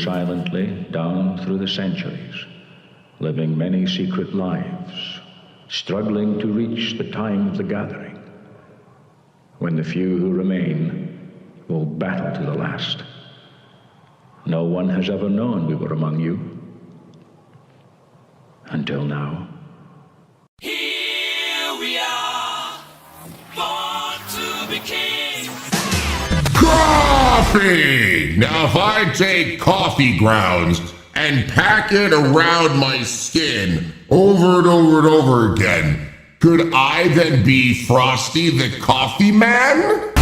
silently down through the centuries, living many secret lives, struggling to reach the time of the gathering, when the few who remain will battle to the last. No one has ever known we were among you, until now. Here we are, born to be kings. Coffee! Now if I take coffee grounds and pack it around my skin over and over and over again, could I then be Frosty the Coffee Man?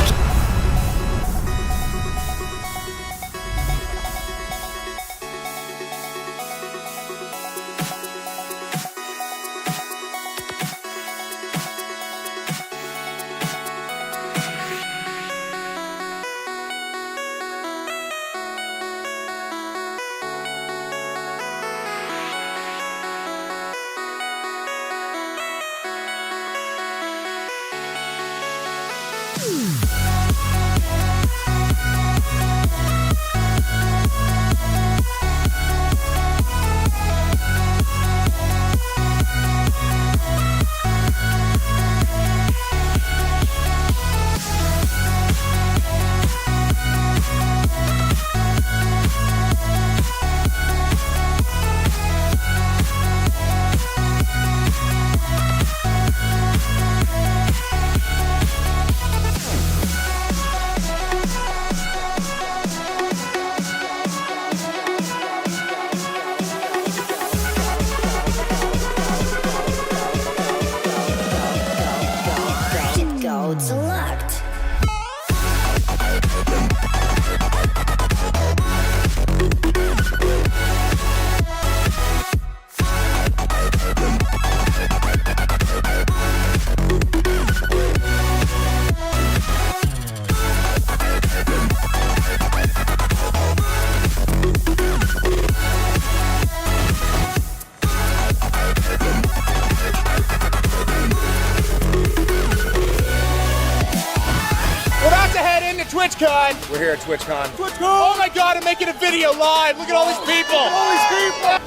TwitchCon. We're here at TwitchCon. Oh my God, I'm making a video live. Look at all these people.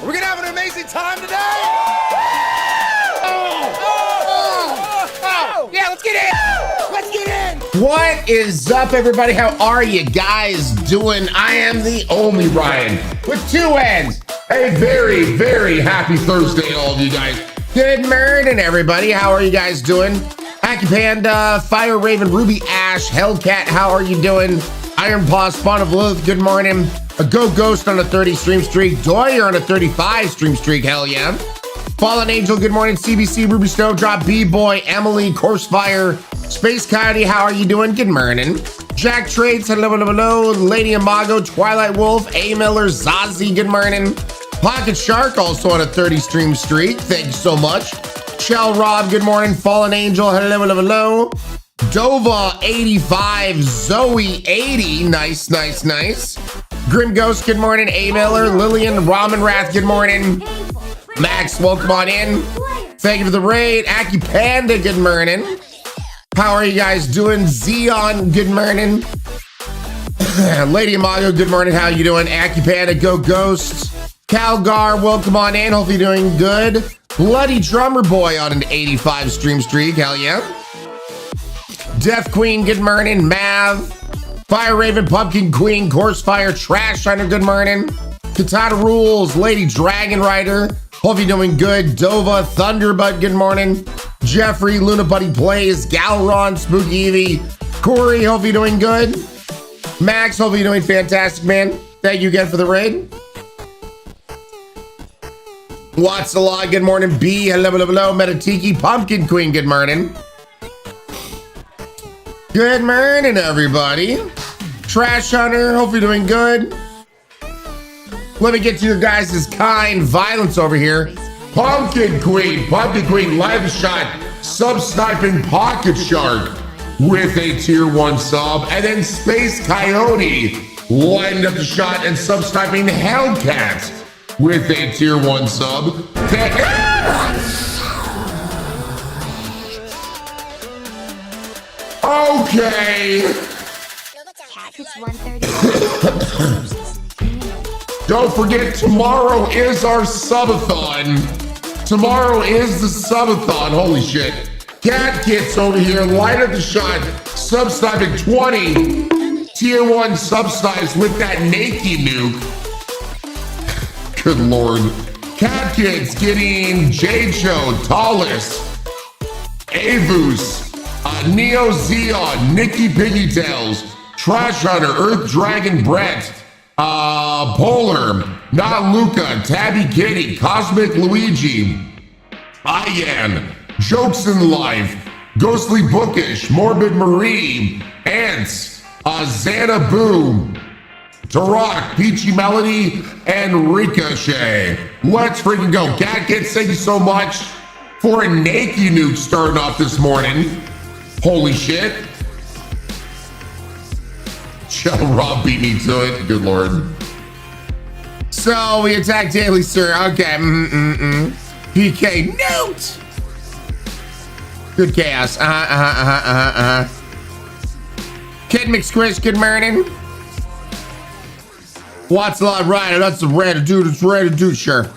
We're gonna have an amazing time today. Yeah, let's get in. Let's get in. What is up, everybody? How are you guys doing? I am the only Ryan with two N's. A very, very happy Thursday to all of you guys. Good morning, everybody. How are you guys doing? AccuPanda, Fire Raven, Ruby Ash, Hellcat, how are you doing? Iron Paw, Spawn of Lilith, good morning. A Go Ghost on a 30 stream streak. Doyer on a 35 stream streak, hell yeah. Fallen Angel, good morning. CBC, Ruby Snowdrop, B-Boy, Emily, Course-Fire, Space Coyote, how are you doing? Good morning. Jack Trades, hello, hello, hello. Lady Imago, Twilight Wolf, A. Miller, Zazie, good morning. Pocket Shark, also on a 30 stream streak. Thank you so much. Shell Rob, good morning. Fallen Angel, hello, hello, hello. Dova, 85. Zoe, 80. Nice, nice, nice. Grim Ghost, good morning. A. Miller, Lillian, Ramen Wrath, good morning. Max, welcome on in. Thank you for the raid. AccuPanda, good morning. How are you guys doing? Xeon, good morning. Lady Imago, good morning. How you doing? AccuPanda, Go Ghost. Calgar, welcome on in. Hope you're doing good. Bloody Drummer Boy on an 85 stream streak. Hell yeah. Death Queen, good morning. Mav. Fire Raven, Pumpkin Queen, Course-Fire, Trash Hunter, good morning. Katana Rules, Lady Dragon Rider. Hope you're doing good. Dova, Thunderbud, good morning. Jeffrey, Luna Buddy Plays, Galron, Spooky Evie. Corey, hope you're doing good. Max, hope you're doing fantastic, man. Thank you again for the raid. What's a lot? Good morning. B, hello, hello, hello. Metatiki, Pumpkin Queen, good morning. Good morning, everybody. Trash Hunter, hope you're doing good. Let me get to your guys' kind violence over here. Pumpkin Queen, live shot, sub-sniping Pocket Shark with a tier 1 sub, and then Space Coyote lined up the shot and sub-sniping Hellcat with a tier 1 sub. Okay. Don't forget, tomorrow is our subathon. Tomorrow is the subathon. Holy shit. Cat Kits over here, light up the shot, sub-sniping 20 tier 1 sub-snipes with that naked nuke. Good lord. Cat Kids getting J-Cho, Tallest, Avus, Neo Zeon, Nikki Piggytails, Trash Hunter, Earth Dragon Brett, Polar, Not Luca, Tabby Kitty, Cosmic Luigi, Ryann, Jokes in Life, Ghostly Bookish, Morbid Marie, Ants, Xana Boom, Tarak, Peachy Melody, and Ricochet. Let's freaking go. Cat Kids, thank you so much for a naked nuke starting off this morning. Holy shit. Shell Rob beat me to it. Good lord. So we attack daily, sir. Okay. PK Newt. Good chaos. Kid McSquish, good morning. What's a lot, Ryan? That's ready to do. It's ready to do. Sure.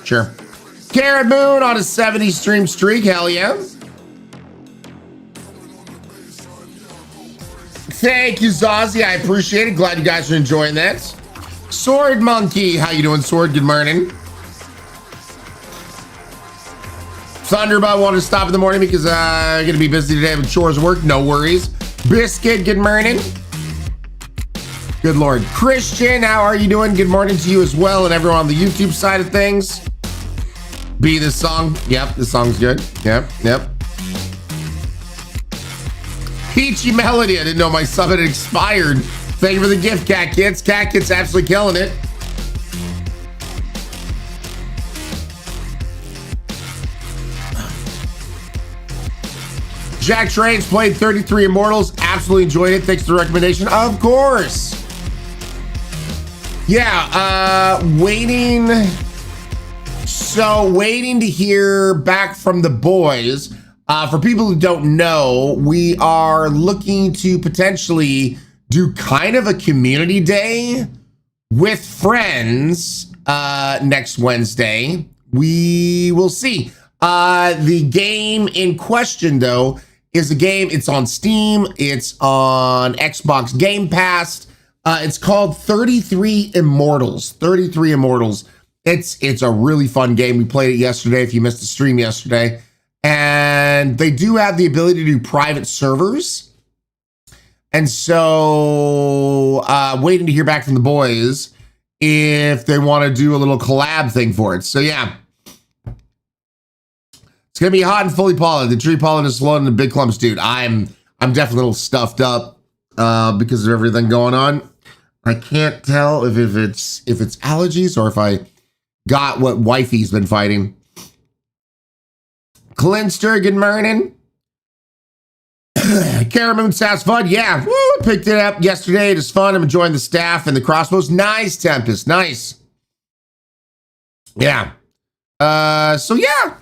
Carrot Moon on a 70 stream streak. Hell yeah. Thank you, Zazie. I appreciate it. Glad you guys are enjoying that. Sword Monkey. How you doing, Sword? Good morning. Thunderbot wanted to stop in the morning because I'm going to be busy today with chores work. No worries. Biscuit, good morning. Good lord. Christian, how are you doing? Good morning to you as well, and everyone on the YouTube side of things. B, this song. Yep, this song's good. Yep. Peachy Melody, I didn't know my sub had expired. Thank you for the gift, Cat Kids. Cat Kids absolutely killing it. Jack Trains played 33 Immortals. Absolutely enjoyed it. Thanks for the recommendation. Of course. Yeah, waiting to hear back from the boys. For people who don't know, we are looking to potentially do kind of a community day with friends next Wednesday. We will see. The game in question, though, is a game. It's on Steam. It's on Xbox Game Pass. It's called 33 Immortals. 33 Immortals. It's a really fun game. We played it yesterday, if you missed the stream yesterday. And they do have the ability to do private servers. And so, waiting to hear back from the boys if they want to do a little collab thing for it. So, yeah. It's going to be hot and fully pollen. The tree pollen is floating in big clumps, dude. I'm definitely a little stuffed up because of everything going on. I can't tell if it's allergies or if I got what wifey's been fighting. Clinster, good morning. Caramoon Sass Fun, yeah, woo, picked it up yesterday. It is fun. I'm enjoying the staff and the crossbows. Nice, Tempest, nice. Yeah. So yeah.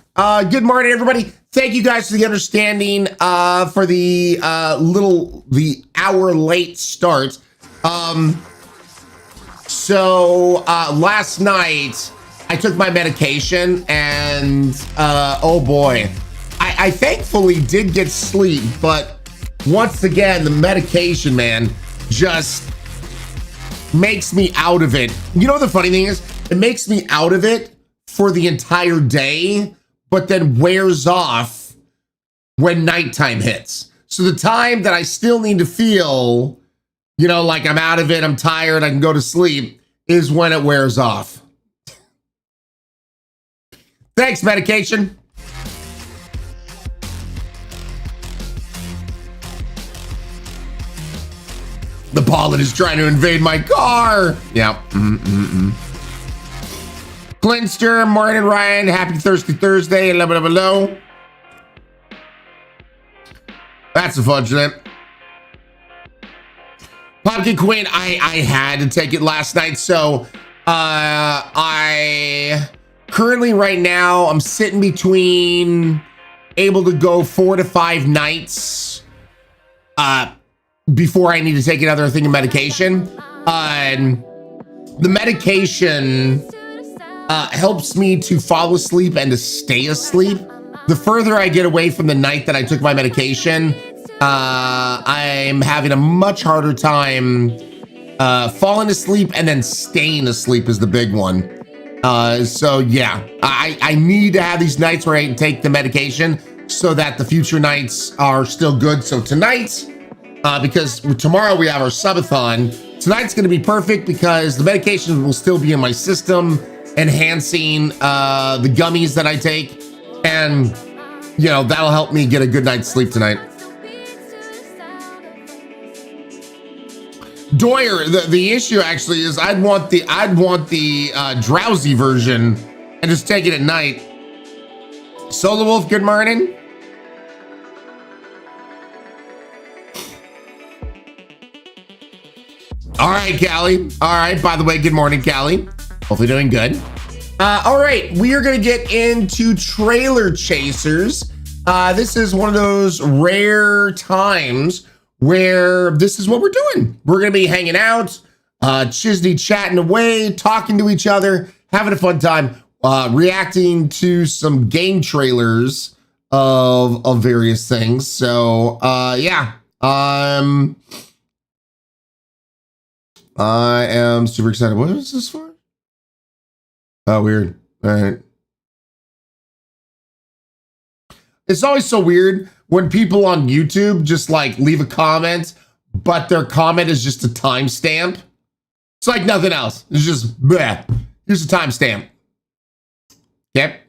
Good morning, everybody. Thank you guys for the understanding for the hour late start. So last night I took my medication and oh boy. I thankfully did get sleep, but once again, the medication, man, just makes me out of it. You know, the funny thing is, it makes me out of it for the entire day, but then wears off when nighttime hits. So the time that I still need to feel, you know, like I'm out of it, I'm tired, I can go to sleep, is when it wears off. Thanks, medication. The pollen is trying to invade my car. Yeah. Clinster, morning, Ryan. Happy Thursday. Hello. That's unfortunate. Pumpkin Queen, I had to take it last night. So I currently right now, I'm sitting between able to go 4 to 5 nights before I need to take another thing of medication. The medication helps me to fall asleep and to stay asleep. The further I get away from the night that I took my medication, I'm having a much harder time falling asleep, and then staying asleep is the big one. So yeah, I need to have these nights where I can take the medication so that the future nights are still good. So tonight, because tomorrow we have our subathon, tonight's going to be perfect because the medication will still be in my system, enhancing the gummies that I take, and you know, that'll help me get a good night's sleep tonight. Doyer, the issue actually is I'd want the drowsy version and just take it at night. Solo Wolf, good morning. All right, Callie. All right, by the way, good morning, Callie. Hopefully doing good. All right, we are going to get into Trailer Chasers. This is one of those rare times where this is what we're doing. We're going to be hanging out, Chisney chatting away, talking to each other, having a fun time, reacting to some game trailers of various things. So, yeah. I am super excited. What is this for? Oh, weird. All right. It's always so weird when people on YouTube just like leave a comment, but their comment is just a timestamp. It's like nothing else. It's just, bleh. Here's a timestamp. Okay.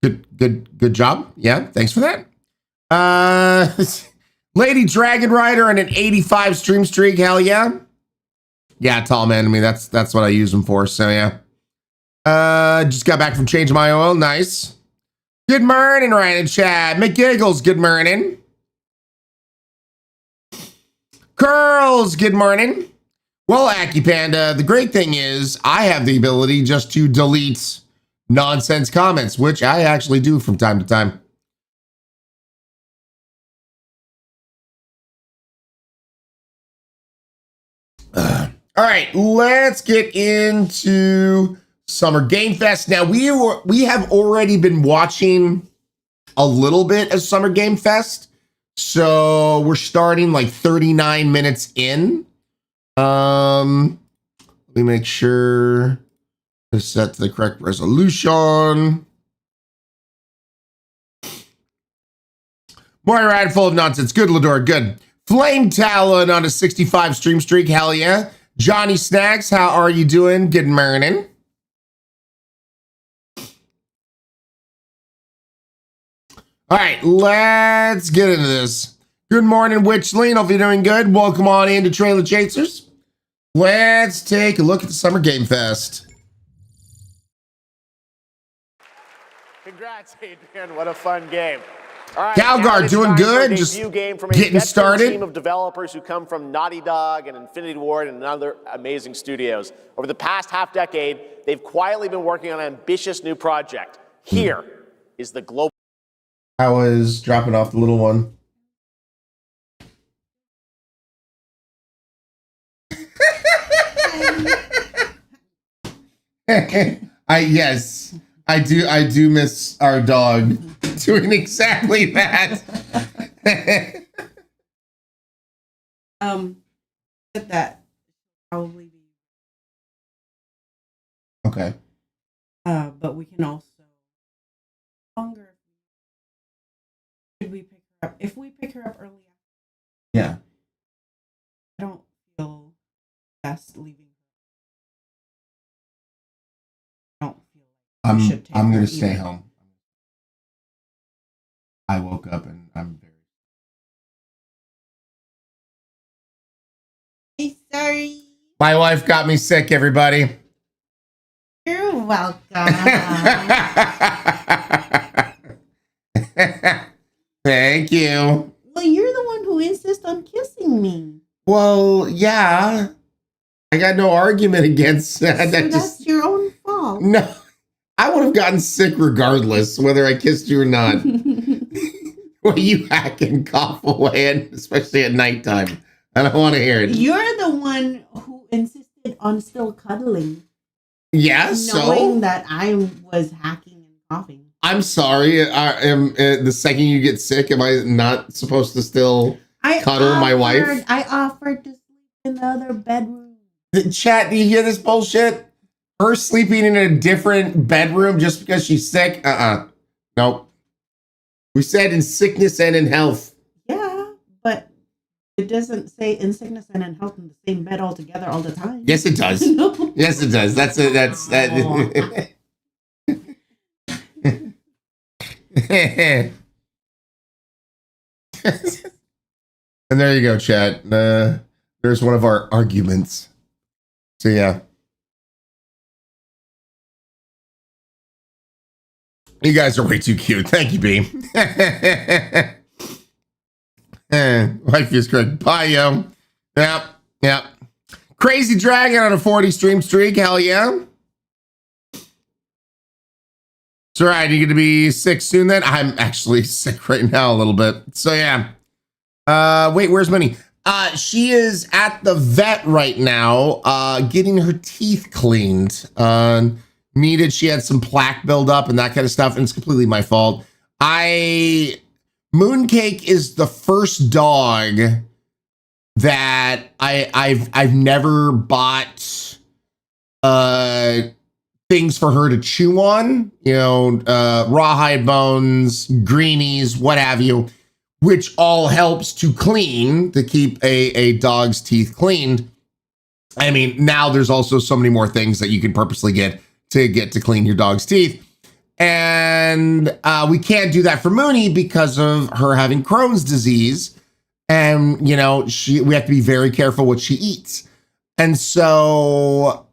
Good job. Yeah, thanks for that. Lady Dragon Rider and an 85 stream streak. Hell yeah. Yeah, tall man. I mean, that's what I use them for. So yeah. Just got back from changing my oil. Nice. Good morning, Ryan and Chad. McGiggles, good morning. Curls, good morning. Well, Aki Panda, the great thing is I have the ability just to delete nonsense comments, which I actually do from time to time. All right, let's get into Summer Game Fest. Now, we have already been watching a little bit of Summer Game Fest. So we're starting like 39 minutes in. Let me make sure to set the correct resolution. More Ryan full of nonsense. Good, Lador. Good. Flame Talon on a 65 stream streak. Hell yeah. Johnny Snacks, how are you doing? Good morning. All right, let's get into this. Good morning, Witchling. Hope you're doing good. Welcome on into Trailer Chasers. Let's take a look at the Summer Game Fest. Congrats, Adrian. What a fun game. All right, Calgar doing good. Just game from getting started. Team of developers who come from Naughty Dog and Infinity Ward and other amazing studios. Over the past half decade, they've quietly been working on an ambitious new project. Here is the global. I was dropping off the little one. I do miss our dog doing exactly that. That probably be okay. But we can also longer. Should we pick her up? If we pick her up early, Yeah. I don't feel best leaving. I don't feel like we should take I'm her gonna stay either. home. I woke up and I'm very Sorry. My wife got me sick, everybody. You're welcome. Thank you. Well, you're the one who insists on kissing me. Well, yeah. I got no argument against that. So that's your own fault. No. I would have gotten sick regardless, whether I kissed you or not. Well, you hack and cough away, and especially at nighttime. I don't want to hear it. You're the one who insisted on still cuddling. Yeah, knowing that I was hacking and coughing. I'm sorry. The second you get sick, am I not supposed to still cuddle my wife? I offered to sleep in the other bedroom. Chat, do you hear this bullshit? Her sleeping in a different bedroom just because she's sick? Nope. We said in sickness and in health. Yeah, but it doesn't say in sickness and in health in the same bed all together all the time. Yes, it does. No. Yes, it does. That's it. That's that. And there you go, chat. There's one of our arguments. So yeah. You guys are way too cute. Thank you, B. Wife is correct. Bye, yo. Yep. Crazy Dragon on a 40 stream streak. Hell yeah. It's all right. You're going to be sick soon then? I'm actually sick right now a little bit. So yeah. Wait, where's Minnie? She is at the vet right now, getting her teeth cleaned. She had some plaque buildup and that kind of stuff, and it's completely my fault. Mooncake is the first dog that I've never bought things for her to chew on, rawhide bones, greenies, what have you, which all helps to keep a dog's teeth cleaned. I mean, now there's also so many more things that you can purposely get to clean your dog's teeth. And we can't do that for Mooney because of her having Crohn's disease. And, we have to be very careful what she eats. And so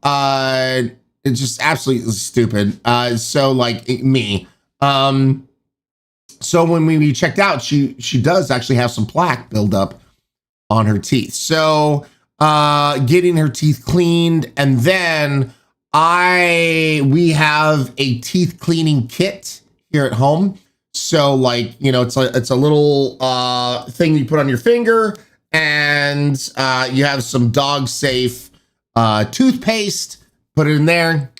it's just absolutely stupid. So like me. So when we checked out, she does actually have some plaque buildup on her teeth. So getting her teeth cleaned, and then we have a teeth cleaning kit here at home. So like, it's a little thing you put on your finger, and you have some dog safe toothpaste, put it in there,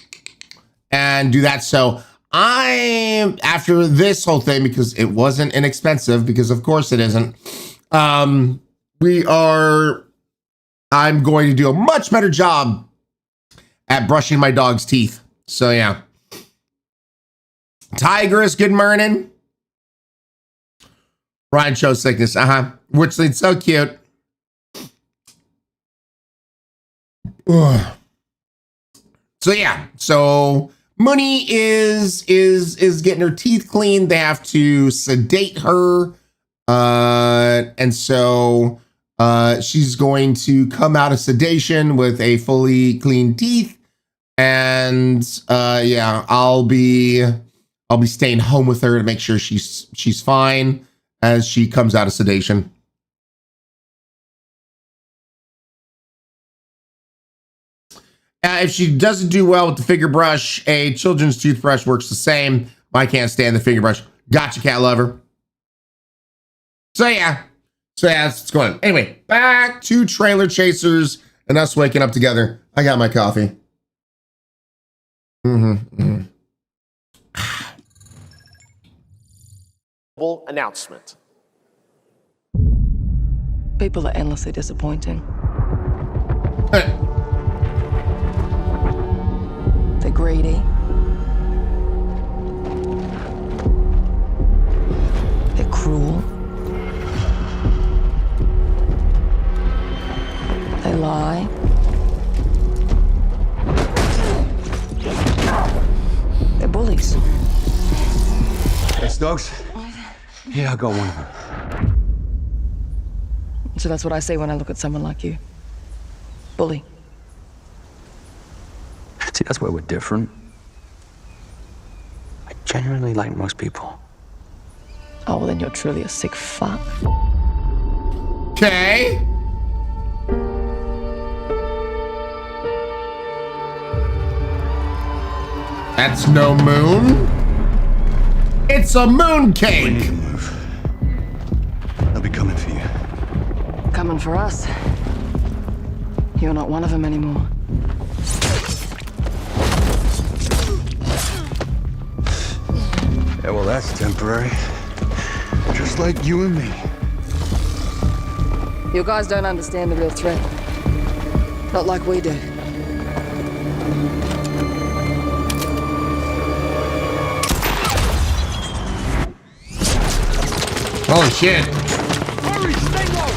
and do that. So after this whole thing, because it wasn't inexpensive, because of course it isn't, I'm going to do a much better job at brushing my dog's teeth. So yeah. Tigress, good morning. Ryan shows sickness. Which leads so cute. Ugh. So yeah. So Mooney is getting her teeth cleaned. They have to sedate her. And so she's going to come out of sedation with a fully clean teeth. And yeah, I'll be staying home with her to make sure she's fine as she comes out of sedation. If she doesn't do well with the finger brush, a children's toothbrush works the same. I can't stand the finger brush. Gotcha, cat lover. So yeah, that's what's going on. Anyway, back to Trailer Chasers and us waking up together. I got my coffee. Announcement. People are endlessly disappointing. They're greedy. They're cruel. They lie. They're bullies. Yes, dogs? Yeah, I got one of them. So that's what I say when I look at someone like you. Bully. See, that's where we're different. I genuinely like most people. Oh, well, then you're truly a sick fuck. Okay. That's no moon. It's a moon cake. We need to move. They'll be coming for you. Coming for us. You're not one of them anymore. Yeah, well, that's temporary. Just like you and me. You guys don't understand the real threat. Not like we do. Holy shit. Hurry, stay low!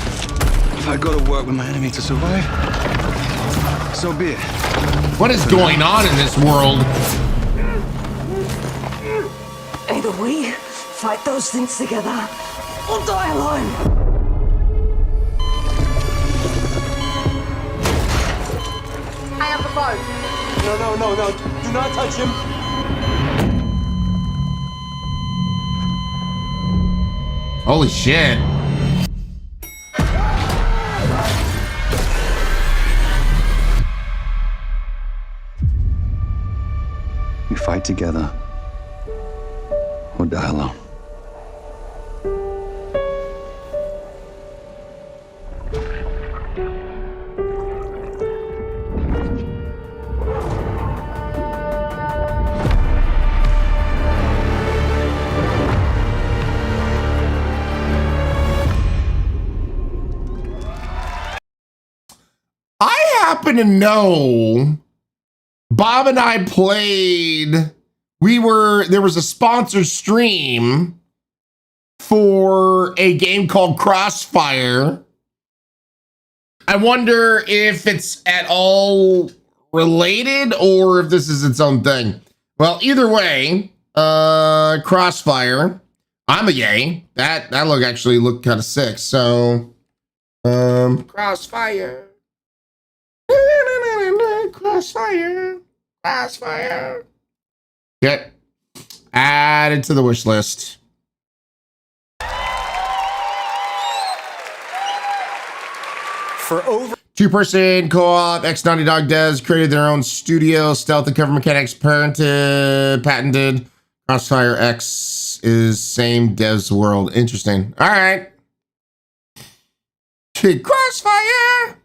If I go to work with my enemy to survive, so be it. What is going on in this world? Either we fight those things together, or die alone. I have the phone. No. Do not touch him. Holy shit. We fight together, or die alone. I happen to know Bob and I played, there was a sponsored stream for a game called Crossfire. I wonder if it's at all related or if this is its own thing. Well, either way, Crossfire, I'm a yay. That actually looked kind of sick. So, Crossfire. Crossfire. Okay. Added to the wish list. For over Two-person co-op, ex-Naughty Dog devs created their own studio, stealth and cover mechanics, patented. Crossfire X is same devs world. Interesting. All right. Crossfire.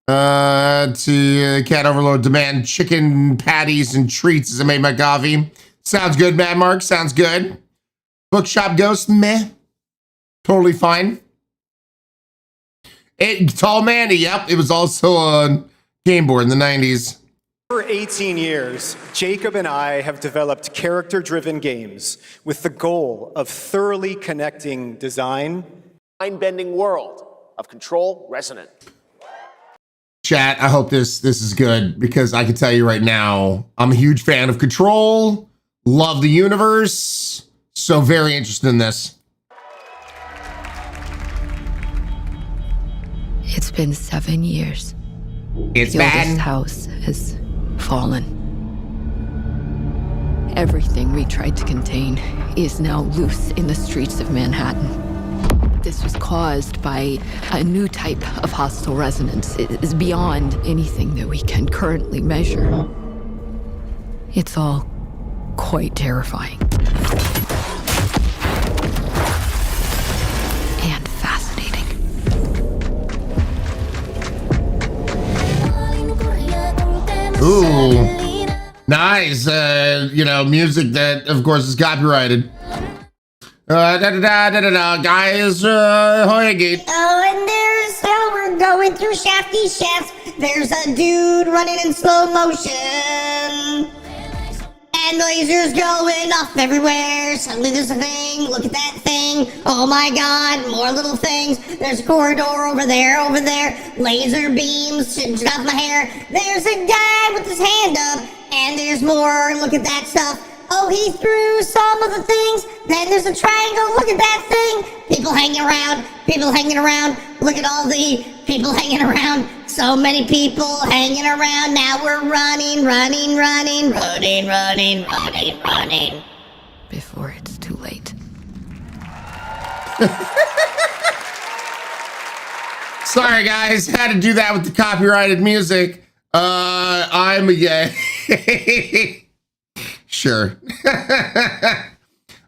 Cat Overload demand chicken patties and treats as I made my coffee. Sounds good, Mad Mark. Sounds good. Bookshop Ghost, meh. Totally fine. Tall Mandy, yep. It was also on Game Boy in the 90s. For 18 years, Jacob and I have developed character-driven games with the goal of thoroughly connecting design, mind-bending world of Control Resonant. Chat, I hope this is good because I can tell you right now, I'm a huge fan of Control, love the universe, so very interested in this. It's been 7 years. It's the bad. oldest house has fallen. Everything we tried to contain is now loose in the streets of Manhattan. This was caused by a new type of hostile resonance. It is beyond anything that we can currently measure. It's all quite terrifying. And fascinating. Ooh. Nice. Music that, of course, is copyrighted. Guys, Hoyagate. Oh, and we're going through Shafty Shafts. There's a dude running in slow motion. And lasers going off everywhere. Suddenly there's a thing. Look at that thing. Oh my god, more little things. There's a corridor over there. Laser beams shooting off my hair. There's a guy with his hand up. And there's more. Look at that stuff. Oh, he threw some of the things. Then there's a triangle. Look at that thing. People hanging around. Look at all the people hanging around. So many people hanging around. Now we're running. Before it's too late. Sorry, guys. Had to do that with the copyrighted music. I'm a yay. Sure.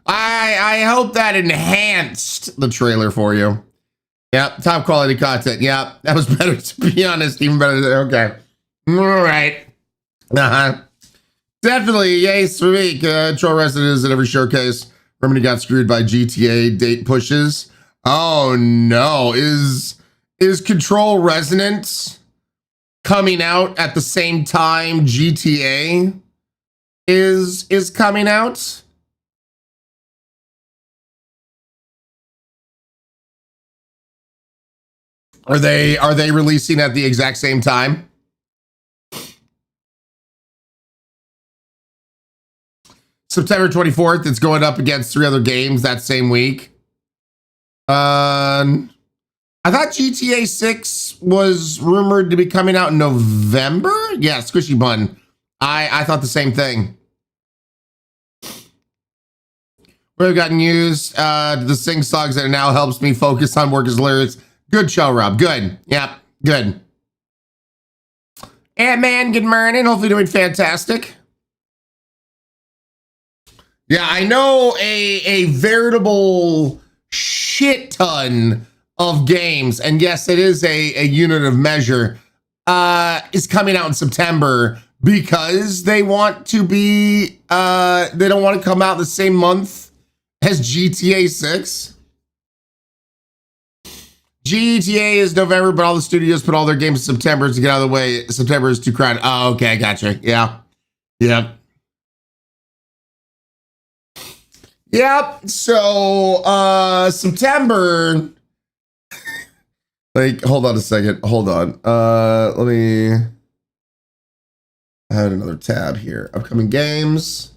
I hope that enhanced the trailer for you. Yep, top quality content. Yep, that was better, to be honest. Even better than, okay. All right. Definitely yes for me. Control Resident is at every showcase. Remedy got screwed by GTA date pushes. Oh no, is Control Resonant coming out at the same time GTA is coming out? Are they releasing at the exact same time? September 24th, it's going up against 3 other games that same week. I thought GTA 6 was rumored to be coming out in November? Yeah, Squishy Bun. I thought the same thing. We've gotten used to the sing-songs that now helps me focus on work as lyrics. Good show, Rob. Good. Yep. Good. Ant-Man, good morning. Hopefully doing fantastic. Yeah, I know a veritable shit ton of games, and yes, it is a unit of measure, is coming out in September because they want to be, they don't want to come out the same month as GTA 6. GTA is November, but all the studios put all their games in September to get out of the way. September is too crowded. Oh, okay, gotcha. Yeah. Yep. Yep. So, September. Like, hold on a second. Hold on. Let me. I had another tab here. Upcoming games.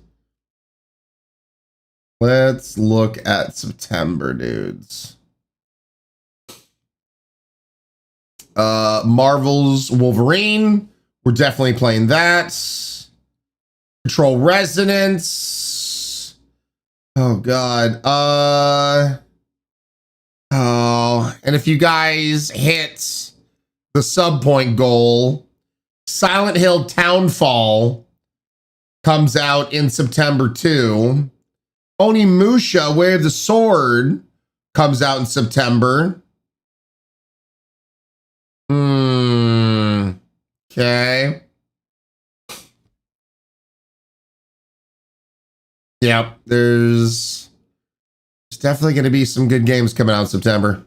Let's look at September, dudes. Marvel's Wolverine. We're definitely playing that. Control Resonance. Oh God. And if you guys hit the sub point goal, Silent Hill Townfall comes out in September too. Onimusha, Way of the Sword, comes out in September. Okay. Yep, there's definitely going to be some good games coming out in September.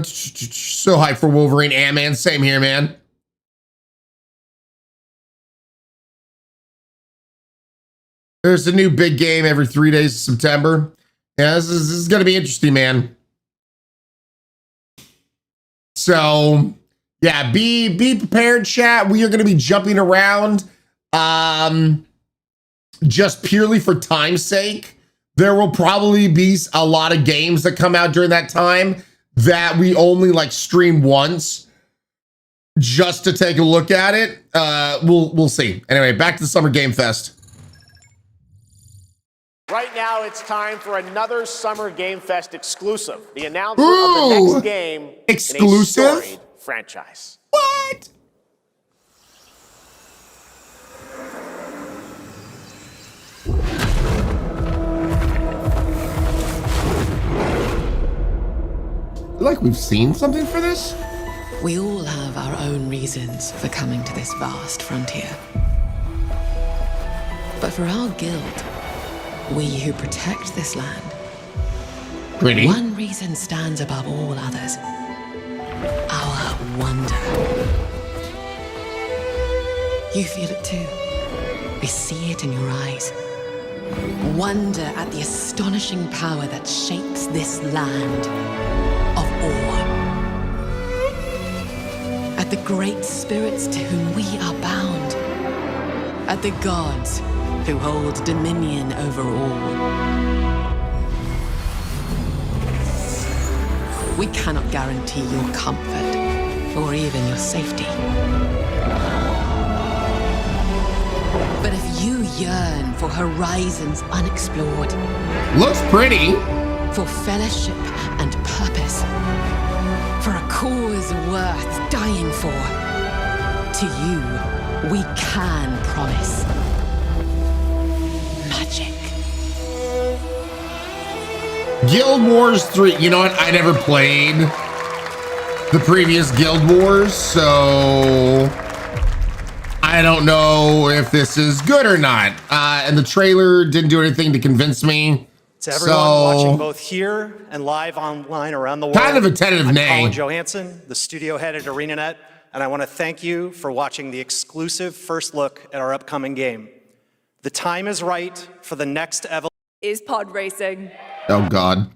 So hyped for Wolverine, Ant-Man. Same here, man. There's a new big game every 3 days of September. Yeah, this is going to be interesting, man. So, yeah, be prepared, chat. We are going to be jumping around just purely for time's sake. There will probably be a lot of games that come out during that time that we only like stream once just to take a look at it. We'll see. Anyway, back to the Summer Game Fest. Right now, it's time for another Summer Game Fest exclusive. The announcement of the next game exclusive in a storied franchise. What? Like we've seen something for this? We all have our own reasons for coming to this vast frontier. But for our guild, we who protect this land, one reason stands above all others. Our wonder. You feel it too. We see it in your eyes. Wonder at the astonishing power that shapes this land of awe. At the great spirits to whom we are bound. At the gods who hold dominion over all. We cannot guarantee your comfort or even your safety. But if you yearn for horizons unexplored, looks pretty, for fellowship and purpose, for a cause worth dying for, to you we can promise magic. Guild Wars 3. You know what? I never played the previous Guild Wars, so I don't know if this is good or not. And the trailer didn't do anything to convince me. To everyone watching both here and live online around the world. Kind of a tentative I'm name. Colin Johansson, the studio head at ArenaNet, and I want to thank you for watching the exclusive first look at our upcoming game. The time is right for the next evolution. Is pod racing. Oh God.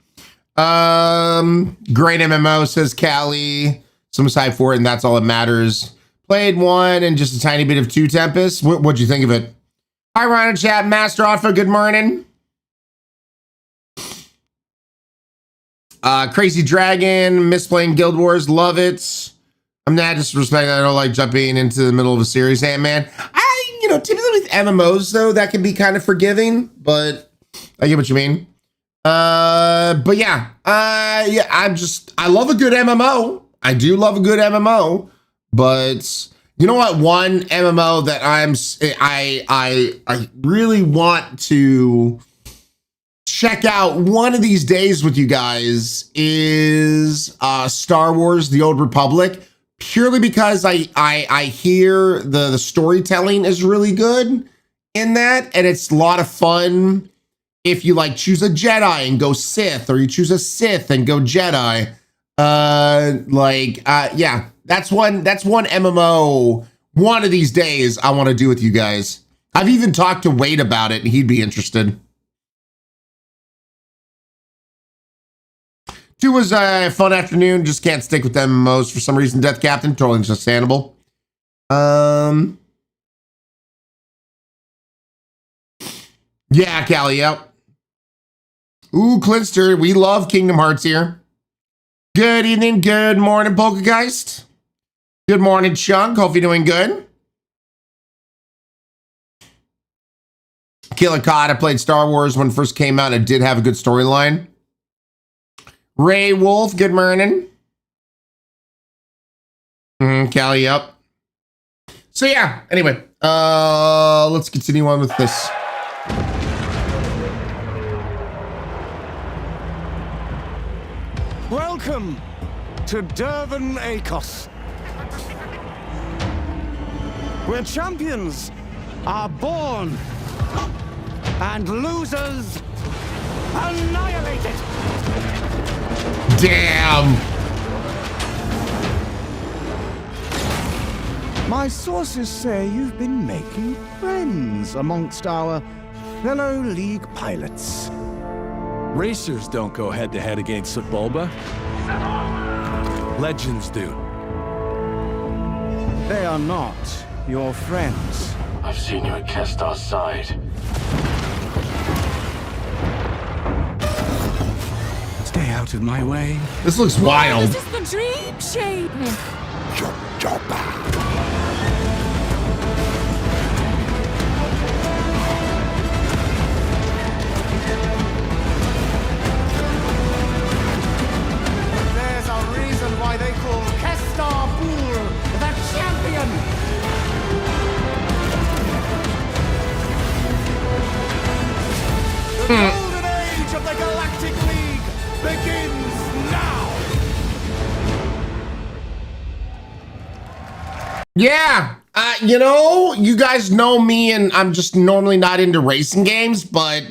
Great MMO, says Callie. Some side for it, and that's all that matters. Played one and just a tiny bit of 2 Tempest. What'd you think of it? Hi, Ryan chat. Master Alpha, good morning. Crazy Dragon, miss playing Guild Wars, love it. I'm not disrespecting. I don't like jumping into the middle of a series, Ant-Man. Typically with MMOs though, that can be kind of forgiving, but I get what you mean. But yeah, I love a good MMO. I do love a good MMO, but you know what? One MMO that I really want to check out one of these days with you guys is Star Wars: The Old Republic, purely because I hear the storytelling is really good in that, and it's a lot of fun if you like choose a Jedi and go Sith, or you choose a Sith and go Jedi. Yeah, that's one MMO one of these days I want to do with you guys. I've even talked to Wade about it and he'd be interested. 2 was a fun afternoon. Just can't stick with MMOs for some reason. Death Captain, totally understandable. Yeah, Callie, yep. Ooh, Clinster, we love Kingdom Hearts here. Good evening, good morning, Poltergeist. Good morning, Chunk. Hope you're doing good. Killer Cod, I played Star Wars when it first came out. It did have a good storyline. Ray Wolf, good morning. Callie, yep. So yeah, anyway, let's continue on with this. to Durban Acos, where champions are born and losers annihilated. Damn. My sources say you've been making friends amongst our fellow League pilots. Racers don't go head-to-head against Bulba. Legends do. They are not your friends. I've seen you at Kestar's side. Stay out of my way. This looks wild. This is the dream shape. There's a reason why they call Kestar Pool the champion. The golden age of the Galactic League begins now. Yeah. You know, you guys know me, and I'm just normally not into racing games, but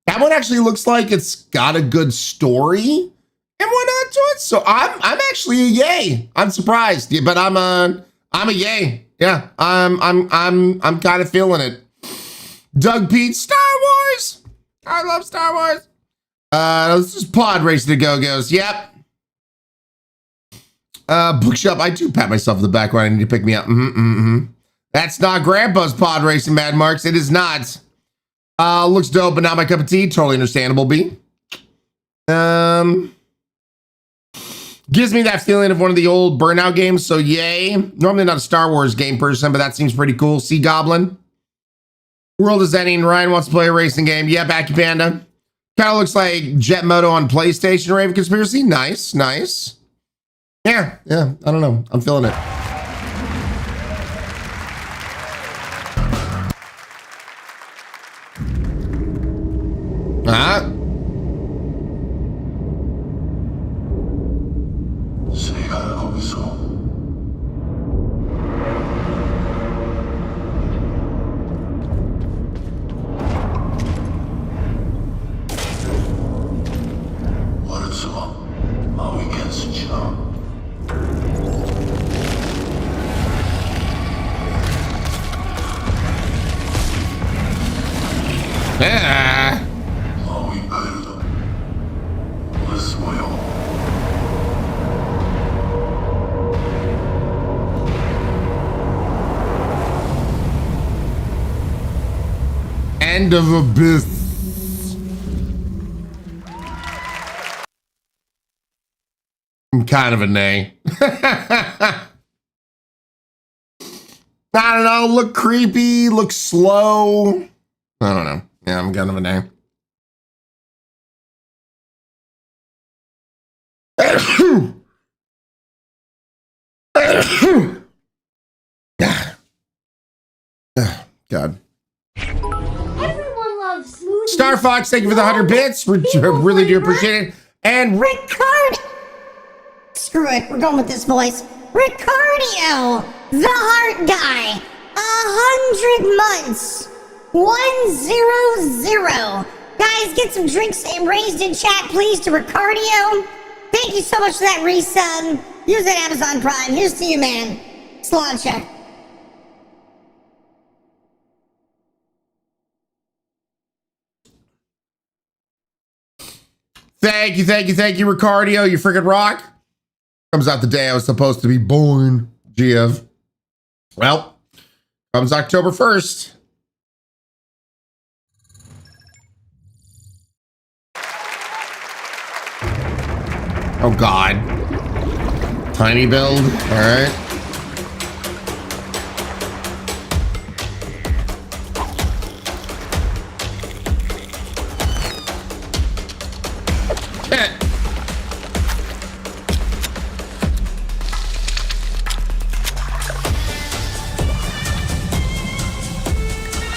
that one actually looks like it's got a good story and whatnot to it. So I'm actually a yay. I'm surprised, yeah, but I'm a yay. Yeah, I'm kind of feeling it. Doug Pete, Star Wars. I love Star Wars. This is pod racing to go-go's. Yep. Bookshop, I do pat myself in the back when I need to pick me up. That's not Grandpa's pod racing, Mad Marks. It is not. Looks dope, but not my cup of tea. Totally understandable, B. Gives me that feeling of one of the old Burnout games, so yay. Normally not a Star Wars game person, but that seems pretty cool. Sea Goblin. World is ending. Ryan wants to play a racing game. Yeah, Backy Panda. Kind of looks like Jet Moto on PlayStation, Raven Conspiracy. Nice, nice. Yeah, I don't know. I'm feeling it. End of Abyss. I'm kind of a nay. I don't know. Look creepy. Look slow. I don't know. Yeah, I'm kind of a nay. God. Everyone loves smoothie. Star Fox, thank you for the 100 bits. We really do appreciate it. And Ricard. Screw it. We're going with this voice. Ricardio, the heart guy. 100 months. 100. Guys, get some drinks raised in chat, please, to Ricardio. Thank you so much for that resub. Use that Amazon Prime. Here's to you, man. Salon check. thank you, Ricardio. You freaking rock. Comes out the day I was supposed to be born, GF. Well, comes October 1st. Oh, God. Tiny build. All right.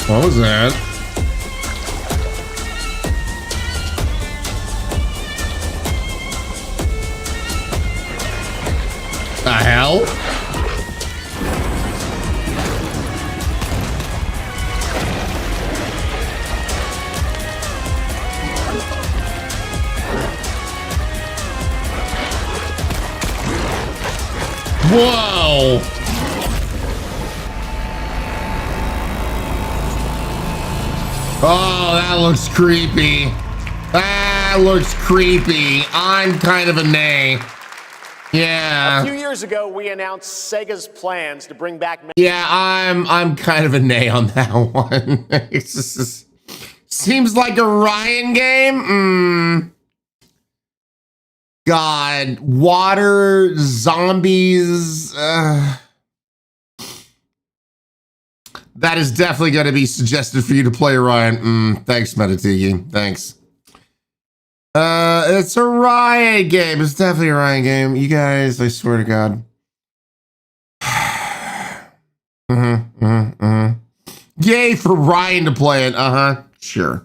What was that? hell? Whoa! Oh, that looks creepy. That looks creepy. I'm kind of a nay. Yeah. A few years ago, we announced Sega's plans to bring back. Yeah, I'm kind of a nay on that one. It's just, seems like a Ryann game. God, water, zombies. That is definitely going to be suggested for you to play, Ryann. Thanks, Metatiki. Thanks. It's a Ryann game. It's definitely a Ryann game. You guys, I swear to God. Yay for Ryann to play it. Sure.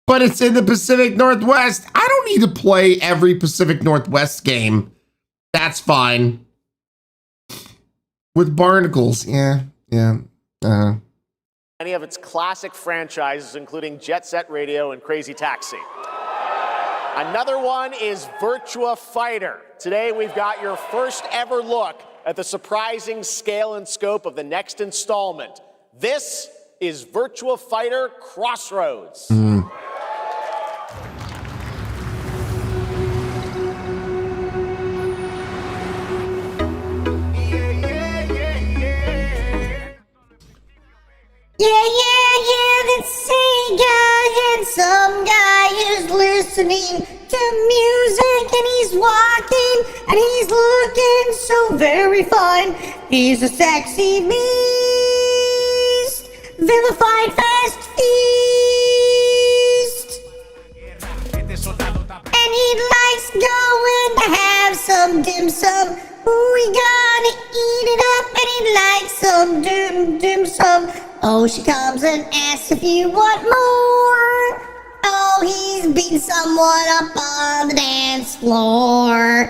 But it's in the Pacific Northwest. I don't need to play every Pacific Northwest game. That's fine. With barnacles. Yeah. Many of its classic franchises, including Jet Set Radio and Crazy Taxi. Another one is Virtua Fighter. Today we've got your first ever look at the surprising scale and scope of the next installment. This is Virtua Fighter Crossroads. Yeah, that's Sega, and some guy is listening to music, and he's walking, and he's looking so very fine. He's a sexy beast, vilified fast feast. And he likes going to have some dim sum. We gonna eat it up, and he likes some dim sum. Oh, she comes and asks if you want more. Oh, he's beating someone up on the dance floor.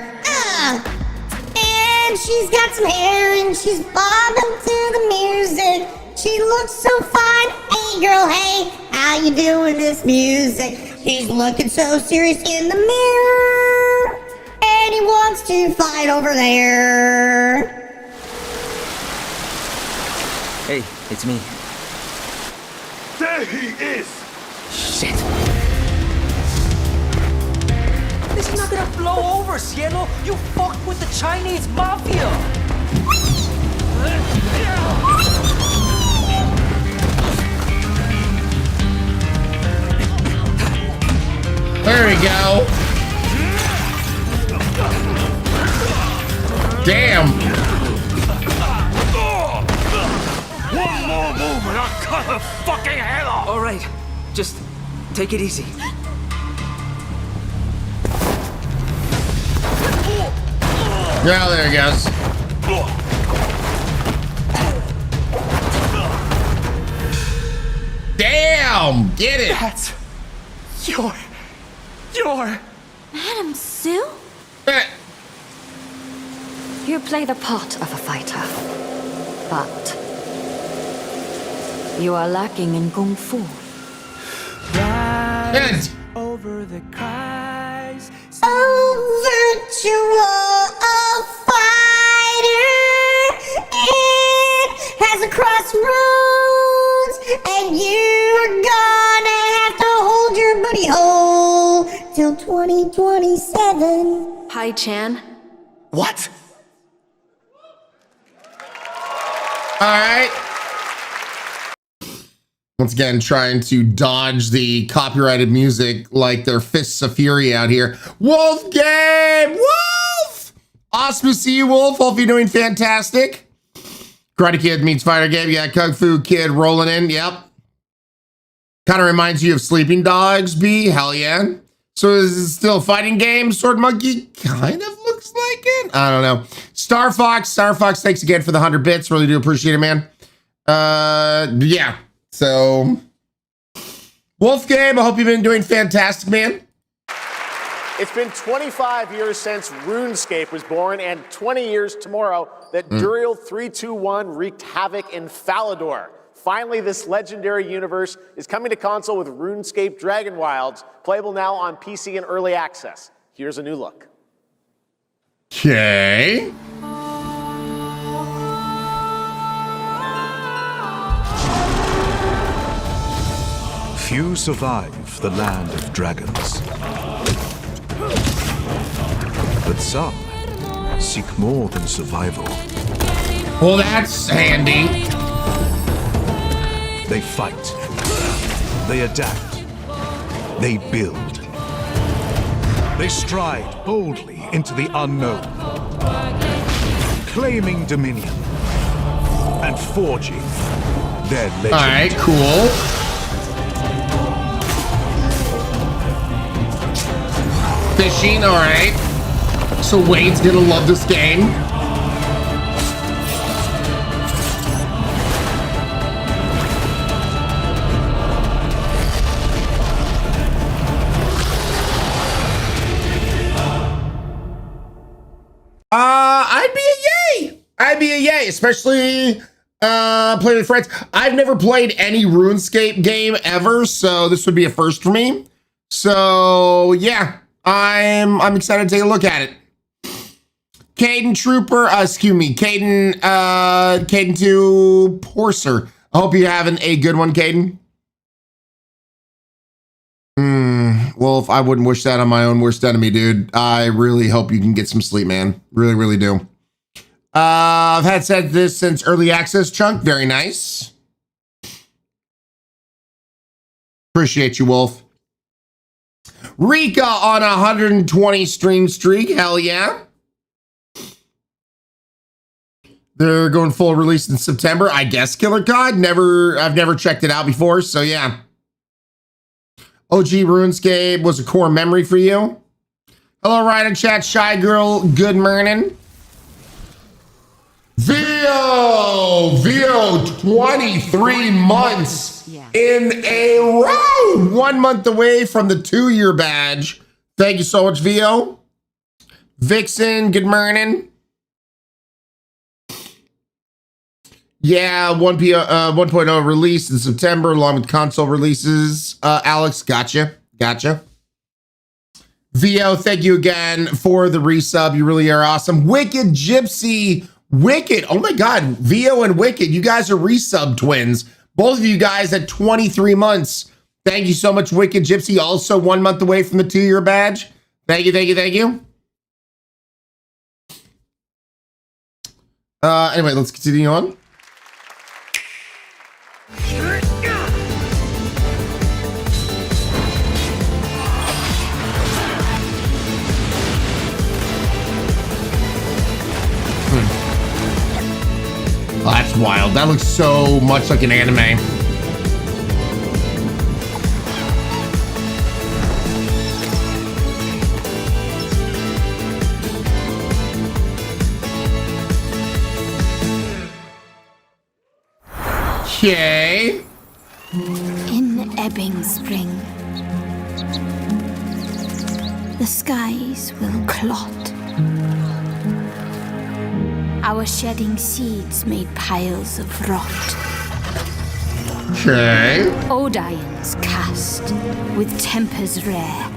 And she's got some hair and she's bobbing to the music. She looks so fine. Hey, girl, hey, how you doing this music? She's looking so serious in the mirror. And he wants to fight over there. Hey, it's me. There he is! Shit. This is not gonna blow over, Cielo. You fucked with the Chinese mafia. There we go. Damn. One more move and I'll cut her fucking head off! All right, just take it easy. Yeah, there he goes. Damn, get it. That's your Madam Sue? You play the part of a fighter, but you are lacking in kung fu. Rise over the cries. Virtua Fighter. It has a crossroads, and you're gonna have to hold your booty hole till 2027. Hi, Chan. What? All right. Once again, trying to dodge the copyrighted music like they're fists of fury out here. Wolf game! Wolf! Awesome to see you, Wolf. Hope you're doing fantastic. Karate Kid meets Fighter game. Yeah, Kung Fu Kid rolling in. Yep. Kind of reminds you of Sleeping Dogs, B. Hell yeah. So is it still a fighting game? Sword Monkey kind of looks like it. I don't know. Star Fox, thanks again for the 100 bits. Really do appreciate it, man. Yeah. So, Wolf game, I hope you've been doing fantastic, man. It's been 25 years since RuneScape was born, and 20 years tomorrow that Duriel 321 wreaked havoc in Falador. Finally, this legendary universe is coming to console with RuneScape Dragon Wilds, playable now on PC in early access. Here's a new look. Okay. Few survive the land of dragons. But some seek more than survival. Well, that's handy. They fight. They adapt. They build. They stride boldly into the unknown, claiming dominion and forging their legend. All right, cool. Fishing, all right. So Wade's gonna love this game. I'd be a yay. I'd be a yay, especially playing with friends. I've never played any RuneScape game ever, so this would be a first for me. So yeah, I'm excited to take a look at it. Caden Trooper, Caden 2 Porser. I hope you're having a good one, Caden. Well, if I wouldn't wish that on my own worst enemy, dude, I really hope you can get some sleep, man. Really, really do. I've had said this since early access, Chunk. Very nice. Appreciate you, Wolf. Rika on a 120 stream streak. Hell yeah. They're going full release in September. I guess, Killer Cod. I've never checked it out before, so yeah. OG RuneScape was a core memory for you. Hello, Ryan in chat. Shy Girl, good morning. Vio, 23 months in a row. 1 month away from the 2-year badge. Thank you so much, Vio. Vixen, good morning. Yeah, 1.0 release in September along with console releases. Alex, gotcha. Vio, thank you again for the resub. You really are awesome. Wicked Gypsy, Wicked. Oh my God, Vio and Wicked, you guys are resub twins. Both of you guys at 23 months. Thank you so much, Wicked Gypsy. Also 1 month away from the 2-year badge. Thank you. Anyway, let's continue on. Oh, that's wild. That looks so much like an anime. Okay. In ebbing spring, the skies will clot. Our shedding seeds made piles of rot. Okay. Odions cast with tempers rare.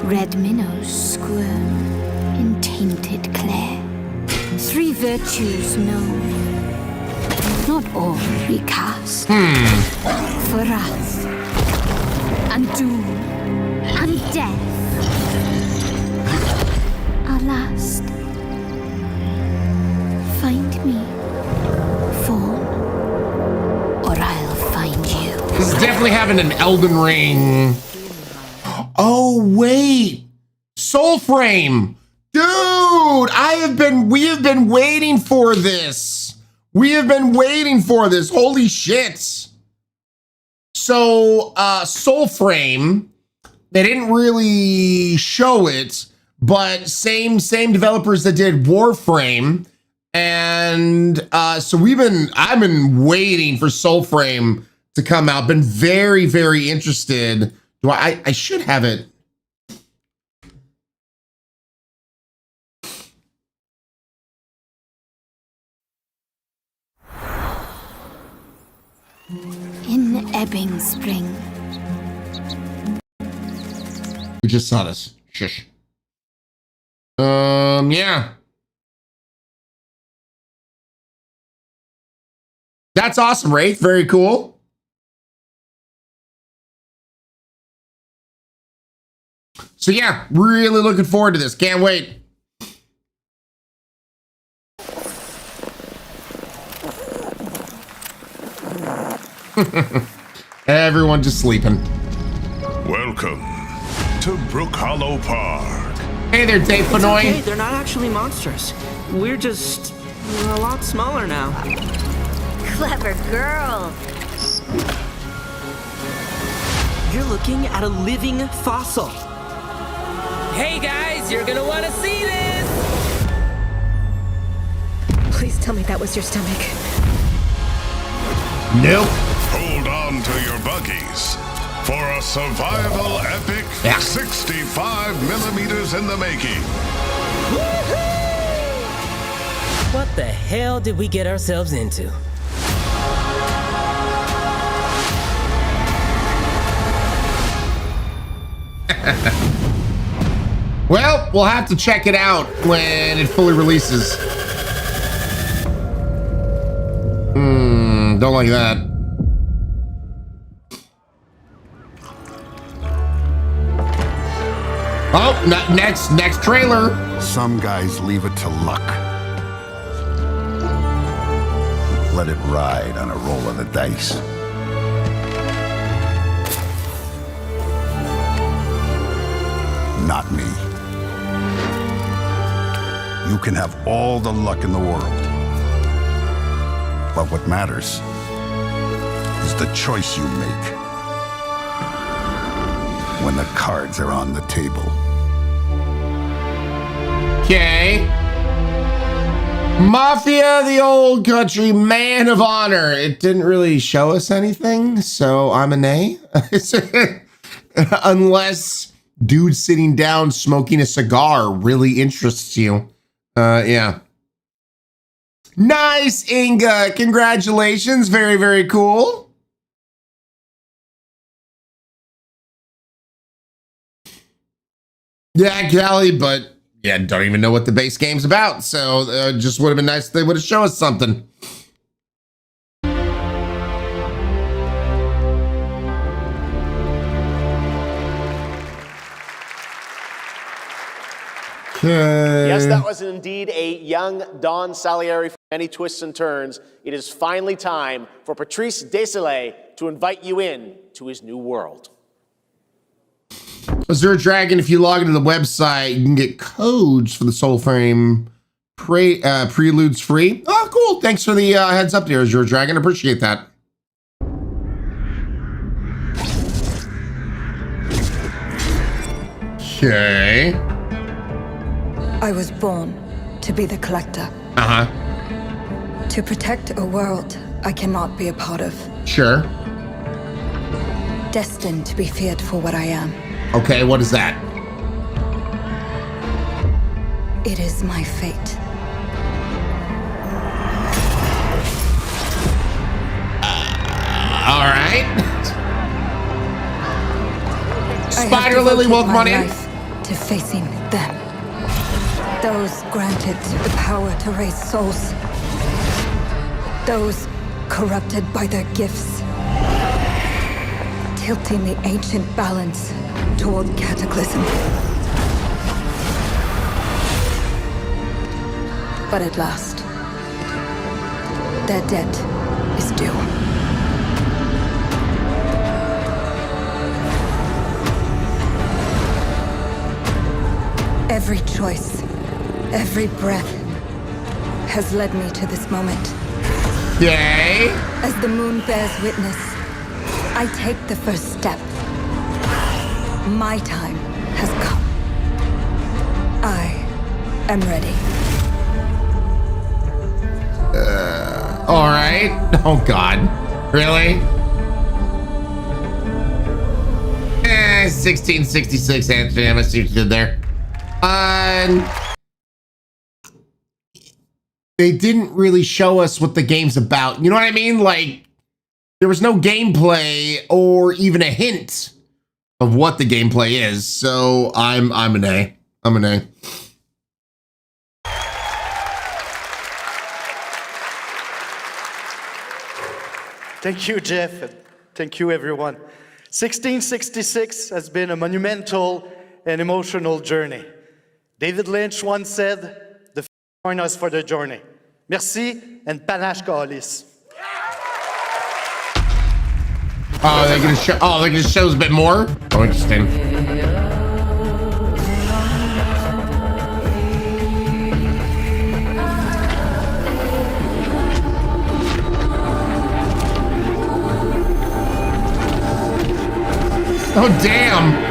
Red minnows squirm in tainted clay. 3 virtues known, not all recast. For wrath, and doom, and death. Our last. Find me, Fawn, or I'll find you. This is definitely having an Elden Ring. Oh, wait. Soul Frame. Dude, we have been waiting for this. Holy shit. So, Soul Frame, they didn't really show it, but same developers that did Warframe. And so I've been waiting for Soul Frame to come out. Been very, very interested. I should have it. In Ebbing Spring. We just saw this. Shush. Yeah. That's awesome, Wraith. Very cool. So yeah, really looking forward to this. Can't wait. Everyone just sleeping. Welcome to Brook Hollow Park. Hey there, Dave It's Fenoy. okay, they're not actually monsters. We're just a lot smaller now. Clever girl. You're looking at a living fossil. Hey guys, you're gonna want to see this. Please tell me that was your stomach. Nope. Hold on to your buggies for a survival epic 65 millimeters in the making. What the hell did we get ourselves into? Well, we'll have to check it out when it fully releases. Don't like that. Oh, next trailer. Some guys leave it to luck. Let it ride on a roll of the dice. Not me. You can have all the luck in the world. But what matters is the choice you make when the cards are on the table. Okay. Mafia, the Old Country, Man of Honor. It didn't really show us anything, so I'm a nay. Unless dude sitting down smoking a cigar really interests you. Yeah. Nice, Inga. Congratulations. Very, very cool. Yeah, Callie, but yeah, don't even know what the base game's about. So just would have been nice if they would have shown us something. Yes, that was indeed a young Don Salieri for many twists and turns. It is finally time for Patrice Désilets to invite you in to his new world. Azure Dragon, if you log into the website, you can get codes for the Soulframe preludes free. Oh, cool. Thanks for the heads up there, Azure Dragon. Appreciate that. Okay. I was born to be the collector. Uh-huh. To protect a world I cannot be a part of. Sure. Destined to be feared for what I am. Okay, what is that? It is my fate. All right. I Spider have Lily, devoted welcome my on in. life to facing them. Those granted the power to raise souls. Those corrupted by their gifts. Tilting the ancient balance toward cataclysm. But at last, their debt is due. Every choice, every breath has led me to this moment. Yay! As the moon bears witness, I take the first step. My time has come. I am ready. All right. Oh, God. Really? 1666, Anthony. I see what you did there. They didn't really show us what the game's about. You know what I mean? Like, there was no gameplay or even a hint of what the gameplay is. So I'm an A. I'm an A. Thank you, Jeff, and thank you, everyone. 1666 has been a monumental and emotional journey. David Lynch once said, "The join us for the journey." Merci and panache kalis. Oh, they're gonna show. Oh, they're gonna show us a bit more. Oh, interesting. Oh, damn.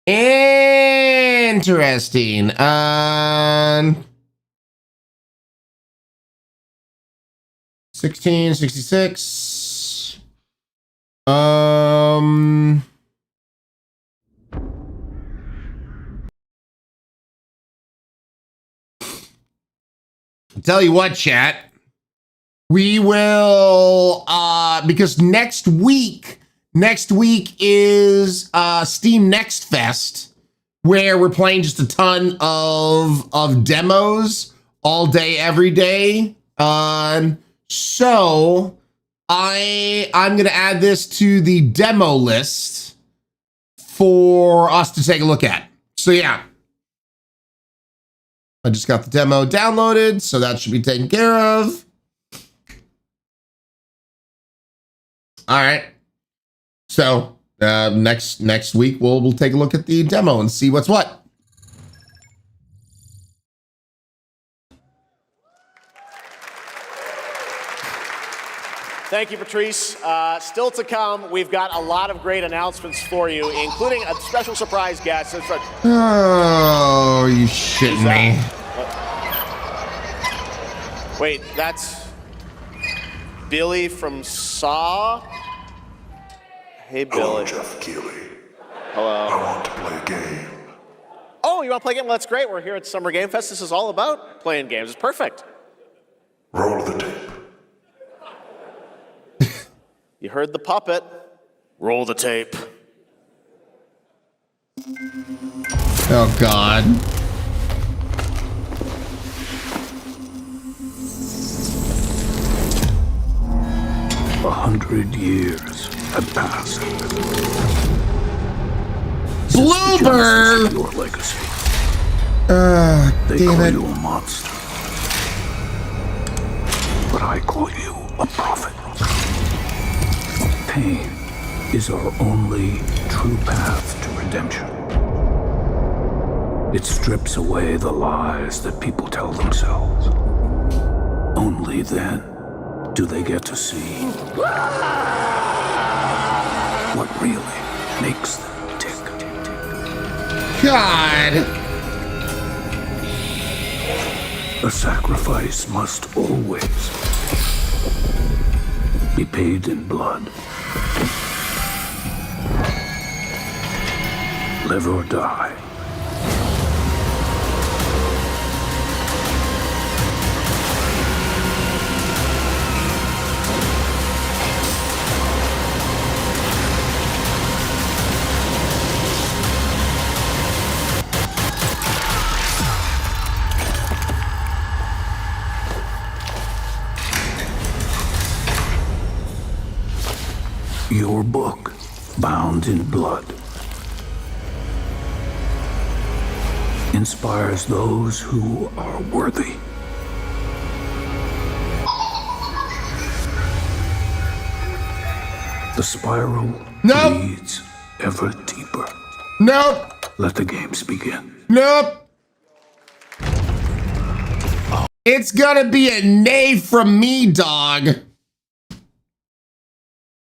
Interesting. 1666. Tell you what, chat. We will because next week is Steam Next Fest, where we're playing just a ton of demos all day, every day. So I'm gonna add this to the demo list for us to take a look at. So yeah. I just got the demo downloaded, so that should be taken care of. All right. So next week we'll take a look at the demo and see what's what. Thank you, Patrice. Still to come, we've got a lot of great announcements for you, including a special surprise guest. Oh, you shitting me. Wait, that's Billy from Saw? Hey, Billy. Hello, Jeff Keighley. Hello. I want to play a game. Oh, you want to play a game? Well, that's great. We're here at Summer Game Fest. This is all about playing games. It's perfect. Roll the tape. You heard the puppet. Roll the tape. Oh, God. $100 years have passed. Bloober! Your legacy. They damn call it. you a monster, but I call you a prophet. Pain is our only true path to redemption. It strips away the lies that people tell themselves. Only then do they get to see what really makes them tick. God. A sacrifice must always be paid in blood. Live or die. Your book, bound in blood, inspires those who are worthy. The spiral leads ever deeper. Nope. Let the games begin. Nope. It's gonna be a nay from me, dog.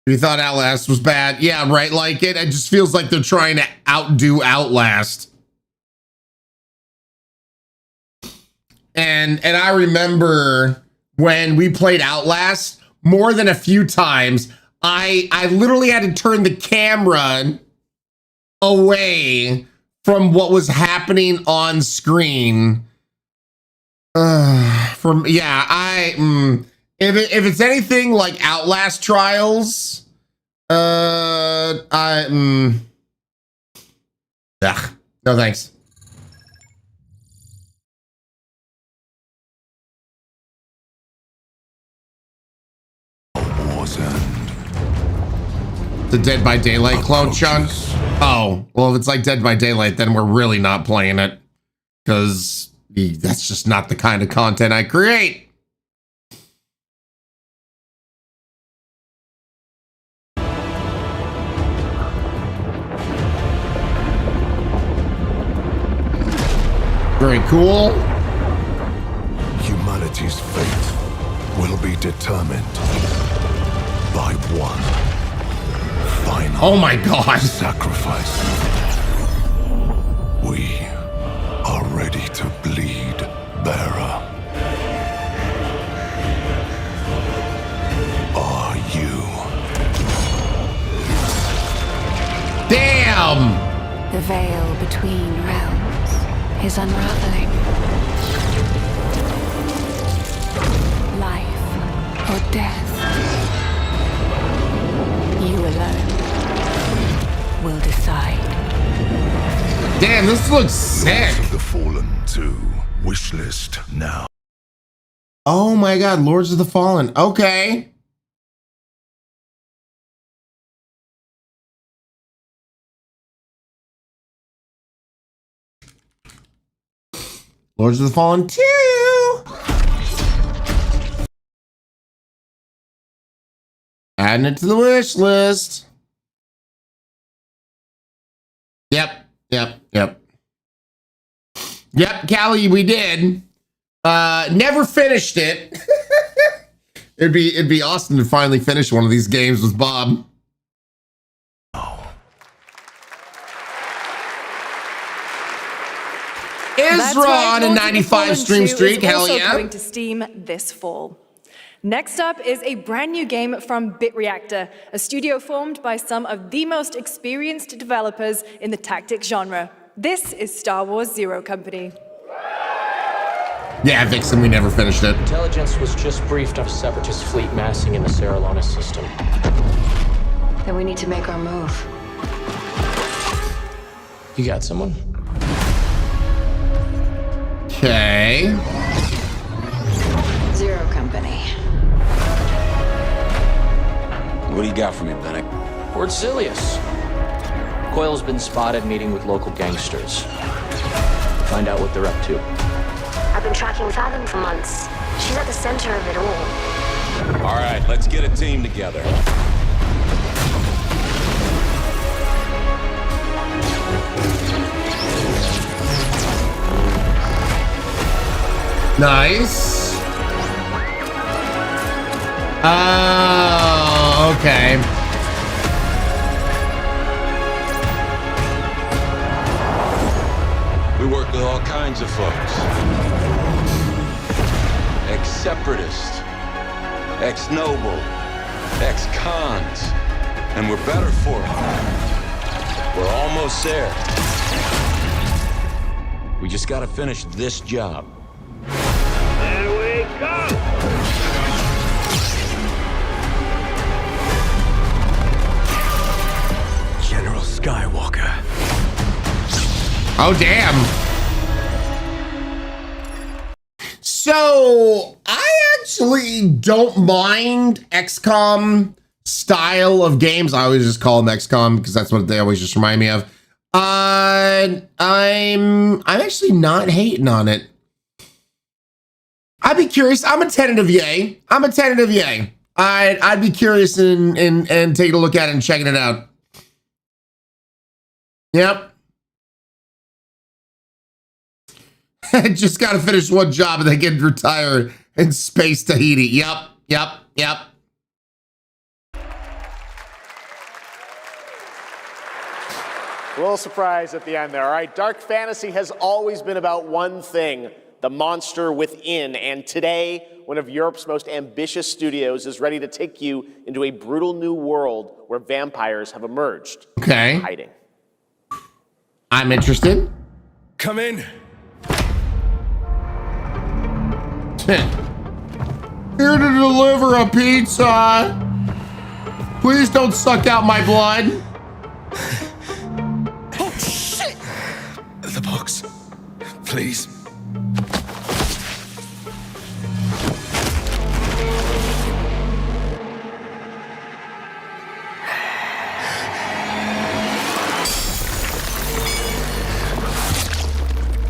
You thought Outlast was bad? Yeah, right. Like it just feels like they're trying to outdo Outlast. And I remember when we played Outlast more than a few times, I literally had to turn the camera away from what was happening on screen. If it's anything like Outlast Trials, no thanks. The Dead by Daylight clone, Sean? Oh, well, if it's like Dead by Daylight, then we're really not playing it. Because that's just not the kind of content I create. Very cool. Humanity's fate will be determined by one final oh my God. sacrifice. We are ready to bleed, bearer. Are you? Damn! The veil between realms is unraveling. Life or death. You alone will decide. Damn, this looks sick. Lords of the Fallen 2 wish list now. Oh my God, Lords of the Fallen. Okay. Lords of the Fallen 2. Adding it to the wish list. Yep, Callie, we did. Never finished it. it'd be awesome to finally finish one of these games with Bob. Ezra on a 95 stream streak. Hell yeah. Going to Steam this fall. Next up is a brand new game from BitReactor, a studio formed by some of the most experienced developers in the tactics genre. This is Star Wars Zero Company. Yeah, Vixen, we never finished it. Intelligence was just briefed of a separatist fleet massing in the Serralona system. Then we need to make our move. You got someone? Okay. Zero Company. What do you got for me, Bennett? Word Silius. Coil's been spotted meeting with local gangsters. Find out what they're up to. I've been tracking Fathom for months. She's at the center of it all. All right, let's get a team together. Nice. Oh, okay. We work with all kinds of folks. Ex-separatists, ex-noble, ex-cons, and we're better for it. We're almost there. We just gotta finish this job. There we go! General Skywalker. Oh, damn. So, I actually don't mind XCOM style of games. I always just call them XCOM because that's what they always just remind me of. I'm actually not hating on it. I'd be curious. I'm a tentative yay. I'd be curious and taking a look at it and checking it out. Yep. Just got to finish one job and then get to retire in space Tahiti. Yep. A little surprise at the end there. All right, dark fantasy has always been about one thing, the monster within. And today, one of Europe's most ambitious studios is ready to take you into a brutal new world where vampires have emerged. Okay. Hiding. I'm interested. Come in. Here to deliver a pizza. Please don't suck out my blood. Oh, shit! The box. Please.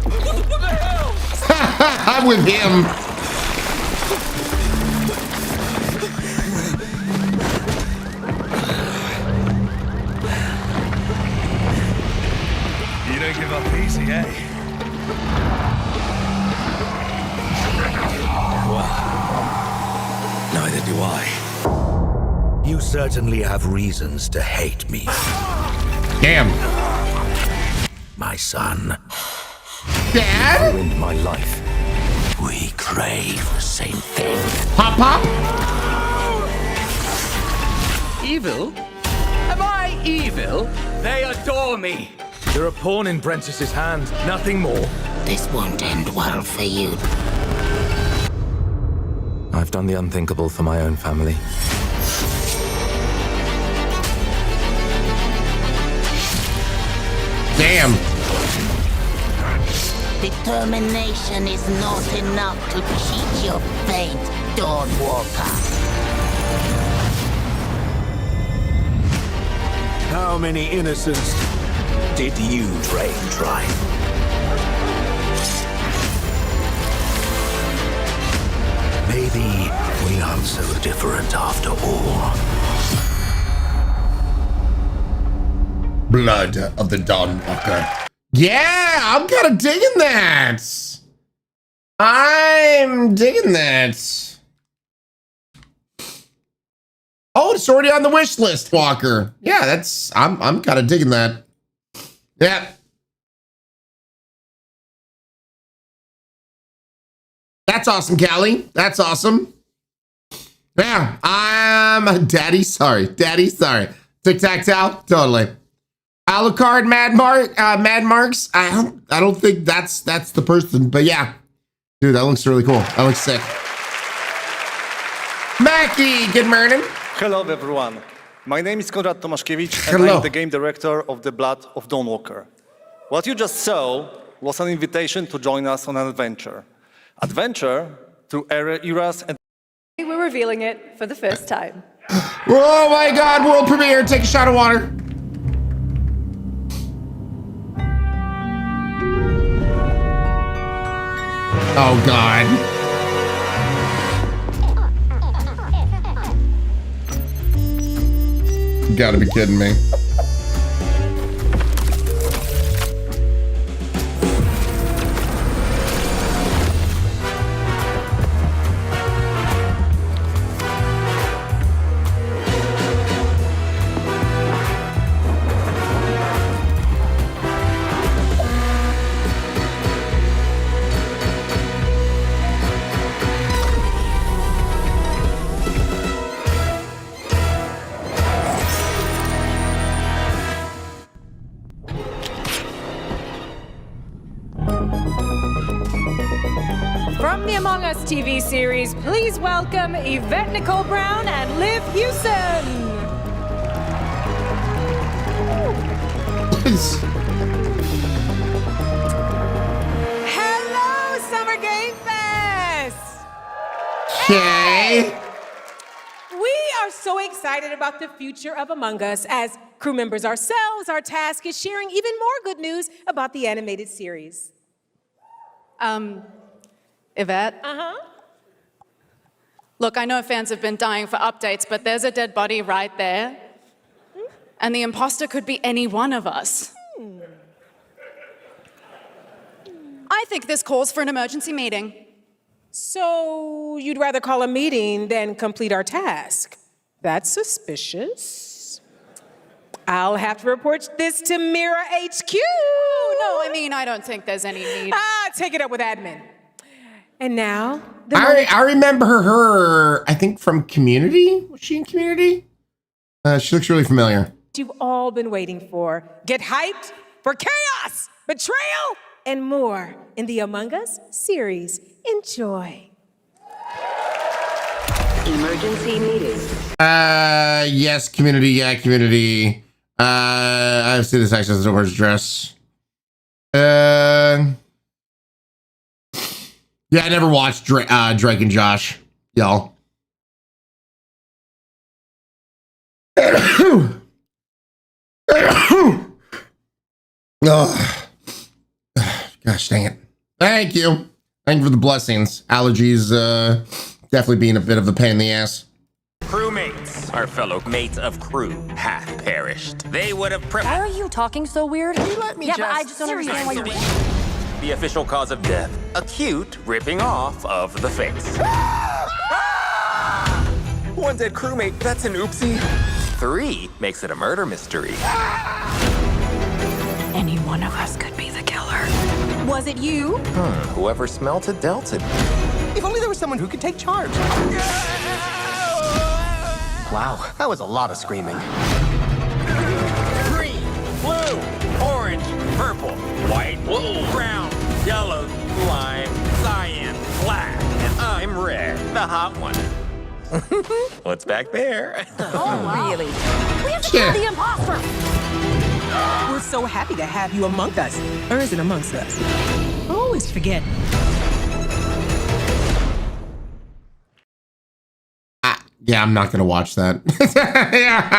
What the hell? I'm with him. You don't give up easy, eh? Well, neither do I. You certainly have reasons to hate me. Damn. My son. Dad? Ruined my life. We crave the same thing. Pop, pop. Evil? Am I evil? They adore me. You're a pawn in Brentiss's hand, nothing more. This won't end well for you. I've done the unthinkable for my own family. Damn. Determination is not enough to cheat your fate, Dawnwalker. How many innocents did you drain dry? Maybe we aren't so different after all. Blood of the Dawnwalker. Yeah, I'm kind of digging that. I'm digging that. Oh, it's already on the wish list, Walker. Yeah, that's I'm kind of digging that. Yeah. That's awesome, Callie. That's awesome. Yeah, I'm Daddy sorry. Daddy sorry. Tic-tac-toe? Totally. Alucard Mad Marks. I don't think that's the person, but yeah. Dude, that looks really cool. That looks sick. Mackie, good morning. Hello everyone. My name is Konrad Tomaszkiewicz and Hello. I'm the game director of The Blood of Dawnwalker. What you just saw was an invitation to join us on an adventure. Adventure through eras and We're revealing it for the first time. Oh my God, world premiere. Take a shot of water. Oh God. You gotta be kidding me. From the Among Us TV series, please welcome Yvette Nicole Brown and Liv Hewson. Hello, Summer Game Fest! Okay. We are so excited about the future of Among Us. As crew members ourselves, our task is sharing even more good news about the animated series. Yvette? Look, I know fans have been dying for updates, but there's a dead body right there. And the imposter could be any one of us. I think this calls for an emergency meeting. So you'd rather call a meeting than complete our task? That's suspicious. I'll have to report this to Mira HQ. Oh, no, I mean, I don't think there's any need. Take it up with admin. And now, I remember her, I think from Community. Was she in Community? She looks really familiar. you've all been waiting for. Get hyped for chaos, betrayal, and more in the Among Us series. Enjoy. Emergency meeting. Yes, community. Yeah, community. I've seen this action as a horse dress. Yeah, I never watched Drake and Josh, y'all. Oh, gosh dang it. Thank you. Thank you for the blessings. Allergies, definitely being a bit of a pain in the ass. Crewmates, our fellow mates of crew, hath perished. They would have Why are you talking so weird? Let me but I just don't understand why you're... The official cause of death, acute ripping off of the face. One dead crewmate, that's an oopsie. 3 makes it a murder mystery. Any one of us could be the killer. Was it you? Whoever smelt it dealt it. If only there was someone who could take charge. Wow, that was a lot of screaming. Green, blue, orange, purple, white, brown, yellow, lime, cyan, black, and I'm red, the hot one. What's back there? Oh, really? We have to kill the imposter! We're so happy to have you among us. Or is it amongst us? I always forget. Yeah, I'm not gonna watch that. Yeah,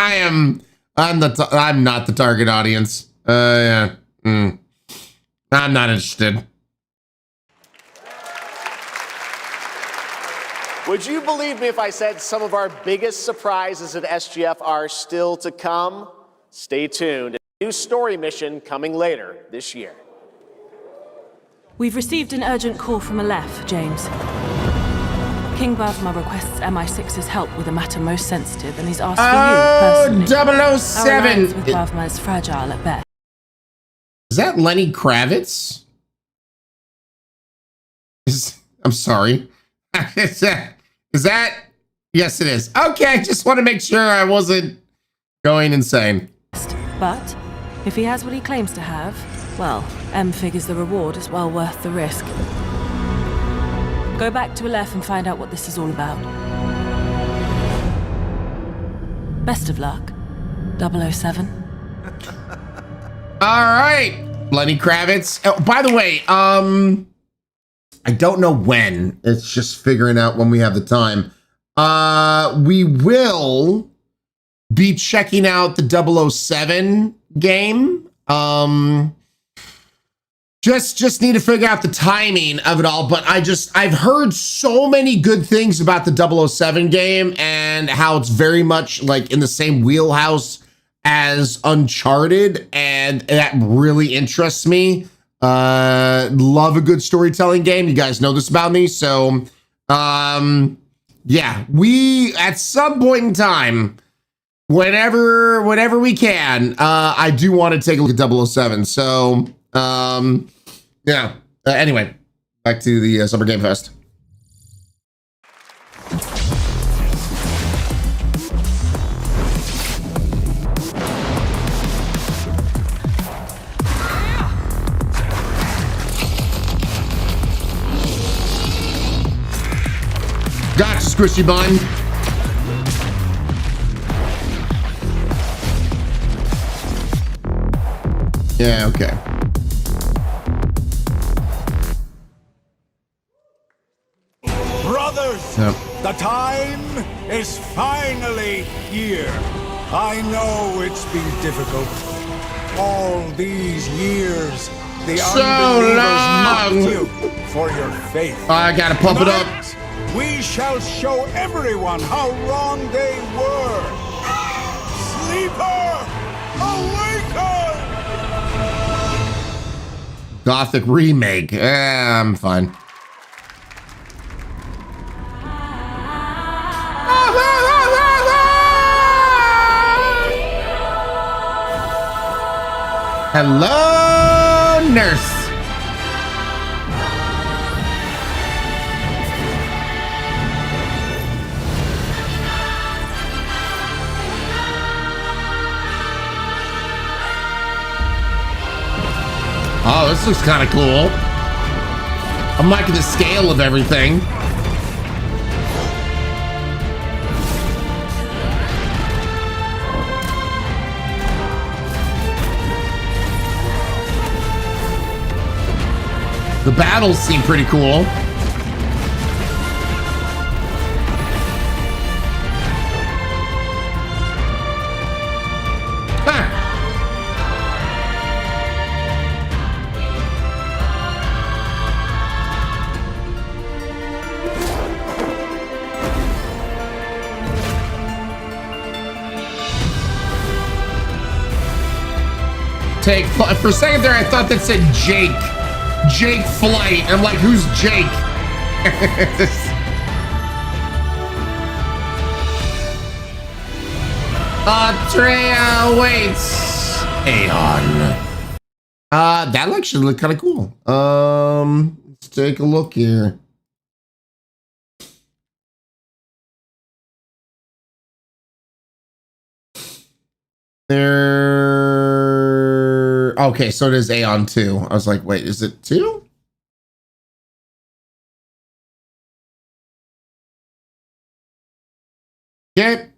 I'm not the target audience. Yeah. I'm not interested. Would you believe me if I said some of our biggest surprises at SGF are still to come? Stay tuned. A new story mission coming later this year. We've received an urgent call from Aleph, James. King Bavma requests MI6's help with a matter most sensitive, and he's asked for you personally. 007! Our alliance with Bavma is fragile at best. Is that Lenny Kravitz? I'm sorry. Is that? Yes, it is. Okay, just want to make sure I wasn't going insane. But if he has what he claims to have, well, M figures the reward is well worth the risk. Go back to Aleph and find out what this is all about. Best of luck, 007. All right, Lenny Kravitz. Oh, by the way, I don't know when. It's just figuring out when we have the time. We will be checking out the 007 game. Just need to figure out the timing of it all. But I've heard so many good things about the 007 game and how it's very much like in the same wheelhouse as Uncharted, and that really interests me. Love a good storytelling game. You guys know this about me. So, yeah, we, at some point in time, whenever we can, I do want to take a look at 007. So, yeah. Anyway, back to the Summer Game Fest. Gotcha, squishy bun. Yeah, okay. Brothers, Yep. the time is finally here. I know it's been difficult. All these years, the So unbelievers mocked long. you for your faith. I gotta pump it up. Tonight, we shall show everyone how wrong they were. Sleeper, awaken! Gothic remake. I'm fine. Hello, nurse. Oh, this looks kind of cool. I'm liking the scale of everything. The battles seem pretty cool. For a second there, I thought that said Jake. Jake Flight. I'm like, who's Jake? Atreya waits. Aeon. That actually looked kind of cool. Let's take a look here. Okay, so it is Aeon 2. I was like, wait, is it 2? Yep.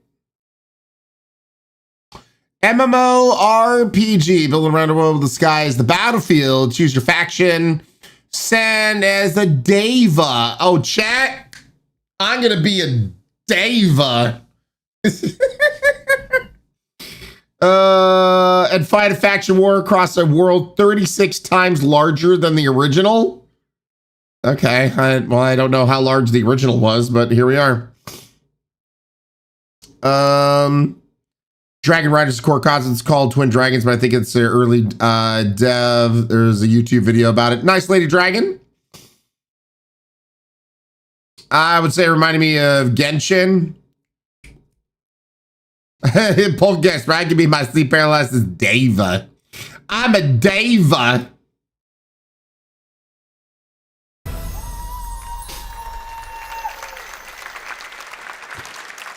MMORPG, building around the world with the sky as the battlefield. Choose your faction. Send as a Deva. Oh, chat. I'm gonna be a Deva. And fight a faction war across a world 36 times larger than the original. Okay, I don't know how large the original was, but here we are. Dragon Riders core concept is called Twin Dragons, but I think it's their early dev. There's a YouTube video about it. Nice Lady Dragon. I would say it reminded me of Genshin. Poltergeist, right? Give me my sleep paralysis, Deva. I'm a Deva.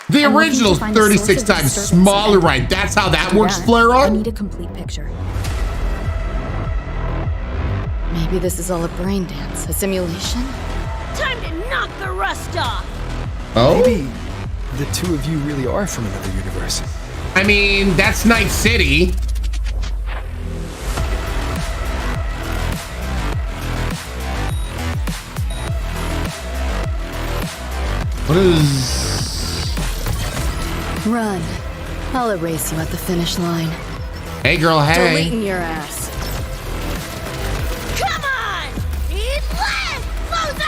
The original's 36 times smaller, right? That's how that works, Flare I Up? need a complete picture. Maybe this is all a brain dance, a simulation? Time to knock the rust off. Oh? Maybe the two of you really are from another universe. I mean, that's Night City. What is... Run. I'll erase you at the finish line. Hey, girl, hey. Deleting your ass. Come on! He's left! Closer!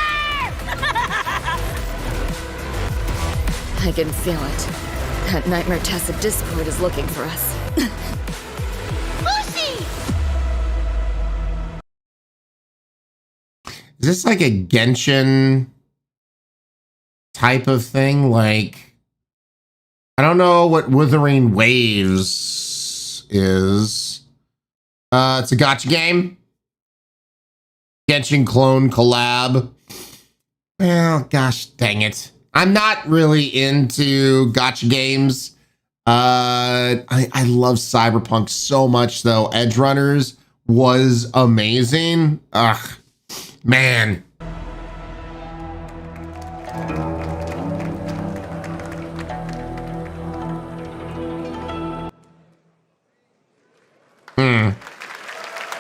I can feel it. That Nightmare Tessa Discord is looking for us. Lucy! Is this like a Genshin type of thing? Like, I don't know what Withering Waves is. It's a gacha game. Genshin clone collab. Well, gosh dang it. I'm not really into gacha games. I love Cyberpunk so much though. Edge Runners was amazing. Ugh, man.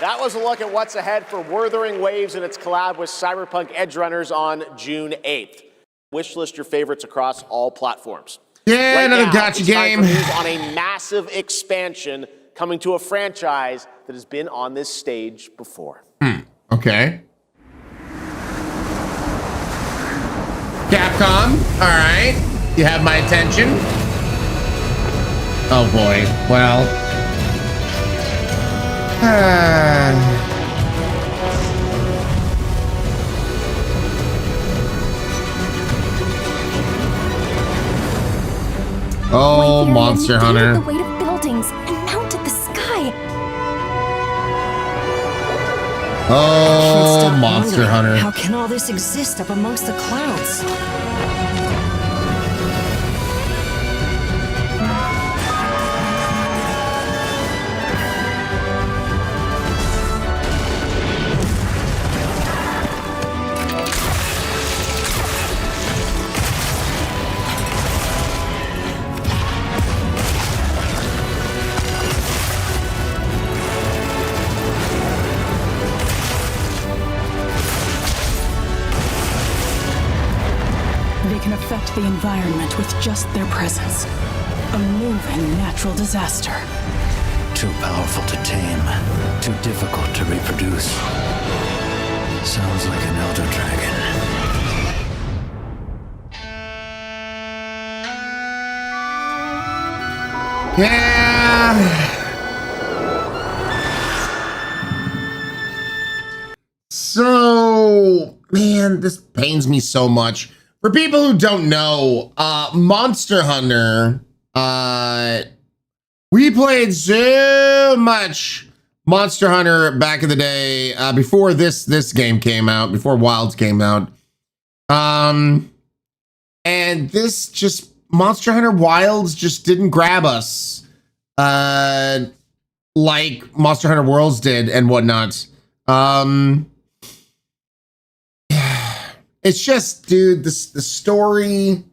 That was a look at what's ahead for Wuthering Waves and its collab with Cyberpunk Edge Runners on June 8th. Wishlist your favorites across all platforms. Yeah, right another now, gacha it's game. time for news on a massive expansion coming to a franchise that has been on this stage before. Okay. Capcom, all right. You have my attention. Oh boy, well. Oh, Monster Hunter. The weight of buildings and mounted the sky. Oh, Monster Hunter. How can all this exist up amongst the clouds? the environment with just their presence. A moving natural disaster. Too powerful to tame, too difficult to reproduce. Sounds like an elder dragon. Yeah. So, man, this pains me so much. For people who don't know, Monster Hunter, we played so much Monster Hunter back in the day, before this game came out, before Wilds came out. And this just, Monster Hunter Wilds just didn't grab us, like Monster Hunter Worlds did and whatnot. It's just, dude, the story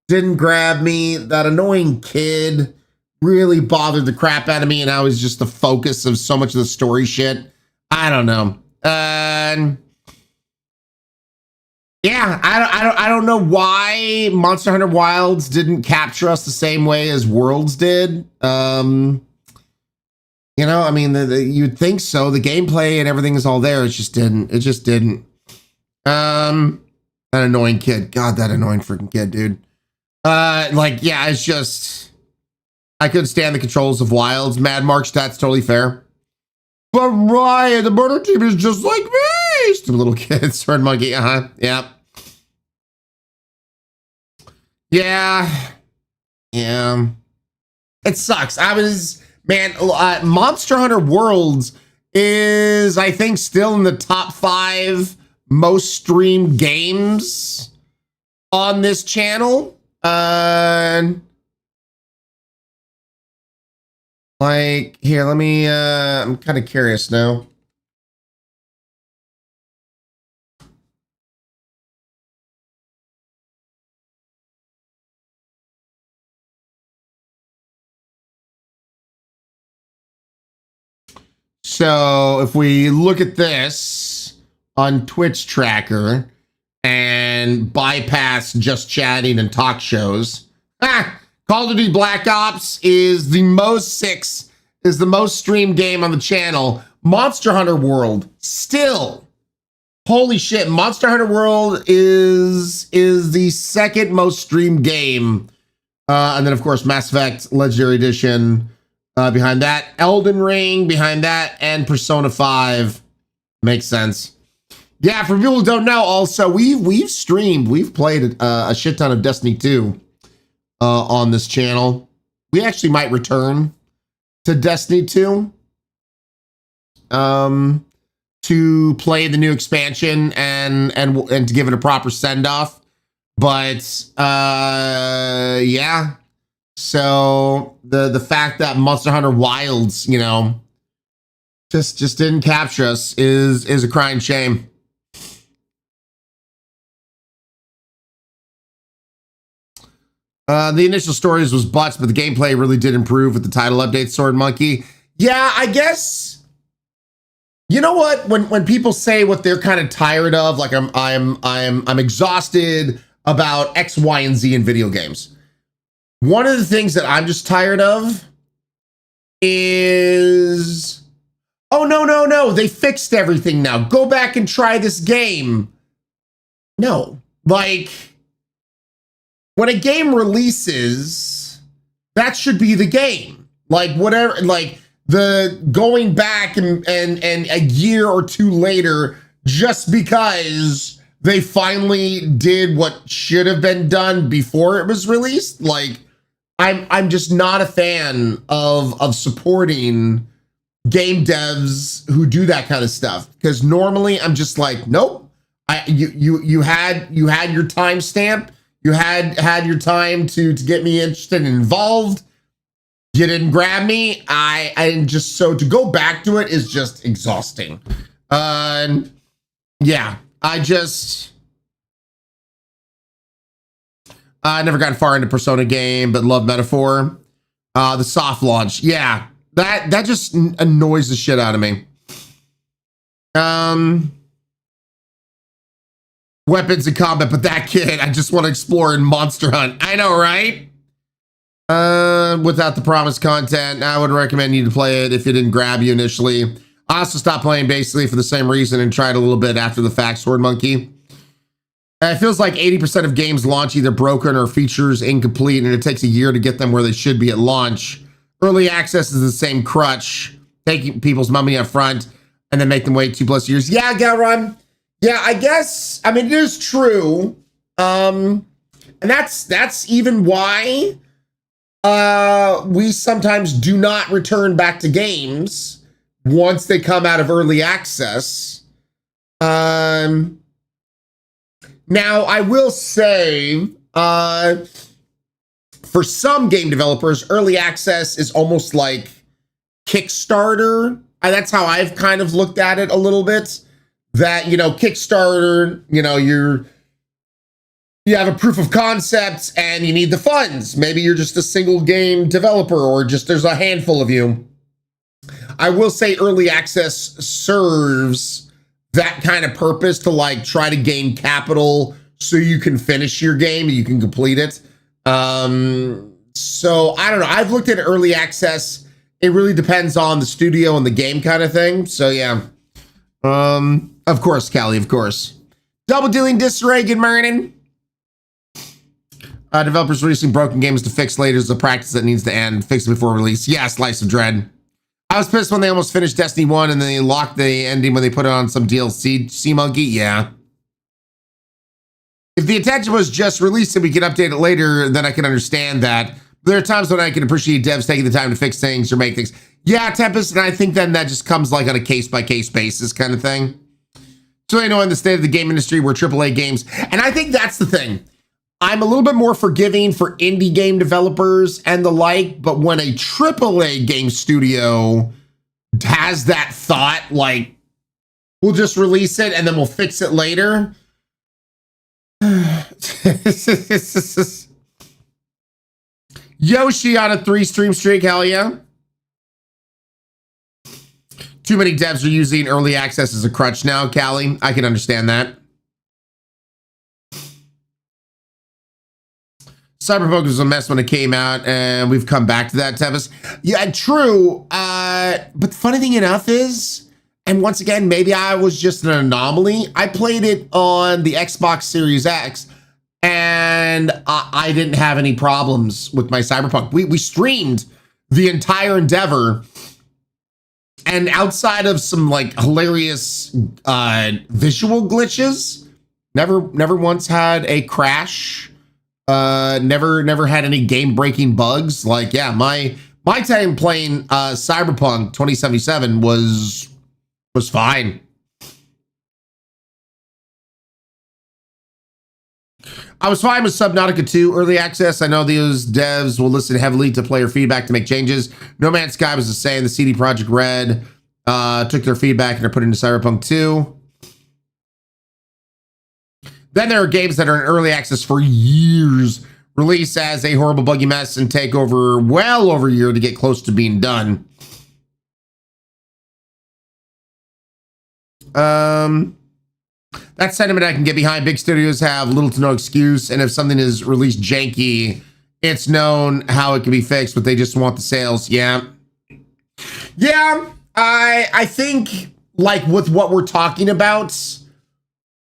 didn't grab me. That annoying kid really bothered the crap out of me, and I was just the focus of so much of the story shit. I don't know. Yeah, I don't know why Monster Hunter Wilds didn't capture us the same way as Worlds did. You know, I mean, you'd think so. The gameplay and everything is all there. It just didn't. It just didn't. That annoying kid. God, that annoying freaking kid, dude. Like, yeah, it's just, I couldn't stand the controls of Wilds. Mad Marks, that's totally fair. But Ryan, the murder team is just like me. Stupid little kid, Sword Monkey. Yeah. Yeah. It sucks. Monster Hunter Worlds is, I think, still in the top 5 most streamed games on this channel. Like, here, let me, I'm kind of curious now. So if we look at this on Twitch tracker and bypass just chatting and talk shows, Call of Duty Black Ops is the most streamed game on the channel. Monster Hunter World still, holy shit, Monster Hunter World is the second most streamed game, and then of course Mass Effect Legendary Edition behind that, Elden Ring behind that, and Persona 5. Makes sense. Yeah, for people who don't know, also we've played a shit ton of Destiny 2 on this channel. We actually might return to Destiny 2 to play the new expansion and to give it a proper send off. But yeah. So the fact that Monster Hunter Wilds, you know, just didn't capture us is a crying shame. The initial stories was butts, but the gameplay really did improve with the title update, Sword Monkey. Yeah, I guess. You know what? When people say what they're kind of tired of, like I'm exhausted about X, Y, and Z in video games. One of the things that I'm just tired of is, oh no, they fixed everything now. Go back and try this game. No, like, when a game releases, that should be the game. Like, whatever, like the going back and a year or two later, just because they finally did what should have been done before it was released. Like, I'm just not a fan of supporting game devs who do that kind of stuff, because normally I'm just like, nope. You had your timestamp. You had your time to get me interested and involved. You didn't grab me. I just, so to go back to it is just exhausting. Yeah, I never got far into Persona game, but love Metaphor. The soft launch, yeah, that just annoys the shit out of me. weapons and combat, but that kid, I just want to explore in Monster Hunt. I know, right? Without the promised content, I would recommend you to play it if it didn't grab you initially. I also stopped playing basically for the same reason and tried a little bit after the fact, Sword Monkey. It feels like 80% of games launch either broken or features incomplete, and it takes a year to get them where they should be at launch. Early access is the same crutch, taking people's money up front and then make them wait 2+ years. Yeah, Galron. Yeah, I guess, I mean, it is true. And that's even why we sometimes do not return back to games once they come out of early access. Now, I will say, for some game developers, early access is almost like Kickstarter. That's how I've kind of looked at it a little bit. That, you know, Kickstarter, you know, you have a proof of concept and you need the funds. Maybe you're just a single game developer or just there's a handful of you. I will say early access serves that kind of purpose to like try to gain capital so you can finish your game, you can complete it. So I don't know. I've looked at early access. It really depends on the studio and the game kind of thing. So yeah. Of course, Callie, of course. Double dealing disarray, good morning. Developers releasing broken games to fix later is a practice that needs to end. Fix it before release. Yeah, Slice of Dread. I was pissed when they almost finished Destiny 1 and then they locked the ending when they put it on some DLC. Sea Monkey, yeah. If the intention was just release it, we can update it later, then I can understand that. There are times when I can appreciate devs taking the time to fix things or make things. Yeah, Tempest, and I think then that just comes like on a case-by-case basis kind of thing. So I know in the state of the game industry where AAA games, and I think that's the thing. I'm a little bit more forgiving for indie game developers and the like, but when a AAA game studio has that thought, like, we'll just release it and then we'll fix it later. Yoshi on a 3-stream streak, hell yeah. Too many devs are using early access as a crutch now, Callie. I can understand that. Cyberpunk was a mess when it came out, and we've come back to that, Tevis. Yeah, true. But the funny thing enough is, and once again, maybe I was just an anomaly. I played it on the Xbox Series X, and I didn't have any problems with my Cyberpunk. We streamed the entire endeavor, and outside of some like hilarious visual glitches, never once had a crash. Never had any game-breaking bugs. Like, yeah, my time playing Cyberpunk 2077 was fine. I was fine with Subnautica 2 early access. I know those devs will listen heavily to player feedback to make changes. No Man's Sky was the same. The CD Projekt Red took their feedback and are put into Cyberpunk 2. Then there are games that are in early access for years, release as a horrible buggy mess and take over well over a year to get close to being done. That sentiment I can get behind. Big studios have little to no excuse, and if something is released janky, it's known how it can be fixed, but they just want the sales. Yeah. Yeah, I think, like, with what we're talking about,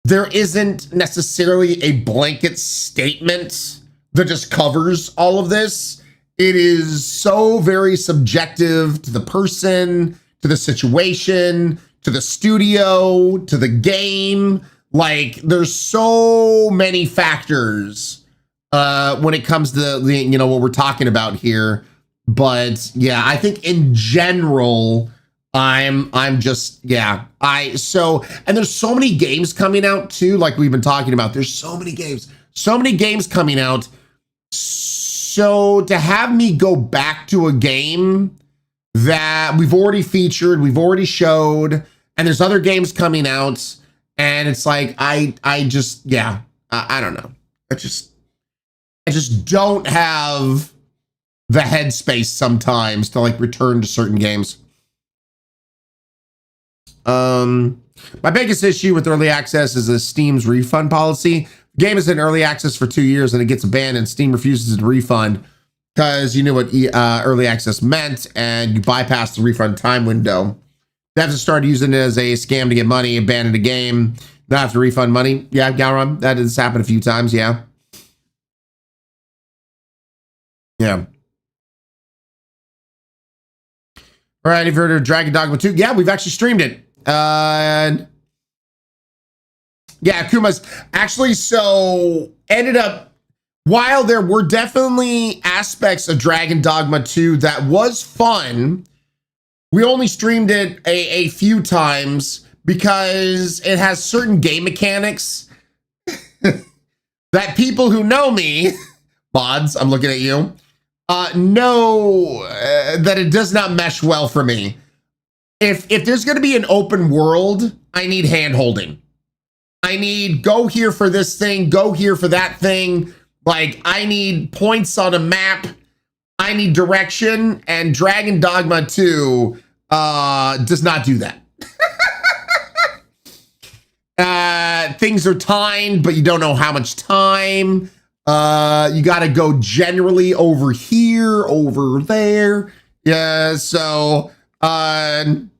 there isn't necessarily a blanket statement that just covers all of this. It is so very subjective to the person, to the situation, to the studio, to the game. Like, there's so many factors when it comes to the, you know, what we're talking about here. But yeah, I think in general, I'm just, yeah. And there's so many games coming out too, like we've been talking about. There's so many games coming out. So to have me go back to a game that we've already featured, we've already showed, and there's other games coming out, and it's like, I just, yeah, I don't know. I just don't have the headspace sometimes to like return to certain games. My biggest issue with early access is the Steam's refund policy. The game is in early access for 2 years and it gets abandoned. Steam refuses to refund because you knew what early access meant and you bypass the refund time window. They have to start using it as a scam to get money, abandon a game, not have to refund money. Yeah, Galron, that has happened a few times, yeah. Yeah. All right, you've heard of Dragon Dogma 2? Yeah, we've actually streamed it. Yeah, Kuma's actually ended up, while there were definitely aspects of Dragon Dogma 2 that was fun, we only streamed it a few times because it has certain game mechanics that people who know me, mods, I'm looking at you, know that it does not mesh well for me. If there's going to be an open world, I need hand holding. I need go here for this thing, go here for that thing. Like I need points on a map. I need direction, and Dragon Dogma 2 does not do that. Things are timed, but you don't know how much time. You got to go generally over here, over there. Yeah, so Ryan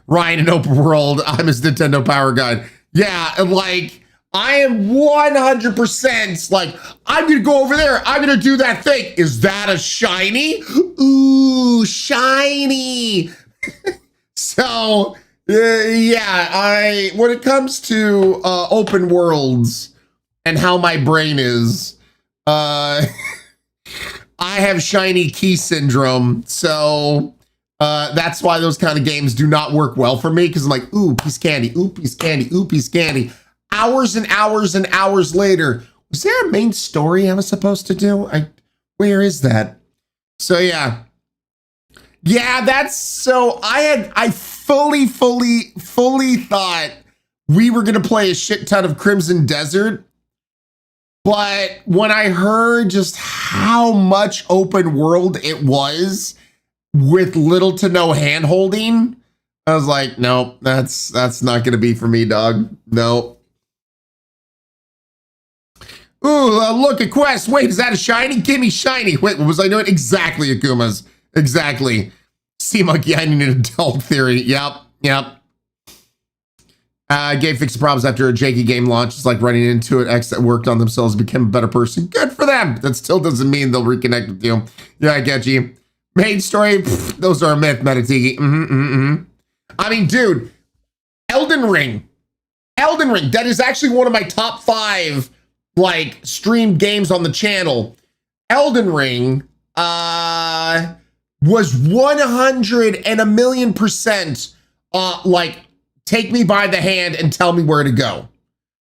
in open world, I'm his Nintendo power guide. Yeah, like I am 100% like, I'm going to go over there. I'm going to do that thing. Is that a shiny? Ooh, shiny. So, yeah, when it comes to open worlds and how my brain is, I have shiny key syndrome. So, that's why those kind of games do not work well for me, because I'm like, ooh, piece candy, ooh, piece candy, ooh, piece candy. Hours and hours and hours later, was there a main story I was supposed to do? Where is that? So yeah. Yeah, that's so I fully thought we were gonna play a shit ton of Crimson Desert. But when I heard just how much open world it was with little to no hand holding, I was like, nope, that's not gonna be for me, dog. Nope. Ooh, look, a quest. Wait, is that a shiny? Give me shiny. Wait, what was I doing? Exactly, Akuma's. Exactly. Sea Monkey, I need an adult theory. Yep. Game fixed problems after a janky game launch. It's like running into an ex that worked on themselves, became a better person. Good for them. That still doesn't mean they'll reconnect with you. Yeah, I get you. Main story, those are a myth, Metatiki. I mean, dude, Elden Ring. That is actually one of my top 5 like streamed games on the channel. Elden Ring was 101,000,000% like take me by the hand and tell me where to go.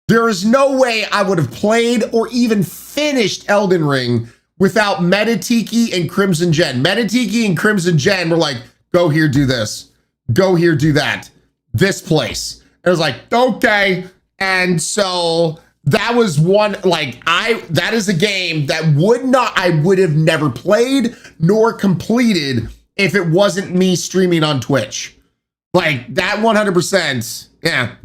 There is no way I would have played or even finished Elden Ring without Metatiki and Crimson Gen. Metatiki and Crimson Gen were like, go here, do this. Go here, do that. This place. And I was like, okay. And so that was one, like, that is a game that I would have never played nor completed if it wasn't me streaming on Twitch. Like, that 100%, yeah.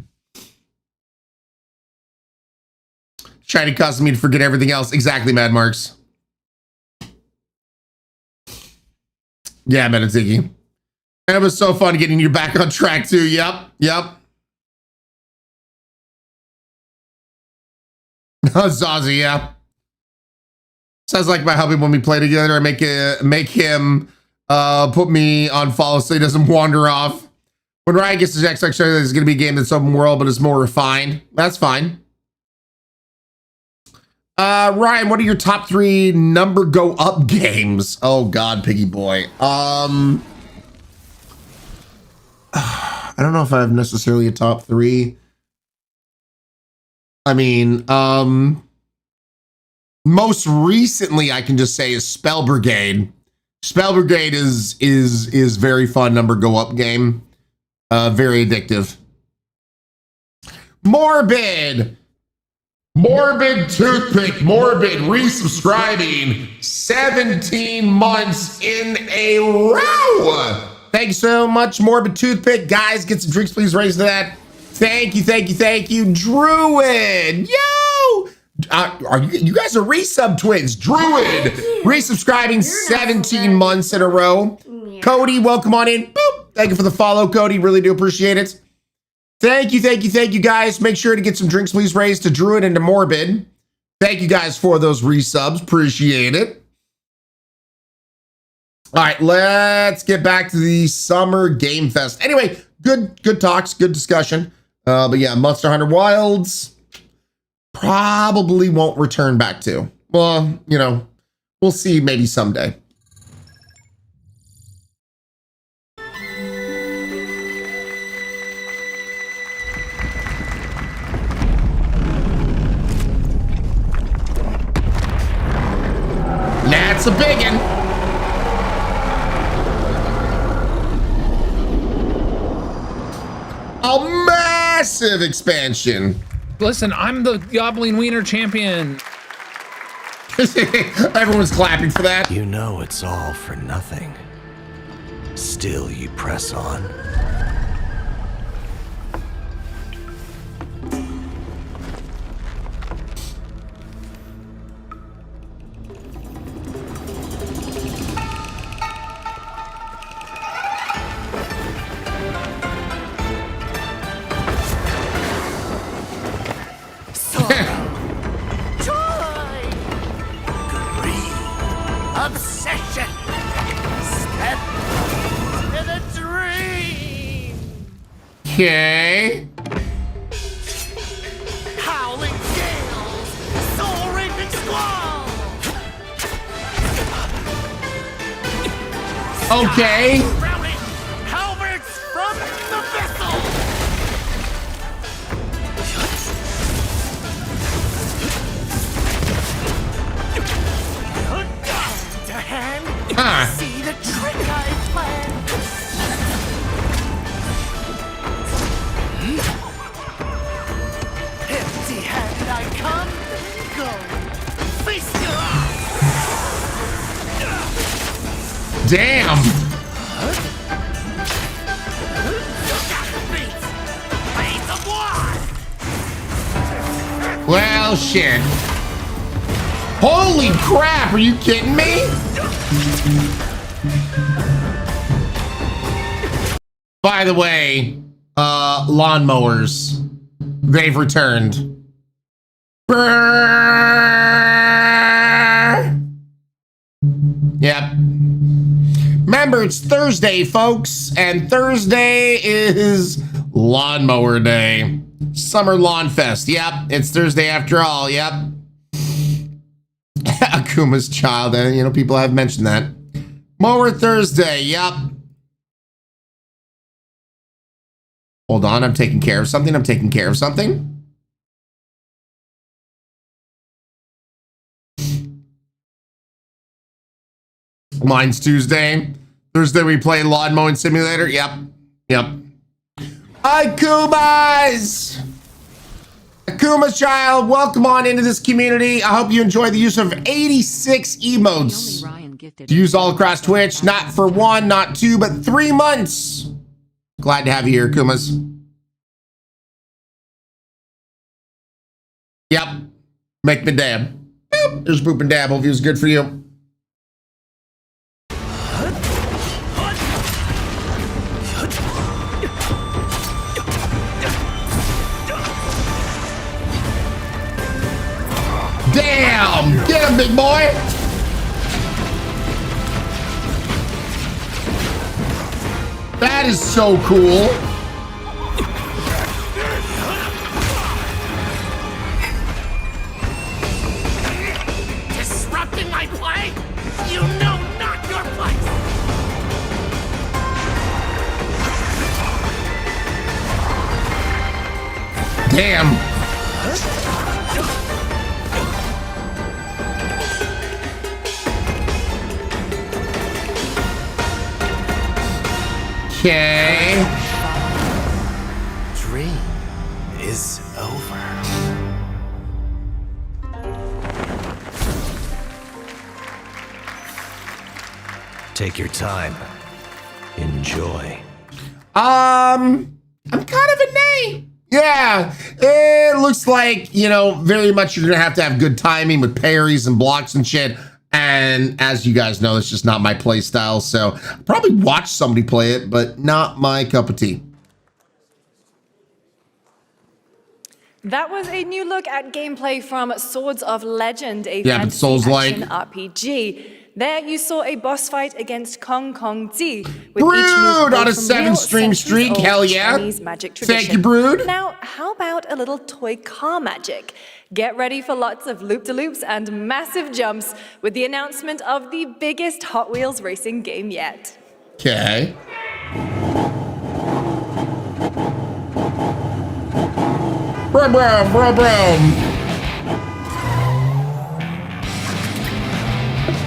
Trying to cause me to forget everything else. Exactly, Mad Marks. Yeah, Metatiki. And it was so fun getting you back on track, too. Yep. Zazie, yeah. Sounds like my hubby when we play together. I make him put me on follow so he doesn't wander off. When Ryan gets his Xbox, there's going to be a game that's open world, but it's more refined. That's fine. Ryan, what are your top 3 number go up games? Oh God, Piggy Boy. I don't know if I have necessarily a top 3. I mean, most recently I can just say is Spell Brigade. Spell Brigade is very fun number go up game. Very addictive. Morbid Toothpick, Morbid resubscribing 17 months in a row. Thank you so much, Morbid Toothpick. Guys, get some drinks, please. Raise to that. Thank you, thank you, thank you. Druid, yo! You guys are resub twins. Druid, resubscribing 17 months in a row. Yeah. Cody, welcome on in. Boop. Thank you for the follow, Cody. Really do appreciate it. Thank you, thank you, thank you, guys. Make sure to get some drinks, please, raised to Druid and to Morbid. Thank you guys for those resubs. Appreciate it. All right, let's get back to the Summer Game Fest. Anyway, good talks, good discussion. But yeah, Monster Hunter Wilds probably won't return back to. Well, you know, we'll see maybe someday. That's a biggin'. A massive expansion. Listen, I'm the Goblin Wiener champion. Everyone's clapping for that. You know it's all for nothing. Still you press on. Obsession! Step in a dream! Okay. Howling gales! Soul-raping squall! Okay. Rowling halberds from the vessel! Huh. See the trick I planned. Empty-handed I come, go. Face your Damn. Well, shit. Holy crap, are you kidding me? By the way, lawnmowers, they've returned. Brrr. Yep. Remember, it's Thursday, folks, and Thursday is Lawnmower Day. Summer Lawn Fest. Yep, it's Thursday after all. Yep. Akuma's child, and you know, people have mentioned that. Mower Thursday, yep. Hold on, I'm taking care of something. I'm taking care of something. Mine's Tuesday. Thursday we play Lawn Mowing Simulator. Yep. Yep. Akuma's! Akuma's child, welcome on into this community. I hope you enjoy the use of 86 emotes to use all across Twitch. Not for 1, not 2, but 3 months. Glad to have you here, Akuma's. Yep. Make me dab. Boop. There's Boop and Dab. Hope it was good for you. Damn! Get him, big boy! That is so cool. disrupting my play? You know not your place! Damn. Okay. Dream is over. Take your time. Enjoy. I'm kind of a nay. Yeah, it looks like, you know, very much you're gonna have to have good timing with parries and blocks and shit. And as you guys know, it's just not my play style. So I'll probably watch somebody play it, but not my cup of tea. That was a new look at gameplay from Swords of Legend, a Yeah, but fantasy Souls-like. action RPG. There you saw a boss fight against Kong Kong Zi, with Brood each move on a from 7-stream real streak, centuries-old hell yeah. Chinese magic Thank you, tradition. Brood. Now, how about a little toy car magic? Get ready for lots of loop-de-loops and massive jumps with the announcement of the biggest Hot Wheels racing game yet. Okay. Brum, brum, brum, brum.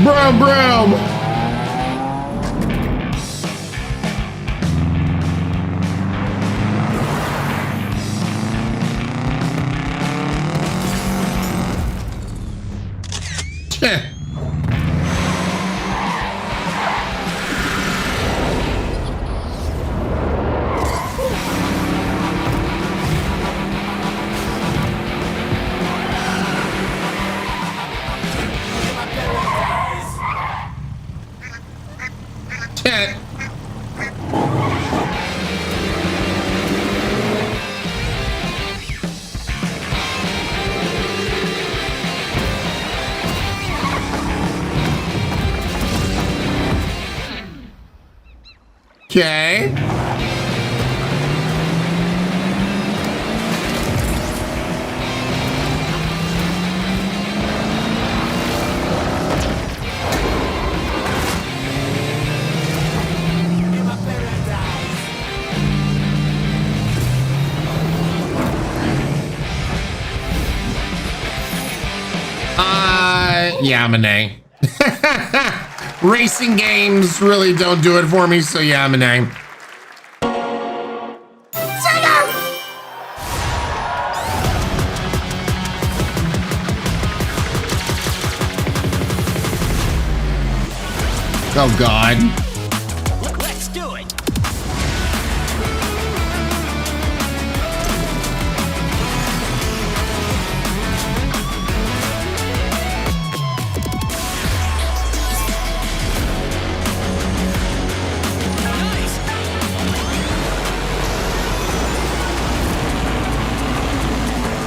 Brum, brum. Okay. Yeah, I'm a nay. Racing games really don't do it for me, so yeah, I'm a nay. Oh God. Let's do it.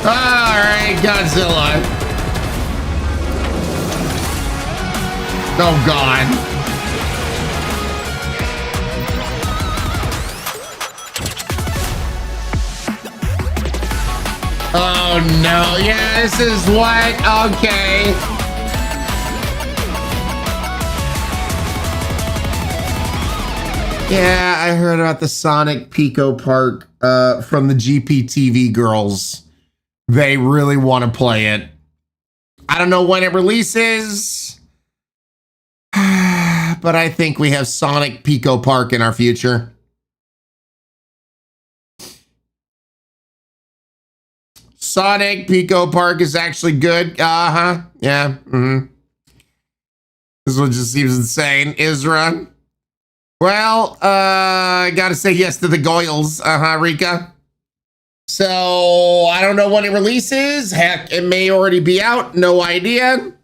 All right, Godzilla. Oh God. Oh no, yeah, this is what, okay. Yeah, I heard about the Sonic Pico Park from the GPTV girls. They really want to play it. I don't know when it releases, but I think we have Sonic Pico Park in our future. Sonic Pico Park is actually good. Yeah. This one just seems insane. Isra. Well, I gotta say yes to the Goyles. Rika. So I don't know when it releases. Heck, it may already be out. No idea.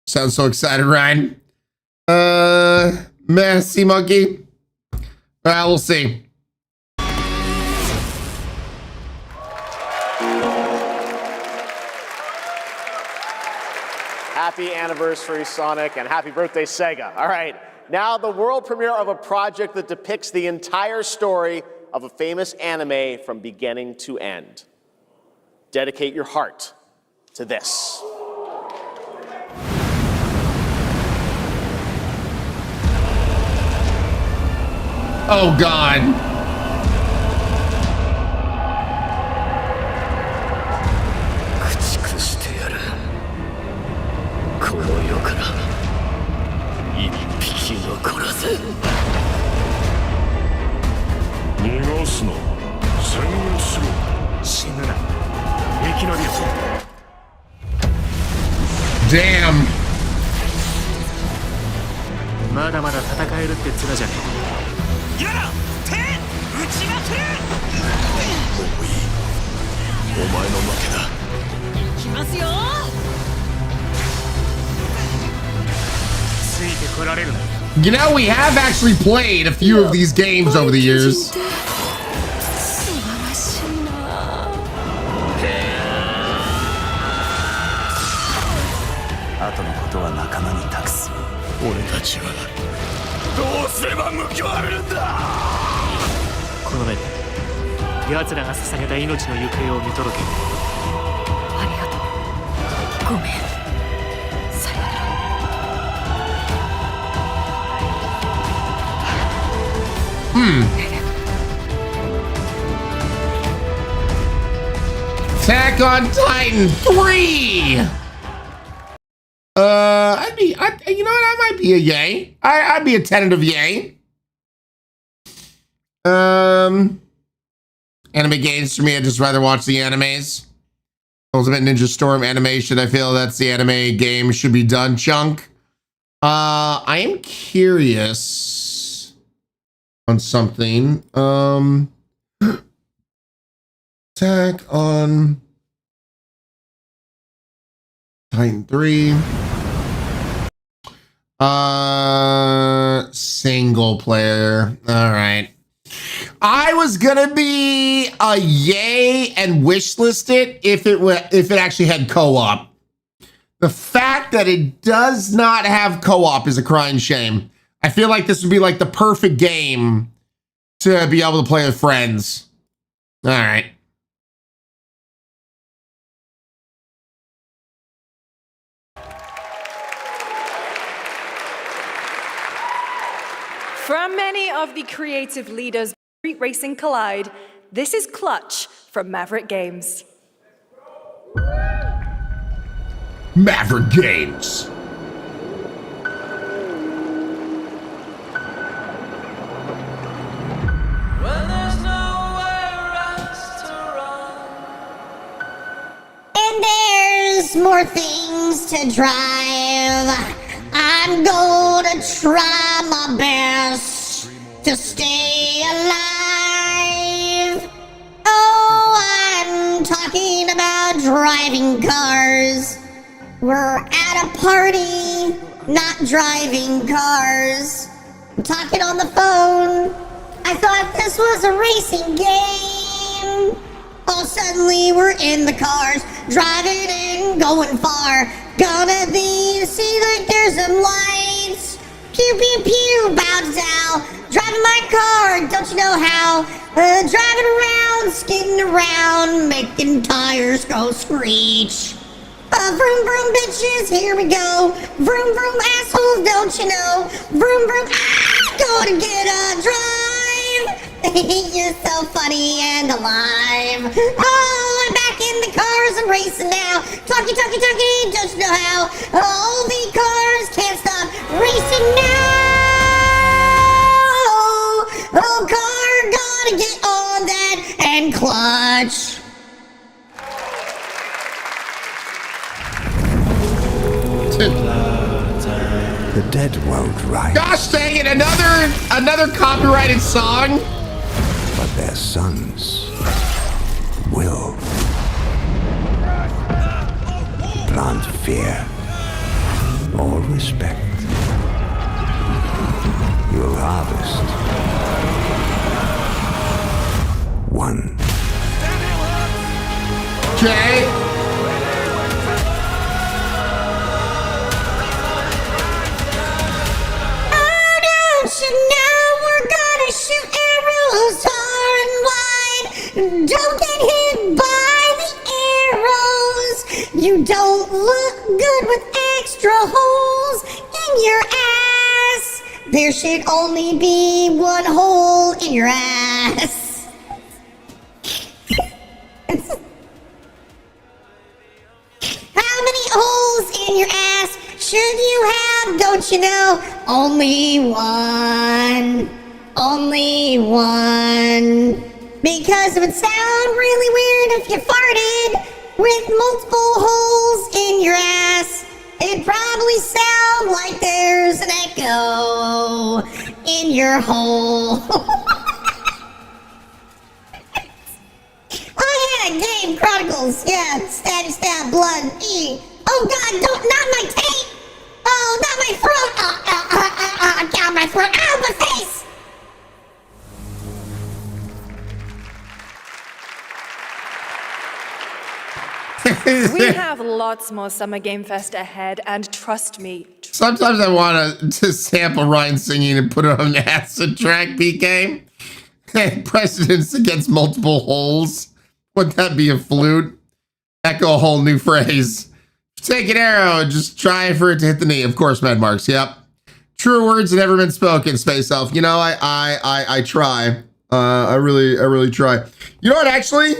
Sounds so excited, Ryan. Messy monkey. Well, we'll see. Happy anniversary, Sonic, and happy birthday, Sega. All right, now the world premiere of a project that depicts the entire story of a famous anime from beginning to end. Dedicate your heart to this. Oh God. Damn. まだまだ戦えるって面じゃねえ。You know, we have actually played a few of these games over the years. Attack on Titan 3. You know what? I might be a yay. I'd be a tentative yay. Anime games for me, I'd just rather watch the animes. Ultimate Ninja Storm animation, I feel that's the anime game should be done, chunk. I am curious on something. Attack on Titan 3. Single player. All right. I was gonna be a yay and wishlist it if it actually had co-op. The fact that it does not have co-op is a crying shame. I feel like this would be like the perfect game to be able to play with friends. All right. From many of the creative leaders of Street Racing Collide, this is Clutch from Maverick Games. Maverick Games. And there's more things to drive. I'm gonna try my best to stay alive. Oh, I'm talking about driving cars. We're at a party, not driving cars. I'm talking on the phone. I thought this was a racing game. Oh, suddenly we're in the cars, driving and going far. Gonna be see like there's some lights. Pew pew pew, bow down. Driving my car, don't you know how? Driving around, skidding around, making tires go screech. Vroom vroom bitches, here we go. Vroom vroom assholes, don't you know? Vroom vroom, gonna get a drive. You're so funny and alive. Oh, I'm back in the cars, I'm racing now. Talkie, talkie, talkie, don't you know how? All the cars can't stop racing now. Oh, car, gotta get on that and clutch. The dead won't rise. Gosh dang it, another copyrighted song. But their sons will. Plant fear or respect. You'll harvest one. Okay. You know we're gonna shoot arrows far and wide. Don't get hit by the arrows. You don't look good with extra holes in your ass. There should only be one hole in your ass. How many holes in your ass should you have, don't you know? Only one. Only one. Because it would sound really weird if you farted with multiple holes in your ass. It'd probably sound like there's an echo. in your hole. Oh yeah, Game Chronicles. Yeah, stab blood. Oh God, not my tape. Oh, not my throat. Down my throat. Ow, my face. We have lots more Summer Game Fest ahead, and trust me. Sometimes I want to sample Ryan singing and put it on an acid track, PK. Precedence against multiple holes. Would that be a flute? Echo a whole new phrase. Take an arrow, just try for it to hit the knee. Of course, Mad Marks, yep. Truer words have never been spoken, Space Elf. You know, I try. I really try. You know what, actually?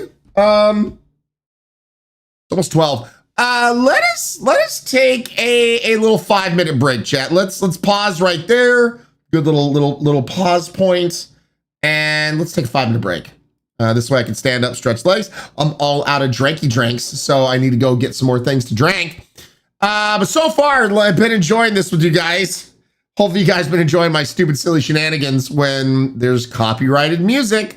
Almost 12. Let us take a little 5-minute break, chat. Let's pause right there. Good little pause point. And let's take a 5-minute break. This way I can stand up, stretch legs. I'm all out of drinky drinks, so I need to go get some more things to drink. But so far, I've been enjoying this with you guys. Hopefully you guys have been enjoying my stupid, silly shenanigans when there's copyrighted music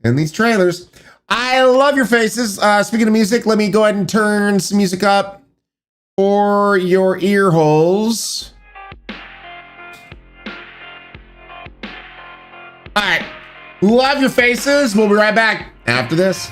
in these trailers. I love your faces. Speaking of music, let me go ahead and turn some music up for your ear holes. All right. Love your faces. We'll be right back after this.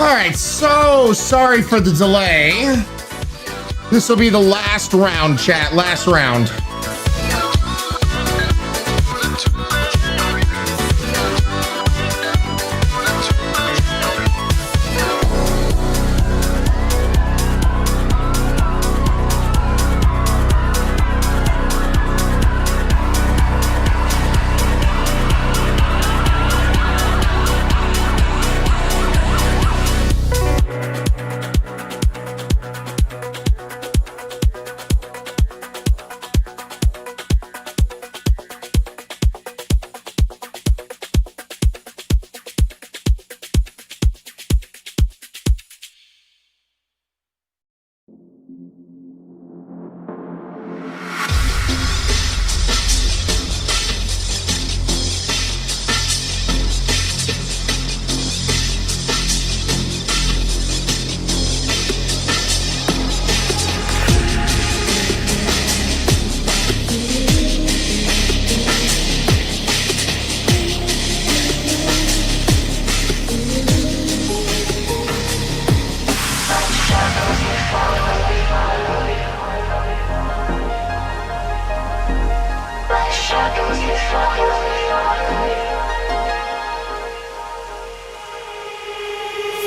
All right, so sorry for the delay. This will be the last round, chat. Last round.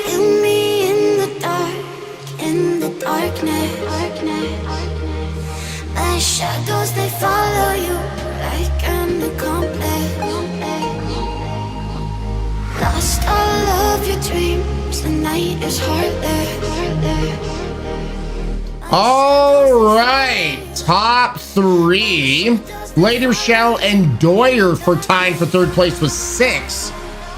Feel me in the darkness. My shadows, they follow you like an accomplice. Lost all of your dreams, the night is heartless. All right, top three. Lady Rochelle and Doyer for tying for third place with 6.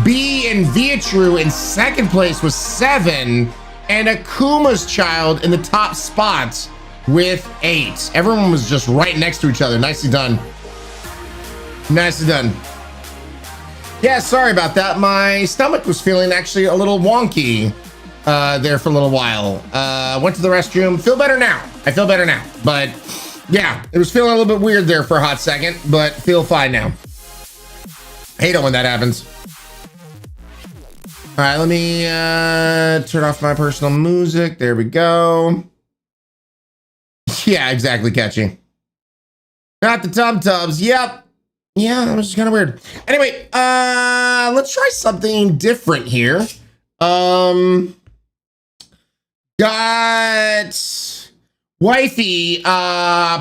B and Vietru in second place with 7. And Akuma's Child in the top spots with 8. Everyone was just right next to each other. Nicely done. Nicely done. Yeah, sorry about that. My stomach was feeling actually a little wonky there for a little while. Went to the restroom. Feel better now. I feel better now. But yeah, it was feeling a little bit weird there for a hot second, but feel fine now. Hate it when that happens. All right, let me turn off my personal music. There we go. Yeah, exactly, catchy. Not the tum-tums. Yep. Yeah, that was just kind of weird. Anyway, let's try something different here. Got wifey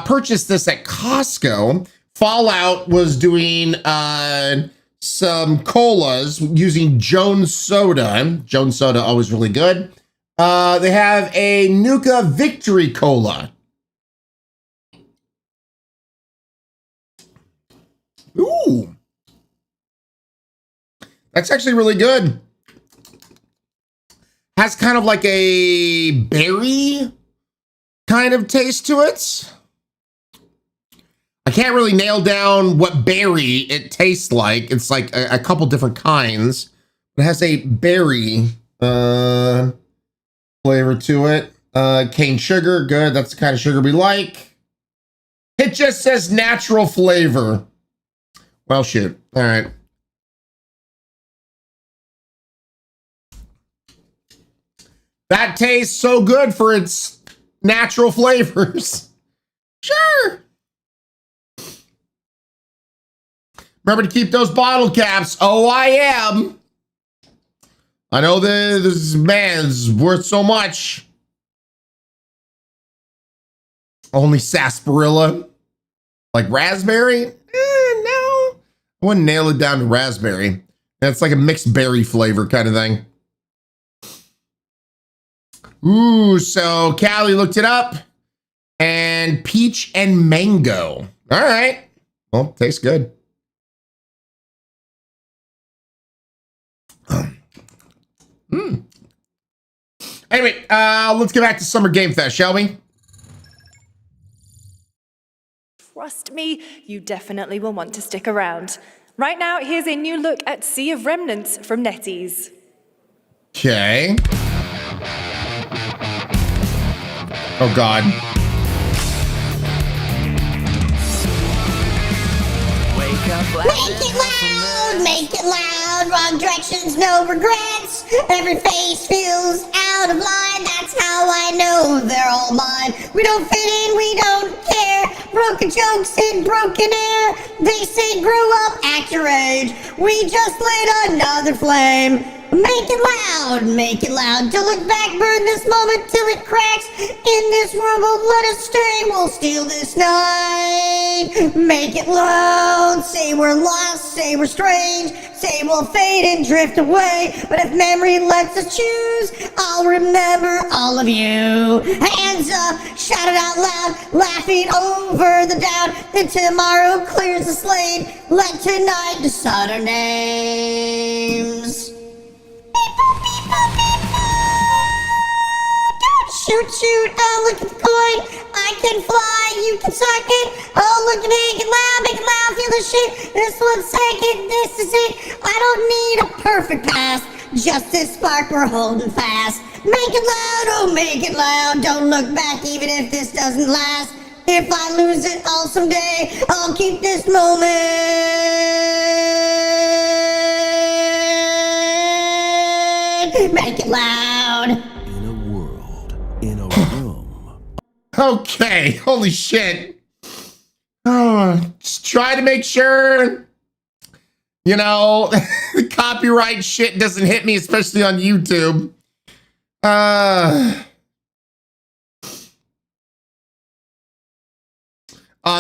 purchased this at Costco. Fallout was doing some colas using Jones Soda. Jones Soda, always really good. They have a Nuka Victory Cola. Ooh. That's actually really good. Has kind of like a berry kind of taste to it. I can't really nail down what berry it tastes like. It's like a couple different kinds. It has a berry flavor to it. Cane sugar, good. That's the kind of sugar we like. It just says natural flavor. Well, shoot. All right. That tastes so good for its natural flavors. Sure. Remember to keep those bottle caps. Oh, I am. I know this man is worth so much. Only sarsaparilla. Like raspberry? No. I wouldn't nail it down to raspberry. It's like a mixed berry flavor kind of thing. Ooh, so Callie looked it up. And peach and mango. All right. Well, tastes good. Anyway, let's get back to Summer Game Fest, shall we? Trust me, you definitely will want to stick around. Right now, here's a new look at Sea of Remnants from NetEase. Okay. Oh, God. Wake up, loud, make it loud. Wrong directions, no regrets. Every face feels out of line. That's how I know they're all mine. We don't fit in, we don't care. Broken jokes in broken air. They say grow up, act your age. We just lit another flame. Make it loud, make it loud. Don't look back, burn this moment till it cracks. In this world, won't let us stay. We'll steal this night. Make it loud. Say we're lost, say we're strange. Say we'll fade and drift away. But if memory lets us choose, I'll remember all of you. Hands up, shout it out loud, laughing over the doubt. Then tomorrow clears the slate. Let tonight decide our names. Shoot, shoot, oh, look at the coin. I can fly, you can suck it. Oh, look at make it loud, feel the shit. This 1 second, this is it. I don't need a perfect pass, just this spark we're holding fast. Make it loud, oh, make it loud. Don't look back even if this doesn't last. If I lose it all someday, I'll keep this moment. Make it loud. Okay, holy shit. Oh, just try to make sure, you know, the copyright shit doesn't hit me, especially on YouTube.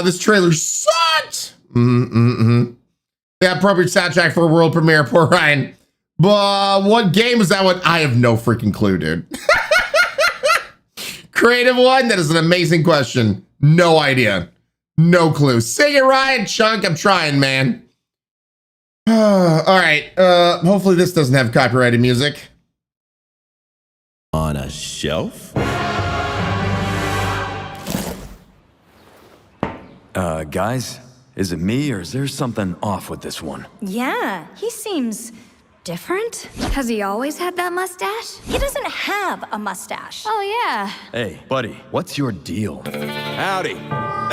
This trailer sucked. Yeah, appropriate soundtrack for a world premiere, poor Ryan. But what game was that one? I have no freaking clue, dude. Creative one? That is an amazing question. No idea. No clue. Sing it, Ryan. Chunk, I'm trying, man. All right. Hopefully this doesn't have copyrighted music. On a shelf? Guys, is it me or is there something off with this one? Yeah, he seems different. Has he always had that mustache? He doesn't have a mustache. Oh, yeah. Hey, buddy, what's your deal? Howdy.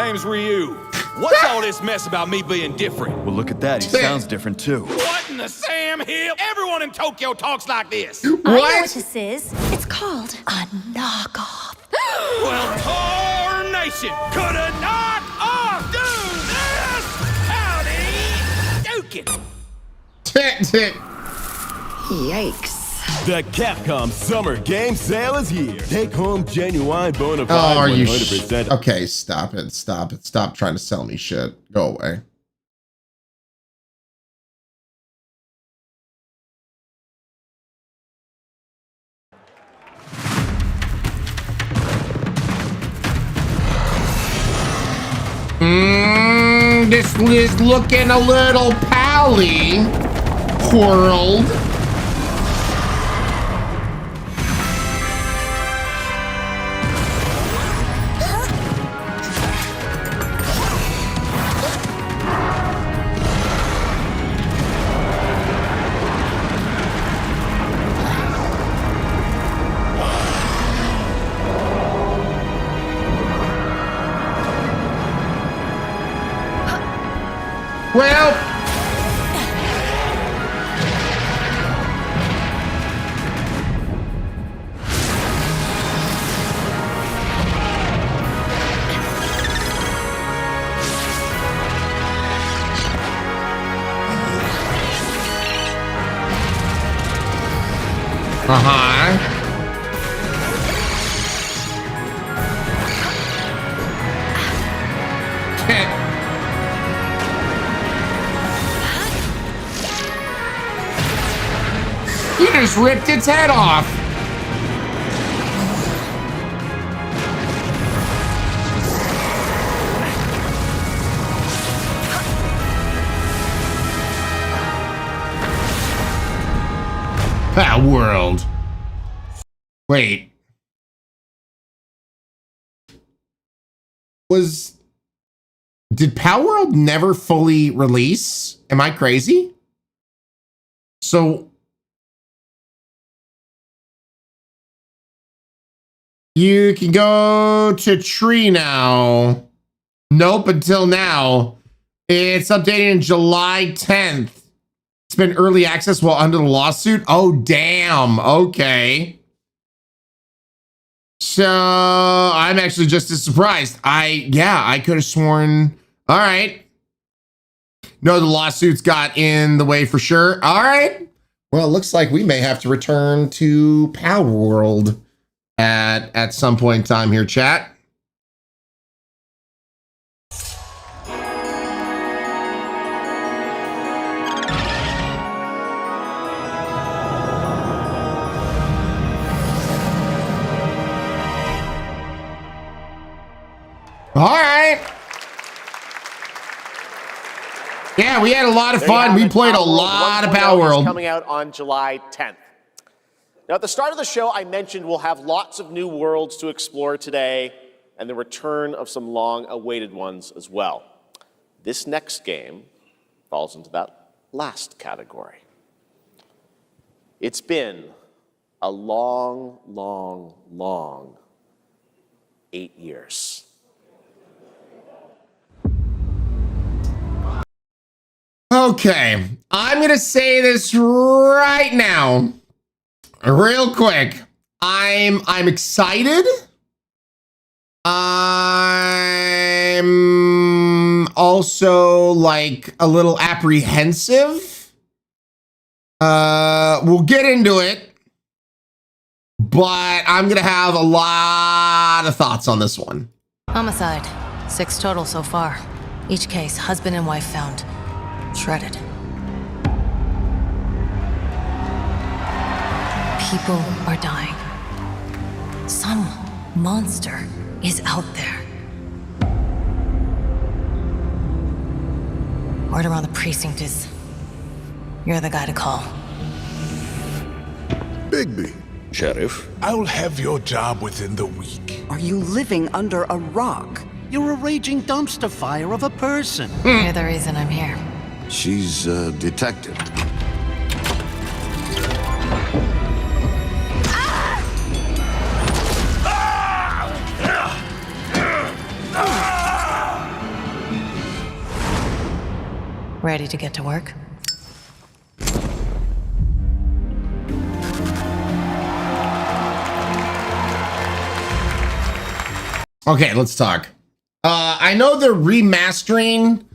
Name's Ryu. What's all this mess about me being different? Well, look at that. He sounds different, too. What in the Sam Hill? Everyone in Tokyo talks like this. I know what this is. It's called a knockoff. Well, tarnation. Could a knock-off do this? Howdy. Dukin'. Yikes. The Capcom Summer Game Sale is here. Take home genuine bona Oh, fide are you 100%. okay, stop it. Stop it. Stop trying to sell me shit. Go away. This is looking a little pally. World. Well, you just ripped its head off. That world. Wait. Did Power World never fully release? Am I crazy? So you can go to Tree now. Nope, until now. It's updating in July 10th. It's been early access while under the lawsuit. Oh, damn. Okay. So I'm actually just as surprised. I could have sworn. All right. No, the lawsuits got in the way for sure. All right. Well, it looks like we may have to return to Power World at some point in time here, chat. All right. Yeah, we had a lot of fun. We played a lot of Power World. Coming out on July 10th. Now, at the start of the show, I mentioned we'll have lots of new worlds to explore today and the return of some long-awaited ones as well. This next game falls into that last category. It's been a long, long, long 8 years. Okay, I'm gonna say this right now, real quick. I'm excited. I'm also like a little apprehensive. We'll get into it, but I'm gonna have a lot of thoughts on this one. Homicide. 6 total so far. Each case, husband and wife found shredded. People are dying. Some monster is out there. Word around the precinct is you're the guy to call. Bigby. Sheriff? I'll have your job within the week. Are you living under a rock? You're a raging dumpster fire of a person. You're the reason I'm here. She's a detective. Ready to get to work? Okay, let's talk. I know they're remastering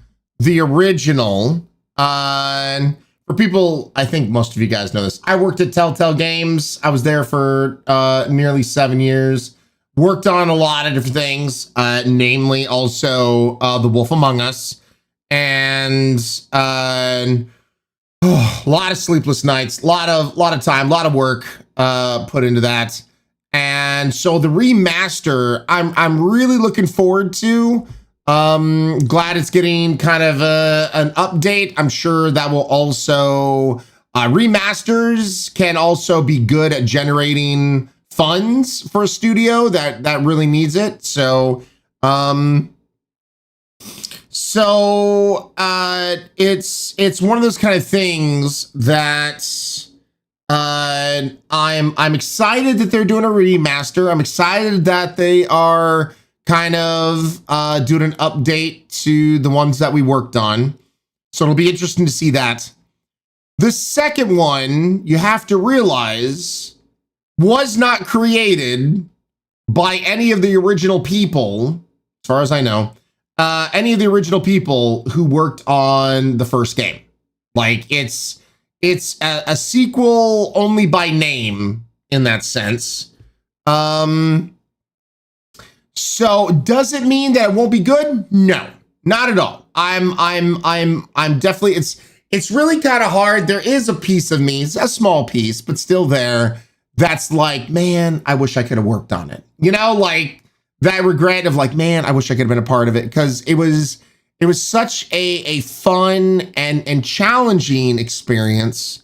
the original. For people, I think most of you guys know this. I worked at Telltale Games. I was there for nearly 7 years. Worked on a lot of different things, namely also The Wolf Among Us. And a lot of sleepless nights, a lot of time, a lot of work put into that. And so the remaster, I'm really looking forward to. Glad it's getting kind of an update. I'm sure that will also remasters can also be good at generating funds for a studio that really needs it. So it's one of those kind of things that I'm excited that they're doing a remaster. I'm excited that they are kind of doing an update to the ones that we worked on. So it'll be interesting to see that. The second one, you have to realize, was not created by any of the original people, as far as I know, any of the original people who worked on the first game. Like it's a sequel only by name in that sense. So does it mean that it won't be good? No, not at all. I'm definitely, it's really kind of hard. There is a piece of me, it's a small piece, but still there, that's like, man, I wish I could have worked on it. You know, like that regret of like, man, I wish I could have been a part of it, because it was such a fun and challenging experience.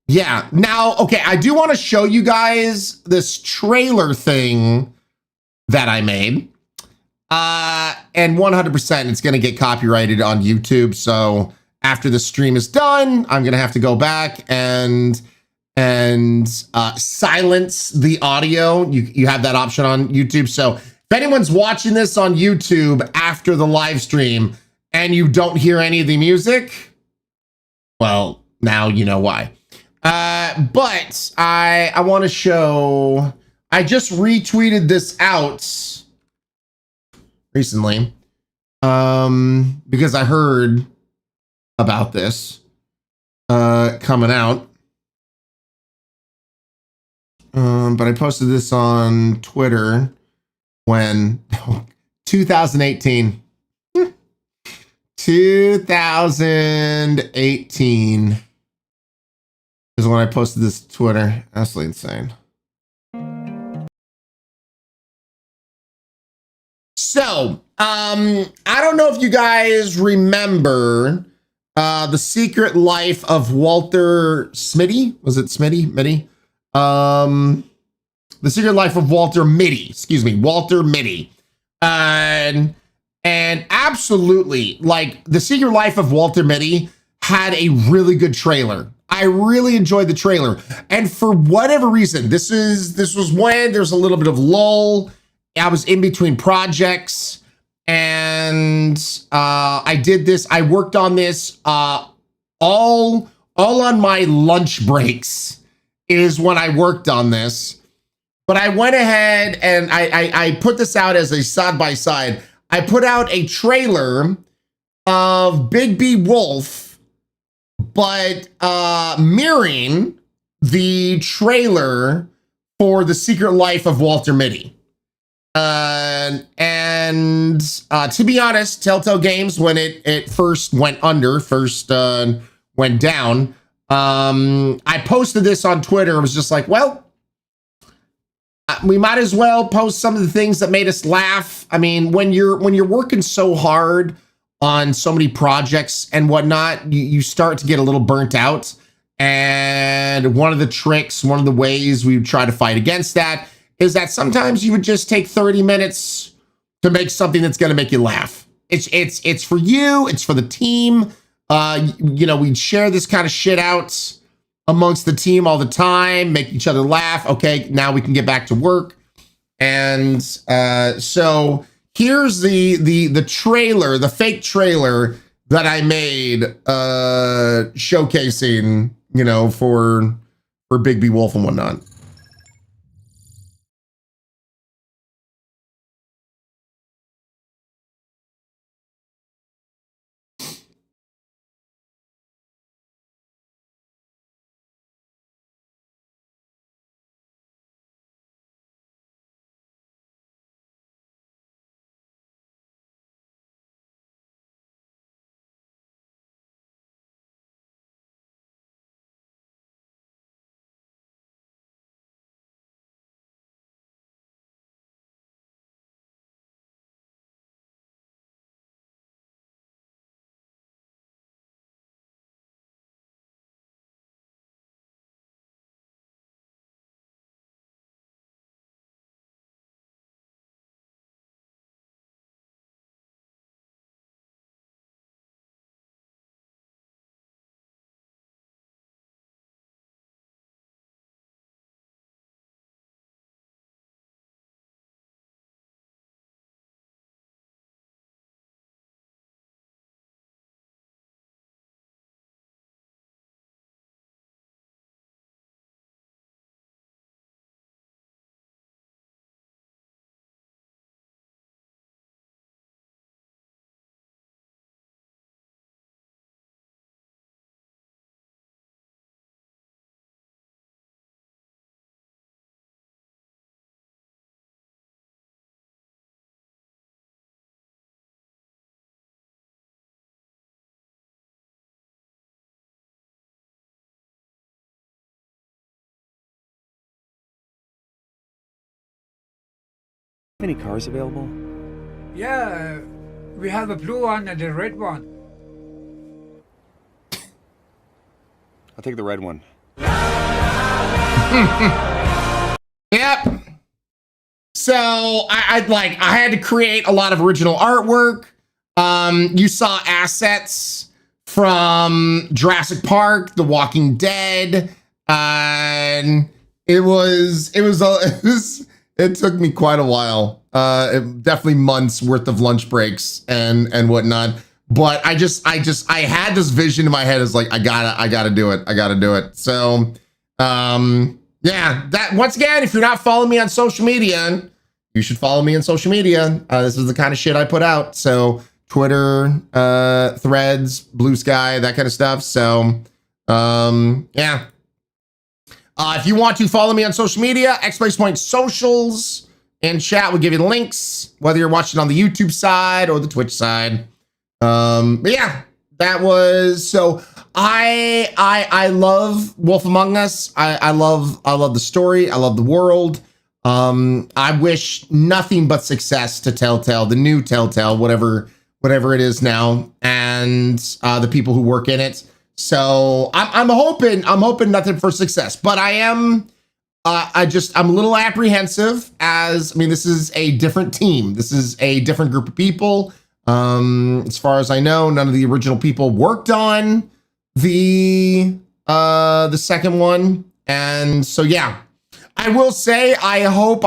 Yeah, now, okay, I do want to show you guys this trailer thing that I made. And 100% it's going to get copyrighted on YouTube. So after the stream is done, I'm going to have to go back and silence the audio. You have that option on YouTube. So if anyone's watching this on YouTube after the live stream, and you don't hear any of the music, well, now you know why. But I want to show, I just retweeted this out recently because I heard about this coming out. But I posted this on Twitter when 2018. 2018 is when I posted this to Twitter. Absolutely insane. So, I don't know if you guys remember The Secret Life of Walter Smitty. Was it Smitty? The Secret Life of Walter Mitty. Excuse me, Walter Mitty. And absolutely, like, The Secret Life of Walter Mitty had a really good trailer. I really enjoyed the trailer. And for whatever reason, this was when there's a little bit of lull. I was in between projects, and I did this. I worked on this all on my lunch breaks is when I worked on this. But I went ahead and I put this out as a side-by-side. I put out a trailer of Big B Wolf, but mirroring the trailer for The Secret Life of Walter Mitty. And to be honest, Telltale Games, when it first went down, I posted this on Twitter. I was just like, well, we might as well post some of the things that made us laugh. I mean, when you're working so hard on so many projects and whatnot, you start to get a little burnt out. And one of the ways we would try to fight against that is that sometimes you would just take 30 minutes to make something that's going to make you laugh. It's for you. It's for the team. We'd share this kind of shit out amongst the team all the time, make each other laugh. Okay, now we can get back to work. And so here's the trailer, the fake trailer that I made showcasing, for Big B Wolf and whatnot. Any cars available? Yeah, we have a blue one and a red one. I'll take the red one. Yep. So I had to create a lot of original artwork. You saw assets from Jurassic Park, The Walking Dead, and it took me quite a while. Definitely months worth of lunch breaks and whatnot. but I had this vision in my head. It's like, I gotta do it. So, yeah, that once again, if you're not following me on social media, you should follow me on social media. This is the kind of shit I put out. So Twitter, Threads, Blue Sky, that kind of stuff. So, yeah. If you want to follow me on social media, ! socials and chat will give you the links, whether you're watching on the YouTube side or the Twitch side. But yeah, that was, so I love Wolf Among Us. I love the story. I love the world. I wish nothing but success to Telltale, the new Telltale, whatever it is now, and the people who work in it. So I'm hoping nothing for success, but I am, I'm a little apprehensive, as, I mean, this is a different team. This is a different group of people. As far as I know, none of the original people worked on the second one. And so, yeah, I will say, I hope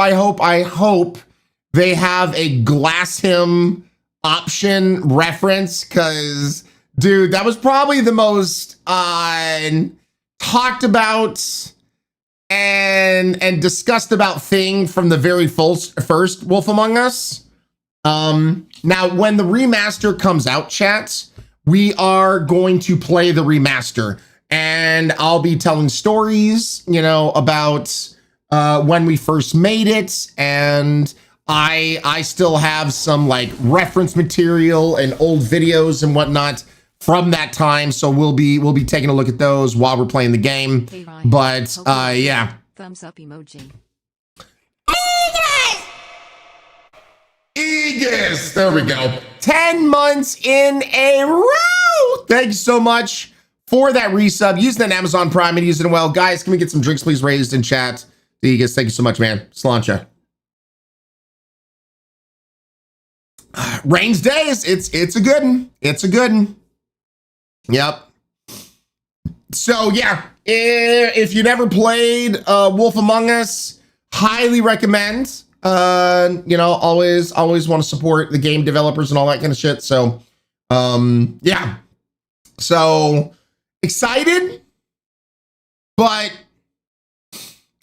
they have a glass him option reference, because dude, that was probably the most talked about and discussed about thing from the very first Wolf Among Us. Now, when the remaster comes out, chat, we are going to play the remaster, and I'll be telling stories, you know, about when we first made it, and I still have some like reference material and old videos and whatnot from that time, so we'll be taking a look at those while we're playing the game. Hey, Ryan, but yeah. Thumbs up emoji. Aegis! There we go. 10 months in a row! Thank you so much for that resub. Using that Amazon Prime and using it well. Guys, can we get some drinks, please, raised in chat? Aegis, thank you so much, man. Sláinte. Rain's Days, it's a good one. It's a good one. Yep. So, yeah, if you never played Wolf Among Us, highly recommend. You know, always want to support the game developers and all that kind of shit. So, yeah. So excited, but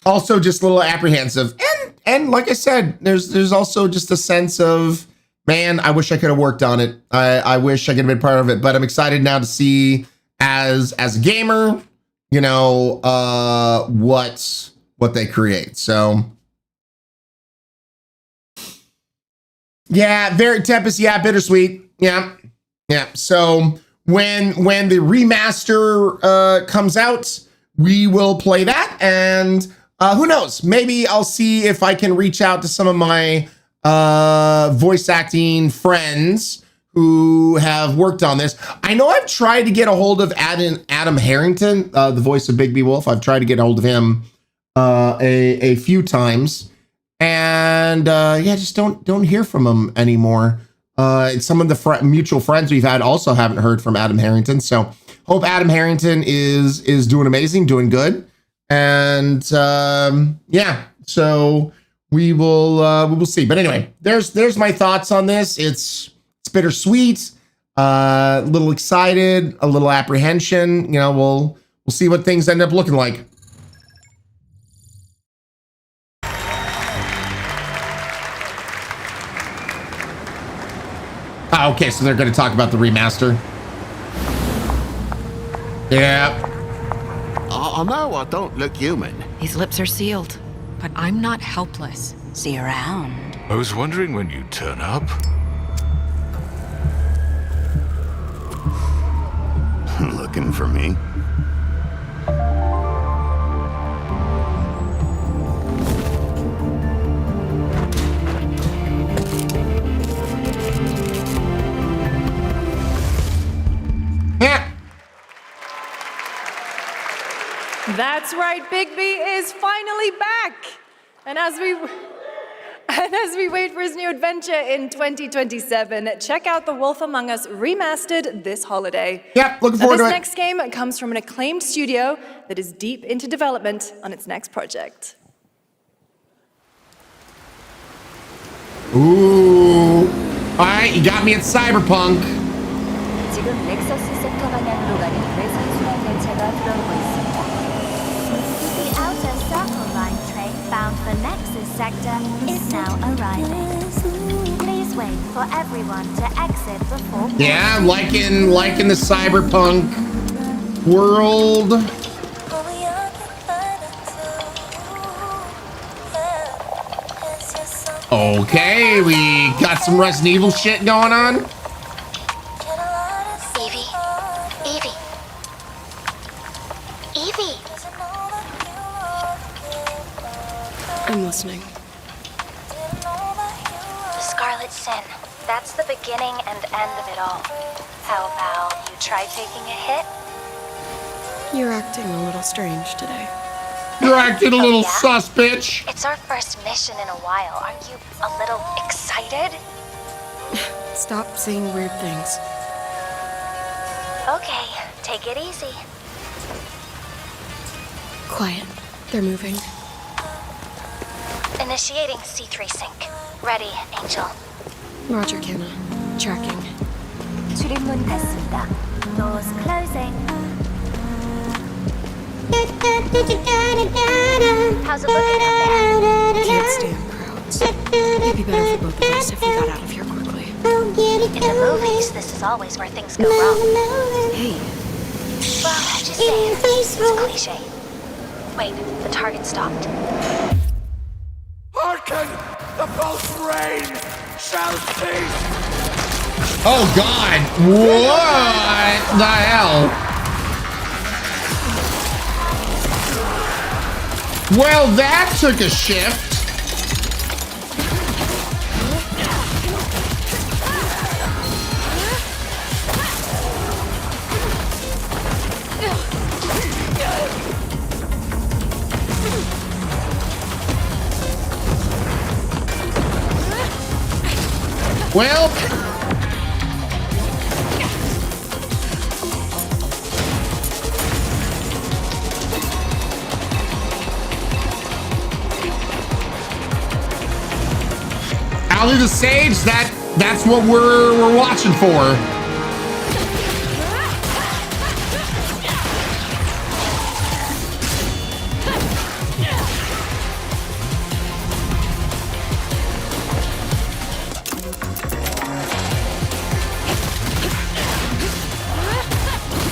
also just a little apprehensive. And like I said, there's also just a sense of, man, I wish I could have worked on it. I wish I could have been part of it, but I'm excited now to see as a gamer, you know, what they create. So, yeah, very Tempest. Yeah, bittersweet. Yeah. So when the remaster comes out, we will play that, and who knows? Maybe I'll see if I can reach out to some of my voice acting friends who have worked on this. I know I've tried to get a hold of Adam Harrington, the voice of Big B Wolf. I've tried to get a hold of him a few times. And yeah, just don't hear from him anymore. Some of the mutual friends we've had also haven't heard from Adam Harrington. So hope Adam Harrington is doing amazing, doing good. And yeah, so we will see. But anyway, there's my thoughts on this. It's bittersweet, a little excited, a little apprehension. You know, we'll see what things end up looking like. Okay, so they're going to talk about the remaster. Yeah. I know I don't look human. His lips are sealed, but I'm not helpless. See you around. I was wondering when you'd turn up. Looking for me? That's right, Big B is finally back. And as we wait for his new adventure in 2027, check out The Wolf Among Us remastered this holiday. Yep, looking forward to it. This next game comes from an acclaimed studio that is deep into development on its next project. Ooh. All right, you got me at Cyberpunk. 지금 넥서스 섹터 방향으로 가는 외선 순환 열차가 들어오고 있습니다. The outer circle line train bound for Nexus sector is now arriving. Please wait for everyone to exit before. Yeah, like in the cyberpunk world. Okay, we got some Resident Evil shit going on. Evie. Evie. Evie. I'm listening. The Scarlet Sin. That's the beginning and end of it all. How about you try taking a hit? You're acting a little strange today. You're acting a little sus, bitch. It's our first mission in a while. Aren't you a little excited? Stop saying weird things. Okay, take it easy. Quiet. They're moving. Initiating C3 sync. Ready, Angel. Roger, Kenna. Tracking. 출입문 닫습니다. Doors closing. How's it looking out there? Can't stand crowds. It'd be better for both of us if we got out of here quickly. In the movies, this is always where things go wrong. Hey. Well, just saying. It's cliche. Wait, the target stopped. Hearken! The pulse rain shall cease! Oh God! What the hell? Well, that took a shift. Well, Alley the Sage, that's what we're watching for.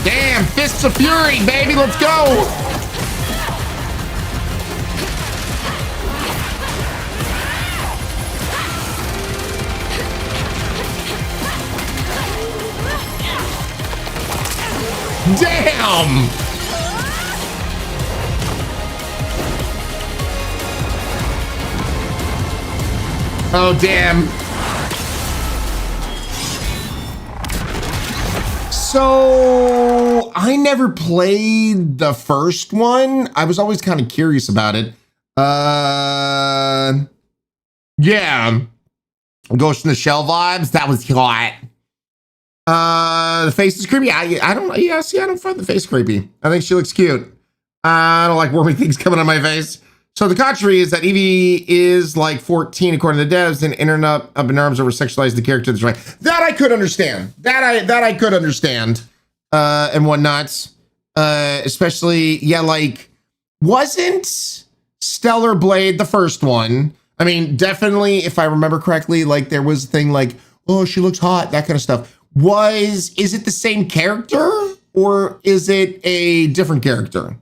Damn, Fists of Fury, baby, let's go. Damn! Oh, damn. So, I never played the first one. I was always kind of curious about it. Yeah. Ghost in the Shell vibes, that was hot. The face is creepy. I don't find the face creepy. I think she looks cute. I don't like wormy things coming on my face. So the contrary is that Evie is like 14 according to the devs, and internet up in arms over sexualizing the character. That's right. That I could understand. That I could understand. And whatnot. Especially, yeah, like, wasn't Stellar Blade the first one? I mean, definitely, if I remember correctly, like there was a thing like, oh, she looks hot, that kind of stuff. Is it the same character or is it a different character?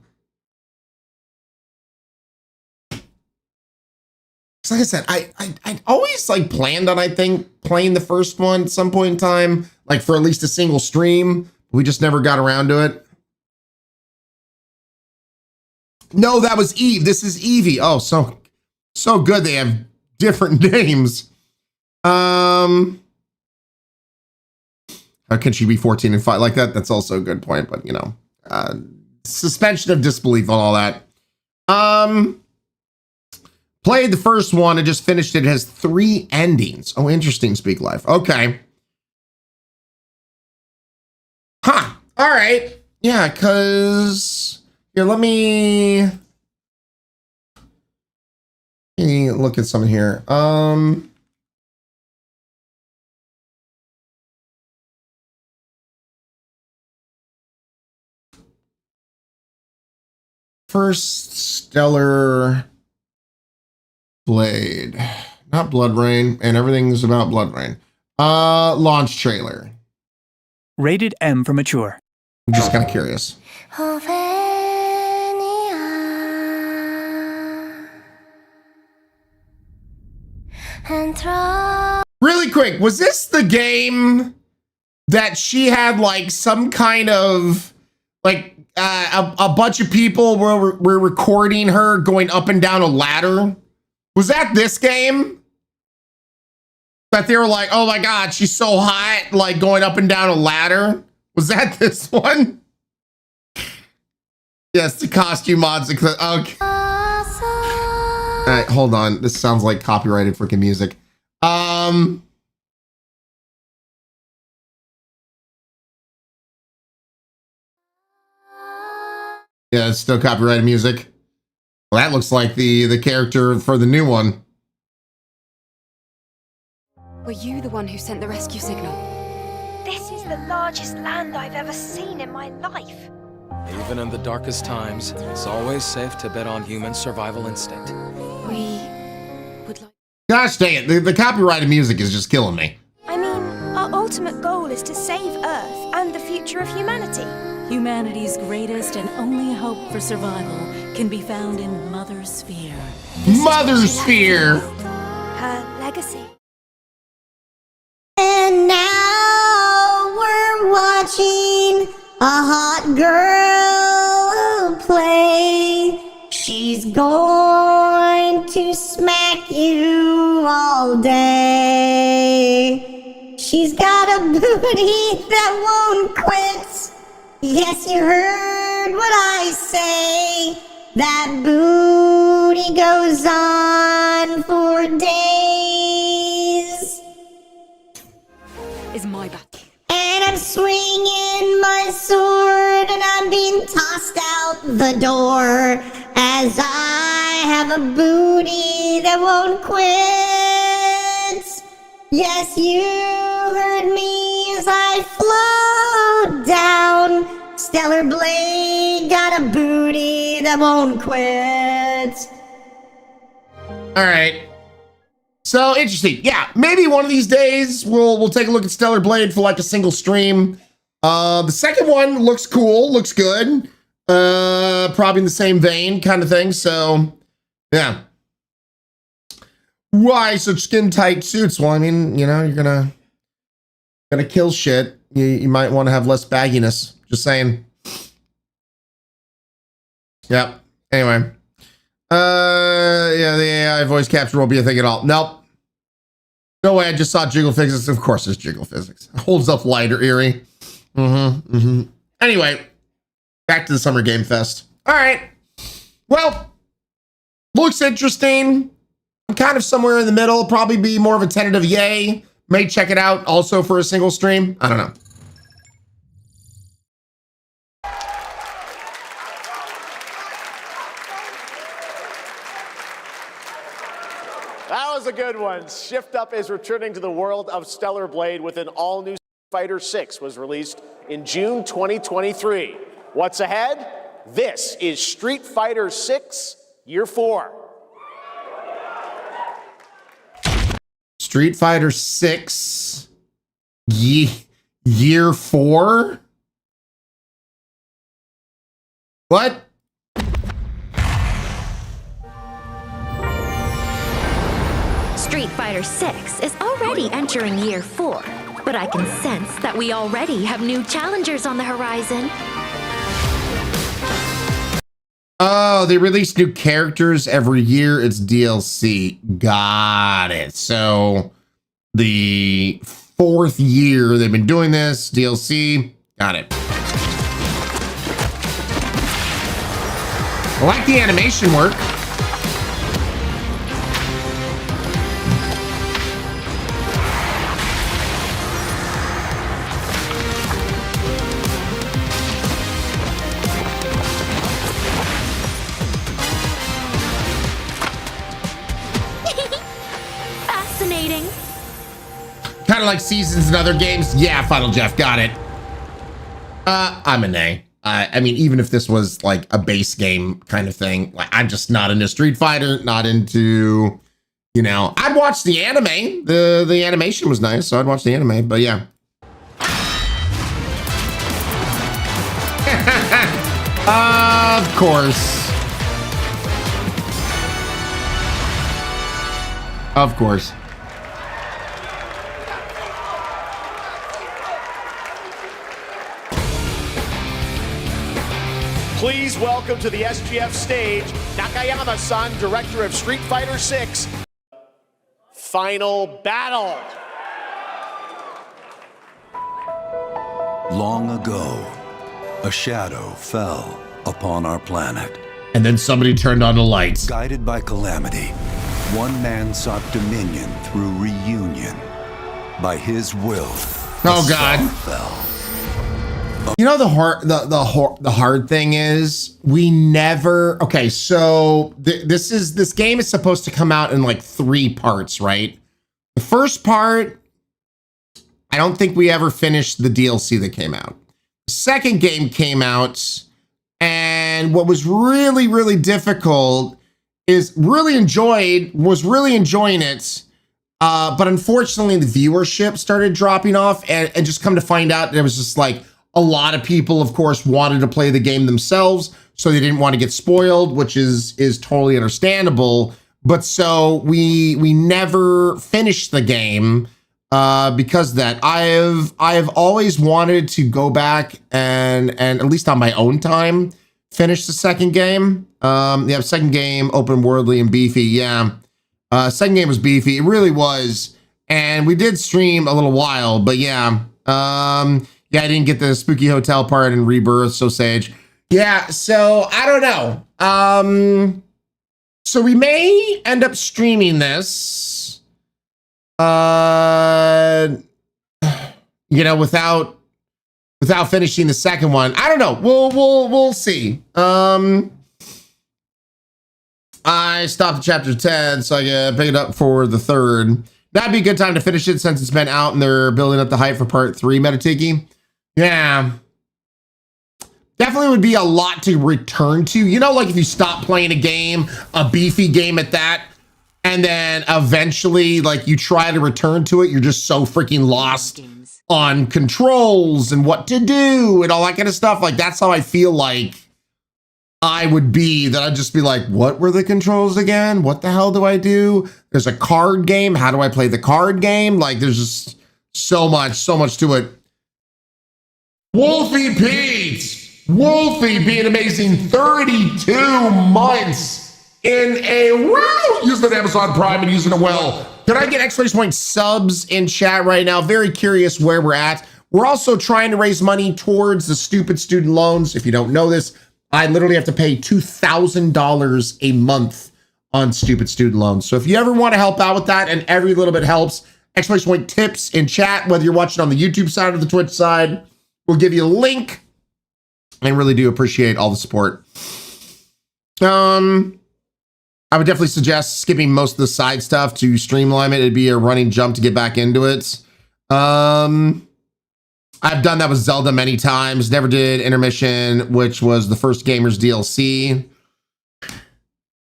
Like I said, I always like planned on, I think, playing the first one at some point in time, like for at least a single stream. We just never got around to it. No, that was Eve. This is Evie. Oh, so good. They have different names. How can she be 14 and 5 like that? That's also a good point, but you know, suspension of disbelief on all that. Played the first one and just finished it. It has 3 endings. Oh, interesting. Speak Life. Okay. Huh. All right. Yeah, because here, let me look at something here. First Stellar Blade. Not Blood Rain, and everything's about Blood Rain. Launch trailer. Rated M for mature. I'm just kind of curious. Really quick, was this the game that she had like some kind of like a bunch of people were recording her going up and down a ladder? Was that this game? That they were like, oh my God, she's so hot, like going up and down a ladder? Was that this one? Yes, the costume mods. Okay. All right, hold on. This sounds like copyrighted freaking music. Yeah, it's still copyrighted music. Well, that looks like the character for the new one. Were you the one who sent the rescue signal? This is the largest land I've ever seen in my life. Even in the darkest times, it's always safe to bet on human survival instinct. We would like... Gosh dang it, the copyrighted music is just killing me. I mean, our ultimate goal is to save Earth and the future of humanity. Humanity's greatest and only hope for survival can be found in Mother Sphere. Mother Sphere! Her legacy. And now we're watching a hot girl play. She's going to smack you all day. She's got a booty that won't quit. Yes, you heard what I say. That booty goes on for days. Is my back. And I'm swinging my sword and I'm being tossed out the door as I have a booty that won't quit. Yes, you heard me as I float down. Stellar Blade got a booty that won't quit. All right. So interesting. Yeah, maybe one of these days we'll take a look at Stellar Blade for like a single stream. The second one looks cool, looks good. Probably in the same vein kind of thing. So yeah. Why such skin tight suits? Well, I mean, you know, you're gonna kill shit. You might want to have less bagginess. Just saying. Yep. Anyway. Yeah, the AI voice capture won't be a thing at all. Nope. No way, I just saw jiggle physics. Of course there's jiggle physics. Holds up lighter, eerie. Anyway, back to the Summer Game Fest. All right. Well, looks interesting. I'm kind of somewhere in the middle. Probably be more of a tentative yay. May check it out also for a single stream. I don't know. That was a good one. Shift Up is returning to the world of Stellar Blade with an all-new Fighter 6 was released in June 2023. What's ahead? This is Street Fighter 6 Year 4. Street Fighter 6 Year 4? What? Street Fighter 6 is already entering Year 4, but I can sense that we already have new challengers on the horizon. Oh, they release new characters every year. It's DLC. Got it. So the 4th year they've been doing this. DLC. Got it. I like the animation work. Fascinating. Kind of like seasons in other games. Yeah, Final Jeff, got it. I'm a nay. I mean, even if this was like a base game kind of thing, like I'm just not into Street Fighter, not into, you know, I'd watch the anime. The animation was nice, so I'd watch the anime, but yeah. Of course. Of course. Please welcome to the SGF stage, Nakayama-san, director of Street Fighter 6. Final battle. Long ago, a shadow fell upon our planet. And then somebody turned on the lights. Guided by calamity, one man sought dominion through reunion. By his will, oh God, fell. You know, the hard thing is we never. Okay, so this game is supposed to come out in like 3 parts, right? The first part, I don't think we ever finished the DLC that came out. The second game came out, and what was really, really difficult is really enjoying it. But unfortunately, the viewership started dropping off, and just come to find out, there was just like a lot of people, of course, wanted to play the game themselves, so they didn't want to get spoiled, which is totally understandable. But so we never finished the game because of that. I've always wanted to go back and at least on my own time finish the second game. Yeah, second game, open worldly and beefy. Yeah, second game was beefy. It really was, and we did stream a little while, but yeah. Yeah, I didn't get the spooky hotel part and Rebirth, so Sage. Yeah, so I don't know. So we may end up streaming this, you know, without finishing the second one. I don't know. We'll see. I stopped at chapter 10, so I can pick it up for the third. That'd be a good time to finish it since it's been out and they're building up the hype for part 3, Metatiki. Yeah. Definitely would be a lot to return to. You know, like if you stop playing a game, a beefy game at that, and then eventually, like, you try to return to it, you're just so freaking lost on controls and what to do and all that kind of stuff. Like, that's how I feel like I would be, that I'd just be like, what were the controls again? What the hell do I do? There's a card game. How do I play the card game? Like, there's just so much to it. Wolfie Pete! Wolfie being amazing 32 months in a row using Amazon Prime and using it well. Can I get exclamation point subs in chat right now? Very curious where we're at. We're also trying to raise money towards the stupid student loans. If you don't know this, I literally have to pay $2,000 a month on stupid student loans. So if you ever want to help out with that, and every little bit helps, exclamation point tips in chat, whether you're watching on the YouTube side or the Twitch side, we'll give you a link. I really do appreciate all the support. I would definitely suggest skipping most of the side stuff to streamline it. It'd be a running jump to get back into it. I've done that with Zelda many times. Never did Intermission, which was the first Gamers DLC.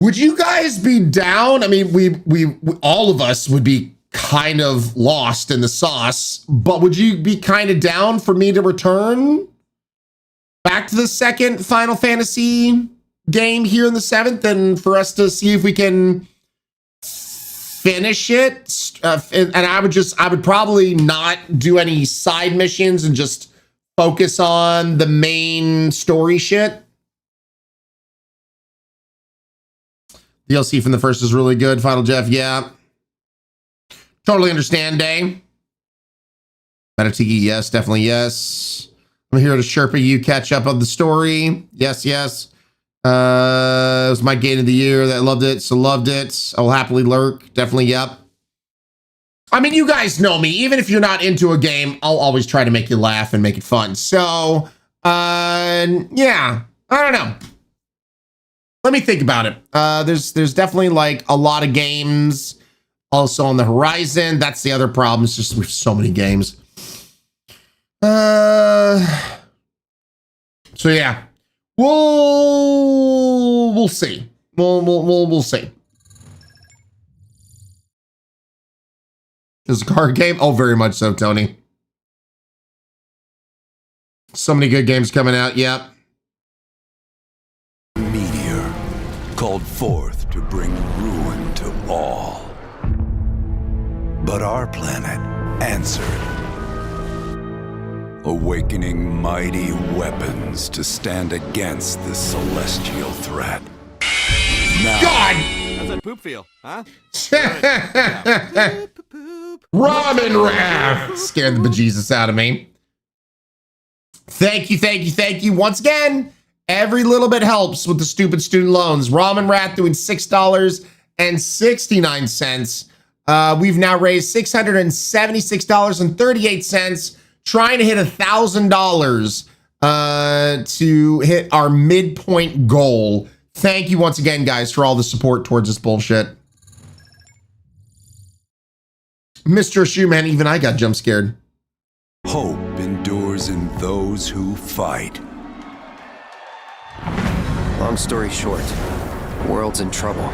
Would you guys be down? I mean, we all of us would be kind of lost in the sauce, but would you be kind of down for me to return back to the second Final Fantasy game here in the 7th, and for us to see if we can finish it? And I would probably not do any side missions and just focus on the main story shit. DLC from the first is really good. Final Jeff, yeah. Totally understand, Day. Metatiki, yes, definitely yes. I'm here to Sherpa you catch up on the story. Yes, yes. It was my game of the year. That loved it, so loved it. I'll happily lurk. Definitely, yep. I mean, you guys know me. Even if you're not into a game, I'll always try to make you laugh and make it fun. So, yeah, I don't know. Let me think about it. There's definitely like a lot of games also on the horizon. That's the other problem. It's just with so many games. So yeah, we'll see. We'll see. Is a card game? Oh, very much so, Tony. So many good games coming out. Yep. Meteor called forth to bring ruin to all. But our planet answered, awakening mighty weapons to stand against this celestial threat. Now, God! How's that poop feel, huh? Ramen Wrath scared the bejesus out of me. Thank you. Once again, every little bit helps with the stupid student loans. Ramen Wrath doing $6.69. We've now raised $676.38, trying to hit $1,000 to hit our midpoint goal. Thank you once again, guys, for all the support towards this bullshit. Mr. Shoeman, even I got jump scared. hope endures in those who fight. Long story short, the world's in trouble.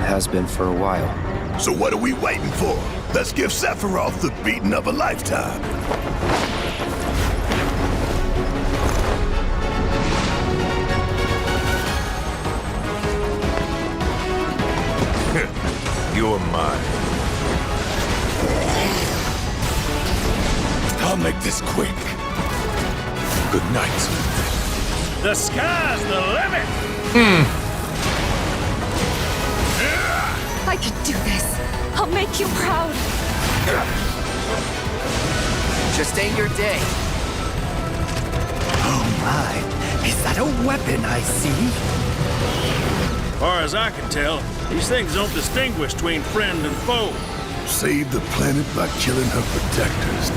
Has been for a while. So what are we waiting for? Let's give Sephiroth the beating of a lifetime. You're mine. I'll make this quick. Good night. The sky's the limit! I can do this. I'll make you proud. Just ain't your day. Oh my, is that a weapon I see? Far as I can tell, these things don't distinguish between friend and foe. Save the planet by killing her protectors.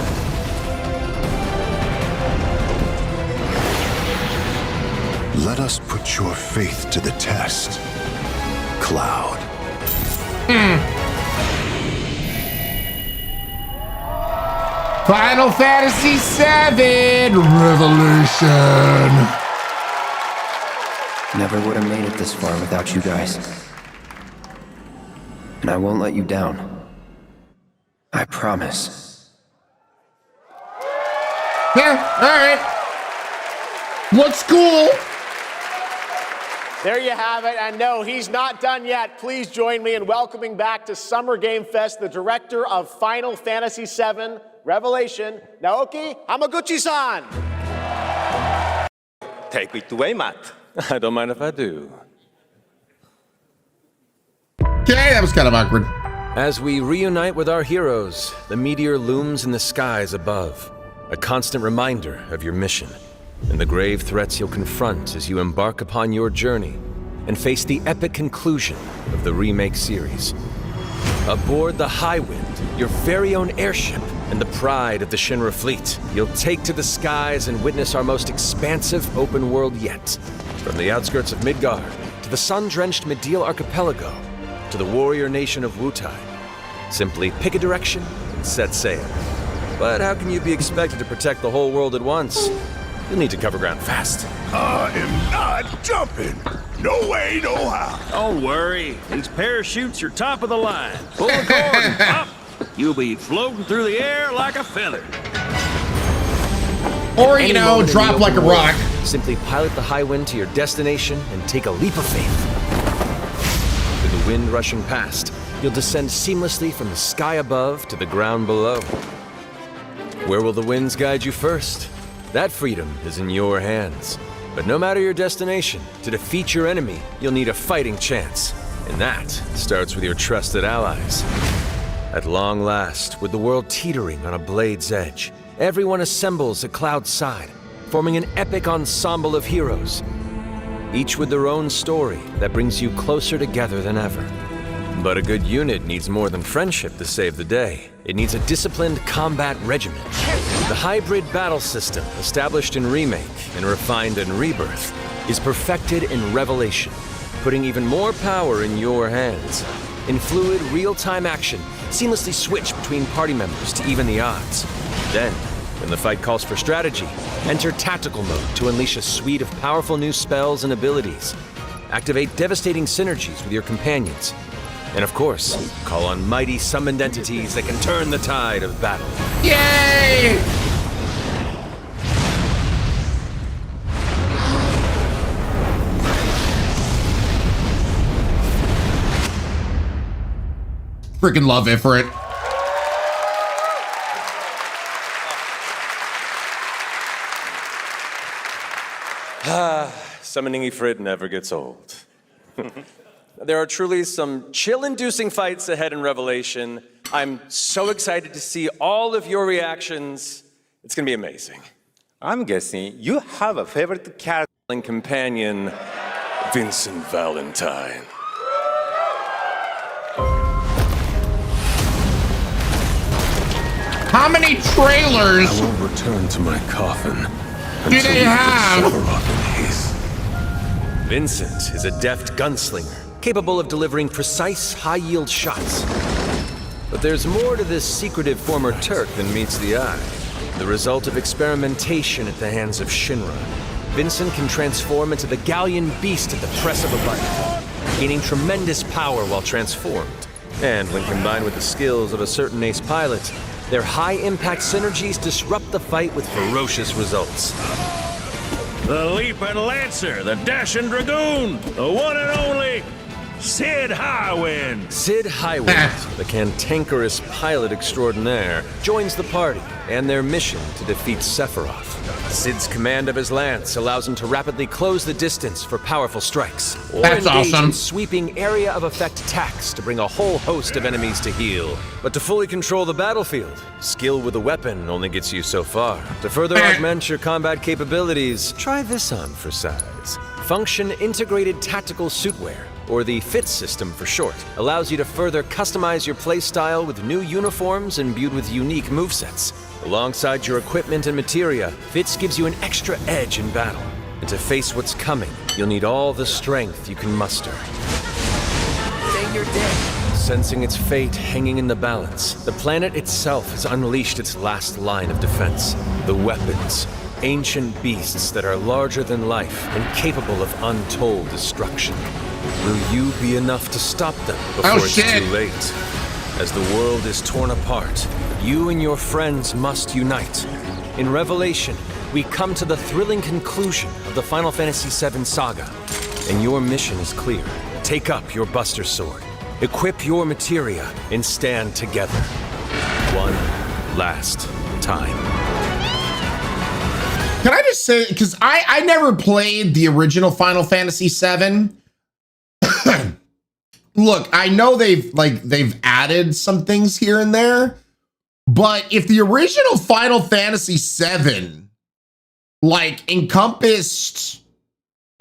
Let us put your faith to the test, Cloud. Final Fantasy VII Revolution. Never would have made it this far without you guys. And I won't let you down. I promise. Yeah, all right. Looks cool. There you have it, and no, he's not done yet. Please join me in welcoming back to Summer Game Fest the director of Final Fantasy VII Revelation, Naoki Hamaguchi-san. Take it away, Matt. I don't mind if I do. Okay, that was kind of awkward. As we reunite with our heroes, the meteor looms in the skies above, a constant reminder of your mission and the grave threats you'll confront as you embark upon your journey and face the epic conclusion of the remake series. Aboard the Highwind, your very own airship and the pride of the Shinra fleet, you'll take to the skies and witness our most expansive open world yet. From the outskirts of Midgar, to the sun-drenched Medial Archipelago, to the warrior nation of Wutai. Simply pick a direction and set sail. But how can you be expected to protect the whole world at once? You'll need to cover ground fast. I am not jumping. No way, no how. Don't worry, these parachutes are top of the line. Pull the cord and pop. You'll be floating through the air like a feather. Or, you know, drop like a rock. Simply pilot the Highwind to your destination and take a leap of faith. With the wind rushing past, you'll descend seamlessly from the sky above to the ground below. Where will the winds guide you first? That freedom is in your hands. But no matter your destination, to defeat your enemy, you'll need a fighting chance. And that starts with your trusted allies. At long last, with the world teetering on a blade's edge, everyone assembles at Cloud's side, forming an epic ensemble of heroes, each with their own story that brings you closer together than ever. But a good unit needs more than friendship to save the day. It needs a disciplined combat regiment. The hybrid battle system, established in Remake and refined in Rebirth, is perfected in Revelation, putting even more power in your hands. In fluid, real-time action, seamlessly switch between party members to even the odds. Then, When the fight calls for strategy, enter tactical mode to unleash a suite of powerful new spells and abilities. Activate devastating synergies with your companions. And of course, call on mighty summoned entities that can turn the tide of battle. Yay! Freaking love Ifrit. Summoning Ifrit never gets old. There are truly some chill-inducing fights ahead in Revelation. I'm so excited to see all of your reactions. It's gonna be amazing. I'm guessing you have a favorite character and companion, Vincent Valentine. How many trailers I will return to my coffin. do they have? Vincent is a deft gunslinger, capable of delivering precise, high-yield shots. But there's more to this secretive former Turk than meets the eye. The result of experimentation at the hands of Shinra, Vincent can transform into the Galleon beast at the press of a button, gaining tremendous power while transformed. And when combined with the skills of a certain ace pilot, their high-impact synergies disrupt the fight with ferocious results. The Leaping Lancer, the Dashing Dragoon, the one and only Sid Highwind. Sid Highwind, the cantankerous pilot extraordinaire, joins the party and their mission to defeat Sephiroth. Sid's command of his lance allows him to rapidly close the distance for powerful strikes, or That's engage awesome. in sweeping area of effect attacks to bring a whole host of enemies to heel. But to fully control the battlefield, skill with a weapon only gets you so far. To further augment your combat capabilities, try this on for size. Function Integrated Tactical Suitwear, or the FITS system for short, allows you to further customize your playstyle with new uniforms imbued with unique movesets. Alongside your equipment and materia, FITS gives you an extra edge in battle. And to face what's coming, you'll need all the strength you can muster. Say you're dead. Sensing its fate hanging in the balance, the planet itself has unleashed its last line of defense. The weapons. Ancient beasts that are larger than life and capable of untold destruction. Will you be enough to stop them before it's too late? As the world is torn apart, you and your friends must unite. In Revelation, we come to the thrilling conclusion of the Final Fantasy VII saga. And your mission is clear. Take up your Buster Sword, equip your materia, and stand together. One last time. Can I just say, because I never played the original Final Fantasy VII. Look, I know they've added some things here and there, but if the original Final Fantasy VII encompassed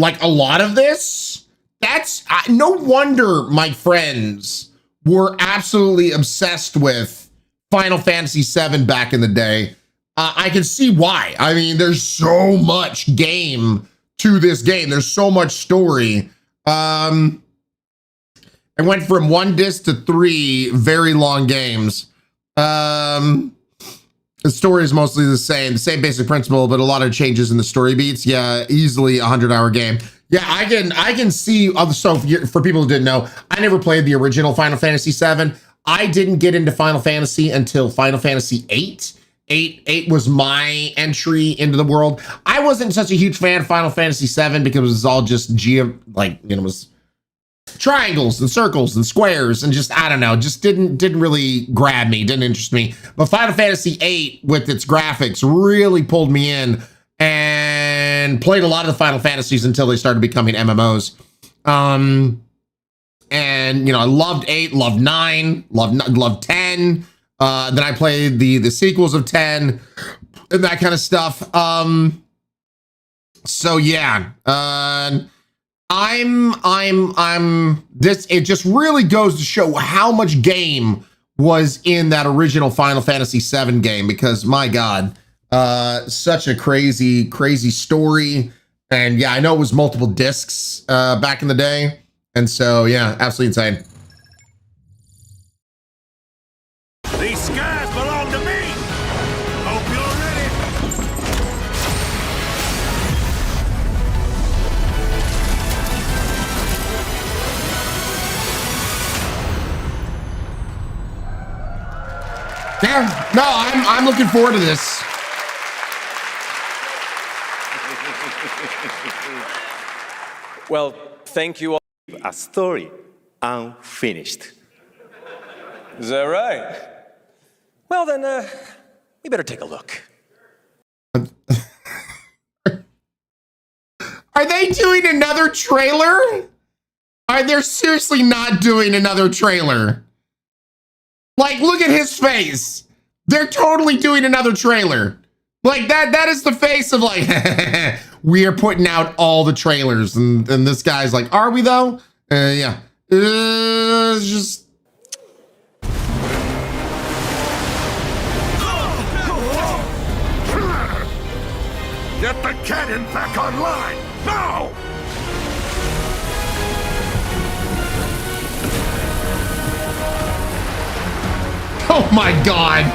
a lot of this, that's no wonder my friends were absolutely obsessed with Final Fantasy VII back in the day. I can see why. I mean, there's so much game to this game. There's so much story. I went from 1 disc to 3 very long games. The story is mostly the same basic principle, but a lot of changes in the story beats. Yeah, easily a 100-hour game. Yeah, I can see. So for people who didn't know, I never played the original Final Fantasy VII. I didn't get into Final Fantasy until Final Fantasy VIII. 8 was my entry into the world. I wasn't such a huge fan of Final Fantasy VII because it was all just it was triangles and circles and squares and just, I don't know, just didn't really grab me, didn't interest me. But Final Fantasy VIII with its graphics really pulled me in, and played a lot of the Final Fantasies until they started becoming MMOs. And I loved 8, loved 9, loved 10. Then I played the sequels of 10 and that kind of stuff. So yeah, it just really goes to show how much game was in that original Final Fantasy VII game, because my God, such a crazy story. And yeah, I know it was multiple discs back in the day. And so yeah, absolutely insane. These skies belong to me. Hope you're ready. Yeah, no, I'm looking forward to this. Well, thank you all. A story unfinished. Is that right? Well, then, we better take a look. Are they doing another trailer? Are they seriously not doing another trailer? Like, look at his face. They're totally doing another trailer. Like, that is the face of like, we are putting out all the trailers. And this guy's like, are we though? Yeah. It's just... Get the cannon back online, now! Oh my God.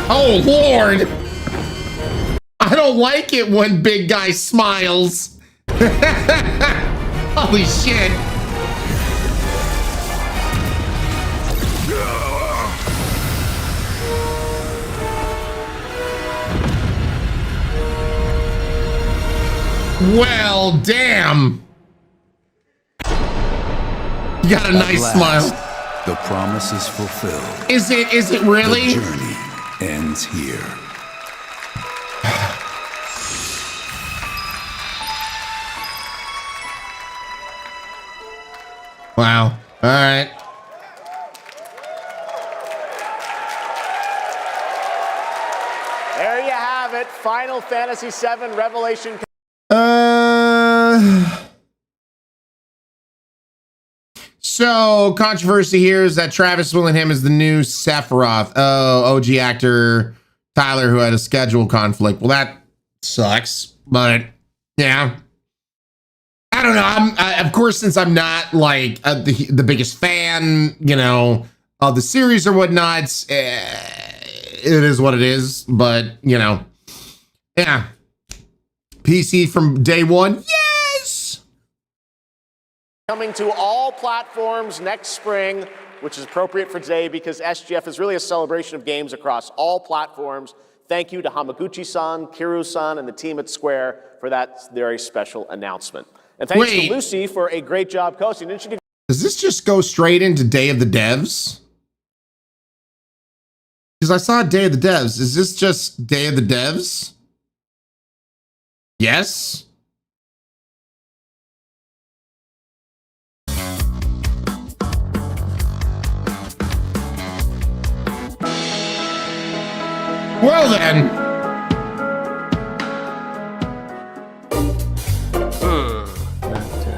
Oh Lord. I don't like it when big guy smiles. Holy shit. Well, damn. You got a nice smile. The promise is fulfilled. Is it really? The journey ends here. Wow. All right. There you have it. Final Fantasy VII Revelation. So, controversy here is that Travis Willingham is the new Sephiroth. Oh, OG actor Tyler, who had a schedule conflict. Well, that sucks, but yeah. I don't know. Of course, since I'm not like the biggest fan, you know, of the series or whatnot, it is what it is. But, you know, yeah. PC from day one. Yes! Coming to all platforms next spring, which is appropriate for today because SGF is really a celebration of games across all platforms. Thank you to Hamaguchi-san, Kiru-san, and the team at Square for that very special announcement. And thanks to Lucy for a great job coaching. Didn't she do? Does this just go straight into Day of the Devs? Because I saw Day of the Devs. Is this just Day of the Devs? Yes? Well then.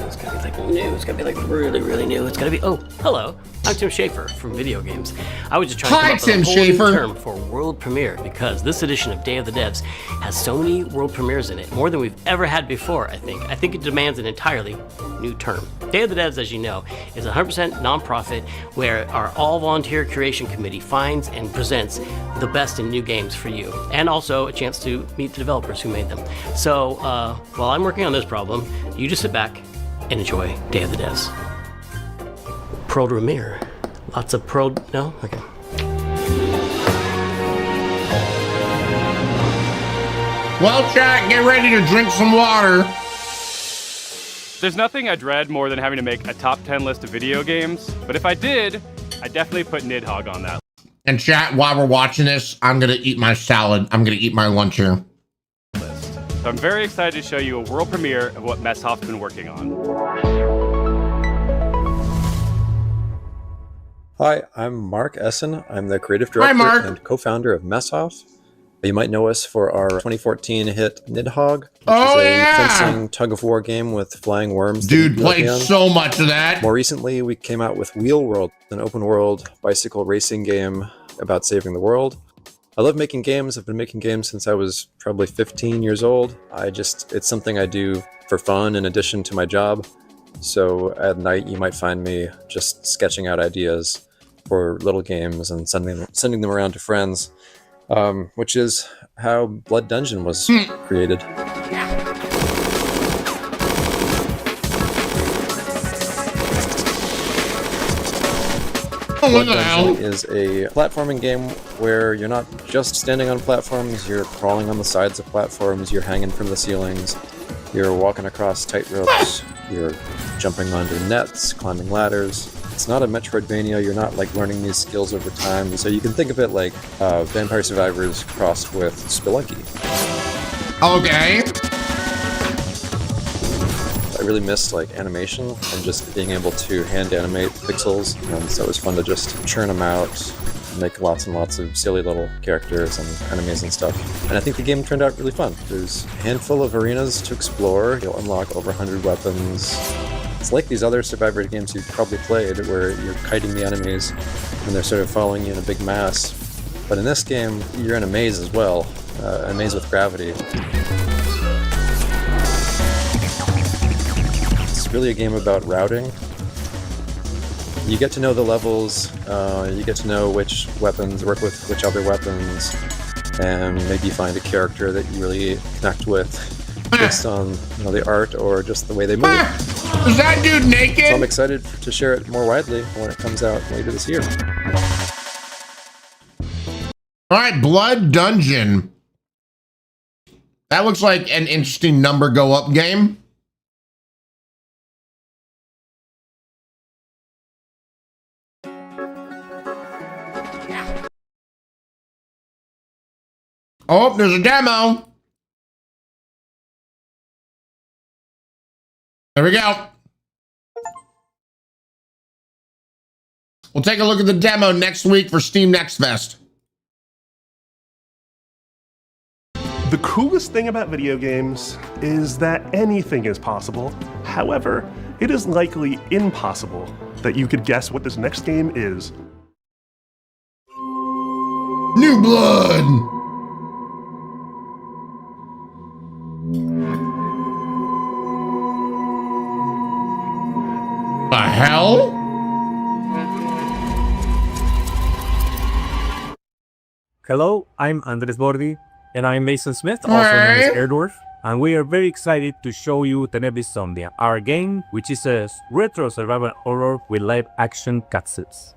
It's gotta be like new. It's gotta be like really, really new. It's gotta be. Oh, hello. I'm Tim Schafer from Video Games. I was just trying to come up with a whole new term for world premiere because this edition of Day of the Devs has so many world premieres in it, more than we've ever had before. I think it demands an entirely new term. Day of the Devs, as you know, is a 100% nonprofit where our all-volunteer curation committee finds and presents the best in new games for you, and also a chance to meet the developers who made them. So while I'm working on this problem, you just sit back and enjoy Day of the Devs. Pro premiere. Lots of pro. No? Okay. Well, chat, get ready to drink some water. There's nothing I dread more than having to make a top 10 list of video games, but if I did, I'd definitely put Nidhogg on that. And chat, while we're watching this, I'm going to eat my salad. I'm going to eat my lunch here. List. So I'm very excited to show you a world premiere of what Messhoff's been working on. Hi, I'm Mark Essen. I'm the creative director and co-founder of Messhoff. You might know us for our 2014 hit Nidhogg, which is a fencing tug-of-war game with flying worms. Dude, played so much of that. More recently, we came out with Wheel World, an open-world bicycle racing game about saving the world. I love making games. I've been making games since I was probably 15 years old. It's something I do for fun in addition to my job. So at night, you might find me just sketching out ideas for little games and sending them around to friends, which is how Blood Dungeon was created. Blood Dungeon is a platforming game where you're not just standing on platforms, you're crawling on the sides of platforms, you're hanging from the ceilings, you're walking across tight ropes, you're jumping onto nets, climbing ladders. It's not a Metroidvania, you're not like learning these skills over time, so you can think of it like Vampire Survivors crossed with Spelunky. Okay. I really missed like animation and just being able to hand animate pixels, and so it was fun to just churn them out, make lots and lots of silly little characters and enemies and stuff. And I think the game turned out really fun. There's a handful of arenas to explore. You'll unlock over 100 weapons. It's like these other Survivor games you've probably played where you're kiting the enemies and they're sort of following you in a big mass. But in this game, you're in a maze as well, a maze with gravity. It's really a game about routing. You get to know the levels, you get to know which weapons work with which other weapons, and maybe find a character that you really connect with based on the art or just the way they move. Is that dude naked? So I'm excited to share it more widely when it comes out later this year. All right, Blood Dungeon. That looks like an interesting number go up game. Oh, there's a demo. There we go. We'll take a look at the demo next week for Steam Next Fest. The coolest thing about video games is that anything is possible. However, it is likely impossible that you could guess what this next game is. New Blood! The hell? Hello, I'm Andres Bordi, and I'm Mason Smith, also known as Airdorf, and we are very excited to show you Tenebrisomnia, our game, which is a retro survival horror with live action cutscenes.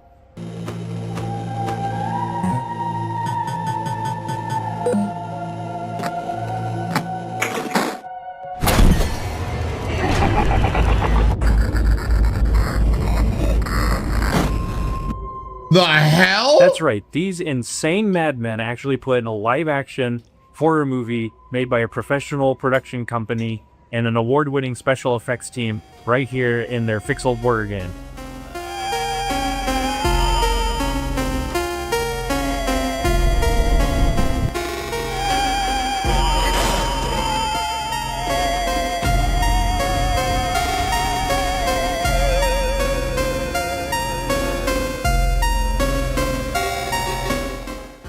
The hell? That's right. These insane madmen actually put in a live-action horror movie made by a professional production company and an award-winning special effects team right here in their Fixel horror game.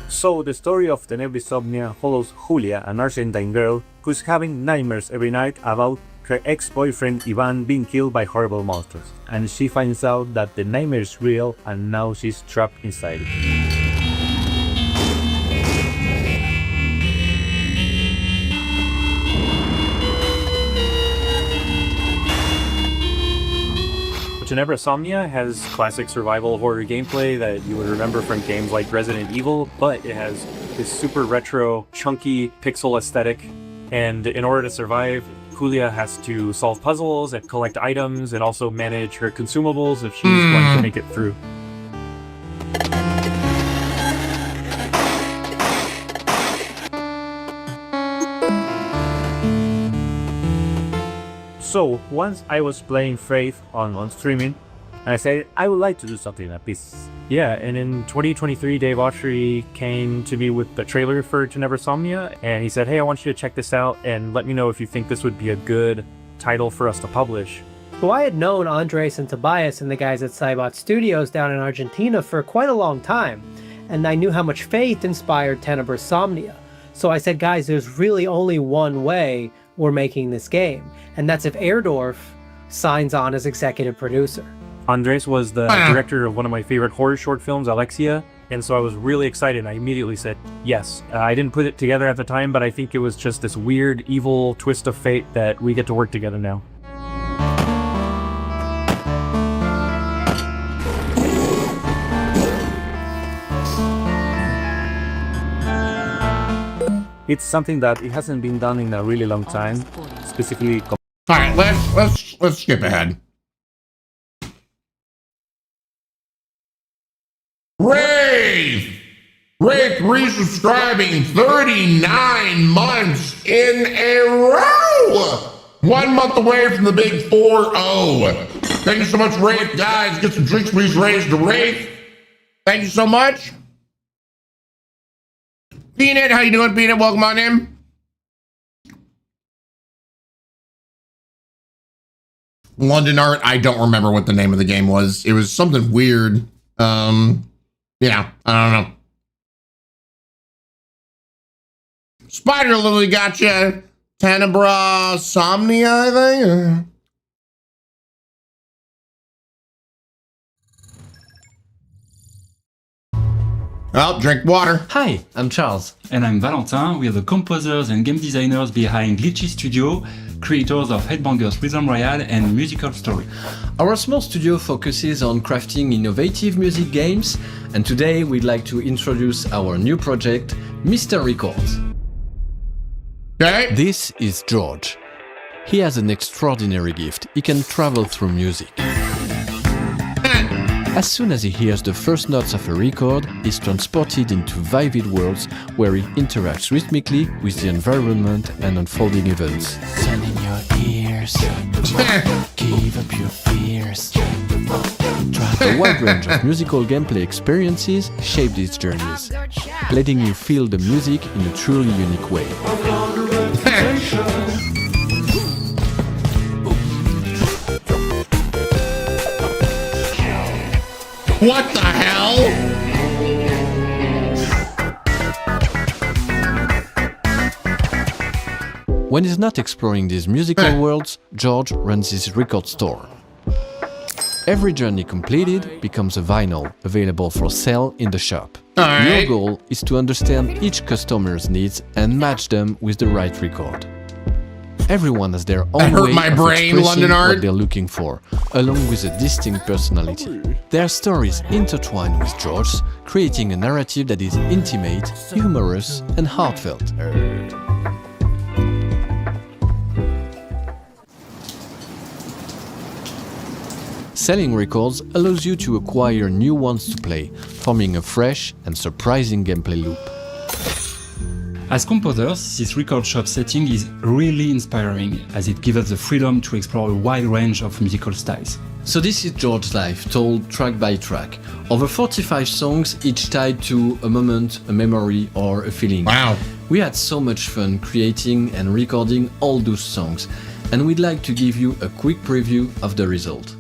So, the story of Tenebrisomnia follows Julia, an Argentine girl who's having nightmares every night about her ex-boyfriend Ivan being killed by horrible monsters. And she finds out that the nightmare is real and now she's trapped inside it. Tenebrisomnia has classic survival horror gameplay that you would remember from games like Resident Evil, but it has this super retro, chunky pixel aesthetic. And in order to survive, Julia has to solve puzzles and collect items and also manage her consumables if she's going to make it through. So, once I was playing Faith on streaming, and I said, I would like to do something like this. Yeah, and in 2023, Dave Autry came to me with the trailer for Tenebrisomnia, and he said, hey, I want you to check this out, and let me know if you think this would be a good title for us to publish. So I had known Andres and Tobias and the guys at Cybot Studios down in Argentina for quite a long time, and I knew how much Faith inspired Tenebrisomnia. So I said, guys, there's really only one way we're making this game, and that's if Airdorf signs on as executive producer. Andres was the director of one of my favorite horror short films, Alexia, and so I was really excited. I immediately said yes. I didn't put it together at the time, but I think it was just this weird, evil twist of fate that we get to work together now. It's something that it hasn't been done in a really long time, specifically. All right, let's skip ahead. Wraith resubscribing 39 months in a row. 1 month away from the big 4-0. Thank you so much, Wraith. Guys, get some drinks, please. Raise to Wraith. Thank you so much. Peanut, how you doing, Peanut? Welcome on in. London Art, I don't remember what the name of the game was. It was something weird. Yeah, I don't know. Spider Lily gotcha. Tenebra Somnia, I think. Oh, drink water. Hi, I'm Charles. And I'm Valentin. We are the composers and game designers behind Glitchy Studio, creators of Headbangers Rhythm Royale and Musical Story. Our small studio focuses on crafting innovative music games, and today we'd like to introduce our new project, Mr. Records. Okay. This is George. He has an extraordinary gift. He can travel through music. As soon as he hears the first notes of a record, he's transported into vivid worlds where he interacts rhythmically with the environment and unfolding events. Sun in your ears. Give up your fears. A wide range of musical gameplay experiences shape these journeys, letting you feel the music in a truly unique way. What the hell? When he's not exploring these musical worlds, George runs his record store. Every journey completed becomes a vinyl available for sale in the shop. Your goal is to understand each customer's needs and match them with the right record. Everyone has their own way of expressing what they're looking for, along with a distinct personality. Their stories intertwine with George's, creating a narrative that is intimate, humorous, and heartfelt. Selling records allows you to acquire new ones to play, forming a fresh and surprising gameplay loop. As composers, this record shop setting is really inspiring, as it gives us the freedom to explore a wide range of musical styles. So this is George's life, told track by track. Over 45 songs, each tied to a moment, a memory, or a feeling. Wow. We had so much fun creating and recording all those songs, and we'd like to give you a quick preview of the result.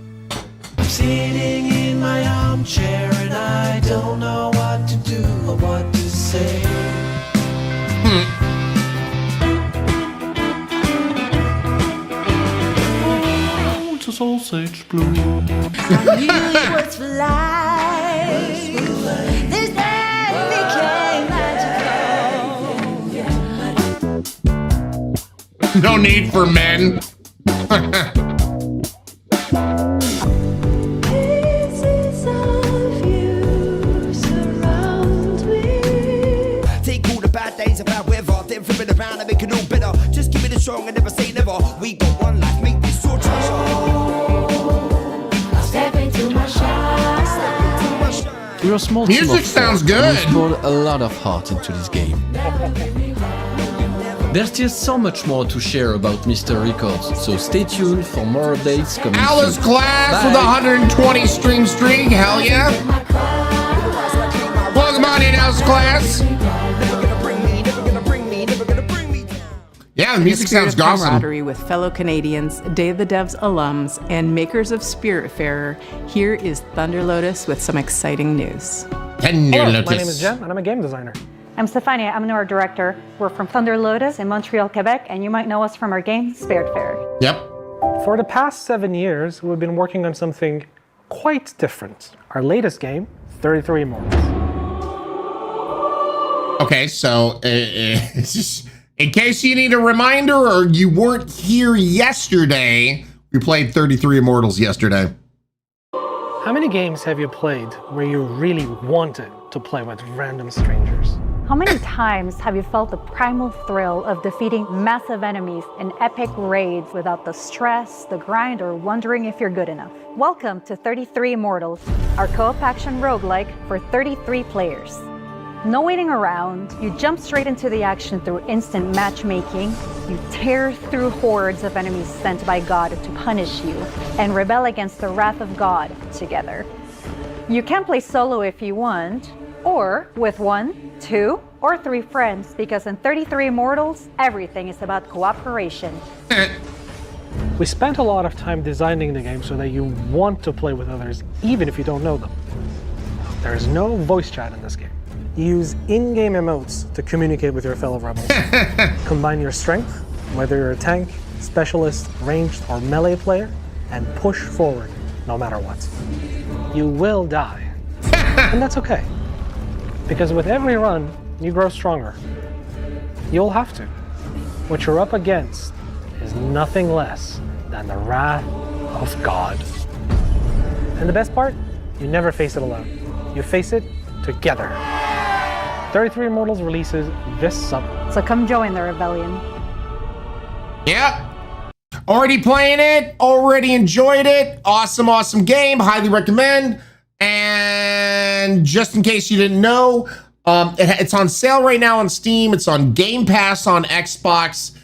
I'm sitting in my armchair and I don't know what to do or what to say. Oh, it's a sausage blue. I knew it was for life. This day became magical. No need for men. Around and make it all better. Just keep it strong and never say never. We got one life, make this your treasure. I step into my shine. We're a small team Music of sounds four, good. and we poured a lot of heart into this game. There's still so much more to share about Mr. Records, so stay tuned for more updates coming Alice soon. Class with Bye. 120 stream streak, hell yeah. Welcome on in, Alice Class. Yeah, the music sounds awesome. Camaraderie with fellow Canadians, Day of the Devs alums, and makers of Spiritfarer, here is Thunder Lotus with some exciting news. Thunder Hello, my name is Jem, and I'm a game designer. I'm Stefania, I'm an art director. We're from Thunder Lotus in Montreal, Quebec, and you might know us from our game, Spiritfarer. Yep. For the past 7 years, we've been working on something quite different. Our latest game, 33 Immortals. Okay, so it's just, in case you need a reminder or you weren't here yesterday, we played 33 Immortals yesterday. How many games have you played where you really wanted to play with random strangers? How many times have you felt the primal thrill of defeating massive enemies in epic raids without the stress, the grind, or wondering if you're good enough? Welcome to 33 Immortals, our co-op action roguelike for 33 players. No waiting around, you jump straight into the action through instant matchmaking, you tear through hordes of enemies sent by God to punish you, and rebel against the wrath of God together. You can play solo if you want, or with 1, 2, or 3 friends, because in 33 Immortals, everything is about cooperation. We spent a lot of time designing the game so that you want to play with others, even if you don't know them. There is no voice chat in this game. You use in-game emotes to communicate with your fellow rebels. Combine your strength, whether you're a tank, specialist, ranged, or melee player, and push forward no matter what. You will die, and that's okay. Because with every run, you grow stronger. You'll have to. What you're up against is nothing less than the wrath of God. And the best part, you never face it alone. You face it together. 33 Immortals releases this summer. So come join the rebellion. Yep. Already playing it, already enjoyed it. Awesome, awesome game. Highly recommend. And just in case you didn't know, it's on sale right now on Steam. It's on Game Pass on Xbox.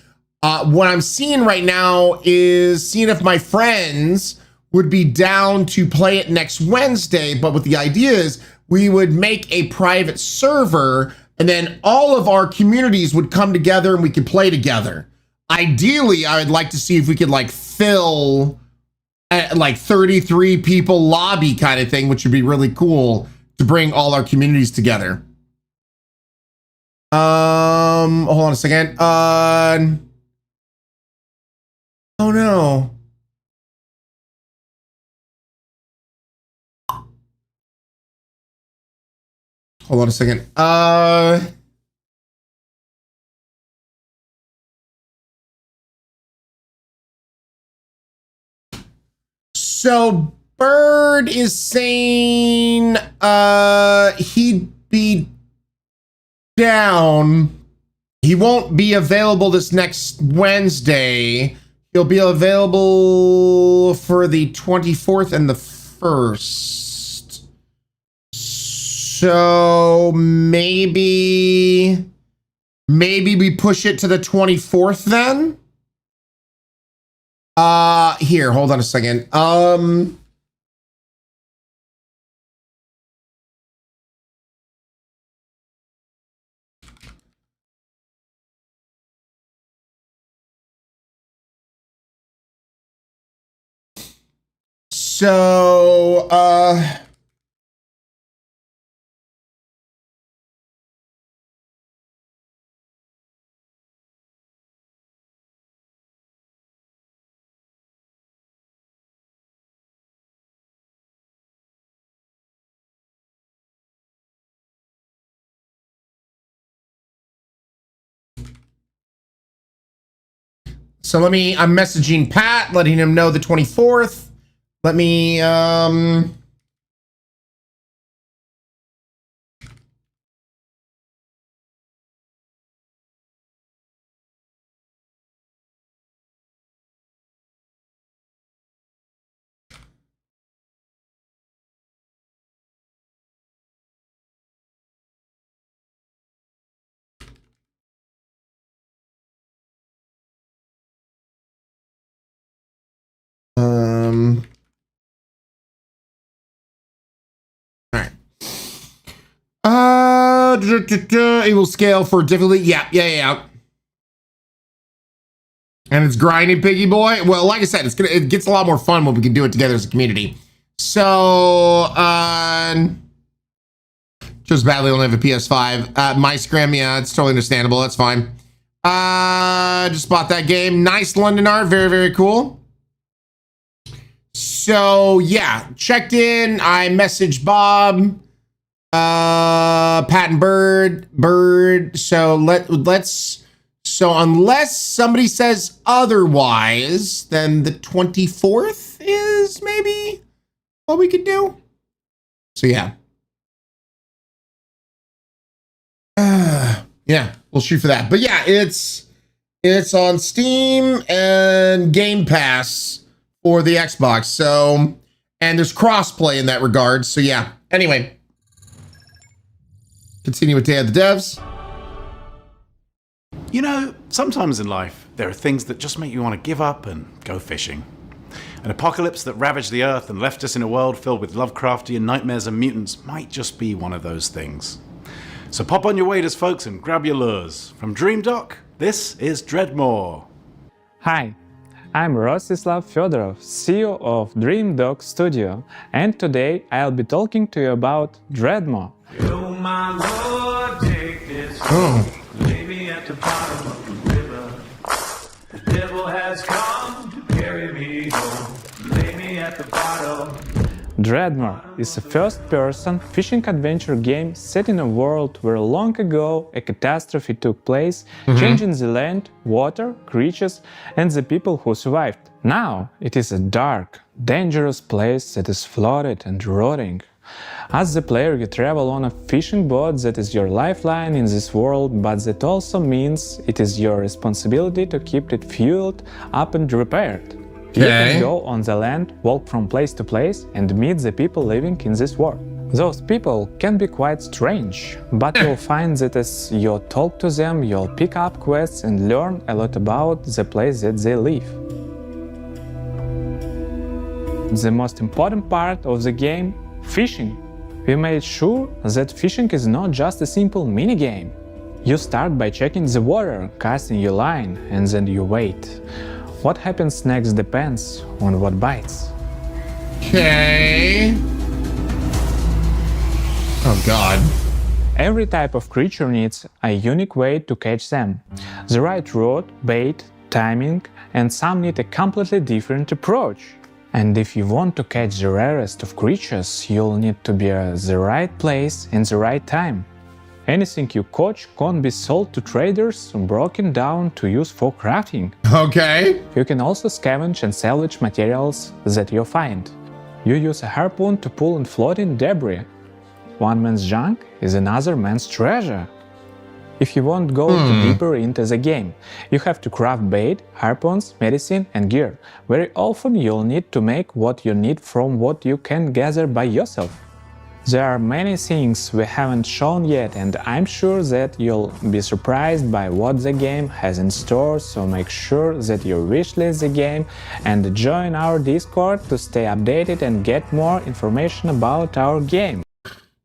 What I'm seeing right now is seeing if my friends would be down to play it next Wednesday. But what the idea is, we would make a private server and then all of our communities would come together and we could play together. Ideally, I would like to see if we could like fill like 33 people lobby kind of thing, which would be really cool to bring all our communities together. Hold on a second. Oh no. Hold on a second. So Bird is saying he'd be down. He won't be available this next Wednesday. He'll be available for the 24th and the 1st. So maybe we push it to the 24th then? Here, hold on a second. So, I'm messaging Pat, letting him know the 24th. Let me, all right. It will scale for difficulty. Yeah. And it's grinding, Piggy Boy. Well, like I said, it gets a lot more fun when we can do it together as a community. So, just badly only have a PS5. My scrim, yeah, it's totally understandable. That's fine. Just bought that game. Nice London art. Very, very cool. So, yeah, checked in. I messaged Bob, Pat and Bird. So unless somebody says otherwise, then the 24th is maybe what we could do. So yeah. Yeah, we'll shoot for that. But yeah, it's on Steam and Game Pass for the Xbox. So, and there's crossplay in that regard. So yeah. Anyway, continue with Day of the Devs. You know, sometimes in life, there are things that just make you want to give up and go fishing. An apocalypse that ravaged the Earth and left us in a world filled with Lovecraftian nightmares and mutants might just be one of those things. So pop on your waders, folks, and grab your lures. From Dream Dock, this is Dreadmore. Hi, I'm Rostislav Fedorov, CEO of Dream Dock Studio, and today I'll be talking to you about Dreadmore. Oh my Lord, take this lay me at the bottom of the river. The devil has come to carry me home. Lay me at the bottom. Dreadmore is a first-person fishing adventure game set in a world where long ago a catastrophe took place, changing the land, water, creatures, and the people who survived. Now it is a dark, dangerous place that is flooded and rotting. As the player, you travel on a fishing boat that is your lifeline in this world, but that also means it is your responsibility to keep it fueled up and repaired. You can go on the land, walk from place to place, and meet the people living in this world. Those people can be quite strange, but you'll find that as you talk to them, you'll pick up quests and learn a lot about the place that they live. The most important part of the game, fishing. We made sure that fishing is not just a simple minigame. You start by checking the water, casting your line, and then you wait. What happens next depends on what bites. Okay. Oh God. Every type of creature needs a unique way to catch them. The right rod, bait, timing, and some need a completely different approach. And if you want to catch the rarest of creatures, you'll need to be at the right place in the right time. Anything you catch can't be sold to traders or broken down to use for crafting. Okay. You can also scavenge and salvage materials that you find. You use a harpoon to pull and float in debris. One man's junk is another man's treasure. If you want to go deeper into the game, you have to craft bait, harpoons, medicine and gear. Very often you'll need to make what you need from what you can gather by yourself. There are many things we haven't shown yet, and I'm sure that you'll be surprised by what the game has in store, so make sure that you wishlist the game and join our Discord to stay updated and get more information about our game.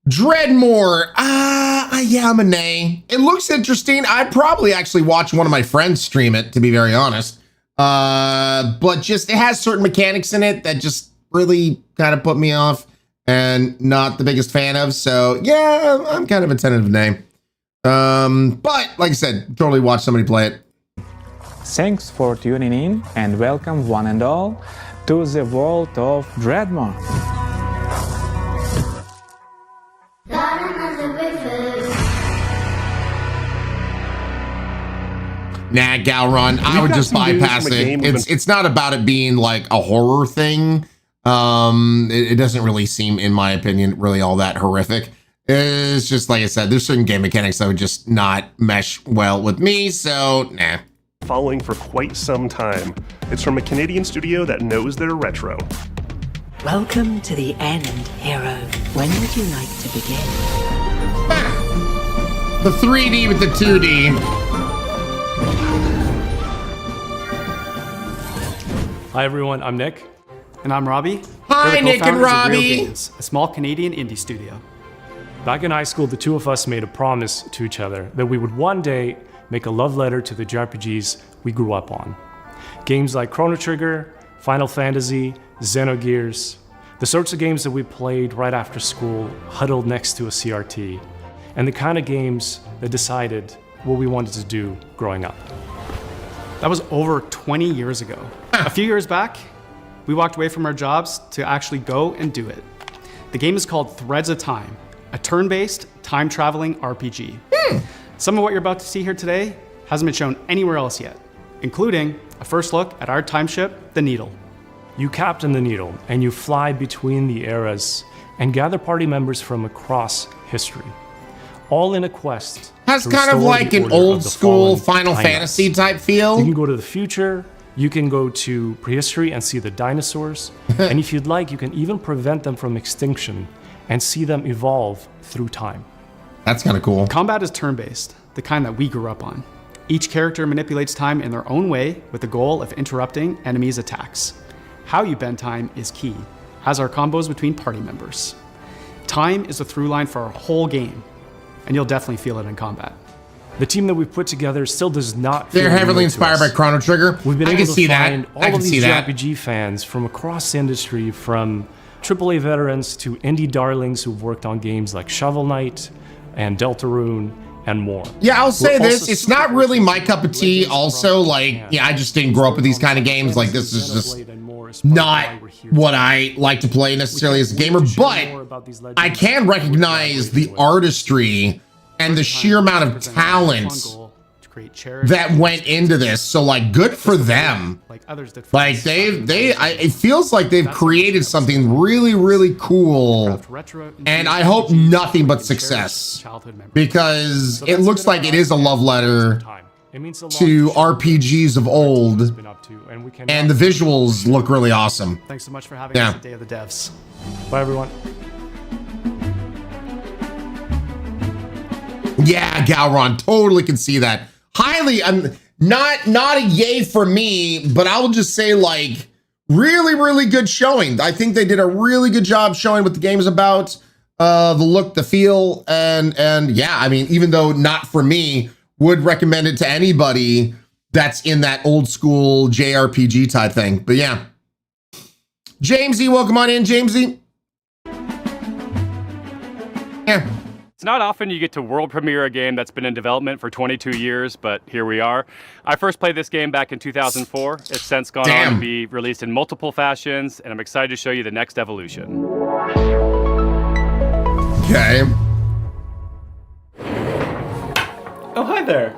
Dreadmore, yeah, I'm a nay. It looks interesting. I'd probably actually watch one of my friends stream it, to be very honest. But just, it has certain mechanics in it that just really kind of put me off and not the biggest fan of. So yeah, I'm kind of a tentative nay. But like I said, totally watch somebody play it. Thanks for tuning in and welcome one and all to the world of Dreadmore. Nah, Galron, I would just bypass it. It's not about it being like a horror thing. It doesn't really seem, in my opinion, really all that horrific. It's just, like I said, there's certain game mechanics that would just not mesh well with me, so nah. Following for quite some time. It's from a Canadian studio that knows their retro. Welcome to the end, hero. When would you like to begin? The 3D with the 2D. Hi everyone, I'm Nick. And I'm Robbie. Hi, Nick and Robbie. Games, a small Canadian indie studio. Back in high school, the two of us made a promise to each other that we would one day make a love letter to the JRPGs we grew up on. Games like Chrono Trigger, Final Fantasy, Xenogears, the sorts of games that we played right after school, huddled next to a CRT, and the kind of games that decided what we wanted to do growing up. That was over 20 years ago. A few years back, we walked away from our jobs to actually go and do it. The game is called Threads of Time, a turn-based, time-traveling RPG. Some of what you're about to see here today hasn't been shown anywhere else yet, including a first look at our time ship, the Needle. You captain the Needle, and you fly between the eras and gather party members from across history. all in a quest. Has to kind of restore like the an order old of the school fallen Final Ionites. Fantasy type feel. You can go to the future, you can go to prehistory and see the dinosaurs, and if you'd like, you can even prevent them from extinction and see them evolve through time. That's kind of cool. Combat is turn-based, the kind that we grew up on. Each character manipulates time in their own way with the goal of interrupting enemies' attacks. How you bend time is key, as are combos between party members. Time is a through line for our whole game, and you'll definitely feel it in combat. The team that we've put together still does not They're feel heavily new to inspired us. by Chrono Trigger. We've been I able can to see that. find all I can of see these that. JRPG fans from across the industry, from AAA veterans to indie darlings who've worked on games like Shovel Knight and Deltarune and more. Yeah, I'll say We're this. also It's not really my cup of tea. Also, like, yeah, I just didn't grow up with these kind of games. Like, this is just not what I like to play necessarily as a gamer. But I can recognize the artistry and the sheer amount of talent that went into this. So, like, good for them. Like, it feels like they've created something really, really cool. And I hope nothing but success, because it looks like it is a love letter to RPGs of old, and the visuals look really awesome. Thanks so much for having us at Day of the Devs. Bye, everyone. Yeah, Galron, totally can see that. Highly, not a yay for me, but I will just say, like, really, really good showing. I think they did a really good job showing what the game is about, the look, the feel, and yeah, I mean, even though not for me, would recommend it to anybody that's in that old school JRPG type thing. But yeah, Jamesy, welcome on in, Jamesy. Yeah. It's not often you get to world premiere a game that's been in development for 22 years, but here we are. I first played this game back in 2004. It's since gone on to be released in multiple fashions, and I'm excited to show you the next evolution. Okay. Oh, hi there.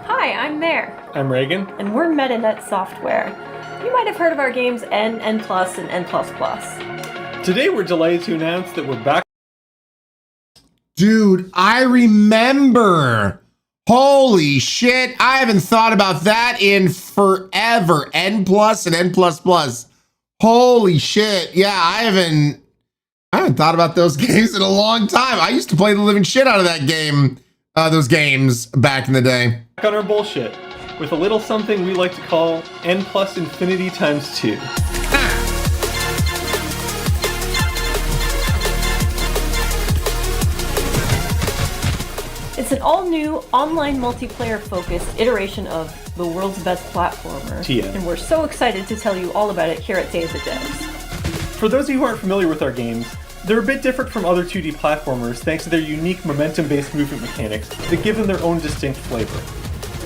Hi, I'm Mare. I'm Reagan. And we're MetaNet Software. You might have heard of our games N, N+, and N++. Today we're delighted to announce that we're back. Dude, I remember. Holy shit, I haven't thought about that in forever. N+ and N++. Holy shit. Yeah, I haven't thought about those games in a long time. I used to play the living shit out of that game, those games back in the day. Back on our bullshit with a little something we like to call N+ infinity times 2. It's an all-new, online multiplayer-focused iteration of the world's best platformer. TM. And we're so excited to tell you all about it here at Day of the Devs. For those of you who aren't familiar with our games, they're a bit different from other 2D platformers thanks to their unique momentum-based movement mechanics that give them their own distinct flavor.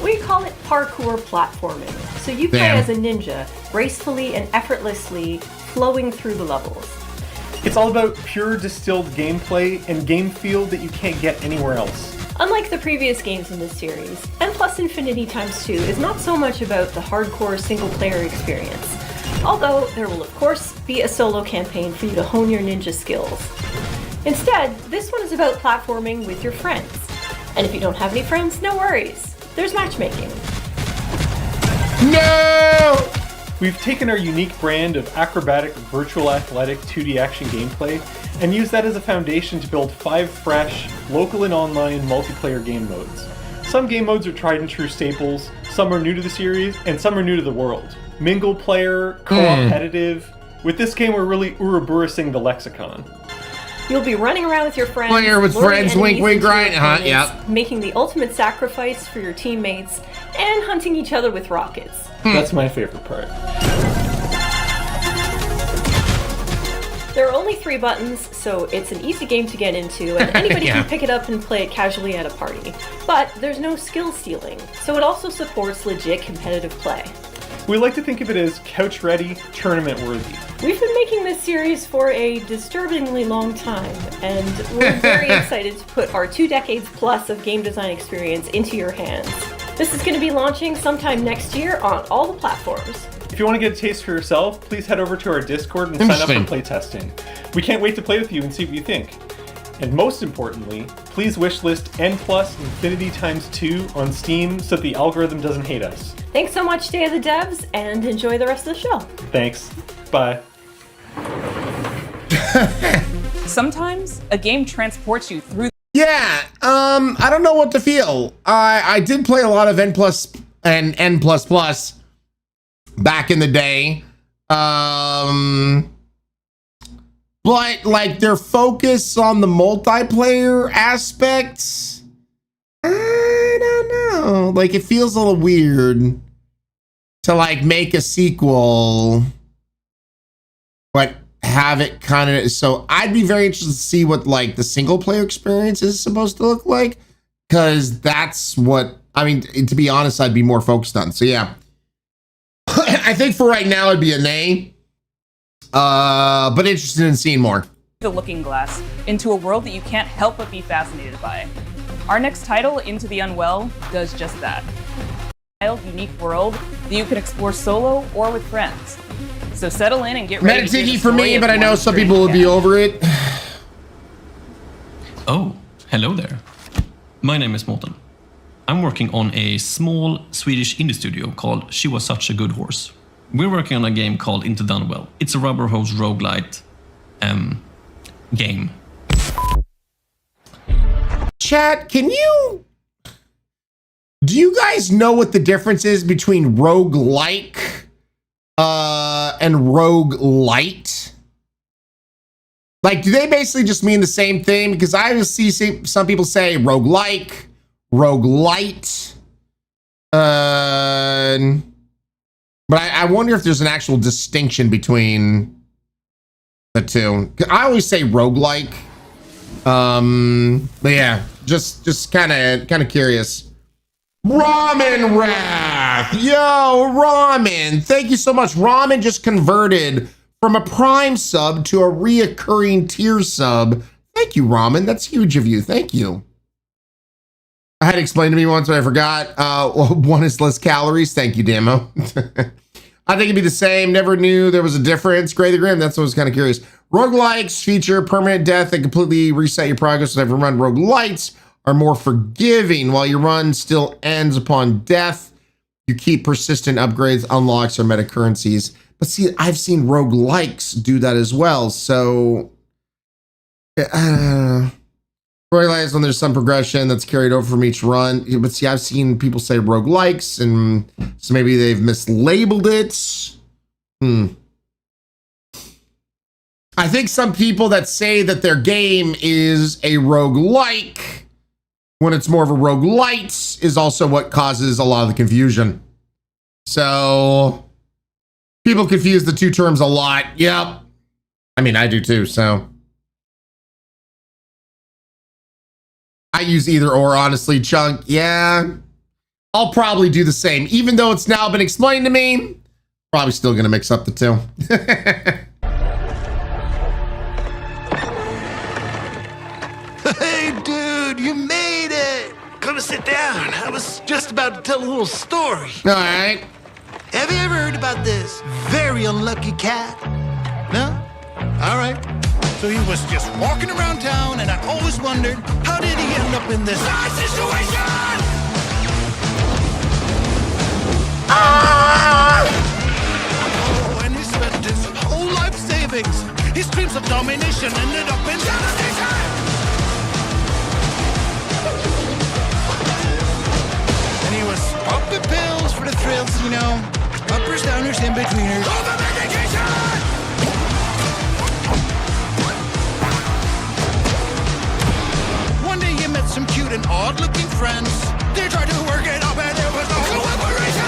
We call it parkour platforming. So you play as a ninja, gracefully and effortlessly flowing through the levels. It's all about pure distilled gameplay and game feel that you can't get anywhere else. Unlike the previous games in this series, N+ Infinity times 2 is not so much about the hardcore single-player experience, although there will of course be a solo campaign for you to hone your ninja skills. Instead, this one is about platforming with your friends. And if you don't have any friends, no worries. There's matchmaking. No! We've taken our unique brand of acrobatic, virtual athletic 2D action gameplay and used that as a foundation to build 5 fresh, local and online multiplayer game modes. Some game modes are tried and true staples, some are new to the series, and some are new to the world. Mingle player, co-opetitive. With this game, we're really Ouroboros-ing the lexicon. You'll be running around with your friends, Player with luring friends, wink, enemies wink, into your right? opponents, Yep. making the ultimate sacrifice for your teammates, and hunting each other with rockets. That's my favorite part. There are only 3 buttons, so it's an easy game to get into, and anybody can pick it up and play it casually at a party. But there's no skill stealing, so it also supports legit competitive play. We like to think of it as couch-ready, tournament-worthy. We've been making this series for a disturbingly long time, and we're very excited to put our 2 decades plus of game design experience into your hands. This is going to be launching sometime next year on all the platforms. If you want to get a taste for yourself, please head over to our Discord and sign up for playtesting. We can't wait to play with you and see what you think. And most importantly, please wishlist N plus Infinity times 2 on Steam so that the algorithm doesn't hate us. Thanks so much, Day of the Devs, and enjoy the rest of the show. Thanks. Bye. Sometimes a game transports you through. Yeah, I don't know what to feel. I did play a lot of N plus and N plus plus back in the day. But like their focus on the multiplayer aspects, I don't know. Like it feels a little weird to like make a sequel, but have it kind of, so I'd be very interested to see what like the single player experience is supposed to look like, because that's what, I mean, to be honest, I'd be more focused on. So yeah, I think for right now it'd be a nay. But interested in seeing more. The Looking Glass into a world that you can't help but be fascinated by. Our next title, Into the Unwell, does just that. A wild, unique world that you can explore solo or with friends. So settle in and get ready. Metatiggy for me, but I know some people will be over it. Oh, hello there. My name is Morten. I'm working on a small Swedish indie studio called She Was Such a Good Horse. We're working on a game called Into the Unwell. It's a rubber hose roguelite game. Chat, do you guys know what the difference is between roguelike and roguelite? Like, do they basically just mean the same thing? Because I see some people say roguelike, roguelite, but I wonder if there's an actual distinction between the two. I always say roguelike. But yeah, just kind of curious. Ramen Wrath! Yo, Ramen! Thank you so much. Ramen just converted from a Prime sub to a reoccurring tier sub. Thank you, Ramen. That's huge of you. Thank you. I had to explain to me once, but I forgot. One is less calories. Thank you, Damo. I think it'd be the same. Never knew there was a difference. Gray the Grim. That's what I was kind of curious. Roguelikes feature permanent death and completely reset your progress with every run. Roguelites are more forgiving. While your run still ends upon death, you keep persistent upgrades, unlocks, or meta currencies. But see, I've seen roguelikes do that as well. So, roguelikes when there's some progression that's carried over from each run. But see, I've seen people say roguelikes, and so maybe they've mislabeled it. I think some people that say that their game is a roguelike when it's more of a roguelite is also what causes a lot of the confusion. So people confuse the two terms a lot. Yep. I mean, I do too, so. I use either or, honestly, Chunk. Yeah, I'll probably do the same. Even though it's now been explained to me, probably still going to mix up the two. Hey, dude, you made it. Come sit down. I was just about to tell a little story. All right. Have you ever heard about this very unlucky cat? No? All right. So he was just walking around town, and I always wondered, how did he end up in this bad situation? Oh, and he spent his whole life savings. His dreams of domination ended up in devastation. And he was popping pills for the thrills, you know, uppers, downers, in-betweeners. Over medication! One day he met some cute and odd-looking friends. They tried to work it up and there was no cooperation!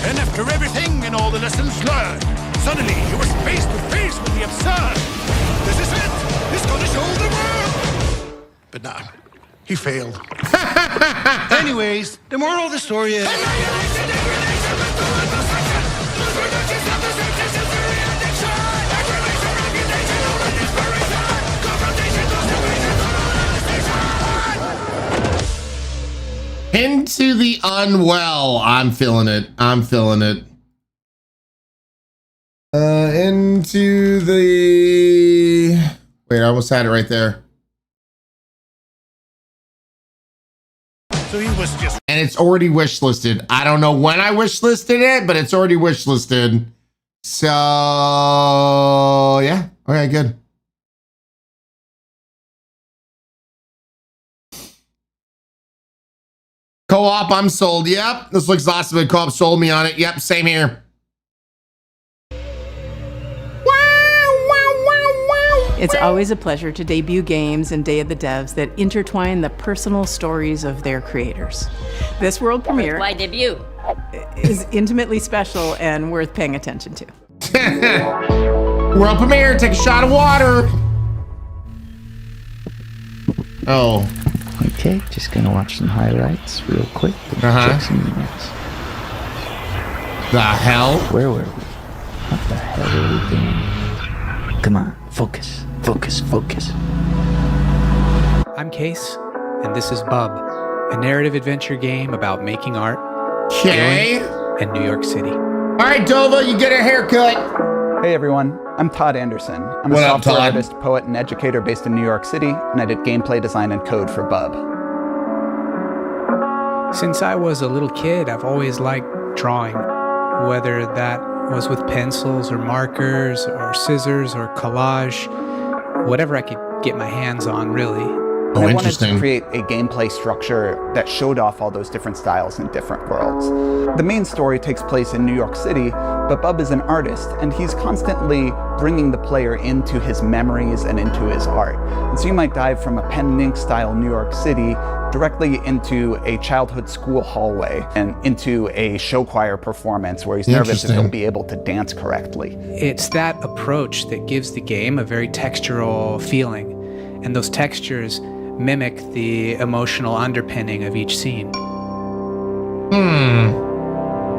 And after everything and all the lessons learned, suddenly he was face to face with the absurd. This is it! He's gonna show the world! But nah, he failed. Anyways, the moral of the story is... Into the Unwell. I'm feeling it. I'm feeling it. Into the... Wait, I almost had it right there. So he was just... And it's already wish listed. I don't know when I wish listed it, but it's already wish listed. So, yeah. Okay, good. Co-op, I'm sold. Yep. This looks awesome. Co-op sold me on it. Yep, same here. It's always a pleasure to debut games and Day of the Devs that intertwine the personal stories of their creators. This world premiere Why debut? is intimately special and worth paying attention to. World premiere, take a shot of water. Oh. Okay, just gonna watch some highlights real quick. Check some emails. The hell? Where were we? What the hell are we doing? Come on, focus, focus, focus. I'm Case, and this is Bub, a narrative adventure game about making art, Okay. in New York City. All right, Dova, you get a haircut. Hey everyone, I'm Todd Anderson. I'm What a up, software Todd? artist, poet, and educator based in New York City, and I did gameplay design and code for Bub. Since I was a little kid, I've always liked drawing, whether that was with pencils or markers or scissors or collage, whatever I could get my hands on, really. And I wanted to create a gameplay structure that showed off all those different styles in different worlds. The main story takes place in New York City, but Bub is an artist, and he's constantly bringing the player into his memories and into his art. And so you might dive from a pen and ink style New York City directly into a childhood school hallway and into a show choir performance where he's nervous if he'll be able to dance correctly. It's that approach that gives the game a very textural feeling, and those textures mimic the emotional underpinning of each scene.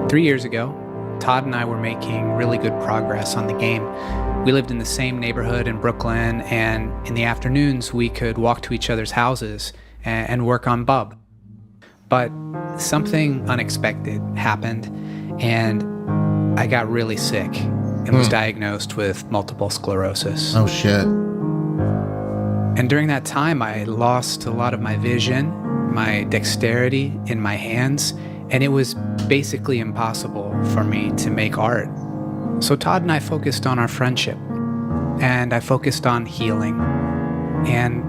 3 years ago, Todd and I were making really good progress on the game. We lived in the same neighborhood in Brooklyn, and in the afternoons we could walk to each other's houses and work on Bub. But something unexpected happened, and I got really sick and was diagnosed with multiple sclerosis. Oh shit. And during that time, I lost a lot of my vision, my dexterity in my hands, and it was basically impossible for me to make art. So Todd and I focused on our friendship, and I focused on healing. And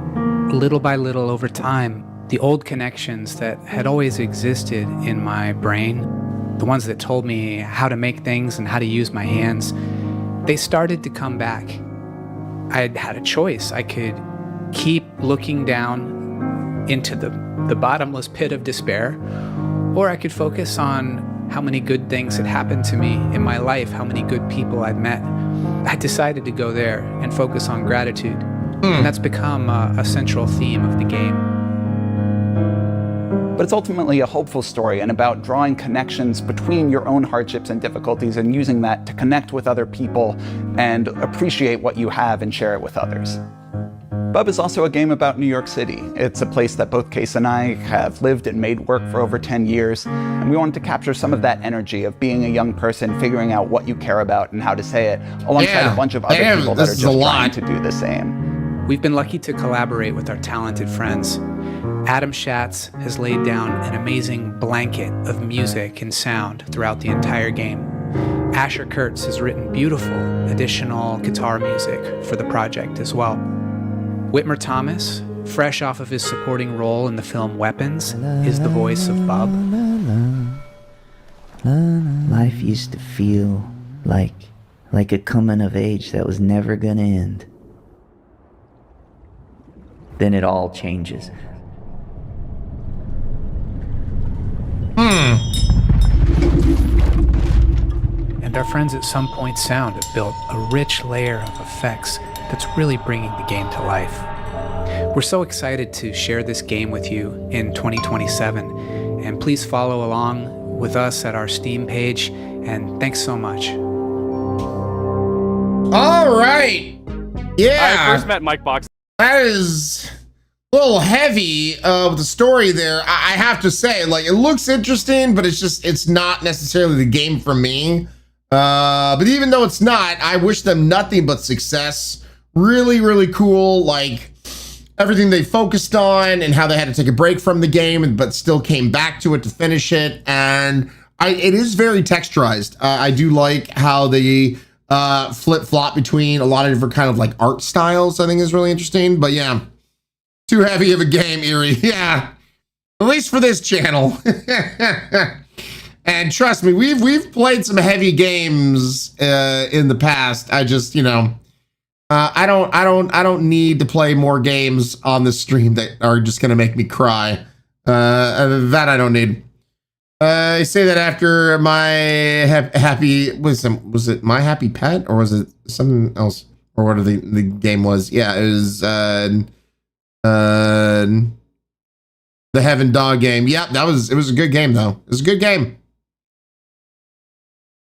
little by little over time, the old connections that had always existed in my brain, the ones that told me how to make things and how to use my hands, they started to come back. I had a choice. I could keep looking down into the bottomless pit of despair, or I could focus on how many good things had happened to me in my life, how many good people I'd met. I decided to go there and focus on gratitude. And that's become a central theme of the game. But it's ultimately a hopeful story and about drawing connections between your own hardships and difficulties and using that to connect with other people and appreciate what you have and share it with others. Bub is also a game about New York City. It's a place that both Case and I have lived and made work for over 10 years, and we wanted to capture some of that energy of being a young person, figuring out what you care about and how to say it, alongside a bunch of other people that are just trying to do the same. We've been lucky to collaborate with our talented friends. Adam Schatz has laid down an amazing blanket of music and sound throughout the entire game. Asher Kurtz has written beautiful additional guitar music for the project as well. Whitmer Thomas, fresh off of his supporting role in the film Weapons, is the voice of Bub. Life used to feel like a coming of age that was never gonna end. Then it all changes. And our friends at Some Point Sound have built a rich layer of effects that's really bringing the game to life. We're so excited to share this game with you in 2027, and please follow along with us at our Steam page, and thanks so much. All right. Yeah. I first met Mike Box. That is a little heavy with the story there. I have to say, like, it looks interesting, but it's not necessarily the game for me. But even though it's not, I wish them nothing but success. Really, really cool. Like everything they focused on and how they had to take a break from the game, but still came back to it to finish it. And it is very texturized. I do like how they flip-flop between a lot of different kind of like art styles. I think is really interesting. But yeah, too heavy of a game, Eerie. Yeah, at least for this channel. And trust me, we've played some heavy games in the past. I just, you know, I don't need to play more games on the stream that are just gonna make me cry. That I don't need. I say that after my happy was it My Happy Pet or was it something else or what the game was? Yeah, it was the Heaven Dog game. Yep, it was a good game though. It was a good game.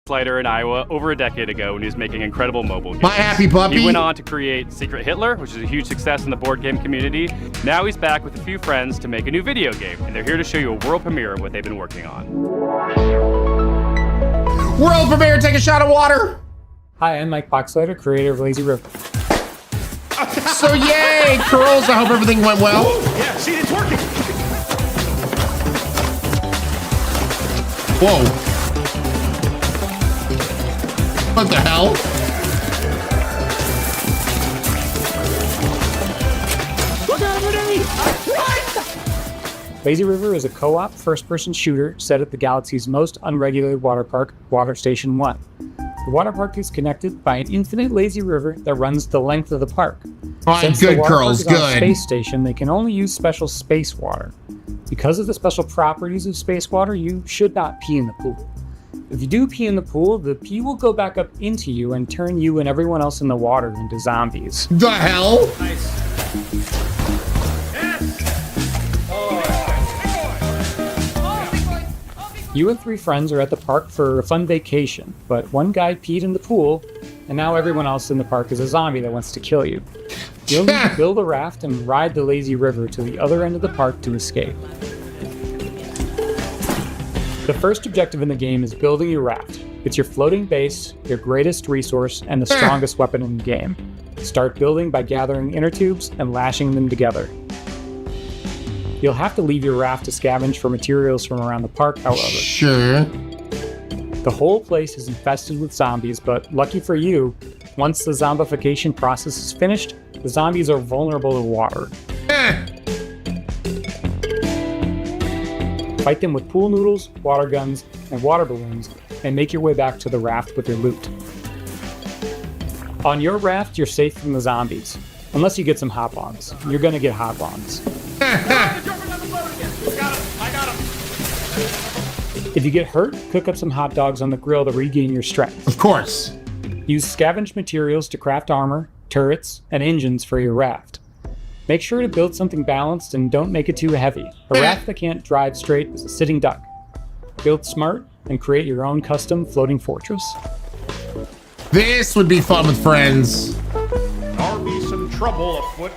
Fighter in Iowa over a decade ago when he was making incredible mobile games. My Happy Puppy. He went on to create Secret Hitler, which is a huge success in the board game community. Now he's back with a few friends to make a new video game, and they're here to show you a world premiere of what they've been working on. World premiere, take a shot of water. Hi, I'm Mike Boxleiter, creator of Lazy River. So yay, Curls, I hope everything went well. Ooh, yeah, see, it's working. Whoa. What the hell? Lazy River is a co-op first-person shooter set at the galaxy's most unregulated water park, Water Station 1. The water park is connected by an infinite lazy river that runs the length of the park. Since good, the water Curls, park is on a good. space station, they can only use special space water. Because of the special properties of space water, you should not pee in the pool. If you do pee in the pool, the pee will go back up into you and turn you and everyone else in the water into zombies. The hell? Nice. You and 3 friends are at the park for a fun vacation, but one guy peed in the pool, and now everyone else in the park is a zombie that wants to kill you. You'll need to build a raft and ride the lazy river to the other end of the park to escape. The first objective in the game is building your raft. It's your floating base, your greatest resource, and the strongest weapon in the game. Start building by gathering inner tubes and lashing them together. You'll have to leave your raft to scavenge for materials from around the park, however. Sure. The whole place is infested with zombies, but lucky for you, once the zombification process is finished, the zombies are vulnerable to water. Fight them with pool noodles, water guns, and water balloons, and make your way back to the raft with your loot. On your raft, you're safe from the zombies. Unless you get some hot-bombs. You're gonna get hot-bombs. If you get hurt, cook up some hot dogs on the grill to regain your strength. Of course. Use scavenged materials to craft armor, turrets, and engines for your raft. Make sure to build something balanced and don't make it too heavy. A raft that can't drive straight is a sitting duck. Build smart and create your own custom floating fortress. This would be fun with friends. There'll be some trouble afoot.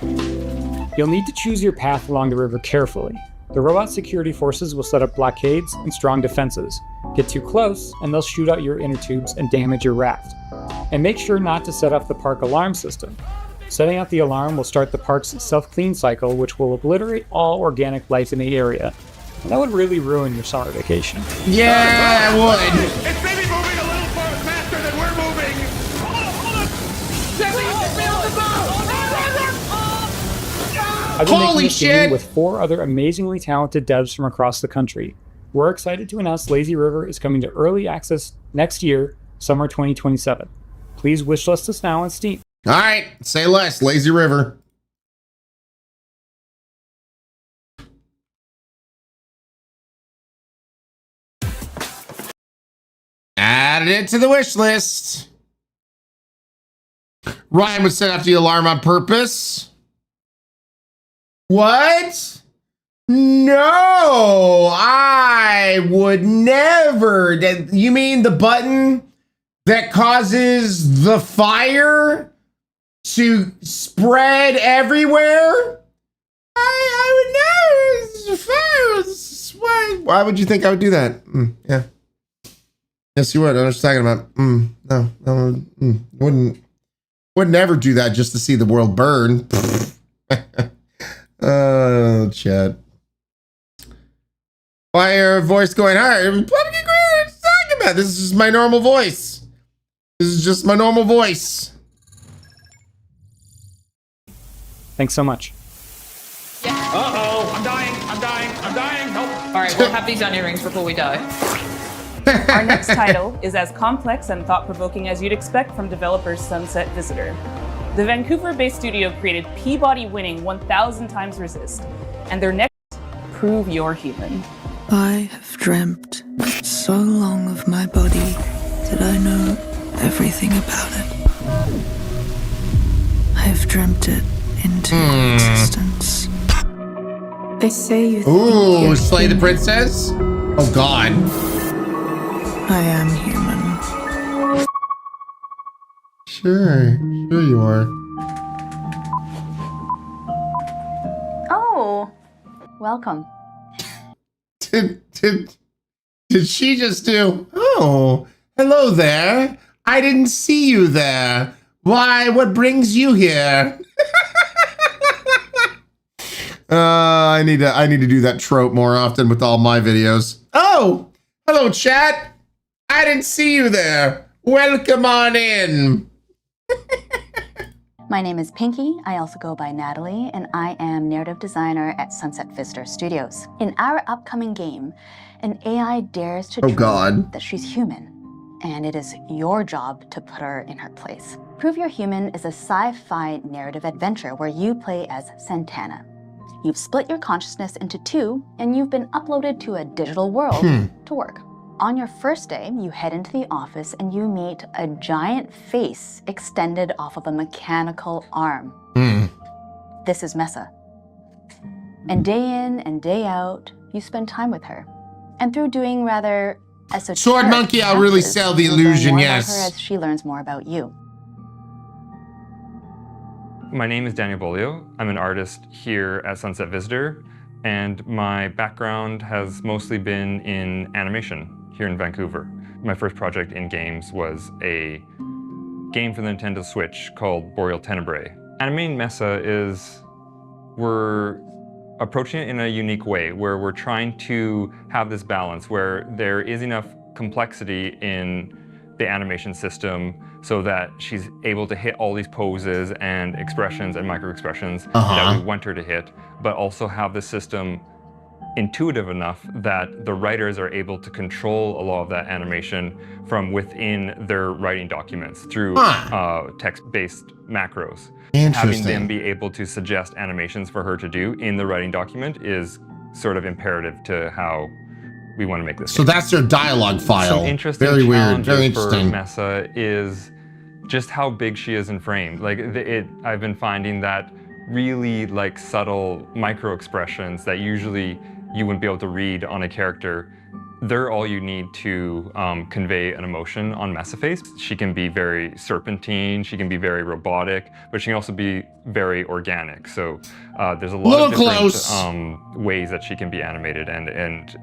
You'll need to choose your path along the river carefully. The robot security forces will set up blockades and strong defenses. Get too close, and they'll shoot out your inner tubes and damage your raft. And make sure not to set off the park alarm system. Setting out the alarm will start the park's self-clean cycle, which will obliterate all organic life in the area. And that would really ruin your summer vacation. Yeah, it would. It's maybe moving a little faster than we're moving. I've been making Holy this game shit! with 4 other amazingly talented devs from across the country. We're excited to announce Lazy River is coming to early access next year, summer 2027. Please wishlist us now on Steam. All right, say less. Lazy River. Added it to the wish list. Ryan would set off the alarm on purpose. What? No, I would never. You mean the button that causes the fire to spread everywhere? I would never. Why would you think I would do that? Yeah. Yes, you would. I was talking about. Would never do that just to see the world burn. Oh, chat. Why your voice going higher? What are you talking about? This is just my normal voice. This is just my normal voice. Thanks so much. Uh-oh, I'm dying, help. All right, we'll have these onion rings before we die. Our next title is as complex and thought-provoking as you'd expect from developers Sunset Visitor. The Vancouver-based studio created Peabody-winning 1000 Times Resist, and their next, Prove You're Human. I have dreamt so long of my body that I know everything about it. I have dreamt it into existence. They say you think Ooh, slay the princess? Oh God. I am human. Sure you are. Oh, welcome. Did she just do? Oh, hello there. I didn't see you there. Why? What brings you here? I need to do that trope more often with all my videos. Oh, hello, chat. I didn't see you there. Welcome on in. My name is Pinky. I also go by Natalie, and I am narrative designer at Sunset Visitor Studios. In our upcoming game, an AI dares to prove that she's human, and it is your job to put her in her place. Prove You're Human is a sci-fi narrative adventure where you play as Santana. You've split your consciousness into two, and you've been uploaded to a digital world to work. On your first day, you head into the office and you meet a giant face extended off of a mechanical arm. This is Mesa. And day in and day out, you spend time with her. And through doing rather esoteric Sword Monkey, I'll really sell the illusion, you'll learn more about yes. her as she learns more about you. My name is Daniel Bolio. I'm an artist here at Sunset Visitor, and my background has mostly been in animation here in Vancouver. My first project in games was a game for the Nintendo Switch called Boreal Tenebrae. Animating Mesa is, we're approaching it in a unique way, where we're trying to have this balance where there is enough complexity in the animation system so that she's able to hit all these poses and expressions and micro expressions that we want her to hit, but also have the system intuitive enough that the writers are able to control a lot of that animation from within their writing documents through text-based macros. Having them be able to suggest animations for her to do in the writing document is sort of imperative to how we want to make this So game. that's their dialogue file. Some interesting Very weird. challenges Very for interesting. Mesa is just how big she is in frame. Like I've been finding that really like subtle micro expressions that usually you wouldn't be able to read on a character. They're all you need to convey an emotion on Mesa face. She can be very serpentine, she can be very robotic, but she can also be very organic. So there's a lot of different ways that she can be animated and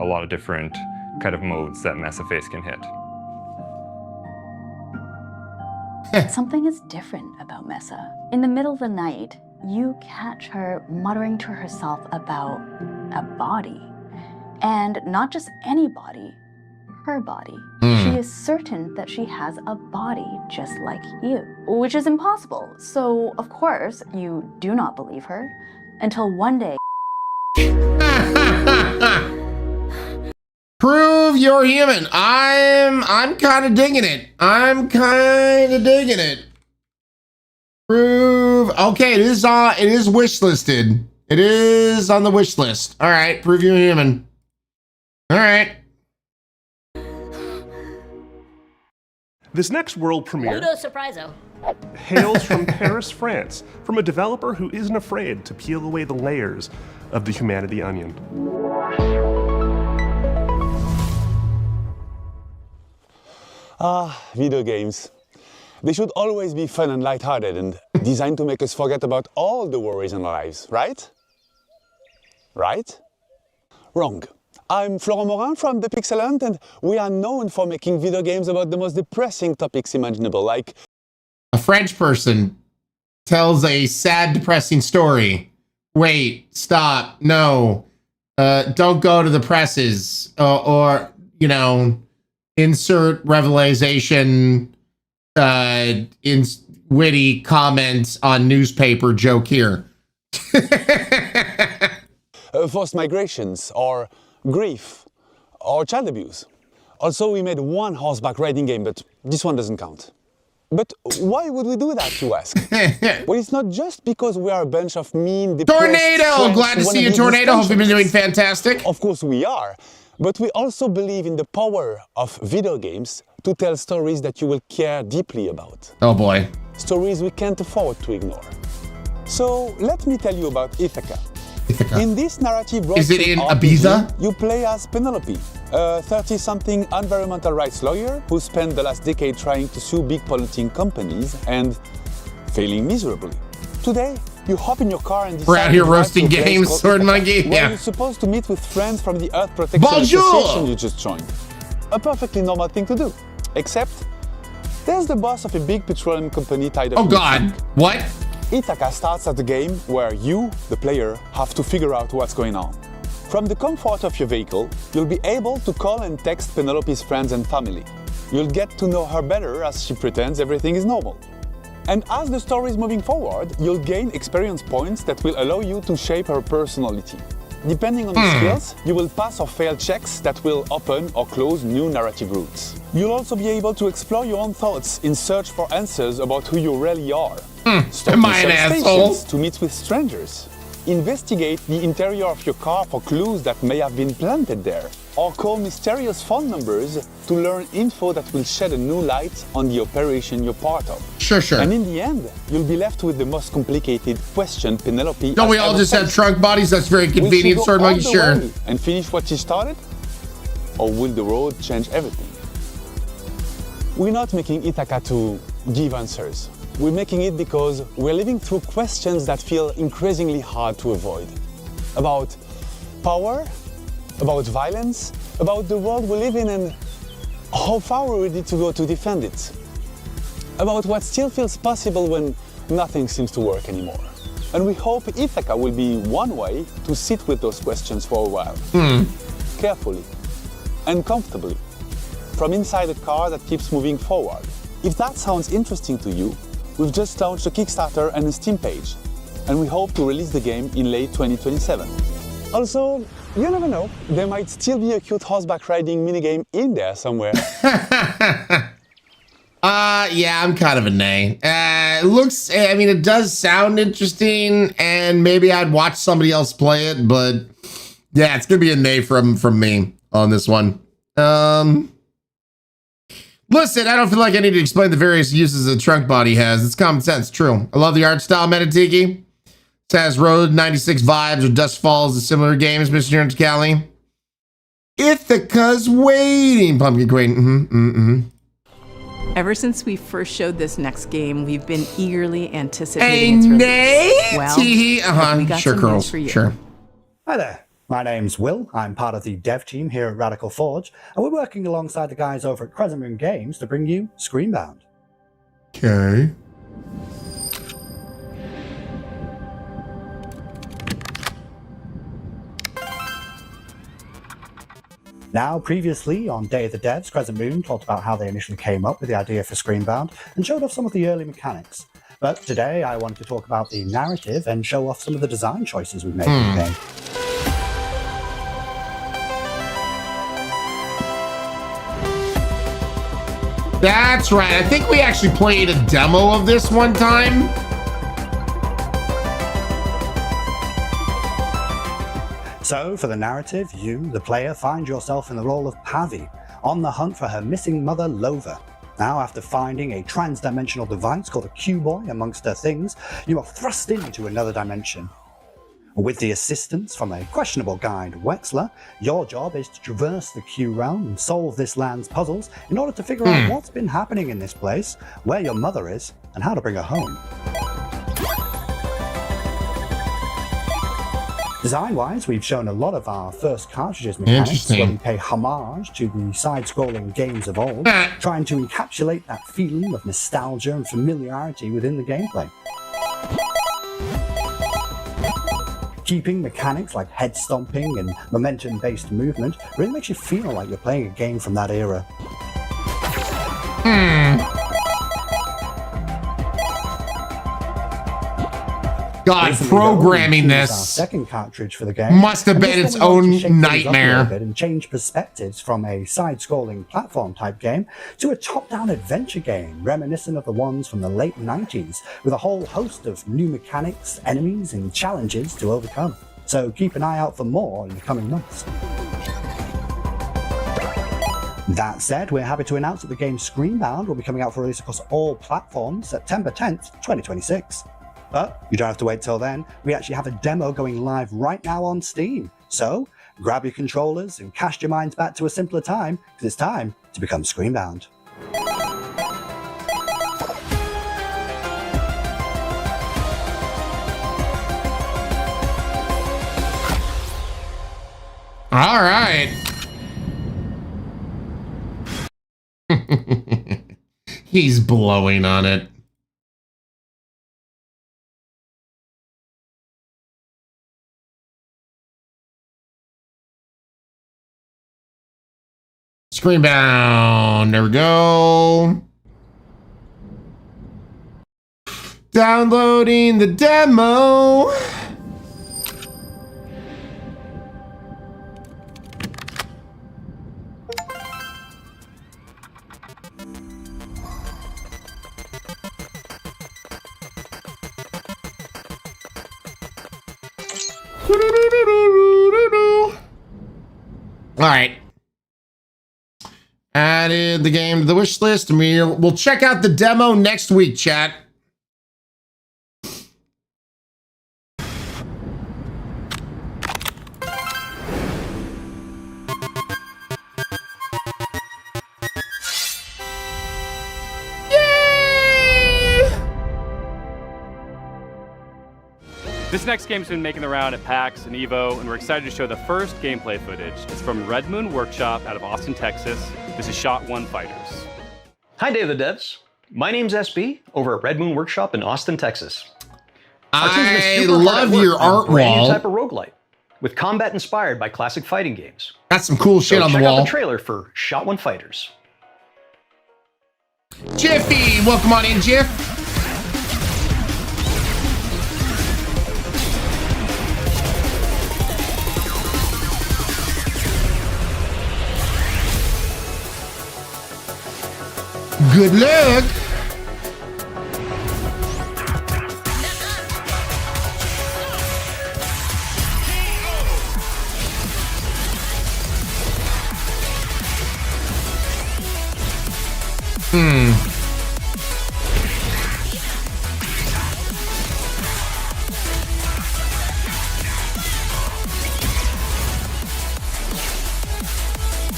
a lot of different kind of modes that Mesa face can hit. Something is different about Mesa. In the middle of the night, you catch her muttering to herself about a body. And not just any body, her body. She is certain that she has a body just like you, which is impossible. So, of course, you do not believe her until one day. Prove you're human. I'm kind of digging it. I'm kind of digging it. Prove. Okay, it is wish listed. It is on the wish list. All right, prove you're human. All right. This next world premiere Ludo Surpriso. hails from Paris, France, from a developer who isn't afraid to peel away the layers of the humanity onion. Video games. They should always be fun and lighthearted and designed to make us forget about all the worries in our lives, right? Right? Wrong. I'm Florent Morin from The Pixel Hunt, and we are known for making video games about the most depressing topics imaginable, like... A French person tells a sad, depressing story. Wait, stop, no. Don't go to the presses. Or, you know, insert revelation, in witty comments on newspaper joke here. Forced migrations, or grief, or child abuse. Also, we made one horseback riding game, but this one doesn't count. But why would we do that, you ask? Well, it's not just because we are a bunch of mean, depressed Tornado! Glad to see you, Tornado. Hope you've been doing fantastic. Of course we are. But we also believe in the power of video games to tell stories that you will care deeply about. Oh boy. Stories we can't afford to ignore. So, let me tell you about Ithaca. In this narrative Is it in RPG, Ibiza? you play as Penelope, a 30-something environmental rights lawyer who spent the last decade trying to sue big polluting companies and failing miserably. Today, you hop in your car and decide we're out here to drive roasting to a place games, called Sword Ithaca, Monkey. where Yeah. you're supposed to meet with friends from the Earth Protection Bonjour! Association you just joined. A perfectly normal thing to do. Except, there's the boss of a big petroleum company tied up Oh in god, trunk. what? Ithaca starts as a game where you, the player, have to figure out what's going on. From the comfort of your vehicle, you'll be able to call and text Penelope's friends and family. You'll get to know her better as she pretends everything is normal. And as the story is moving forward, you'll gain experience points that will allow you to shape her personality. Depending on your skills, you will pass or fail checks that will open or close new narrative routes. You'll also be able to explore your own thoughts in search for answers about who you really are. Stop Am I at an some asshole? stations to meet with strangers. Investigate the interior of your car for clues that may have been planted there. Or call mysterious phone numbers to learn info that will shed a new light on the operation you're part of. Sure. And in the end, you'll be left with the most complicated question Penelope Don't we has all ever just have faced. trunk bodies? That's very Will she convenient, go Sword all Monkey, the sure. way and finish what she started? Or will the road change everything? We're not making Ithaca to give answers. We're making it because we're living through questions that feel increasingly hard to avoid. About power, about violence, about the world we live in and how far we're ready to go to defend it. About what still feels possible when nothing seems to work anymore. And we hope Ithaca will be one way to sit with those questions for a while. Carefully and comfortably. From inside a car that keeps moving forward. If that sounds interesting to you, we've just launched a Kickstarter and a Steam page, and we hope to release the game in late 2027. Also, you never know, there might still be a cute horseback riding minigame in there somewhere. Yeah, I'm kind of a nay. It does sound interesting, and maybe I'd watch somebody else play it, but yeah, it's gonna be a nay from me on this one. Listen, I don't feel like I need to explain the various uses a trunk body has. It's common sense, true. I love the art style, Metatiki. It has Road 96 vibes or Dust Falls, the similar games, Mr. Cali. Ithaca's waiting, Pumpkin Queen. Ever since we first showed this next game, we've been eagerly anticipating its release. Well, we got Sure, some Curls. news for you. Sure. Hi there. My name's Will. I'm part of the dev team here at Radical Forge, and we're working alongside the guys over at Crescent Moon Games to bring you Screenbound. Okay. Now, previously on Day of the Devs, Crescent Moon talked about how they initially came up with the idea for Screenbound and showed off some of the early mechanics. But today I wanted to talk about the narrative and show off some of the design choices we've made in the game. That's right. I think we actually played a demo of this one time. So, for the narrative, you, the player, find yourself in the role of Pavi, on the hunt for her missing mother, Lova. Now, after finding a trans-dimensional device called a Q-Boy amongst her things, you are thrust into another dimension. With the assistance from a questionable guide, Wexler, your job is to traverse the Q realm and solve this land's puzzles in order to figure out what's been happening in this place, where your mother is, and how to bring her home. Design-wise, we've shown a lot of our first cartridges mechanics where we pay homage to the side-scrolling games of old, trying to encapsulate that feeling of nostalgia and familiarity within the gameplay. Keeping mechanics like head stomping and momentum-based movement really makes you feel like you're playing a game from that era. God, programming this our second cartridge for the game must have been its own nightmare. And change perspectives from a side-scrolling platform-type game to a top-down adventure game reminiscent of the ones from the late 90s, with a whole host of new mechanics, enemies, and challenges to overcome. So keep an eye out for more in the coming months. That said, we're happy to announce that the game Screenbound will be coming out for release across all platforms September 10th, 2026. But you don't have to wait till then. We actually have a demo going live right now on Steam. So grab your controllers and cast your minds back to a simpler time, because it's time to become Screenbound. All right. He's blowing on it. Screenbound. There we go. Downloading the demo. All right. Added the game to the wish list, and we'll check out the demo next week, chat. This next game's been making the round at PAX and EVO, and we're excited to show the first gameplay footage. It's from Red Moon Workshop out of Austin, Texas. This is Shot 1 Fighters. Hi, Day of the Devs. My name's SB over at Red Moon Workshop in Austin, Texas. I love your art brand new wall. type of roguelite with combat inspired by classic fighting games. That's some cool shit on the check out wall. the trailer for Shot 1 Fighters. Jiffy, welcome on in, Jiff. Good luck.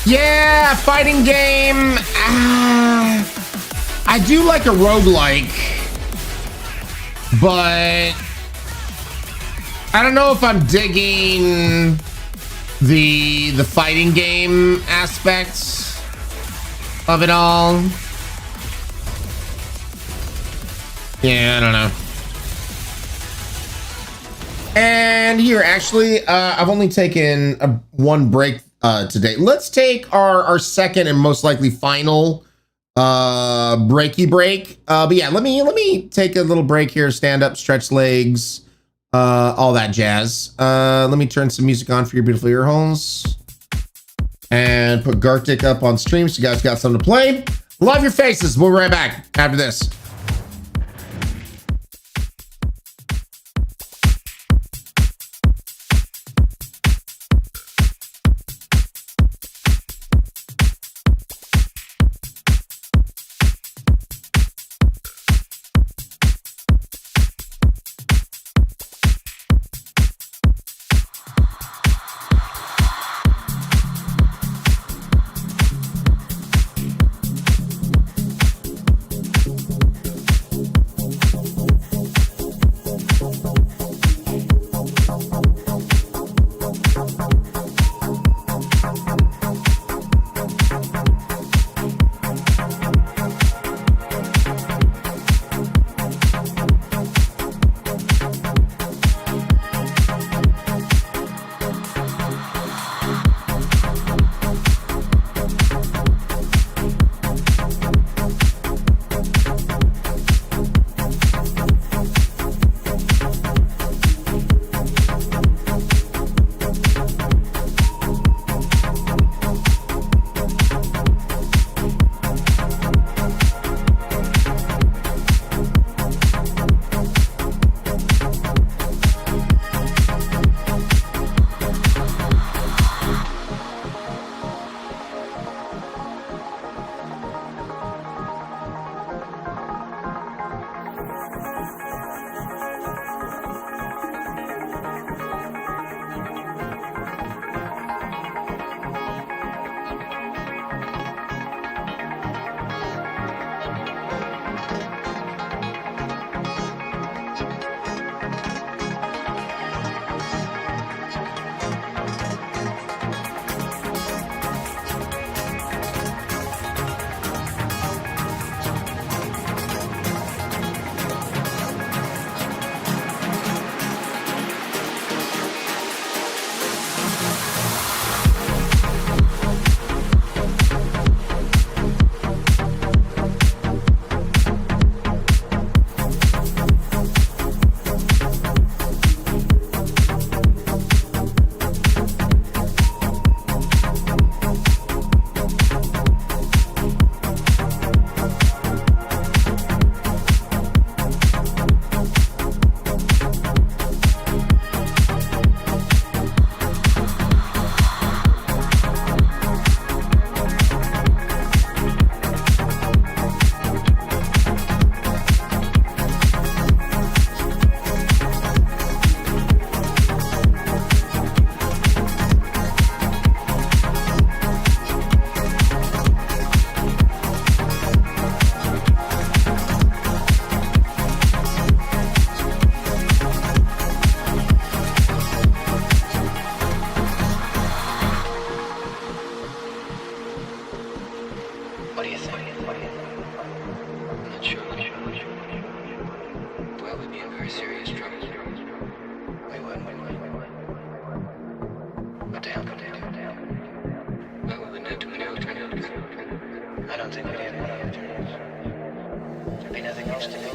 Yeah, fighting game. I do like a roguelike, but I don't know if I'm digging the fighting game aspects of it all. Yeah, I don't know. And here, actually, I've only taken one break today. Let's take our second and most likely final breaky break. But yeah, let me take a little break here, stand up, stretch legs, all that jazz. Let me turn some music on for your beautiful ear holes and put Gartic up on stream so you guys got something to play. Love your faces. We'll be right back after this. well, we'd be in very serious trouble. We would. What the hell could they do? Well, we wouldn't have too many alternatives. I don't think we'd have any alternatives. There'd be nothing else to do.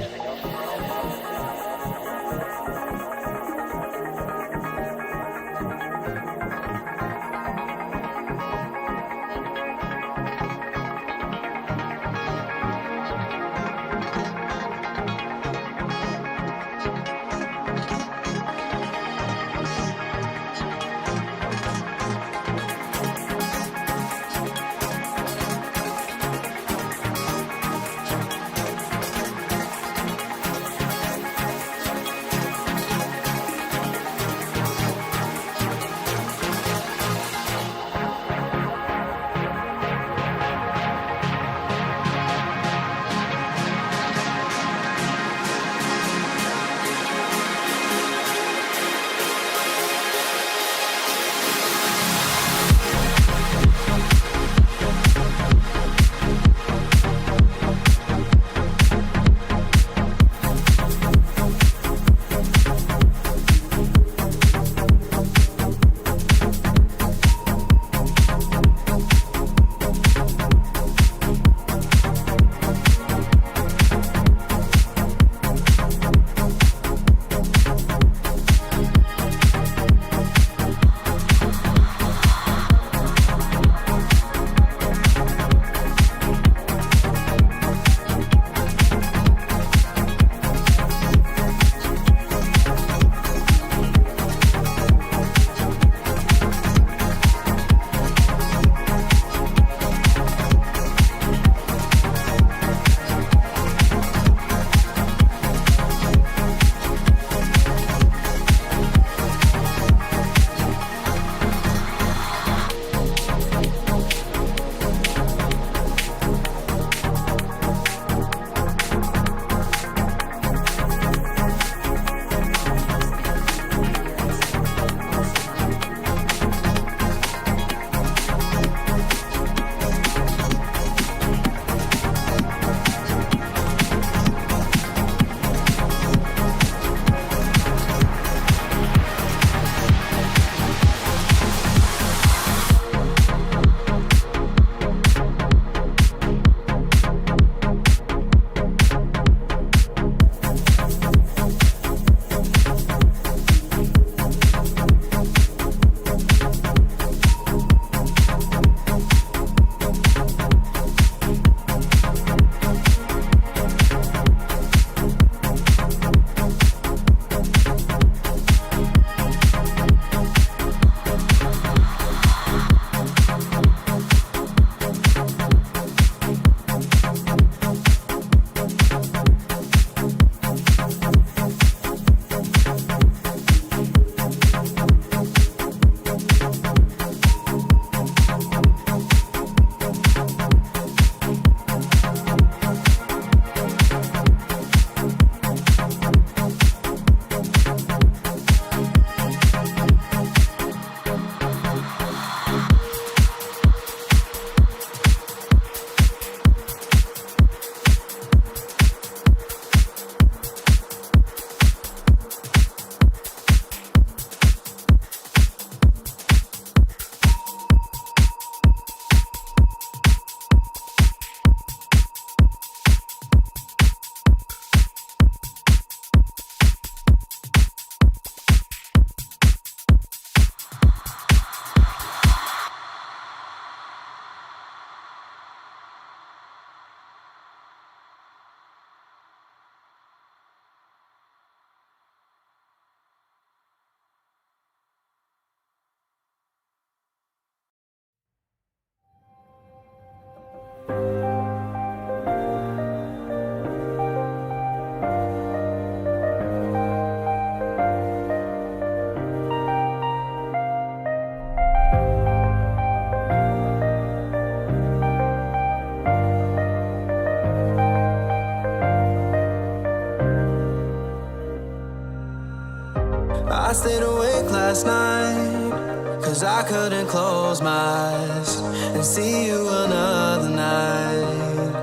I stayed awake last night, cause I couldn't close my eyes and see you another night.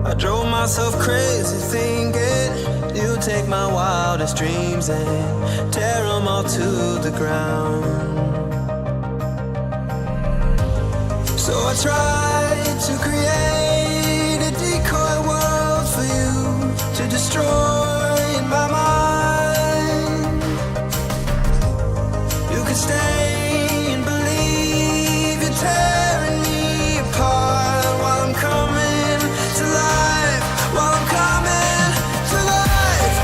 I drove my myself crazy thinking you take my wildest dreams and tear them all to the ground. So I tried to create a decoy world for you to destroy in my mind. You could stay and believe you're tearing me apart while I'm coming to life, while I'm coming to life.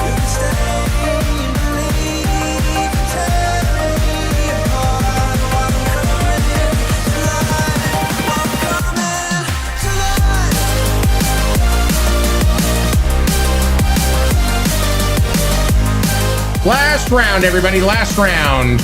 You could stay and believe you're tearing me apart while I'm coming to life, while I'm coming to life. Last round, everybody. Last round.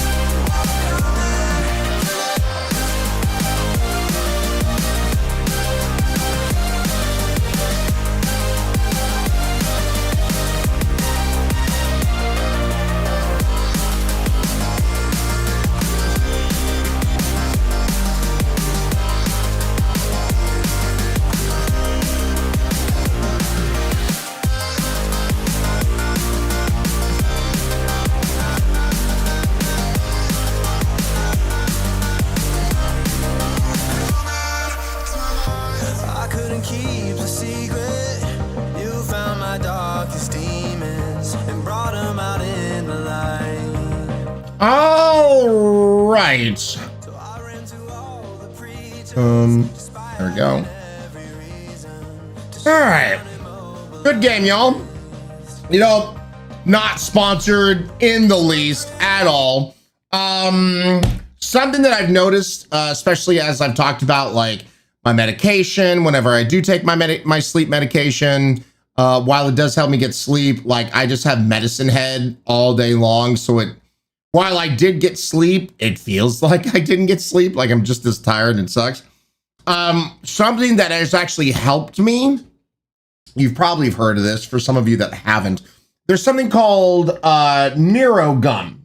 I couldn't keep a secret. You found my darkest demons and brought them out in the light. All right. There we go. All right. Good game, y'all. You know, not sponsored in the least at all. Something that I've noticed, especially as I've talked about, like my medication, whenever I do take my sleep medication, while it does help me get sleep, like I just have medicine head all day long. So while I did get sleep, it feels like I didn't get sleep. Like I'm just as tired and sucks. Something that has actually helped me, you've probably heard of this for some of you that haven't. There's something called Neurogum.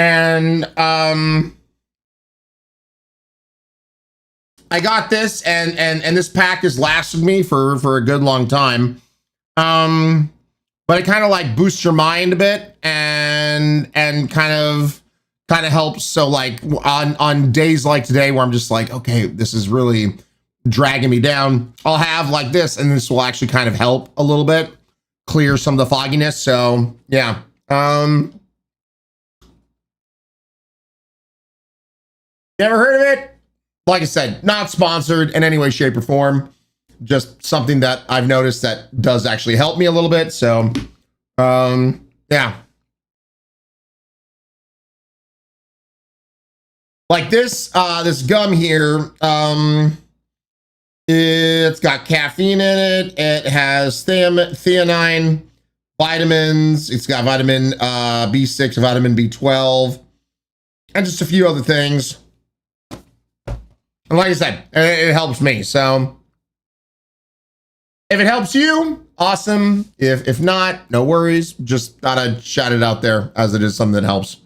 And I got this and this pack has lasted me for a good long time. But it kind of like boosts your mind a bit and kind of helps. So like on days like today where I'm just like, okay, this is really dragging me down, I'll have like this, and this will actually kind of help a little bit clear some of the fogginess. So yeah. Never heard of it? Like I said, not sponsored in any way, shape, or form. Just something that I've noticed that does actually help me a little bit. So, yeah. Like this gum here, it's got caffeine in it. It has theanine, vitamins. It's got vitamin B6, vitamin B12, and just a few other things. And like I said, it helps me. So if it helps you, awesome. If not, no worries. Just thought I'd shout it out there as it is something that helps.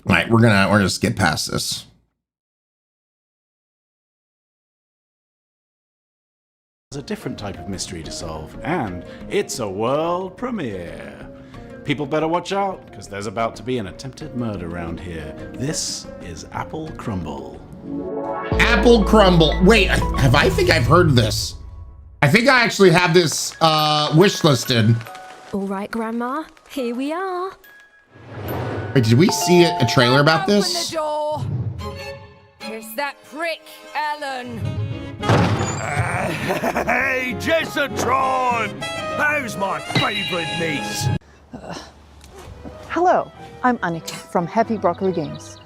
All right, we're gonna skip past this. A different type of mystery to solve, and it's a world premiere. People better watch out, because there's about to be an attempted murder around here. This is Apple Crumble. Apple Crumble. Wait, I think I've heard this. I think I actually have this wish listed. All right, Grandma, here we are. Wait, did we see a trailer about this? Open the door. It's that prick, Ellen. Hey, Jessatron! How's my favourite niece? Hello, I'm Annika from Happy Broccoli Games.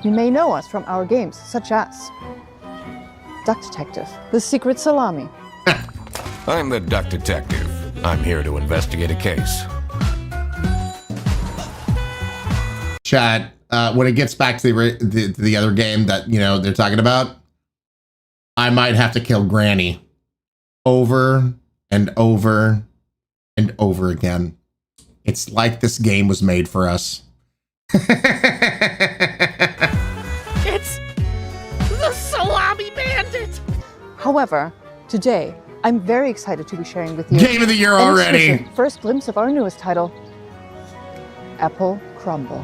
You may know us from our games such as Duck Detective, The Secret Salami. I'm the Duck Detective. I'm here to investigate a case. Chat, when it gets back to the other game that, you know, they're talking about, I might have to kill Granny over and over and over again. It's like this game was made for us. It's the Salami Bandit! However, today, I'm very excited to be sharing with you Game of the year an already. exclusive first glimpse of our newest title, Apple Crumble.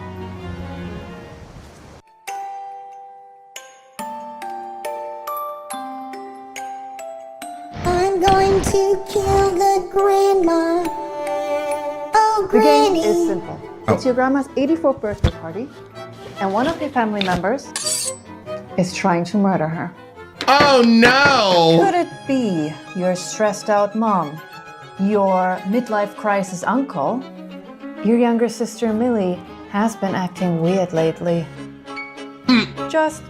I'm going to kill the grandma. Oh, The game Granny. is simple. It's your grandma's 84th birthday party, and one of your family members is trying to murder her. Oh no! Could it be your stressed out mom, your midlife crisis uncle? Your younger sister Millie has been acting weird lately. Just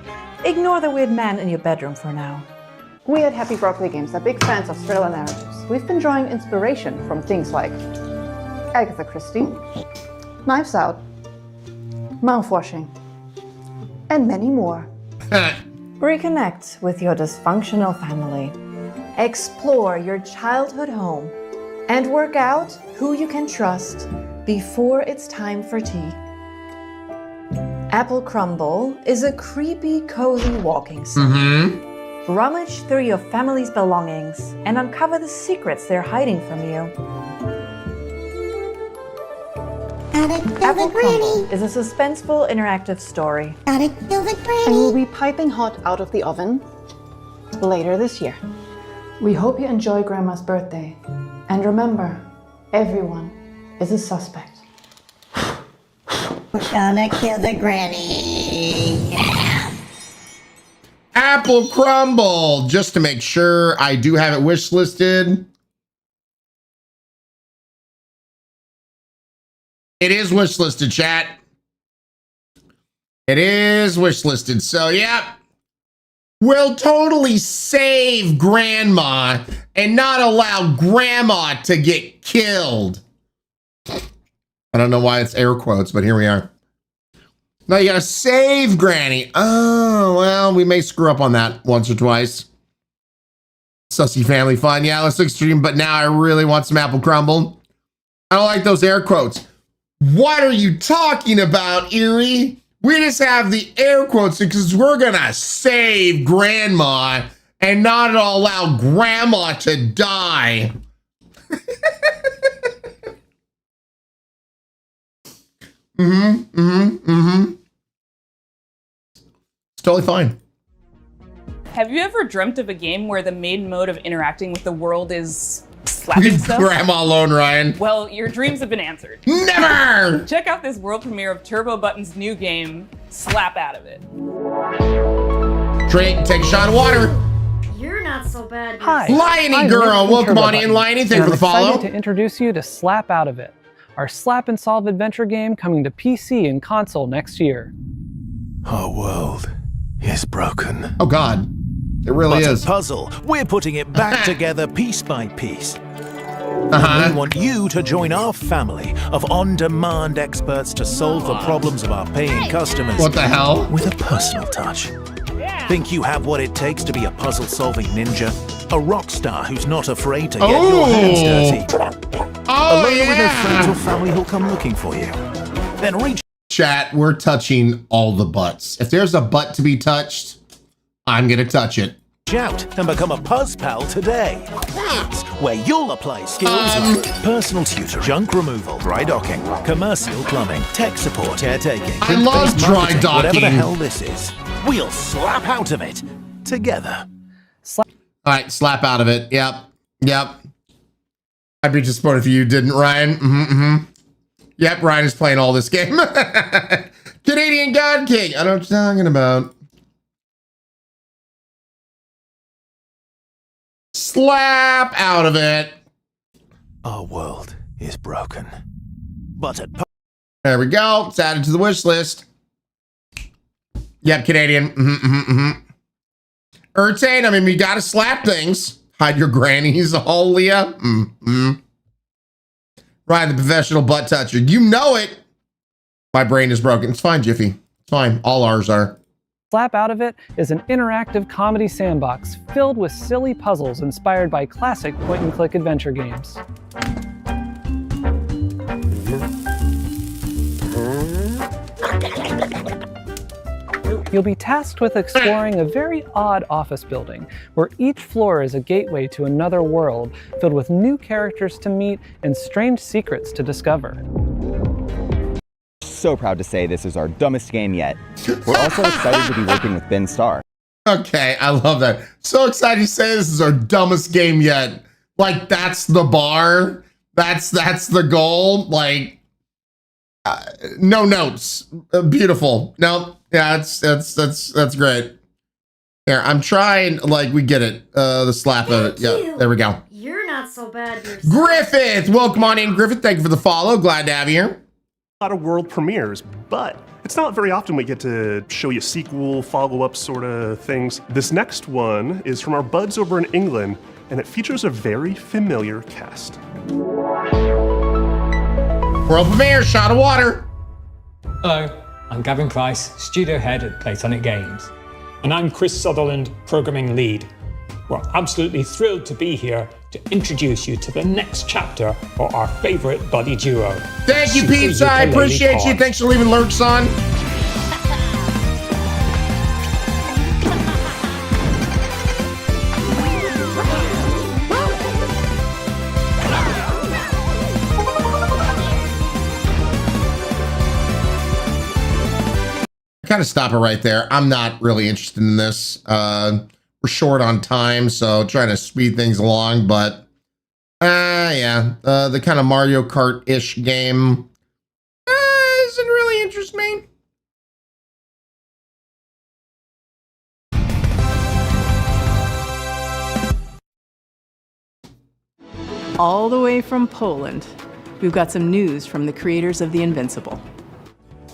ignore the weird man in your bedroom for now. We at Happy Broccoli Games are big fans of thriller narratives. We've been drawing inspiration from things like Agatha Christie, Knives Out, Mouthwashing, and many more. Reconnect with your dysfunctional family, explore your childhood home, and work out who you can trust before it's time for tea. Apple Crumble is a creepy, cozy walking sim. Rummage through your family's belongings and uncover the secrets they're hiding from you. Apple Crumble is a suspenseful, interactive story. And will be piping hot out of the oven later this year. We hope you enjoy Grandma's birthday. And remember, everyone is a suspect. We're gonna kill the granny. Apple Crumble, just to make sure I do have it wish listed. It is wish listed, chat. It is wish listed. So, yeah, we'll totally save Grandma and not allow Grandma to get killed. I don't know why it's air quotes, but here we are. Now you gotta save Granny. Oh, well, we may screw up on that once or twice. Sussy family fun. Yeah, let's extreme, but now I really want some Apple Crumble. I don't like those air quotes. What are you talking about, Erie? We just have the air quotes because we're gonna save Grandma and not allow Grandma to die. It's totally fine. Have you ever dreamt of a game where the main mode of interacting with the world is slapping stuff? Grandma alone, Ryan. Well, your dreams have been answered. Never! Check out this world premiere of Turbo Button's new game, Slap Out of It. Drink, take a shot of water. You're not so bad. Hi. Liony girl, welcome on in, Liony. Thank you for the follow. I'm excited to introduce you to Slap Out of It, our slap and solve adventure game coming to PC and console next year. Our world is broken. Oh God, it really But is. a puzzle. We're putting it back together piece by piece. We want you to join our family of on-demand experts to solve the problems of our paying customers. What the hell? With a personal touch. Think you have what it takes to be a puzzle-solving ninja? A rock star who's not afraid to get your hands dirty? A loner with no friends or family who'll come looking for you? Then reach. Chat, we're touching all the butts. If there's a butt to be touched, I'm gonna touch it. out and become a Puzz Pal today. That's where you'll apply skills like personal tutor, junk removal, dry docking, commercial plumbing, tech support, caretaking. I love dry marketing, docking. Whatever the hell this is, we'll slap out of it together. All right, slap out of it. Yep. I'd be disappointed if you didn't, Ryan. Yep, Ryan is playing all this game. Canadian God King. I don't know what you're talking about. Slap out of it. Our world is broken. But at there we go. It's added to the wish list. Yep, Canadian. Urtain, I mean, we gotta slap things. Hide your grannies, all Leah. Ryan, the professional butt toucher. You know it. My brain is broken. It's fine, Jiffy. It's fine. All ours are. Slap Out of It is an interactive comedy sandbox filled with silly puzzles inspired by classic point-and-click adventure games. You'll be tasked with exploring a very odd office building, where each floor is a gateway to another world filled with new characters to meet and strange secrets to discover. So proud to say this is our dumbest game yet. We're also excited to be working with Ben Starr. Okay, I love that. So excited to say this is our dumbest game yet. Like, that's the bar. That's the goal. Like, no notes. Beautiful. No, yeah, that's great. Here, I'm trying. Like, we get it. The slap of it. Yeah, there we go. You're not so bad yourself. Griffith, welcome on in, Griffith. Thank you for the follow. Glad to have you here. A lot of world premieres, but it's not very often we get to show you sequel, follow-up sort of things. This next one is from our buds over in England, and it features a very familiar cast. World premiere, Shot of Water. Hello, I'm Gavin Price, studio head at Platonic Games. And I'm Chris Sutherland, programming lead. We're absolutely thrilled to be here to introduce you to the next chapter for our favorite buddy duo. Thank you, Pizza. I appreciate you. Thanks for leaving lurks on. Kind of stop it right there. I'm not really interested in this. We're short on time, so trying to speed things along, but yeah, the kind of Mario Kart-ish game doesn't really interest me. All the way from Poland, we've got some news from the creators of The Invincible.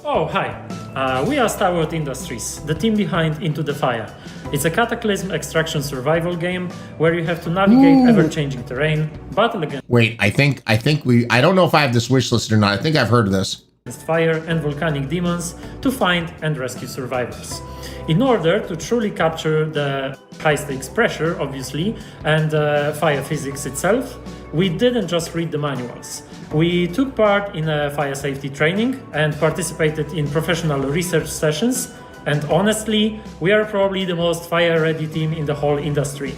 Oh, hi. We are Starward Industries, the team behind Into the Fire. It's a cataclysm extraction survival game where you have to navigate ever-changing terrain, battle against Wait, I don't know if I have this wish listed or not. I think I've heard of this. fire and volcanic demons to find and rescue survivors. In order to truly capture the high-stakes pressure, obviously, and fire physics itself, we didn't just read the manuals. We took part in a fire safety training and participated in professional research sessions, and honestly, we are probably the most fire-ready team in the whole industry.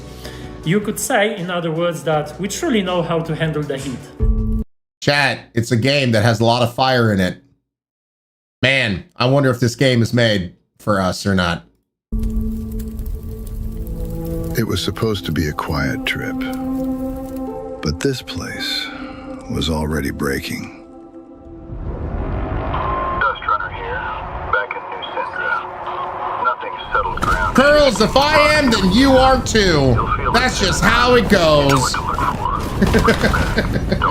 You could say, in other words, that we truly know how to handle the heat. Chat, it's a game that has a lot of fire in it. Man, I wonder if this game is made for us or not. It was supposed to be a quiet trip, but this place was already breaking. Girls, if I am, then you are too. That's just how it goes. Don't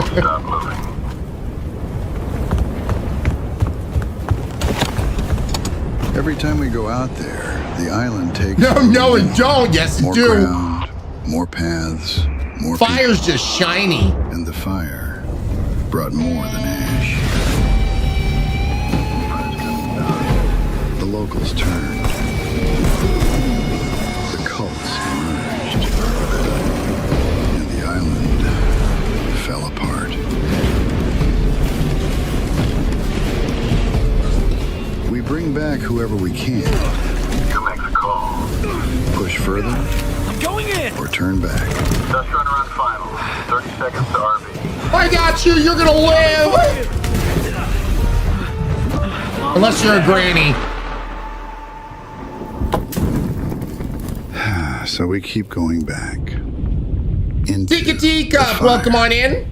stop moving. Every time we go out there, the island takes No, it don't. Yes, it more do. ground, more paths, more Fire's people. just shiny. And the fire brought more than ash. The locals turned. The cults emerged. And the island fell apart. We bring back whoever we can. You make the call. Push further. I'm going in. Or turn back. Dust runner on final. 30 seconds to RV. I got you. You're gonna live. Unless you're a granny. So we keep going back. Tika Tika, welcome on in.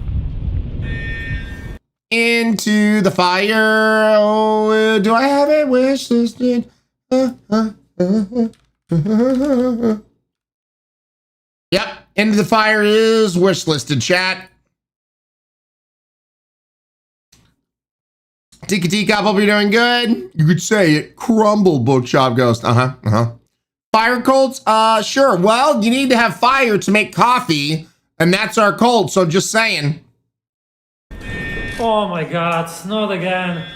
Into the fire. Oh, do I have a wish listed? Yep, Into the Fire is wish listed, chat. Tika Tika, hope you're doing good. You could say it. Crumble Bookshop Ghost. Fire cults? Sure. Well, you need to have fire to make coffee, and that's our cult, so just saying. Oh my god, not again.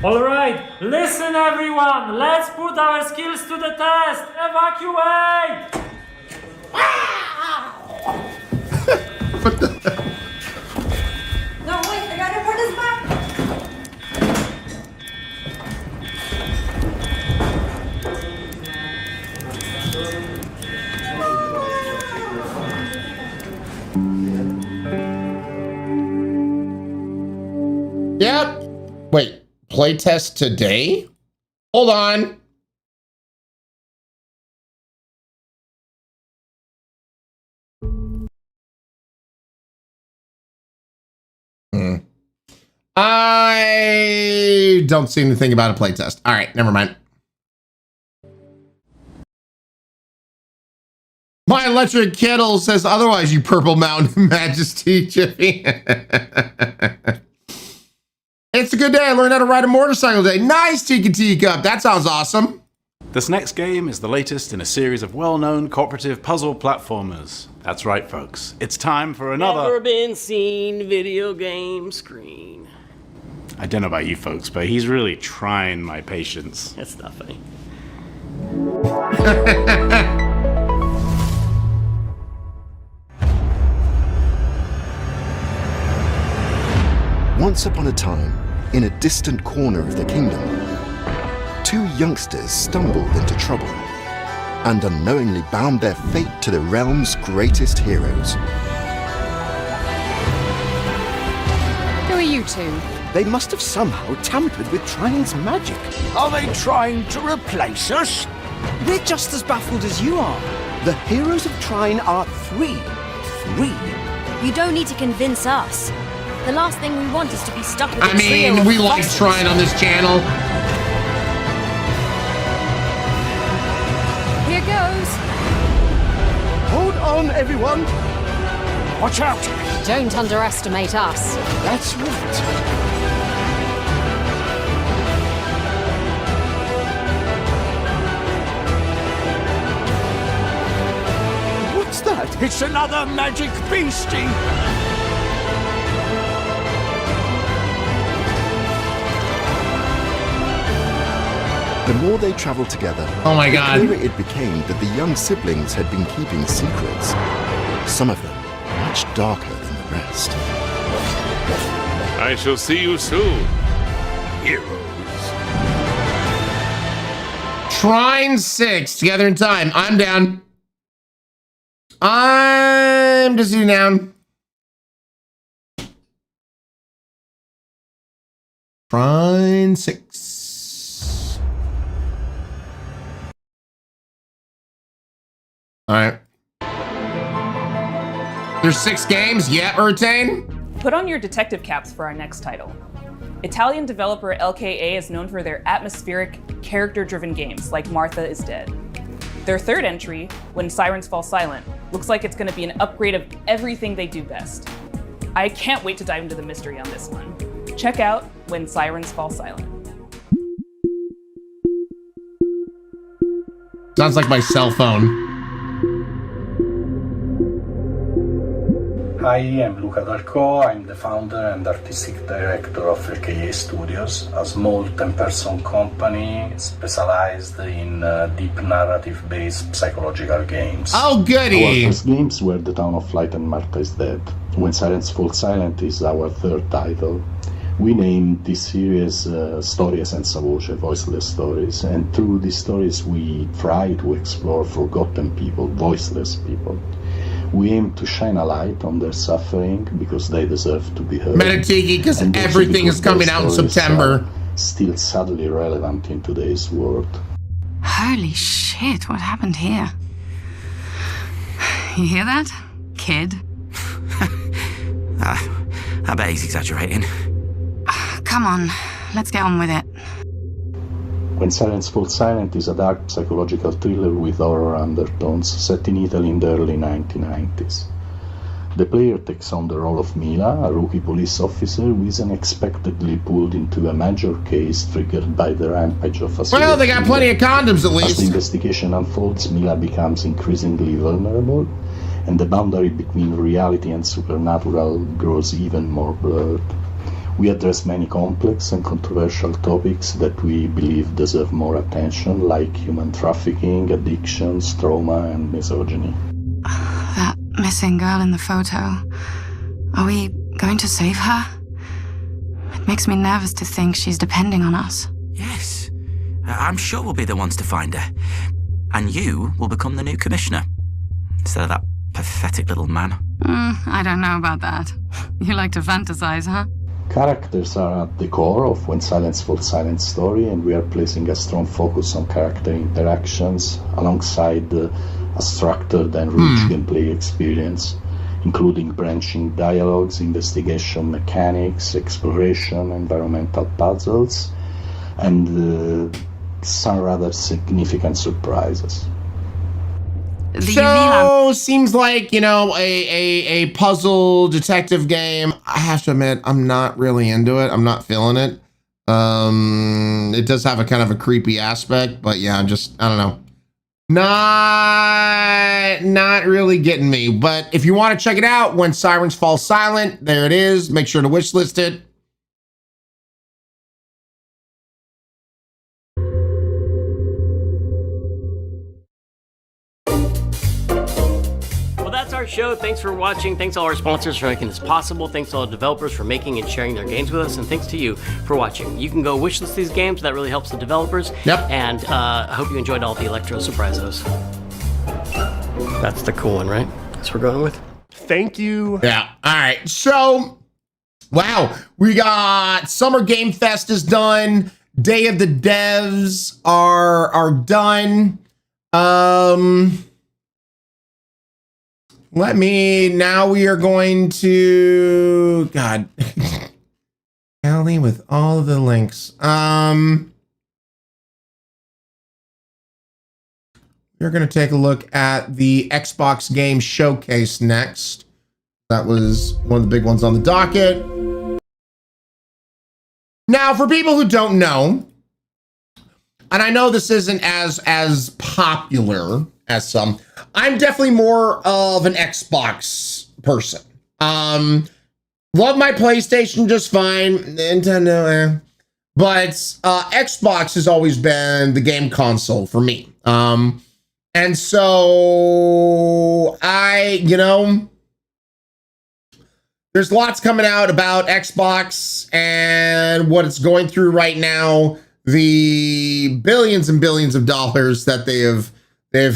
Alright, listen everyone, let's put our skills to the test. Evacuate! No, wait, I gotta put this back. Yep. Wait, playtest today? Hold on. I don't see anything about a playtest. All right, never mind. My electric kettle says otherwise, you purple mountain majesty, Jiffy. It's a good day. I learned how to ride a motorcycle today. Nice, Tika Teacup. That sounds awesome. This next game is the latest in a series of well-known cooperative puzzle platformers. That's right, folks. It's time for another... Never been seen video game screen. I don't know about you folks, but he's really trying my patience. That's not funny. Once upon a time, in a distant corner of the kingdom, two youngsters stumbled into trouble and unknowingly bound their fate to the realm's greatest heroes. Who are you two? They must have somehow tampered with Trine's magic. Are they trying to replace us? We're just as baffled as you are. The heroes of Trine are three. You don't need to convince us. The last thing we want is to be stuck with I mean, we like trying on this channel. Here goes. Hold on, everyone. Watch out! Don't underestimate us. That's right. What's that? It's another magic beastie! The more they traveled together, oh my God, the clearer it became that the young siblings had been keeping secrets. Some of them much darker than the rest. I shall see you soon, heroes. Trine 6, together in time. I'm down. I'm just sitting down. Trine 6. All right. There's 6 games? Yeah, Urtane? Put on your detective caps for our next title. Italian developer LKA is known for their atmospheric, character-driven games like Martha is Dead. Their third entry, When Sirens Fall Silent, looks like it's going to be an upgrade of everything they do best. I can't wait to dive into the mystery on this one. Check out When Sirens Fall Silent. Sounds like my cell phone. Hi, I'm Luca Darko. I'm the founder and artistic director of LKA Studios, a small 10-person company specialized in deep narrative-based psychological games. Oh, goody! Our first games were The Town of Light and Martha is Dead. When Sirens Fall Silent is our third title. We named this series Storie senza voce, voiceless stories, and through these stories we try to explore forgotten people, voiceless people. We aim to shine a light on their suffering because they deserve to be heard. Metatiki, because everything is coming out in September. Still sadly relevant in today's world. Holy shit, what happened here? You hear that, kid? I bet he's exaggerating. Come on, let's get on with it. When Sirens Fall Silent is a dark psychological thriller with horror undertones set in Italy in the early 1990s. The player takes on the role of Mila, a rookie police officer who is unexpectedly pulled into a major case triggered by the rampage of a serial Well, they got plenty of condoms at As least. the investigation unfolds, Mila becomes increasingly vulnerable and the boundary between reality and supernatural grows even more blurred. We address many complex and controversial topics that we believe deserve more attention, like human trafficking, addictions, trauma, and misogyny. That missing girl in the photo. Are we going to save her? It makes me nervous to think she's depending on us. Yes. I'm sure we'll be the ones to find her. And you will become the new commissioner. Instead of that pathetic little man. I don't know about that. You like to fantasize, huh? Characters are at the core of When Silence Falls Silent story, and we are placing a strong focus on character interactions alongside a structured and rich gameplay experience, including branching dialogues, investigation mechanics, exploration, environmental puzzles, and some rather significant surprises. So seems like, you know, a puzzle detective game. I have to admit, I'm not really into it. I'm not feeling it. It does have a kind of a creepy aspect, but yeah, I don't know. Not really getting me. But if you want to check it out, When Sirens Fall Silent, there it is. Make sure to wishlist it. That's our show. Thanks for watching. Thanks to all our sponsors for making this possible. Thanks to all the developers for making and sharing their games with us. And thanks to you for watching. You can go wishlist these games. That really helps the developers. Yep. And I hope you enjoyed all the Electro Surprisos. That's the cool one, right? That's what we're going with. Thank you. Yeah. All right. So, wow. We got Summer Game Fest is done. Day of the Devs are done. Now we are going to, God, Kelly with all of the links. We're going to take a look at the Xbox Game Showcase next. That was one of the big ones on the docket. Now, for people who don't know, and I know this isn't as popular as some, I'm definitely more of an Xbox person. Love my PlayStation just fine. Nintendo, but Xbox has always been the game console for me. And so there's lots coming out about Xbox and what it's going through right now. The billions and billions of dollars that they've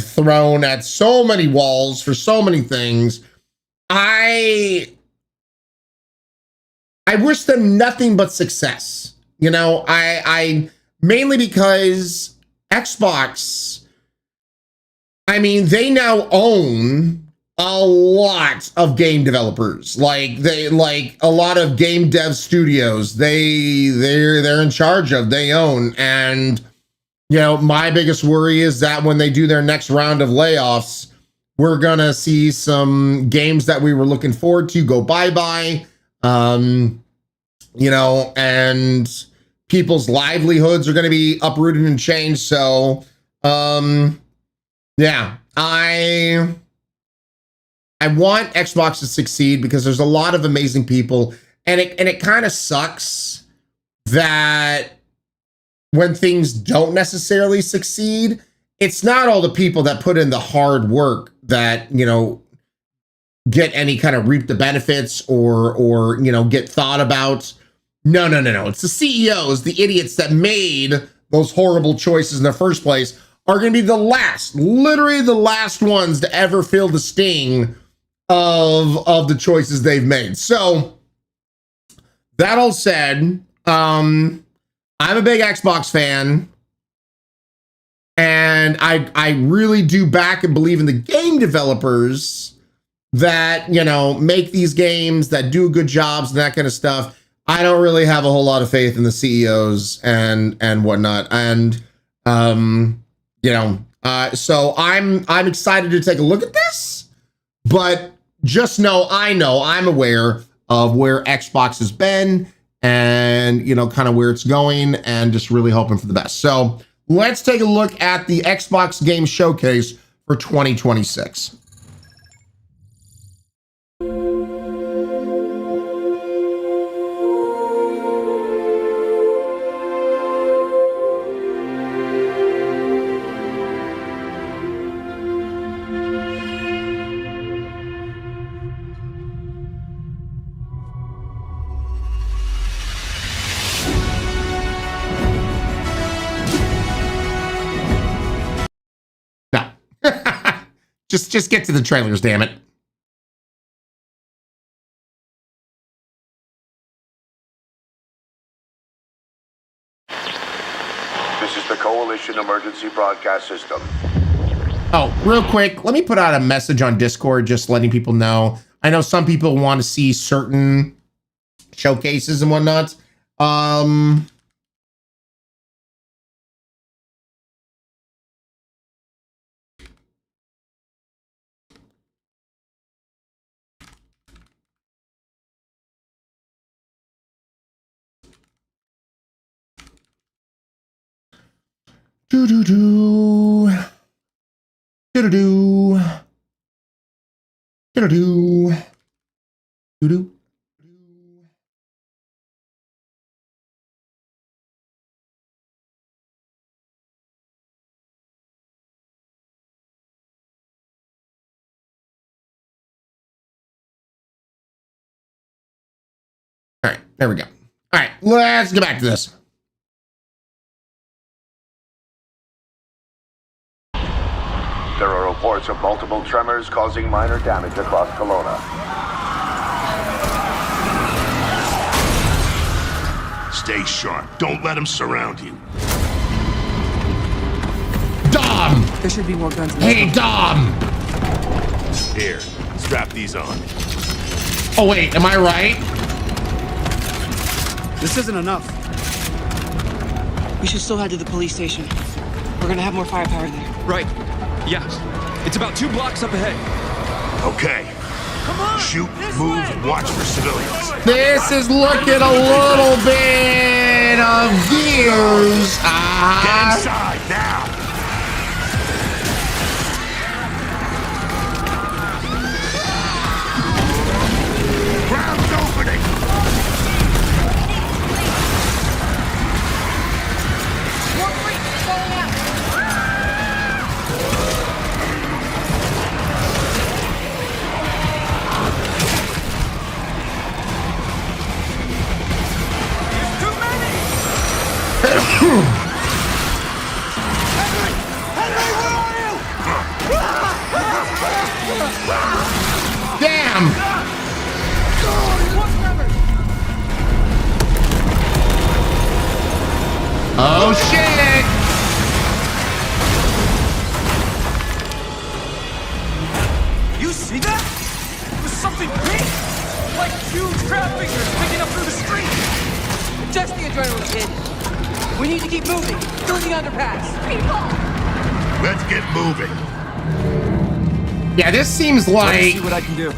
thrown at so many walls for so many things. I wish them nothing but success. You know, I mainly because Xbox, I mean, they now own a lot of game developers. Like a lot of game dev studios. They're in charge of, they own. And you know, my biggest worry is that when they do their next round of layoffs, we're gonna see some games that we were looking forward to go bye-bye. You know, and people's livelihoods are gonna be uprooted and changed. So, yeah, I want Xbox to succeed because there's a lot of amazing people, and it kind of sucks that when things don't necessarily succeed, it's not all the people that put in the hard work that, you know, get any kind of reap the benefits or you know, get thought about. No. It's the CEOs, the idiots that made those horrible choices in the first place are going to be literally the last ones to ever feel the sting of the choices they've made. So that all said, I'm a big Xbox fan, and I really do back and believe in the game developers that, you know, make these games, that do good jobs and that kind of stuff. I don't really have a whole lot of faith in the CEOs and whatnot. And, you know, so I'm excited to take a look at this, but just know I'm aware of where Xbox has been and, you know, kind of where it's going, and just really hoping for the best. So let's take a look at the Xbox Game Showcase for 2026. Just get to the trailers, damn it. This is the Coalition Emergency Broadcast System. Oh, real quick, let me put out a message on Discord just letting people know. I know some people want to see certain showcases and whatnot. Do-do-do. Do-do-do. Do-do-do. Do-do. All right, there we go. All right, let's get back to this. There are reports of multiple tremors causing minor damage across Kelowna. Stay sharp. Don't let them surround you. Dom! There should be more guns. Hey, Dom! Here, strap these on. Oh, wait, am I right? This isn't enough. We should still head to the police station. We're gonna have more firepower there. Right. Yes. It's about 2 blocks up ahead. Okay. Come on! Shoot, move, and watch for civilians. This is looking a little bit of Gears. Get inside now. Ground's opening. Damn! Oh shit! You see that? There's something big! Like huge crab fingers picking up through the street! Just the adrenaline, kid. We need to keep moving through the underpass. People! Let's get moving. Yeah, this seems like... See what I can do.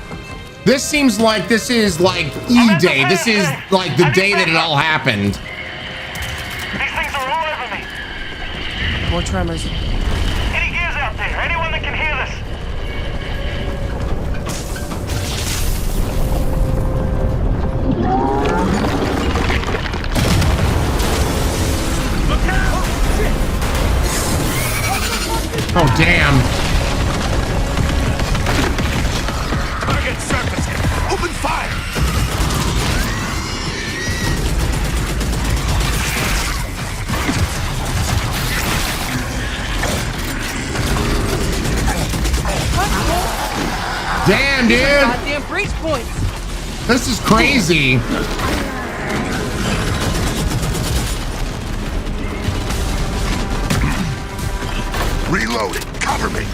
This seems like this is like E-Day. This is like the day that it all happened. These things are all over me. More tremors. Any gears out there? Anyone that can hear this? Look out! Oh, damn. Target surfacing. Open fire. Damn, dude. Goddamn breach points. This is crazy. Reloading. Cover me.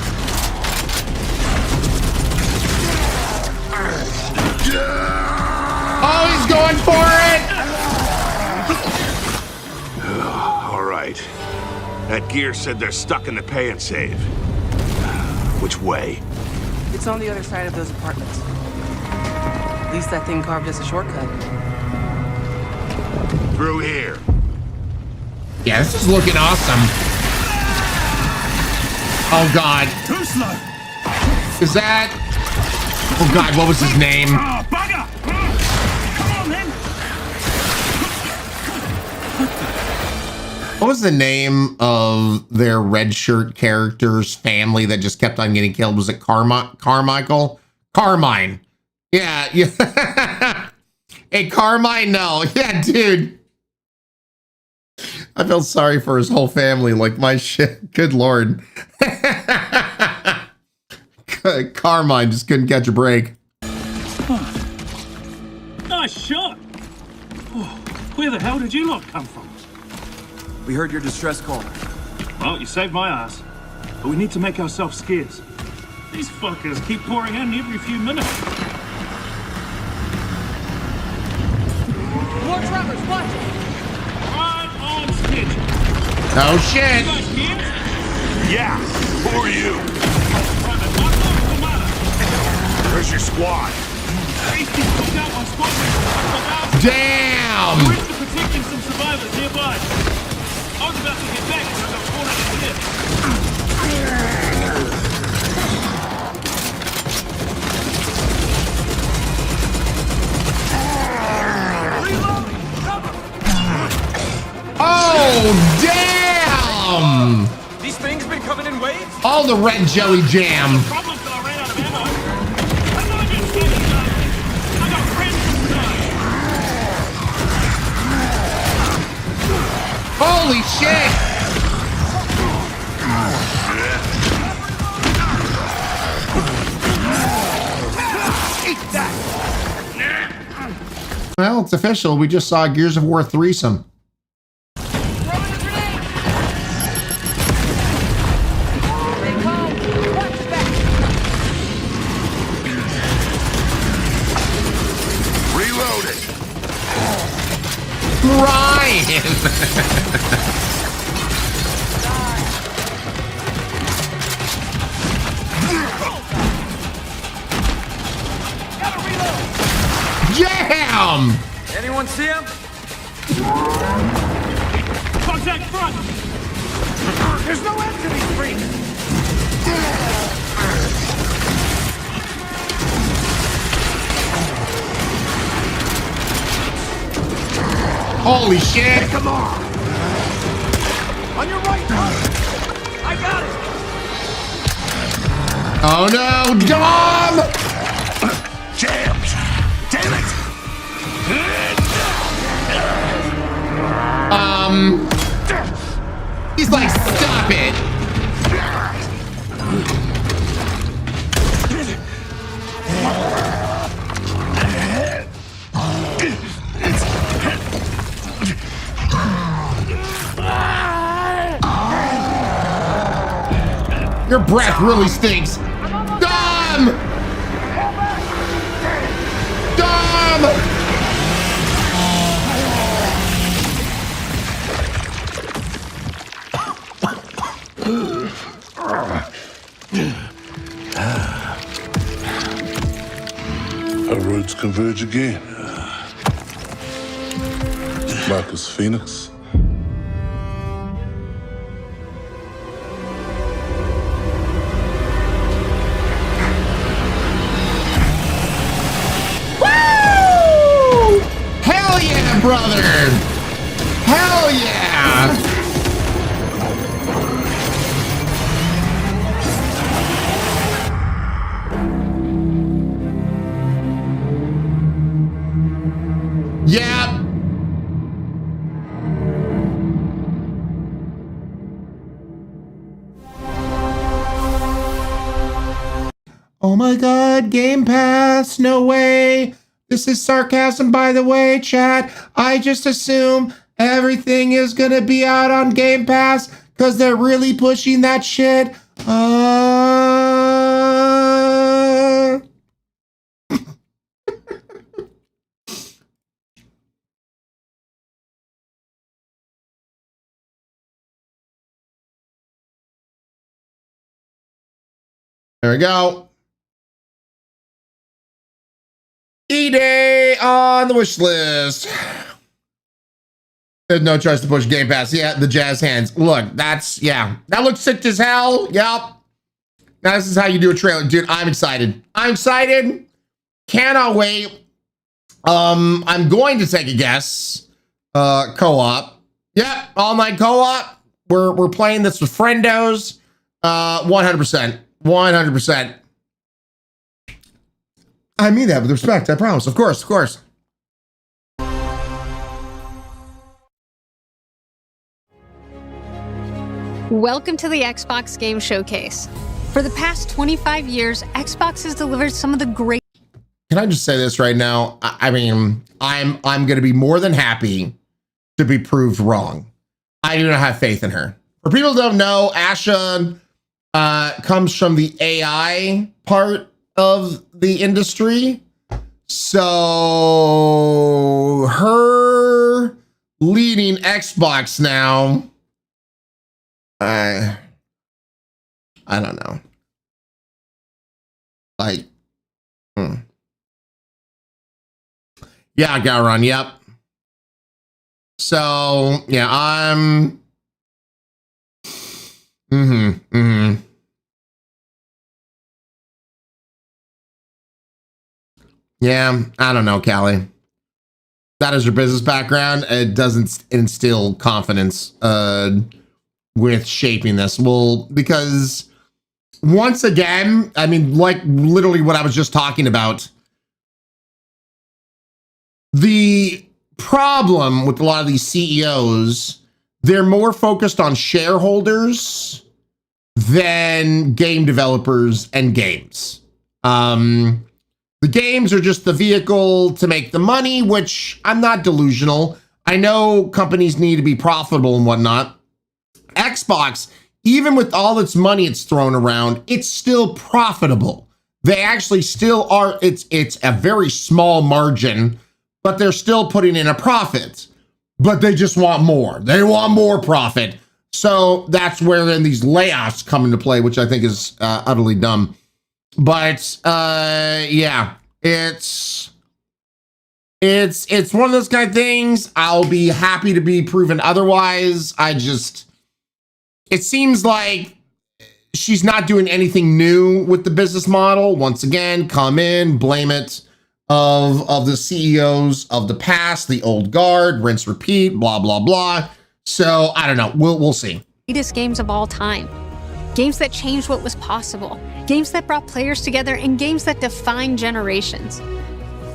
Oh, he's going for it. All right. That gear said they're stuck in the pay and save. Which way? It's on the other side of those apartments. At least that thing carved us a shortcut. Through here. Yeah, this is looking awesome. Oh, God. Too slow. Is that... Oh, God, what was his name? Oh, bugger! Come on, then! What was the name of their red shirt character's family that just kept on getting killed? Was it Carmichael? Carmine. Yeah, yeah. Hey, Carmine, no. Yeah, dude. I felt sorry for his whole family. Like, my shit. Good Lord. Carmine just couldn't catch a break. Nice shot. Oh, where the hell did you lot come from? We heard your distress call. Well, you saved my ass. But we need to make ourselves scarce. These fuckers keep pouring in every few minutes. More trappers, watch! Right on schedule. Oh shit! You guys here? Yeah, who are you? Where's your squad? Damn! We're protecting some survivors nearby. I was about to get back and I got cornered in here. Oh, damn! These things been coming in waves? All the red jelly jam. Holy shit! Well, it's official. We just saw Gears of War threesome. Reloaded. Ryan! Jam! Anyone see him? Contact front! There's no end to these freaks! Holy shit! Come on! On your right, I got it! Oh no, Dom! Jams! Damn it! He's like, stop it! Your breath really stinks. Dom! Dom! Our roads converge again. Marcus Phoenix. Woo! Hell yeah, brother! Hell yeah! Yeah. Oh my God, Game Pass, no way. This is sarcasm, by the way, chat. I just assume everything is gonna be out on Game Pass because they're really pushing that shit. There we go. E-Day on the wish list. There's no choice to push Game Pass. Yeah, the jazz hands. Look, that's, yeah. That looks sick as hell. Yep. Now this is how you do a trailer. Dude, I'm excited. I'm excited. Cannot wait. I'm going to take a guess. Co-op. Yep, all-night co-op. We're playing this with friendos. 100%. 100%. I mean that with respect, I promise. Of course, of course. Welcome to the Xbox Game Showcase. For the past 25 years, Xbox has delivered some of the great. Can I just say this right now? I mean, I'm going to be more than happy to be proved wrong. I do not have faith in her. For people who don't know, Asha comes from the AI part of the industry. So her leading Xbox now, I don't know. Like, yeah, Gowron, yep. So, yeah, I'm... Yeah, I don't know, Callie. That is your business background. It doesn't instill confidence with shaping this. Well, because once again, I mean, like literally what I was just talking about, the problem with a lot of these CEOs, they're more focused on shareholders than game developers and games. The games are just the vehicle to make the money, which I'm not delusional. I know companies need to be profitable and whatnot. Xbox, even with all its money it's thrown around, it's still profitable. They actually still are. It's a very small margin, but they're still putting in a profit. But they just want more. They want more profit. So that's where then these layoffs come into play, which I think is utterly dumb. But yeah, it's one of those kind of things. I'll be happy to be proven otherwise. It seems like she's not doing anything new with the business model. Once again, come in, blame it of the CEOs of the past, the old guard, rinse, repeat, blah, blah, blah. So I don't know. We'll see. Greatest games of all time. Games that changed what was possible. Games that brought players together, and games that defined generations.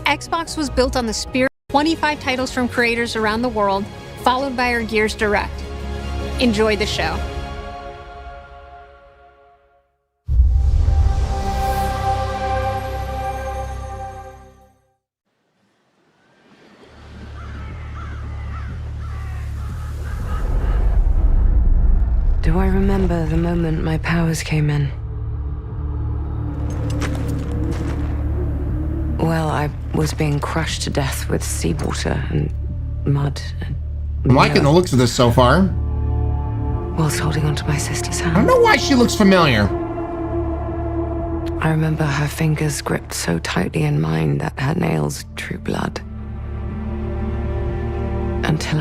Xbox was built on the spirit of 25 titles from creators around the world, followed by our Gears Direct. Enjoy the show. Do I remember the moment my powers came in? Well, I was being crushed to death with seawater and mud. I'm liking the looks of this so far. Whilst holding onto my sister's hand. I don't know why she looks familiar. I remember her fingers gripped so tightly in mine that her nails drew blood. Until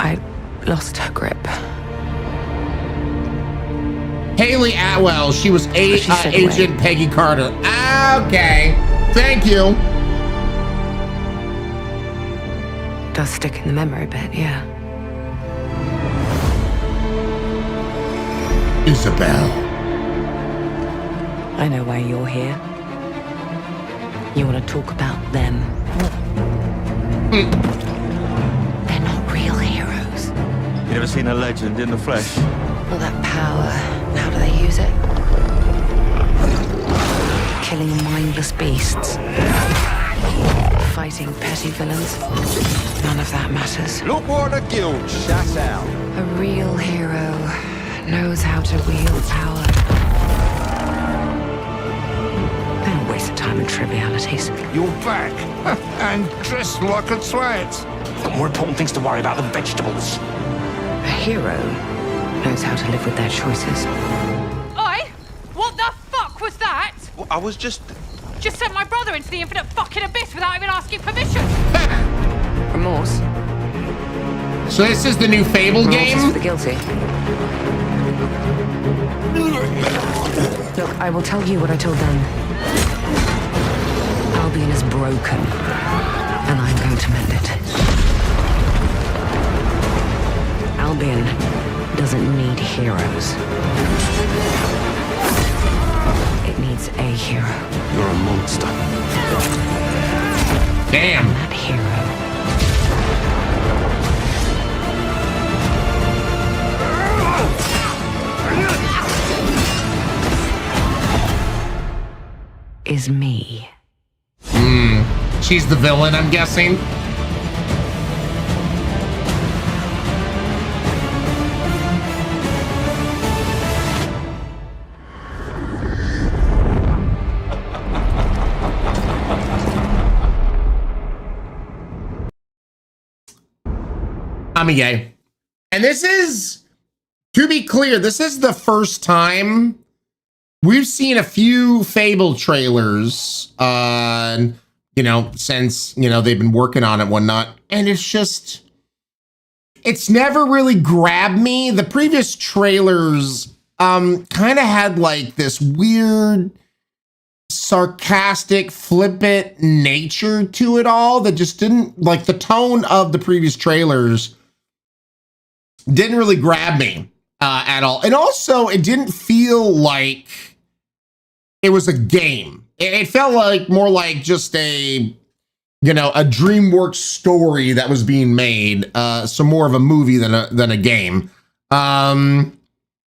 I lost her grip. Haley Atwell, she was Agent Peggy Carter. Okay, thank you. Does stick in the memory bit, yeah. Isabel. I know why you're here. You want to talk about them. They're not real heroes. You never seen a legend in the flesh? All that power, how do they use it? Killing mindless beasts. Fighting petty villains. None of that matters. Look what the guild shut out. A real hero knows how to wield power. They don't waste time on trivialities. You're back, and dressed like a twat. Got more important things to worry about than vegetables. A hero knows how to live with their choices. Oi! What the fuck was that? Well, I was just sent my brother into the infinite fucking abyss without even asking permission. Remorse. So this is the new Fable game? For the guilty. Look, I will tell you what I told them. Albion is broken, and I'm going to mend it. Albion doesn't need heroes. It needs a hero. You're a monster. Damn. And that hero she's the villain, I'm guessing. I'm a yay. And this is, to be clear, this is the first time we've seen a few Fable trailers, you know, since, you know, they've been working on it and whatnot. And it's just, it's never really grabbed me. The previous trailers kind of had like this weird, sarcastic, flippant nature to it all that just didn't, like the tone of the previous trailers didn't really grab me at all. And also it didn't feel like it was a game. It felt like more like just a, you know, a DreamWorks story that was being made. So more of a movie than a game.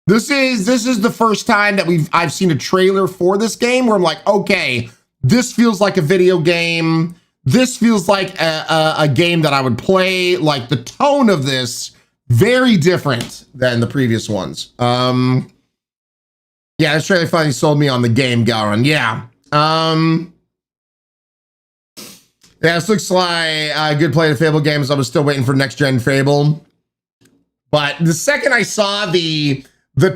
This is the first time that I've seen a trailer for this game where I'm like, okay, this feels like a video game. This feels like a game that I would play. Like the tone of this, very different than the previous ones. Yeah, this trailer finally sold me on the game, Gowron. Yeah. Yeah, this looks like a good play to Fable games. I was still waiting for next gen Fable. But the second I saw the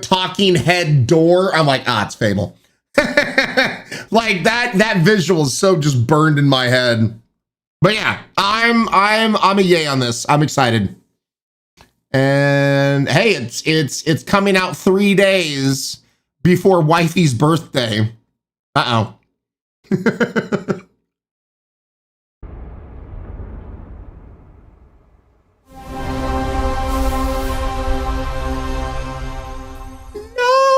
talking head door, I'm like, it's Fable. Like that visual is so just burned in my head. But yeah, I'm a yay on this. I'm excited. And hey, it's coming out 3 days before wifey's birthday. Uh-oh. No,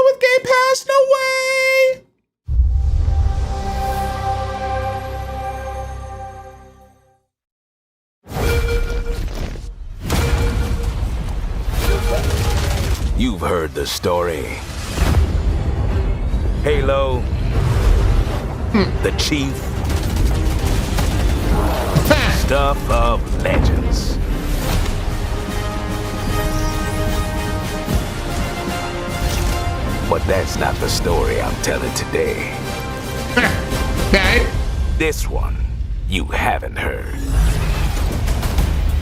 with Game Pass, no way. You've heard the story. Halo, the Chief, stuff of legends. But that's not the story I'm telling today. Okay. This one you haven't heard.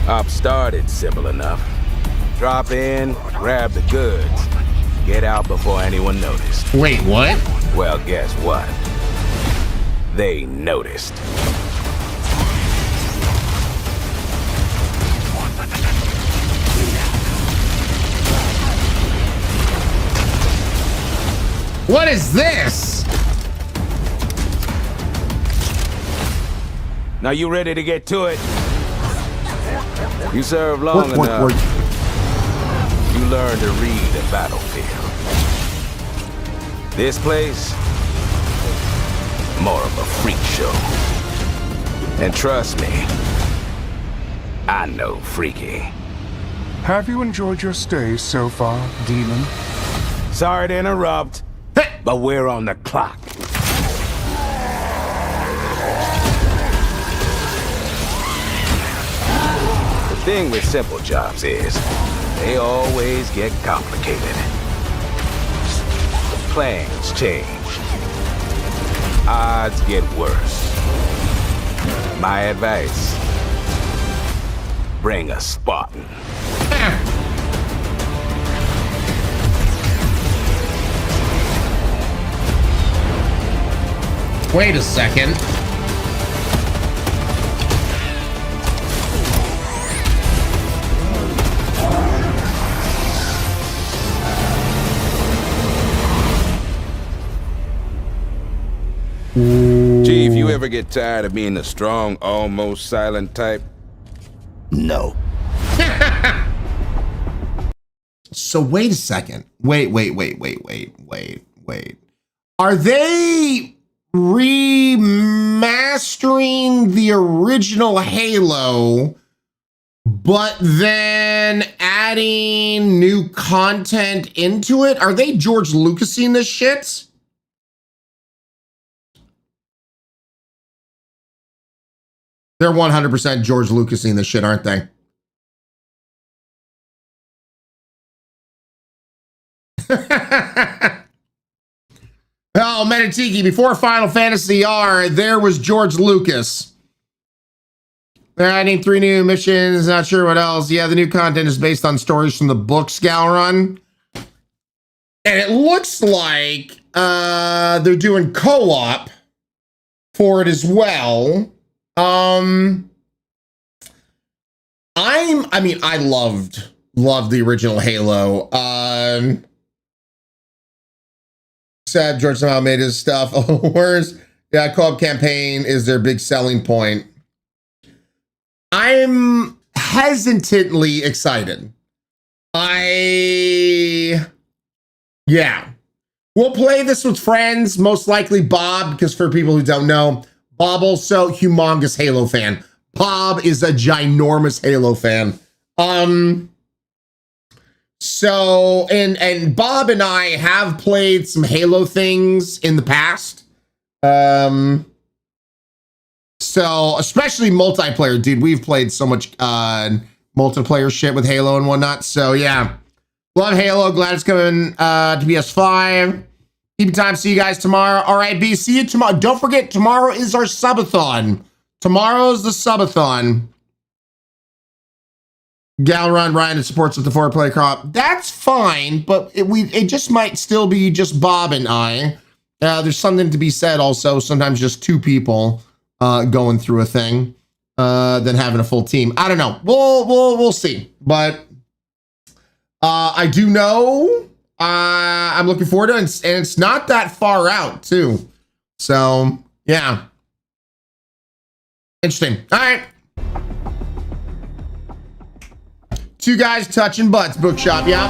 Op started simple enough. Drop in, grab the goods, get out before anyone noticed. Wait, what? Well, guess what? They noticed. What is this? Now you ready to get to it? You serve long enough. You learn to read the battlefield. This place, more of a freak show. And trust me, I know freaky. Have you enjoyed your stay so far, Demon? Sorry to interrupt, but we're on the clock. The thing with simple jobs is, they always get complicated. The plans change. Odds get worse. My advice, bring a Spartan. Wait a second. Chief, you ever get tired of being the strong, almost silent type? No. So wait a second. Wait. Are they remastering the original Halo, but then adding new content into it? Are they George Lucasing this shit? They're 100% George Lucasing this shit, aren't they? Oh, Metatiki, before Final Fantasy R, there was George Lucas. Adding 3 new missions, not sure what else. Yeah, the new content is based on stories from the books, Galron. And it looks like they're doing co-op for it as well. I loved the original Halo. Sad George somehow made his stuff worse. Yeah, co-op campaign is their big selling point. I'm hesitantly excited. Yeah. We'll play this with friends, most likely Bob, because for people who don't know, Bob also humongous Halo fan. Bob is a ginormous Halo fan. So, and Bob and I have played some Halo things in the past. So, especially multiplayer, dude. We've played so much multiplayer shit with Halo and whatnot. So, yeah. Love Halo. Glad it's coming to PS5. Keep time. See you guys tomorrow. All right, B. See you tomorrow. Don't forget, tomorrow is our subathon. Tomorrow's the subathon. Galron Ryan supports with the 4-player crop. That's fine, but it just might still be just Bob and I. There's something to be said also. Sometimes just 2 people going through a thing than having a full team. I don't know. We'll see. But I do know I'm looking forward to it, and it's not that far out too. So yeah, interesting. All right. 2 guys touching butts, bookshop, yeah.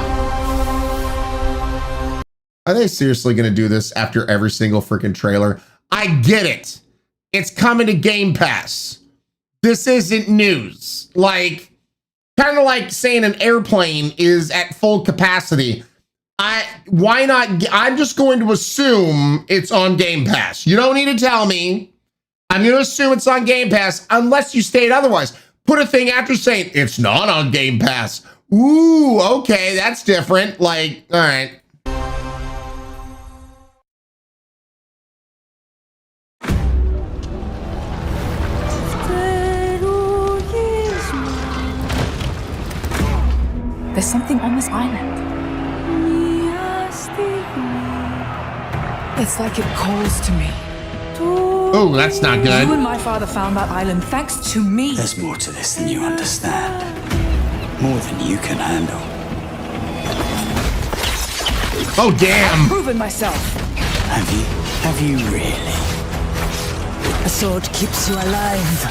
Are they seriously gonna do this after every single freaking trailer? I get it. It's coming to Game Pass. This isn't news. Like, kind of like saying an airplane is at full capacity. Why not? I'm just going to assume it's on Game Pass. You don't need to tell me. I'm going to assume it's on Game Pass unless you state otherwise. Put a thing after saying it's not on Game Pass. Ooh, okay, that's different. Like, all right. There's something on this island. It's like it calls to me. Oh, that's not good. You and my father found that island thanks to me. There's more to this than you understand. More than you can handle. Oh, damn. I've proven myself. Have you? Have you really? A sword keeps you alive.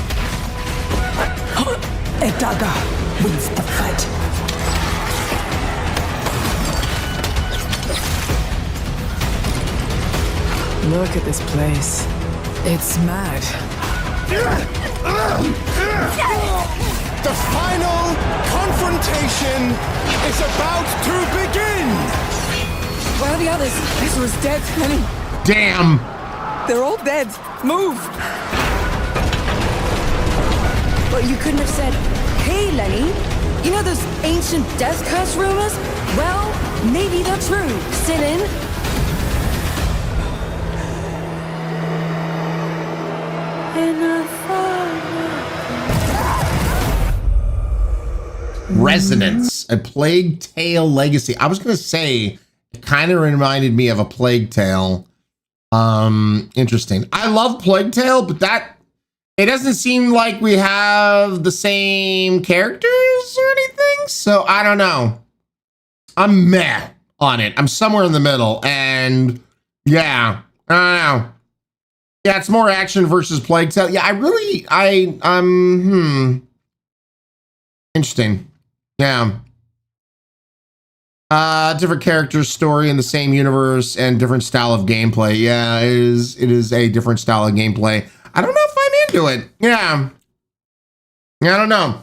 A dagger wins the fight. Look at this place. It's mad. The final confrontation is about to begin! Where are the others? Ezra's dead, Lenny. Damn. They're all dead. Move! But you couldn't have said, hey, Lenny, you know those ancient death curse rumors? Well, maybe they're true. Sit in. Resonance, a Plague Tale Legacy. I was gonna say it kind of reminded me of a Plague Tale. Interesting. I love Plague Tale, but that it doesn't seem like we have the same characters or anything. So I don't know. I'm meh on it. I'm somewhere in the middle, and yeah, I don't know. Yeah, it's more action versus Plague Tale. Yeah, interesting. Yeah. Different characters, story in the same universe, and different style of gameplay. Yeah, it is a different style of gameplay. I don't know if I'm into it. Yeah. I don't know.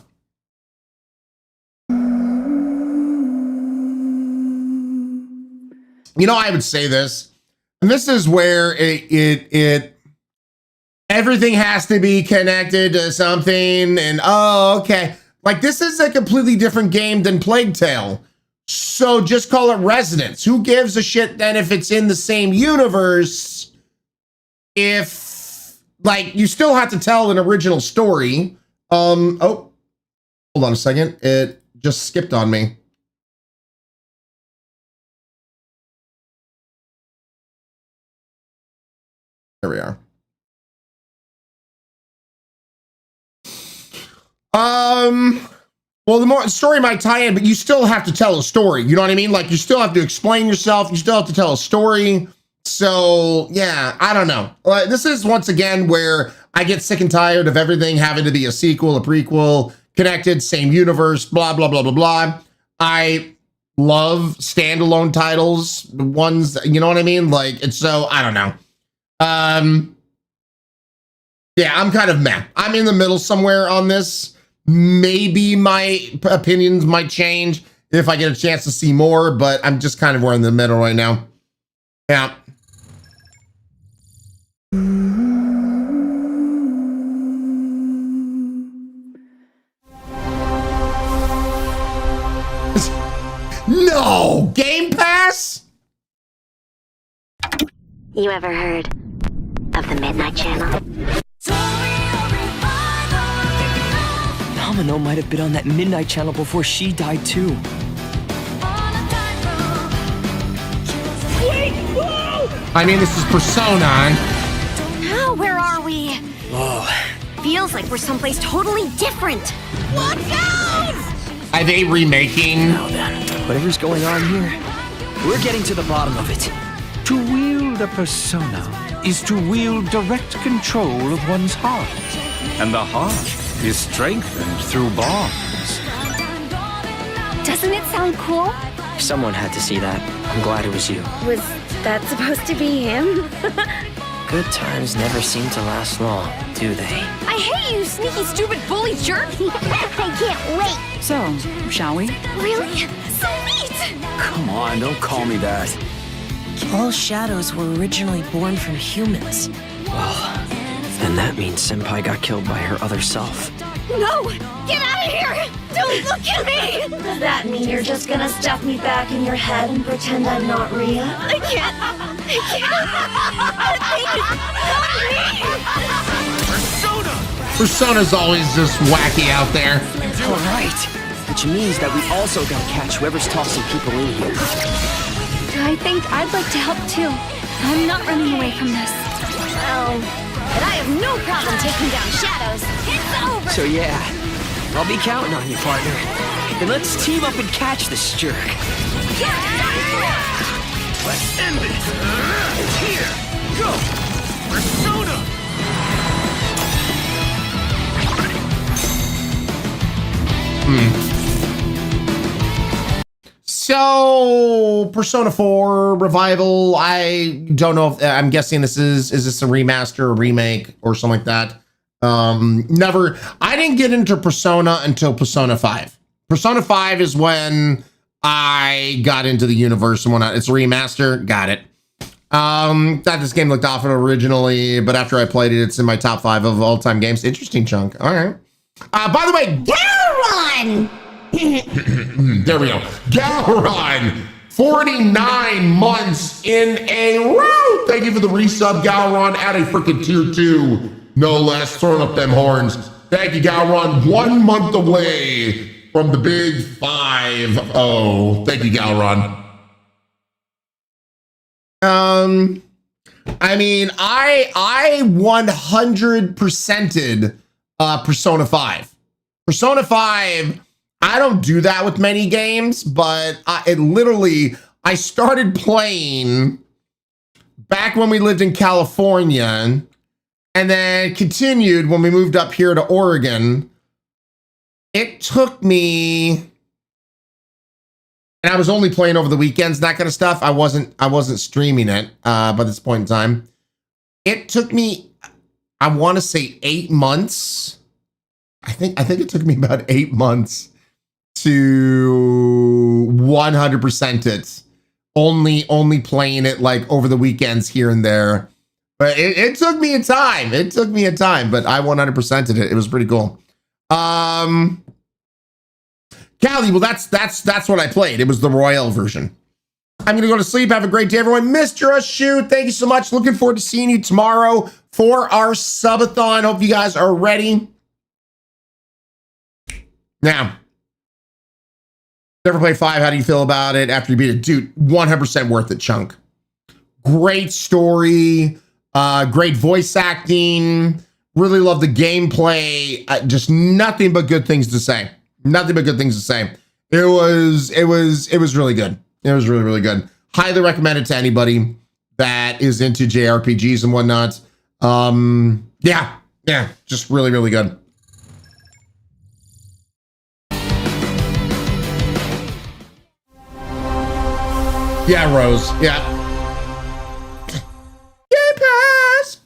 You know, I would say this, and this is where it everything has to be connected to something, and oh, okay. Like, this is a completely different game than Plague Tale. So just call it Resonance. Who gives a shit then if it's in the same universe? If, like, you still have to tell an original story. Oh, hold on a second. It just skipped on me. There we are. Well, the more story might tie in, but you still have to tell a story. You know what I mean? Like, you still have to explain yourself. You still have to tell a story. So, yeah, I don't know. This is, once again, where I get sick and tired of everything having to be a sequel, a prequel, connected, same universe, blah, blah, blah, blah, blah. I love standalone titles, the ones, you know what I mean? Like, it's so, I don't know. Yeah, I'm kind of meh. I'm in the middle somewhere on this. Maybe my opinions might change if I get a chance to see more, but I'm just kind of, we're in the middle right now. Yeah. No! Game Pass? You ever heard of the Midnight Channel? Domino might have been on that Midnight Channel before she died too. I mean, this is Persona. Now, where are we? Whoa. Feels like we're someplace totally different. Watch out! Are they remaking? Now then, whatever's going on here, we're getting to the bottom of it. To wield a persona is to wield direct control of one's heart. And the heart is strengthened through bonds. Doesn't it sound cool? Someone had to see that. I'm glad it was you. Was that supposed to be him? Good times never seem to last long, do they? I hate you, sneaky, stupid, bully jerk! I can't wait! So, shall we? Really? So neat! Come on, don't call me that. All shadows were originally born from humans. Well, then that means Senpai got killed by her other self. No! Get out of here! Don't look at me! Does that mean you're just gonna stuff me back in your head and pretend I'm not Rhea? I can't! Persona's always just wacky out there. Alright. Which means that we also gotta catch whoever's tossing people in here. I think I'd like to help too. I'm not running away from this. Well, but I have no problem taking down shadows. It's over! So yeah, I'll be counting on you, partner. Then let's team up and catch this jerk. Let's end it! Here! Go! Persona! So, Persona 4 Revival, I don't know if, I'm guessing is this a remaster, a remake, or something like that? I didn't get into Persona until Persona 5. Persona 5 is when I got into the universe and whatnot. It's a remaster, got it. Thought this game looked awful originally, but after I played it, it's in my top 5 of all-time games. Interesting chunk, all right. By the way, Garon! There we go. Galron, 49 months in a row. Thank you for the resub, Galron, at a freaking tier 2. No less, throwing up them horns. Thank you, Galron. 1 month away from the big 5-0. Thank you, Galron. I mean, I 100%ed Persona 5. Persona 5, I don't do that with many games, but I started playing back when we lived in California and then continued when we moved up here to Oregon. It took me, and I was only playing over the weekends, that kind of stuff. I wasn't streaming it by this point in time. It took me, I want to say 8 months. I think it took me about 8 months to 100% it. Only playing it like over the weekends here and there. But it took me a time. It took me a time, but I 100%ed it. It was pretty cool. Callie, well, that's what I played. It was the Royale version. I'm going to go to sleep. Have a great day, everyone. Mr. Shoot, thank you so much. Looking forward to seeing you tomorrow for our subathon. Hope you guys are ready. Now, never played 5. How do you feel about it after you beat it? Dude, 100% worth it, Chunk. Great story. Great voice acting. Really love the gameplay. Just nothing but good things to say. Nothing but good things to say. It was really good. It was really, really good. Highly recommend it to anybody that is into JRPGs and whatnot. Yeah, just really, really good. Yeah, Rose. Yeah. Game Pass.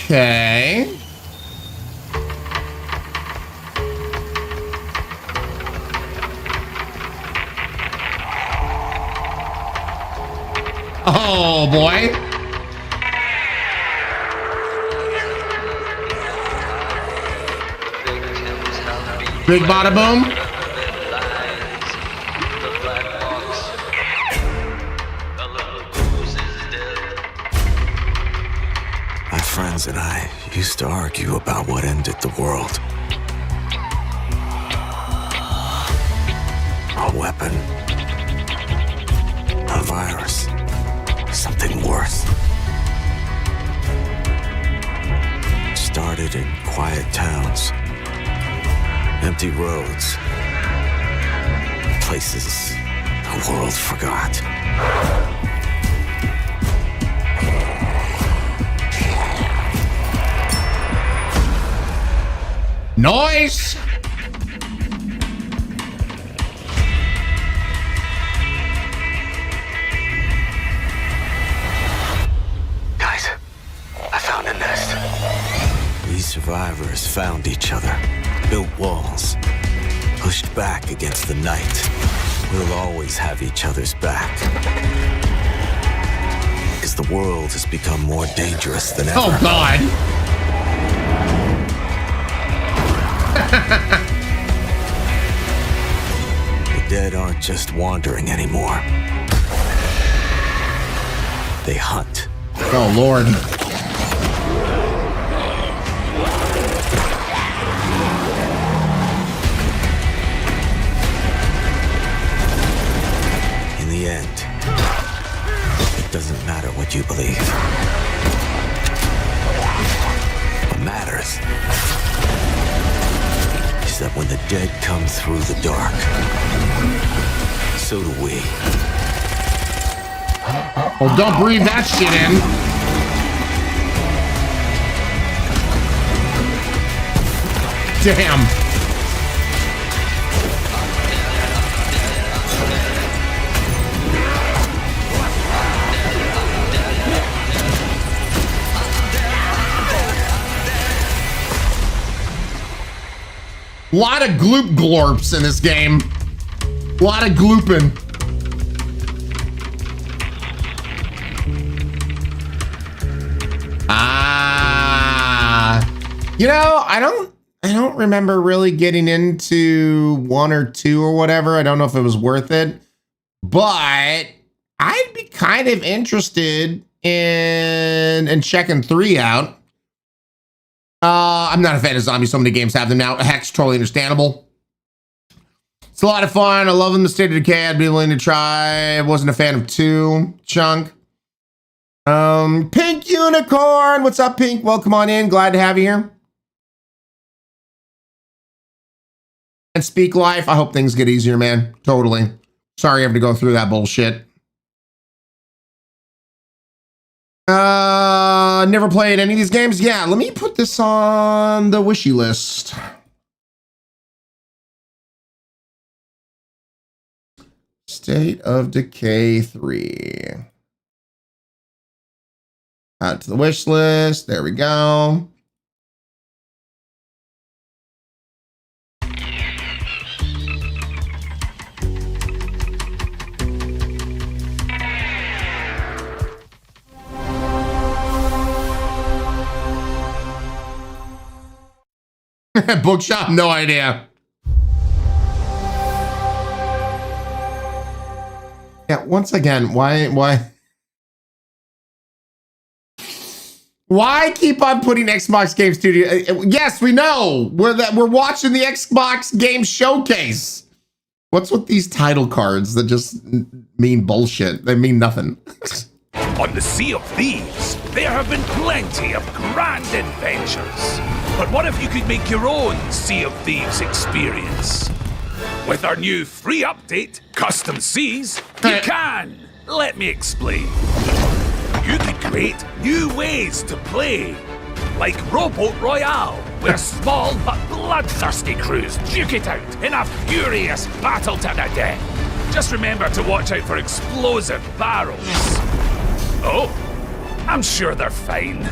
Okay. Oh boy. Big bada boom. My friends and I used to argue about what ended the world. A weapon. A virus. Something worse. Started in quiet towns. Empty roads. Places the world forgot. Nice. Guys, I found a nest. These survivors found each other, built walls, pushed back against the night. We'll always have each other's back. Because the world has become more dangerous than ever. Oh, God. The dead aren't just wandering anymore. They hunt. Oh, Lord. In the end, it doesn't matter what you believe. What matters is that when the dead come through the dark, so do we. Oh, don't breathe that shit in. Damn. A lot of gloop glorps in this game. A lot of glooping. You know, I don't remember really getting into 1 or 2 or whatever. I don't know if it was worth it, but I'd be kind of interested in checking 3 out. I'm not a fan of zombies. So many games have them now. Heck's totally understandable. It's a lot of fun. I love them. The State of Decay, I'd be willing to try. I wasn't a fan of 2. Chunk. Pink Unicorn. What's up, Pink? Welcome on in. Glad to have you here. And Speak Life. I hope things get easier, man. Totally. Sorry I have to go through that bullshit. Never played any of these games. Yeah, let me put this on the wishy list. State of Decay 3. Add to the wish list. There we go. Bookshop, no idea. Yeah, once again, why keep on putting Xbox Game Studio? Yes, we know. We're watching the Xbox Game Showcase. What's with these title cards that just mean bullshit? They mean nothing. On the Sea of Thieves, there have been plenty of grand adventures. But what if you could make your own Sea of Thieves experience? With our new free update, Custom Seas, you can! Let me explain. You could create new ways to play. Like Rowboat Royale, where small but bloodthirsty crews duke it out in a furious battle to the death. Just remember to watch out for explosive barrels. Oh, I'm sure they're fine.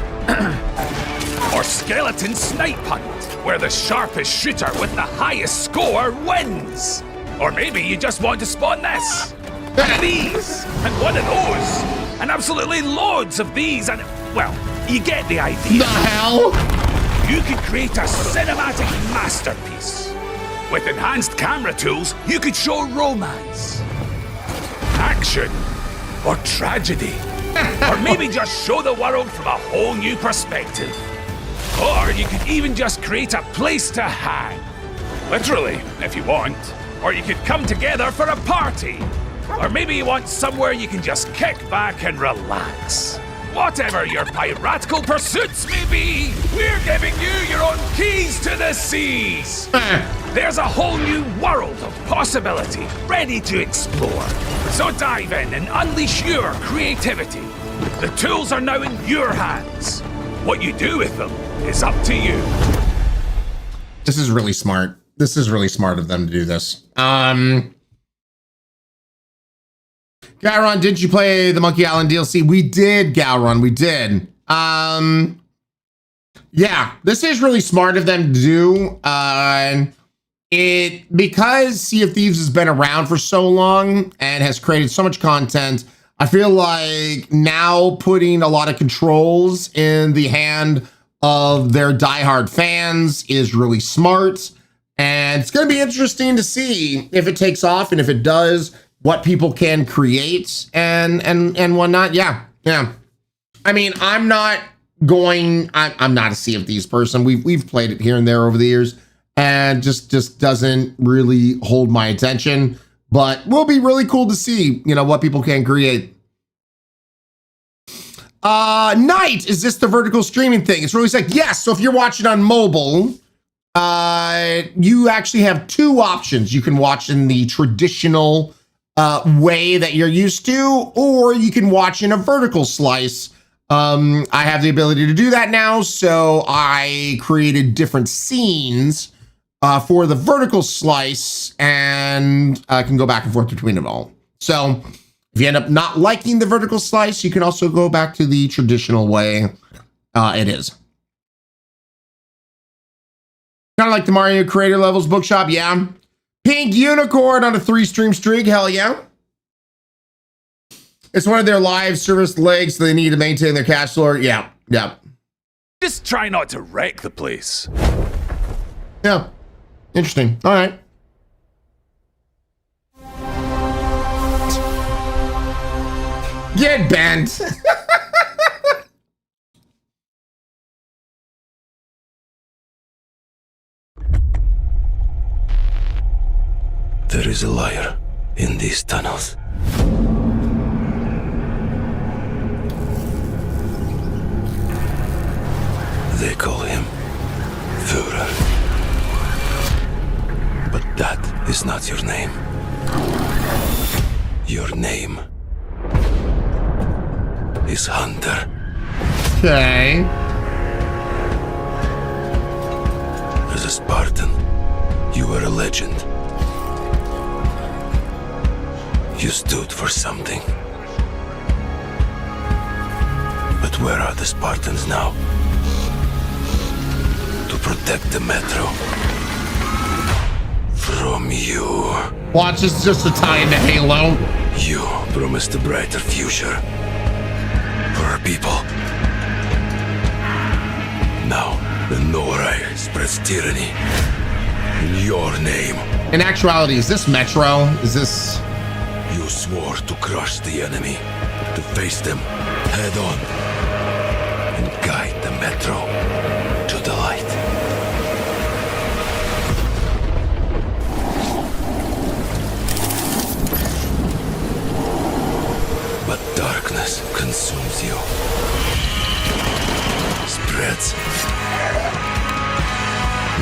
Or Skeleton Snipe Hunt, where the sharpest shooter with the highest score wins. Or maybe you just want to spawn this, and these, and one of those, and absolutely loads of these, and, well, you get the idea. The hell? You could create a cinematic masterpiece. With enhanced camera tools, you could show romance, action, or tragedy. Or maybe just show the world from a whole new perspective. Or you could even just create a place to hang. Literally, if you want. Or you could come together for a party. Or maybe you want somewhere you can just kick back and relax. Whatever your piratical pursuits may be, we're giving you your own keys to the seas. There's a whole new world of possibility ready to explore. So dive in and unleash your creativity. The tools are now in your hands. What you do with them is up to you. This is really smart. This is really smart of them to do this. Gowron, did you play the Monkey Island DLC? We did, Gowron, we did. Yeah, this is really smart of them to do. Because Sea of Thieves has been around for so long and has created so much content, I feel like now putting a lot of controls in the hand of their diehard fans is really smart. And it's going to be interesting to see if it takes off, and if it does, what people can create and whatnot. Yeah. I mean, I'm not a Sea of Thieves person. We've played it here and there over the years, and just doesn't really hold my attention. But will be really cool to see, what people can create. Night, is this the vertical streaming thing? It's really sick. Yes, so if you're watching on mobile, you actually have two options. You can watch in the traditional way that you're used to, or you can watch in a vertical slice. I have the ability to do that now, so I created different scenes for the vertical slice, and I can go back and forth between them all. So if you end up not liking the vertical slice, you can also go back to the traditional way it is. Kind of like the Mario Creator Levels Bookshop, yeah. Pink Unicorn on a 3-stream streak, hell yeah. It's one of their live service legs, so they need to maintain their cash flow. Yeah. Just try not to wreck the place. Yeah. Interesting. All right. Get bent. There is a liar in these tunnels. They call him Führer. But that is not your name. Your name is Hunter. Okay. As a Spartan, you are a legend. You stood for something. But where are the Spartans now? To protect the metro. From you. Watch, it's just a tie into Halo. You promised a brighter future. For our people. Now, the Norai spreads tyranny. In your name. In actuality, is this Metro? Is this... You swore to crush the enemy. To face them head on. And guide the Metro to the light. But darkness consumes you. Spreads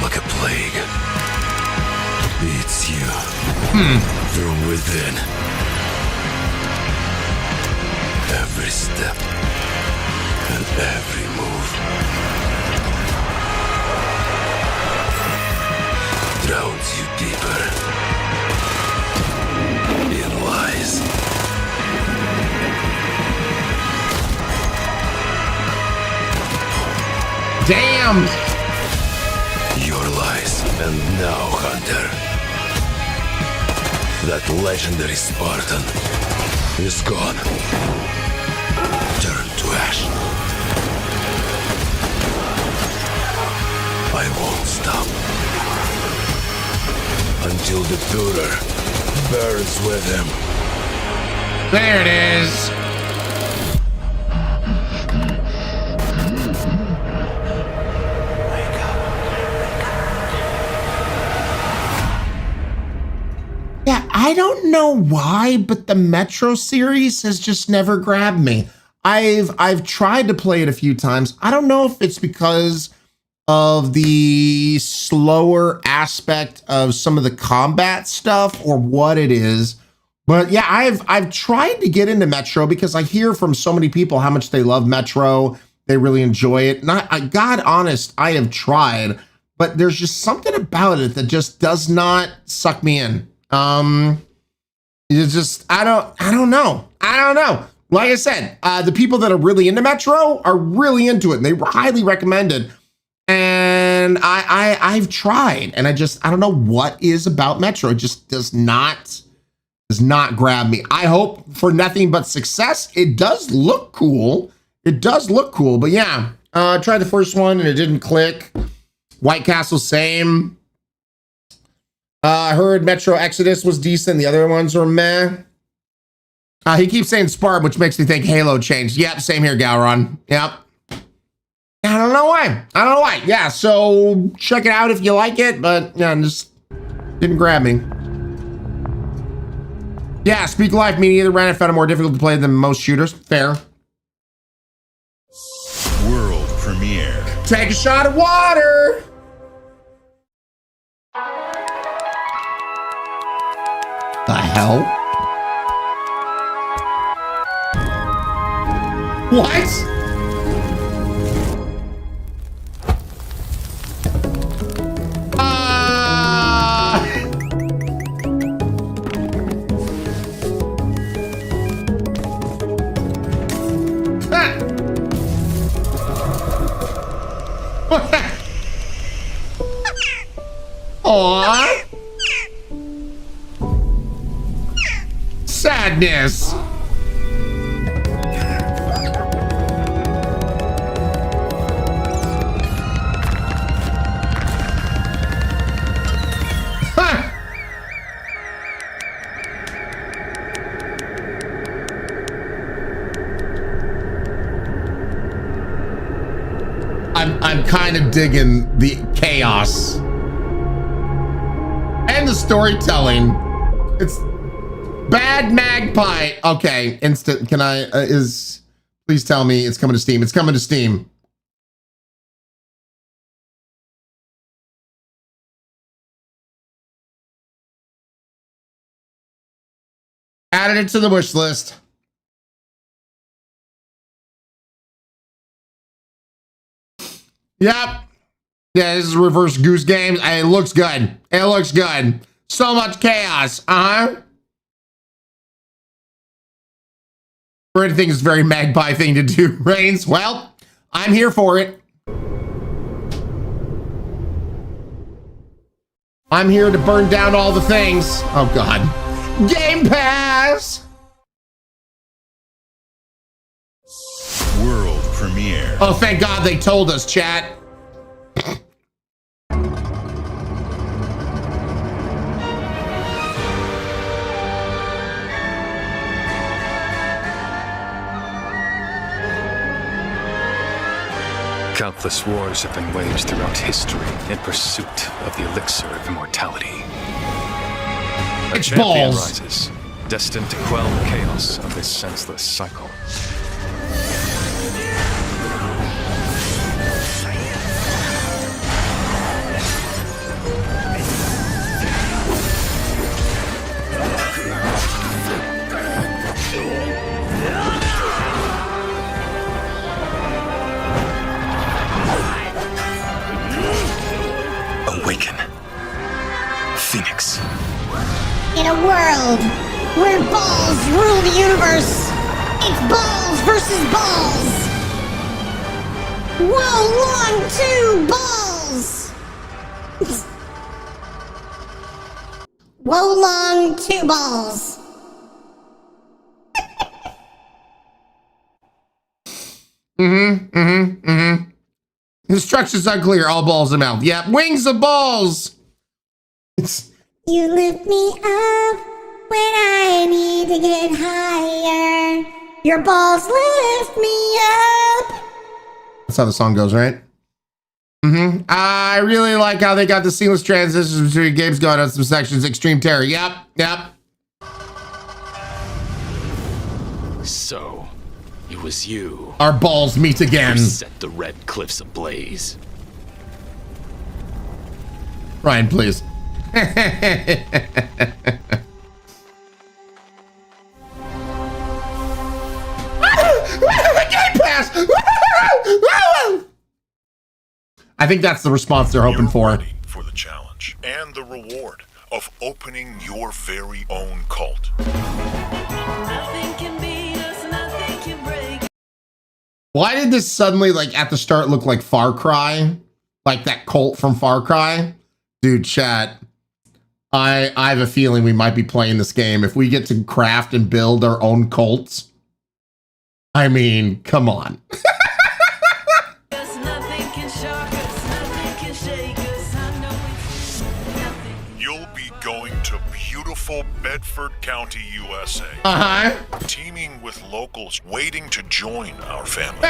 like a plague. Eats you from within. Every step and every move drowns you deeper in lies. Damn! Your lies. And now, Hunter, that legendary Spartan is gone. Turn to ash. I won't stop until the Führer burns with him. There it is. Yeah, I don't know why, but the Metro series has just never grabbed me. I've tried to play it a few times. I don't know if it's because of the slower aspect of some of the combat stuff or what it is. But yeah, I've tried to get into Metro because I hear from so many people how much they love Metro. They really enjoy it. And God honest, I have tried, but there's just something about it that just does not suck me in. It's just, I don't know. Like I said, the people that are really into Metro are really into it and they highly recommend it. And I've tried and I don't know what is about Metro. It just does not grab me. I hope for nothing but success. It does look cool. But yeah, I tried the first one and it didn't click. White Castle, same. I heard Metro Exodus was decent. The other ones were meh. He keeps saying Spartan, which makes me think Halo changed. Yep, same here, Galron. Yep. I don't know why. Yeah, so check it out if you like it, but yeah, just didn't grab me. Yeah, Speak Life, me neither. Ryan, I found it more difficult to play than most shooters. Fair. World premiere. Take a shot of water. The hell? What? Aww. Sadness. I'm kind of digging the chaos and the storytelling. It's Bad Magpie. Okay, instant. Can I, please tell me it's coming to Steam. It's coming to Steam. Added it to the wish list. Yep. Yeah, this is Reverse Goose Games. It looks good. So much chaos. Bird thing is a very magpie thing to do, Reigns. Well, I'm here for it. I'm here to burn down all the things. Oh, God. Game Pass! World premiere. Oh, thank God they told us, chat. Countless wars have been waged throughout history in pursuit of the elixir of immortality. A It's champion balls. rises, destined to quell the chaos of this senseless cycle. Awaken. Phoenix. In a world where balls rule the universe, it's balls versus balls. Whoa, long two balls. Whoa, long two balls. Instructions unclear. All balls in mouth. Yep. Wings of balls. You lift me up when I need to get higher. Your balls lift me up. That's how the song goes, right? I really like how they got the seamless transitions between games going on some sections. Extreme terror. Yep. So, it was you. Our balls meet again. Who set the red cliffs ablaze. Ryan, please. Game Pass! I think that's the response they're hoping for. For the challenge and the reward of opening your very own cult. Why did this suddenly, like, at the start look like Far Cry? Like that cult from Far Cry? Dude, chat. I have a feeling we might be playing this game. If we get to craft and build our own cults. I mean, come on. You'll be going to beautiful Bedford County, USA. Teaming with locals waiting to join our family.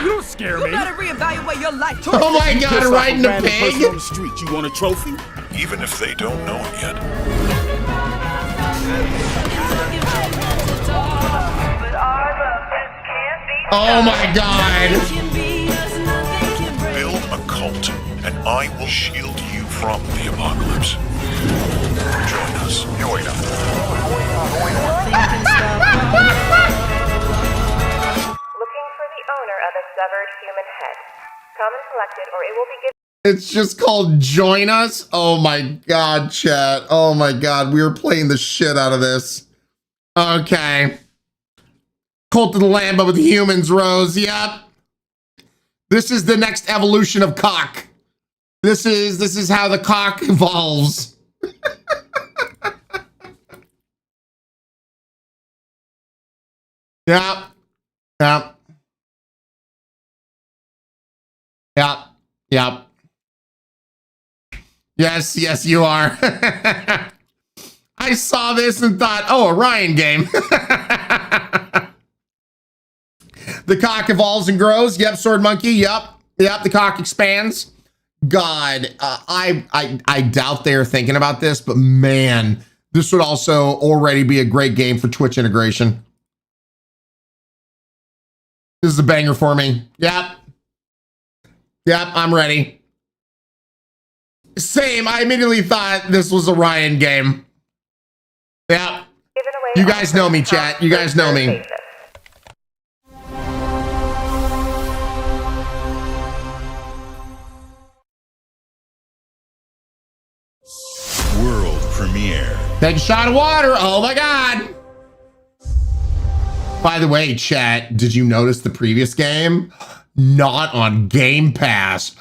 You don't scare me. You better reevaluate your life choices. Oh my God, Just riding like a a random pig? person on the street, you want a trophy? Even if they don't know it yet. Oh my God. Build a cult, and I will shield you from the apocalypse. Join us. Join us. Looking for the owner of a severed human head. Come and collect it, or it will be given. It's just called Join Us. Oh my God, chat. Oh my God. We were playing the shit out of this. Okay. Cult of the Lamb, but with humans, Rose. Yep. This is the next evolution of cock. This is how the cock evolves. Yep. Yes, you are. I saw this and thought, oh, a Ryan game. The cock evolves and grows. Yep, sword monkey. Yep, the cock expands. God, I doubt they're thinking about this, but man, this would also already be a great game for Twitch integration. This is a banger for me. Yep, I'm ready. Same, I immediately thought this was a Ryan game. Yep. You guys know me, chat. You guys know me. World premiere. Take a shot of water. Oh my God. By the way, chat, did you notice the previous game? Not on Game Pass.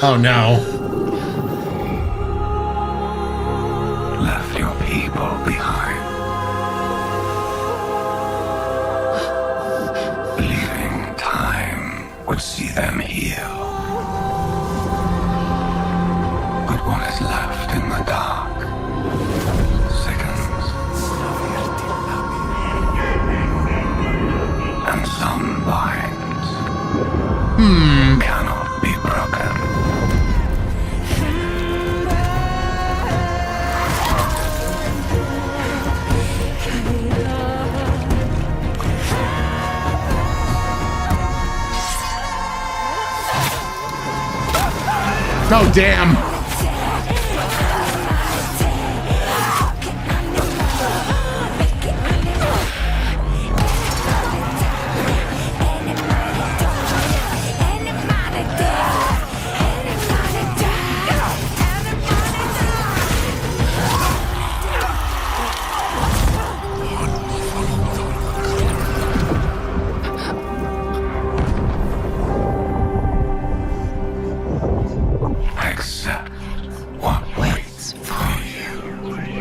Oh no. Left your people behind. Believing time would see them heal. But what is left in the dark sickens. And some binds cannot be broken. Oh, damn. Accept what waits for you.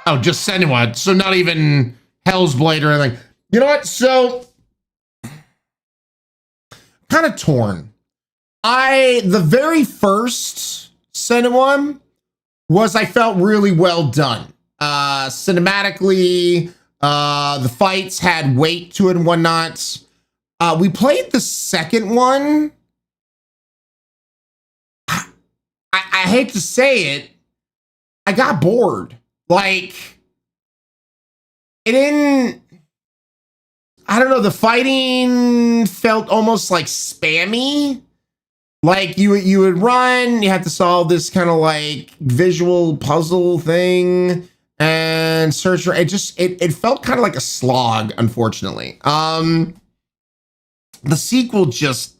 Oh, just sending one. So not even Hell's Blade or anything. You know what? So kind of torn. The very first Senate one was, I felt, really well done. Cinematically, the fights had weight to it and whatnot. We played the second one. I hate to say it, I got bored. Like, it didn't, I don't know, the fighting felt almost like spammy. Like you would run, you had to solve this kind of like visual puzzle thing and search for it. It felt kind of like a slog, unfortunately. The sequel just,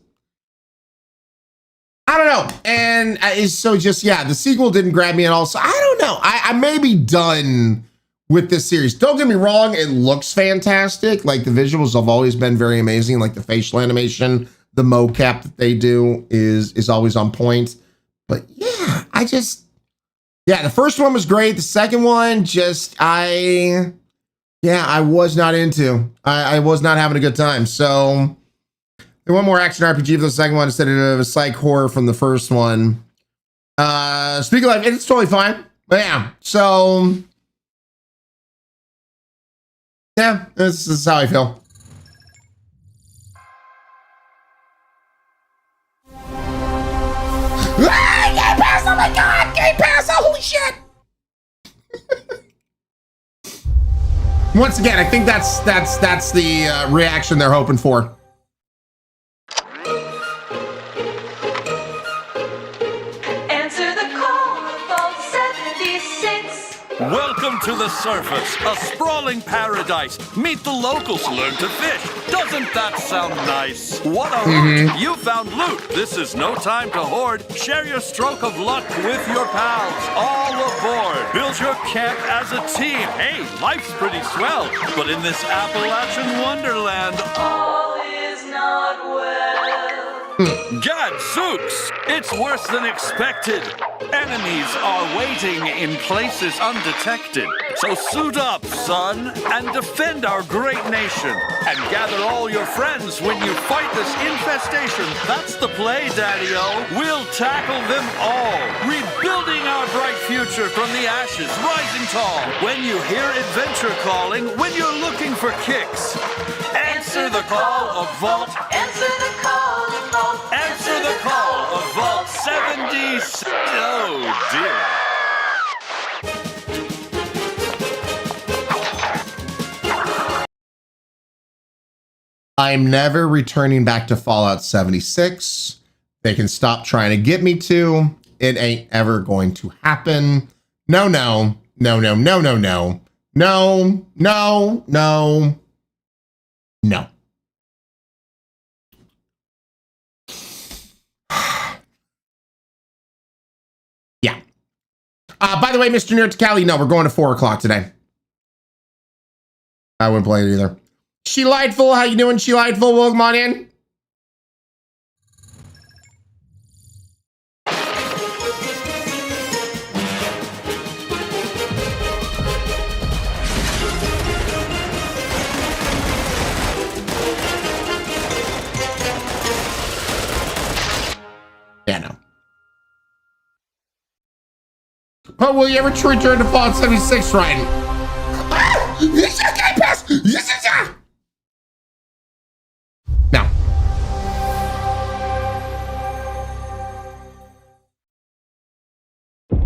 I don't know. And so just, yeah, the sequel didn't grab me at all. So I don't know. I may be done with this series. Don't get me wrong. It looks fantastic. Like, the visuals have always been very amazing. Like, the facial animation, the mocap that they do is always on point. But yeah, the first one was great. The second one, I was not into. I was not having a good time. So they want more action RPG for the second one instead of a psych horror from the first one. Speaking of life, it's totally fine. But yeah, so yeah, this is how I feel. Game Pass! Oh my god! Game Pass! Holy shit! Once again, I think that's the reaction they're hoping for. Answer the call of Vault 76. Welcome to the surface, a sprawling paradise. Meet the locals, learn to fish. Doesn't that sound nice? What a hoot! You found loot. This is no time to hoard. Share your stroke of luck with your pals. All aboard. Build your camp as a team. Hey, life's pretty swell. But in this Appalachian wonderland, All is not well. Gadzooks! It's worse than expected. Enemies are waiting in places undetected. So suit up, son, and defend our great nation. And gather all your friends when you fight this infestation. That's the play, Daddy-O. We'll tackle them all. Rebuilding our bright future from the ashes, rising tall. When you hear adventure calling, when you're looking for kicks. Answer the call of Vault. Answer the call of Vault. Answer the call of Vault 70. Oh, dear. I'm never returning back to Fallout 76. They can stop trying to get me to. It ain't ever going to happen. No, no, no, no, no, no, no, no, no, no, no. Yeah. By the way, Mr. Nerd Cali, no, we're going to 4 o'clock today. I wouldn't play it either. She Lightful, how you doing, She Lightful? Welcome on in. Yeah, no. Oh, will you ever return to Fallout 76, Ryan? Ah! Yes, I can pass! Yes, yes, no.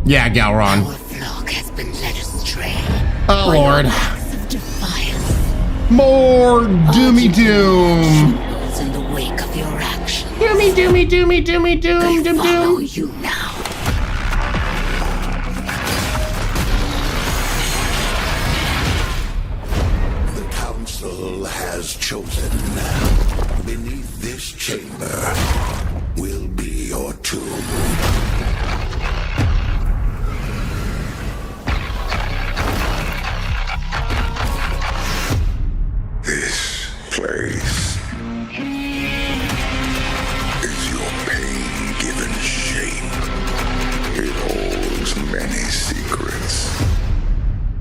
Yeah, Galron. Our flock has been led astray. Oh, Lord. Of defiance. More doomy doom. In the wake of your actions. Doomy, doomy, doomy, doomy, doom, doom, Follow doom. you now. The council has chosen. Beneath this chamber will be your tomb. This place is your pain-given shape. It holds many secrets.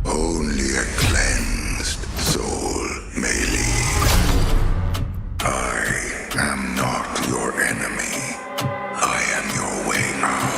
Only a cleansed soul may leave. I am not your enemy. I am your way out.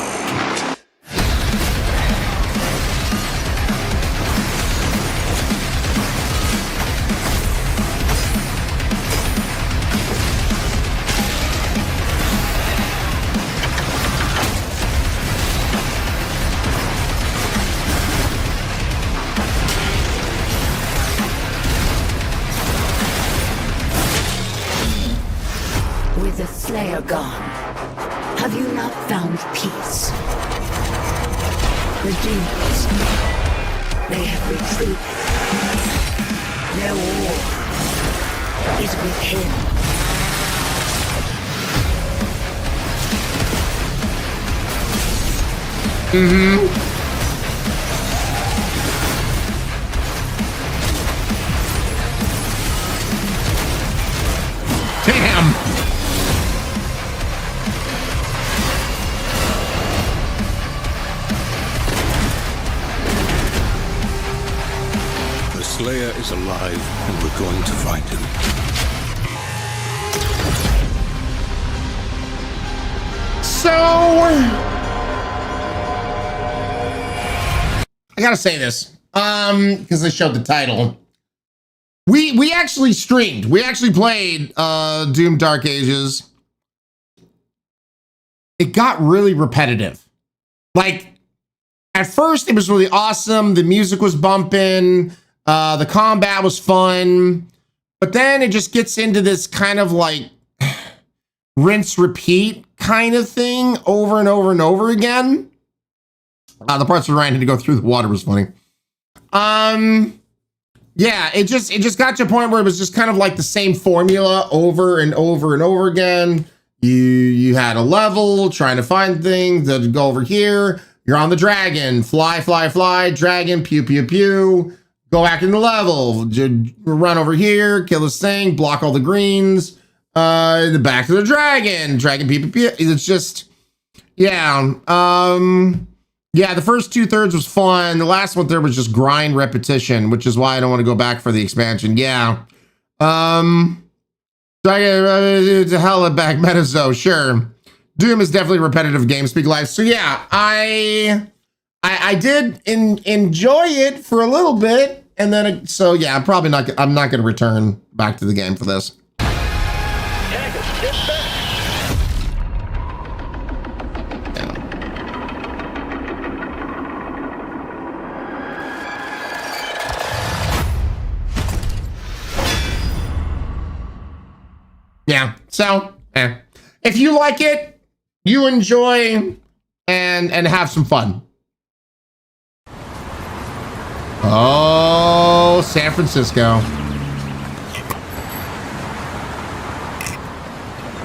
With the Slayer gone, have you not found peace? The demons, they have retreated. Their war is with him. Mm-hmm. Damn. The Slayer is alive, and we're going to find him. So, I gotta say this, because I showed the title. We actually streamed. We actually played Doom Dark Ages. It got really repetitive. Like, at first it was really awesome. The music was bumping. The combat was fun. But then it just gets into this kind of like rinse repeat kind of thing over and over and over again. The parts where Ryan had to go through the water was funny. Yeah, it just got to a point where it was just kind of like the same formula over and over and over again. You had a level trying to find things that go over here. You're on the dragon, fly, fly, fly, dragon, pew, pew, pew. Go back in the level, run over here, kill this thing, block all the greens. The back of the dragon, dragon, pew, pew, pew. It's just, yeah. Yeah, the first 2/3 was fun. The last 1/3 was just grind repetition, which is why I don't want to go back for the expansion. Yeah. Dragon to hell back Metazo, sure. Doom is definitely a repetitive game, speak life. So yeah, I did enjoy it for a little bit, and then so yeah, I'm not going to return back to the game for this. Yeah. So, if you like it, you enjoy and have some fun. Oh, San Francisco.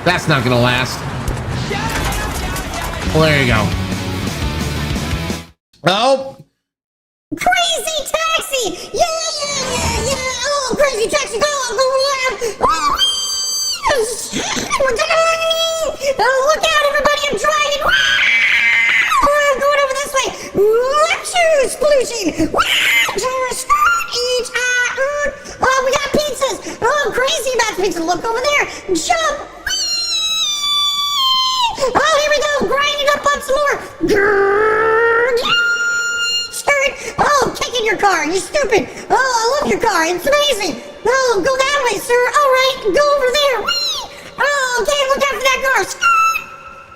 That's not gonna last. Well, there you go. Oh. Crazy taxi! Yeah! Oh, crazy taxi! Go! Oh, look out, everybody! I'm driving! I'm going over this way! Left shoes pollution! Oh, we got pizzas! Oh, crazy about pizza! Look over there! Jump! Oh, here we go! Grinding up on some more! Skirt! Oh, kicking your car! You stupid! Oh, I love your car! It's amazing! Oh, go that way, sir! Alright, go over there! Oh, okay, look out for that car! Skirt!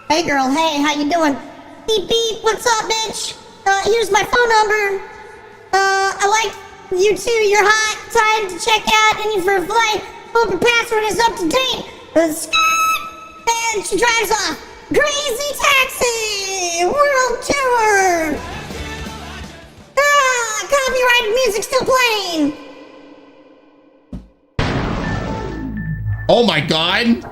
Hey, girl, hey, how you doing? Beep, beep, what's up, bitch? Here's my phone number. I like you too, you're hot. Time to check out, in for a flight. Hope your password is up to date. And she drives off. Crazy Taxi! World Tour! Copyrighted music still playing! Oh my god!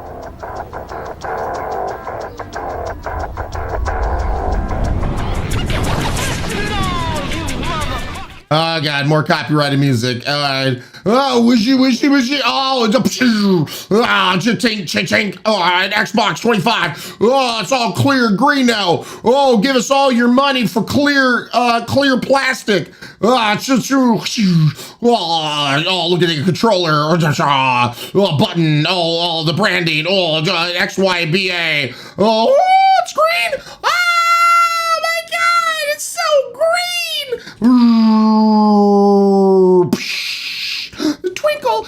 Oh god, more copyrighted music. Alright. Oh, wishy. Oh, chink. Alright, Xbox 25. Oh, it's all clear green now. Oh, give us all your money for clear plastic. Oh, look at the controller. Button. Oh, the branding. Oh, XYBA. Oh, it's green. Oh my god, it's so green. Twinkle.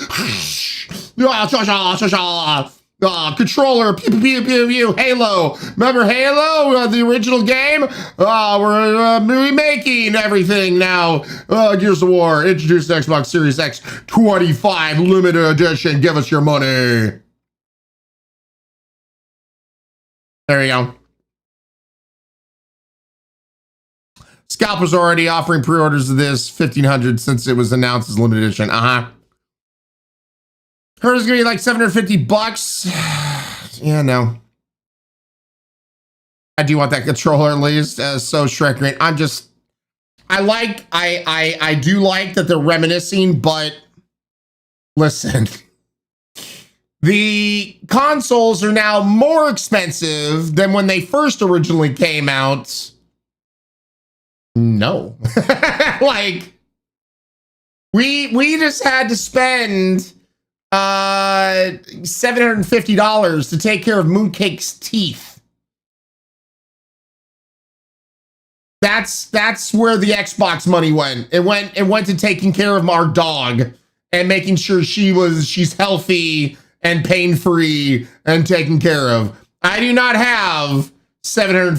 Controller. Pew. Halo. Remember Halo? The original game? We're remaking everything now. Gears of War. Introduced Xbox Series X 25 limited edition. Give us your money. There you go. Scalp was already offering pre-orders of this 1,500 since it was announced as limited edition. Hers is gonna be like $750. Yeah, no. I do want that controller at least. So Shrek Green. I do like that they're reminiscing, but listen. The consoles are now more expensive than when they first originally came out. No. Like, we just had to spend $750 to take care of Mooncake's teeth. That's where the Xbox money went. It went to taking care of our dog and making sure she's healthy and pain-free and taken care of. I do not have $750,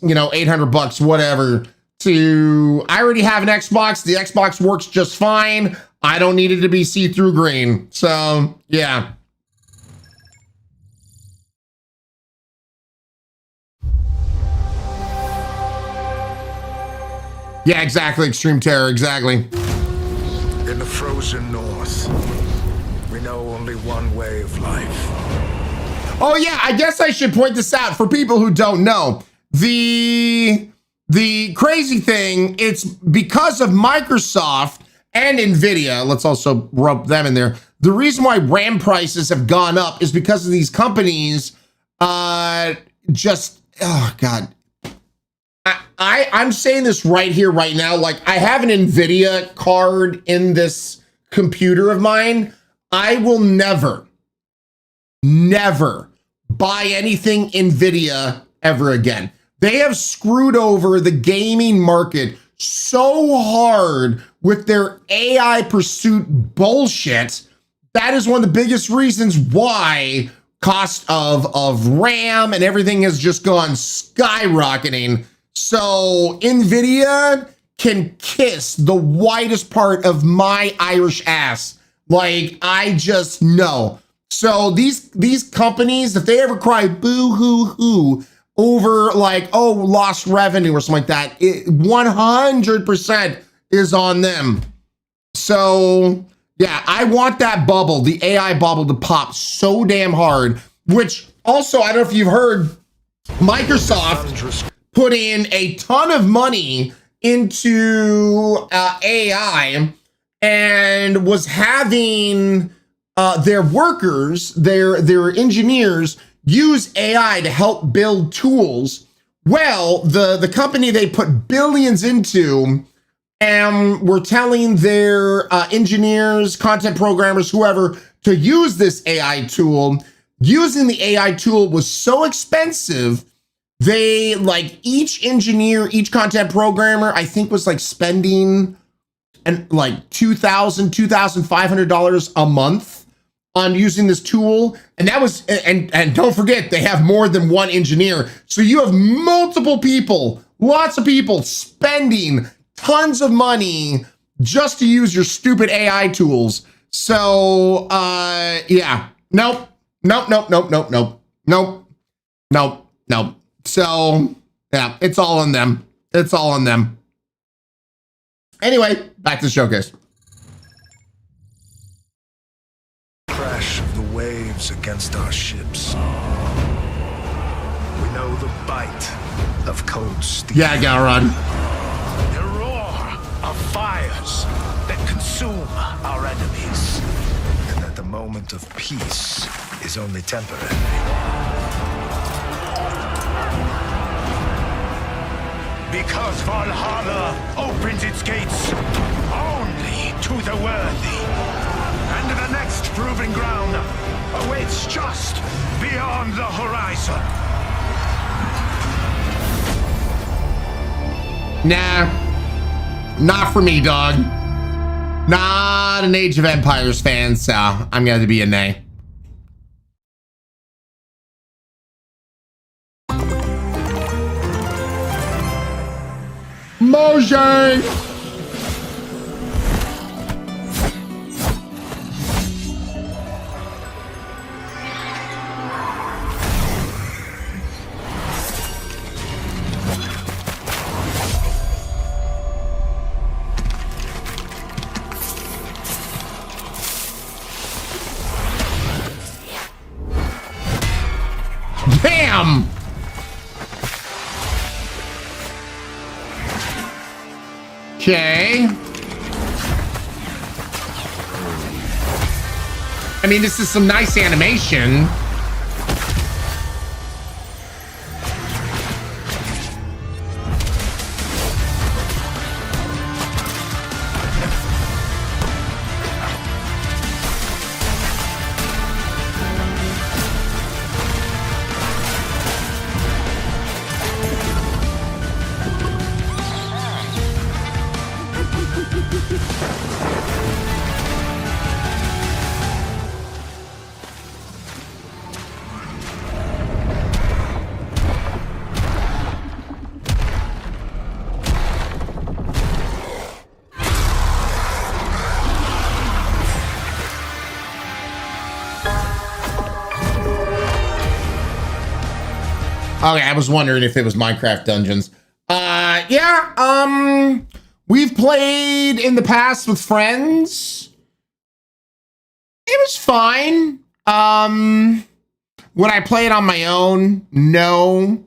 $800, whatever. I already have an Xbox. The Xbox works just fine. I don't need it to be see-through green. So, yeah. Yeah, exactly. Extreme terror, exactly. In the frozen north, we know only one way of life. Oh yeah, I guess I should point this out for people who don't know. The crazy thing, it's because of Microsoft and Nvidia, let's also rope them in there. The reason why RAM prices have gone up is because of these companies oh God. I'm saying this right here, right now. Like, I have an Nvidia card in this computer of mine. I will never buy anything Nvidia ever again. They have screwed over the gaming market so hard with their AI pursuit bullshit. That is one of the biggest reasons why cost of RAM and everything has just gone skyrocketing. So Nvidia can kiss the whitest part of my Irish ass. Like, I just know. So these companies, if they ever cry boo hoo hoo over like, oh, lost revenue or something like that, it 100% is on them. So yeah, I want that bubble, the AI bubble, to pop so damn hard, which also, I don't know if you've heard, Microsoft put in a ton of money into AI and was having their workers, their engineers, use AI to help build tools. Well, the company they put billions into, and were telling their engineers, content programmers, whoever, to use this AI tool. Using the AI tool was so expensive, they, like, each engineer, each content programmer, I think was like spending like $2,000, $2,500 a month on using this tool. And that was, and don't forget, they have more than one engineer. So you have multiple people, lots of people spending tons of money just to use your stupid AI tools. So, yeah, nope. So, yeah, it's all on them. It's all on them. Anyway, back to the showcase. Crash of the waves against our ships. We know the bite of cold steel. Yeah, Galrod. The roar of fires that consume our enemies. And that the moment of peace is only temporary. Because Valhalla opens its gates only to the worthy. And the next proving ground awaits just beyond the horizon. Nah, not for me, dog. Not an Age of Empires fan, so I'm going to be a nay. Mojang! Bam! Okay. I mean, this is some nice animation. Okay, I was wondering if it was Minecraft Dungeons. Yeah, we've played in the past with friends. It was fine. Would I play it on my own? No.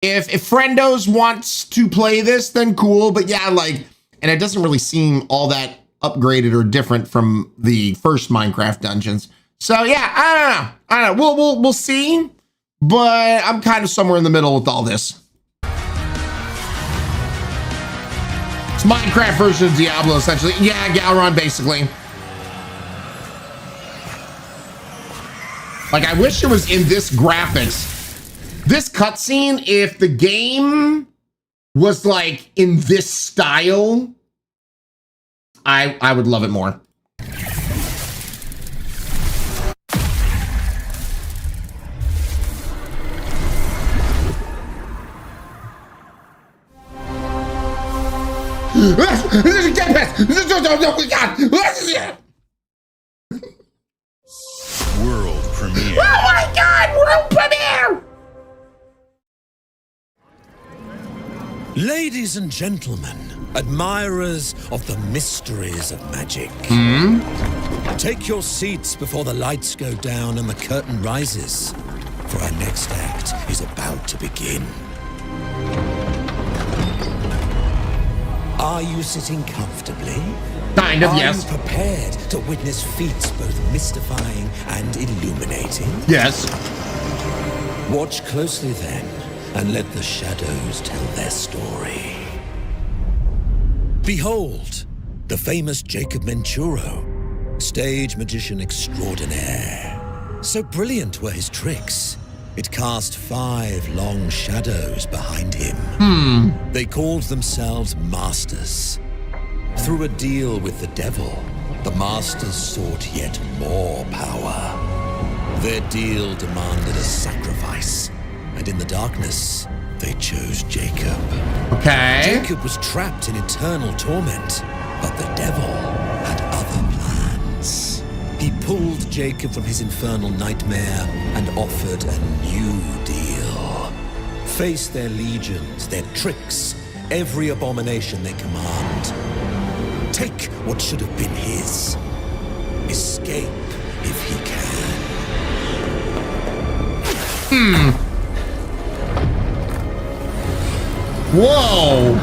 If Friendos wants to play this, then cool. But yeah, like, and it doesn't really seem all that upgraded or different from the first Minecraft Dungeons. So yeah, I don't know. We'll see. But I'm kind of somewhere in the middle with all this. It's Minecraft version of Diablo, essentially. Yeah, Galron, basically. Like, I wish it was in this graphics. This cutscene, if the game was, like, in this style, I would love it more. This is jetpack! Oh my God! World Ladies and gentlemen, admirers of the mysteries of magic. Take your seats before the lights go down and the curtain rises, for our next act is about to begin. Are you sitting comfortably? Kind of, yes. Are you prepared to witness feats both mystifying and illuminating? Yes. Watch closely then, and let the shadows tell their story. Behold, the famous Jacob Menturo, stage magician extraordinaire. So brilliant were his tricks, it cast 5 long shadows behind him. They called themselves Masters. Through a deal with the devil, the Masters sought yet more power. Their deal demanded a sacrifice, and in the darkness, they chose Jacob. Okay. Jacob was trapped in eternal torment, but the devil had other plans. He pulled Jacob from his infernal nightmare and offered a new deal. Face their legions, their tricks, every abomination they command. Take what should have been his. Escape if he can. Whoa!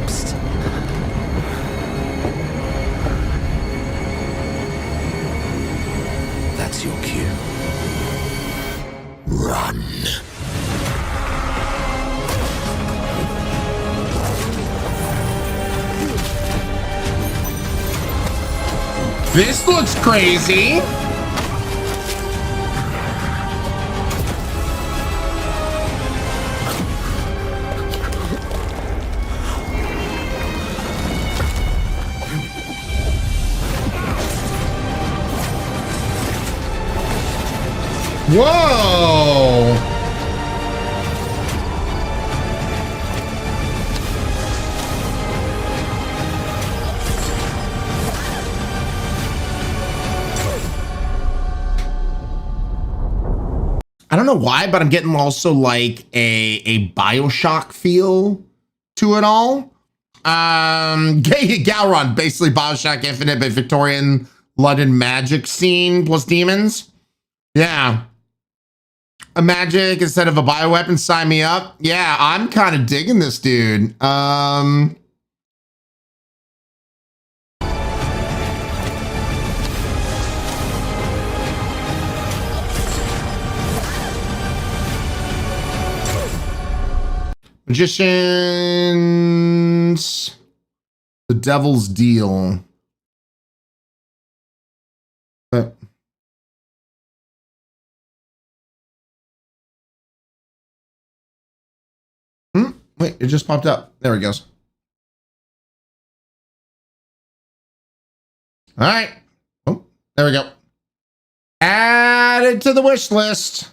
Psst. That's your cue. Run. This looks crazy. Whoa! I don't know why, but I'm getting also like a BioShock feel to it all. Galron, basically BioShock Infinite, but Victorian London magic scene plus demons. Yeah. A magic instead of a bioweapon, sign me up. Yeah, I'm kind of digging this, dude. Magicians. The Devil's Deal. But wait, it just popped up. There it goes. All right. Oh, there we go. Add it to the wish list.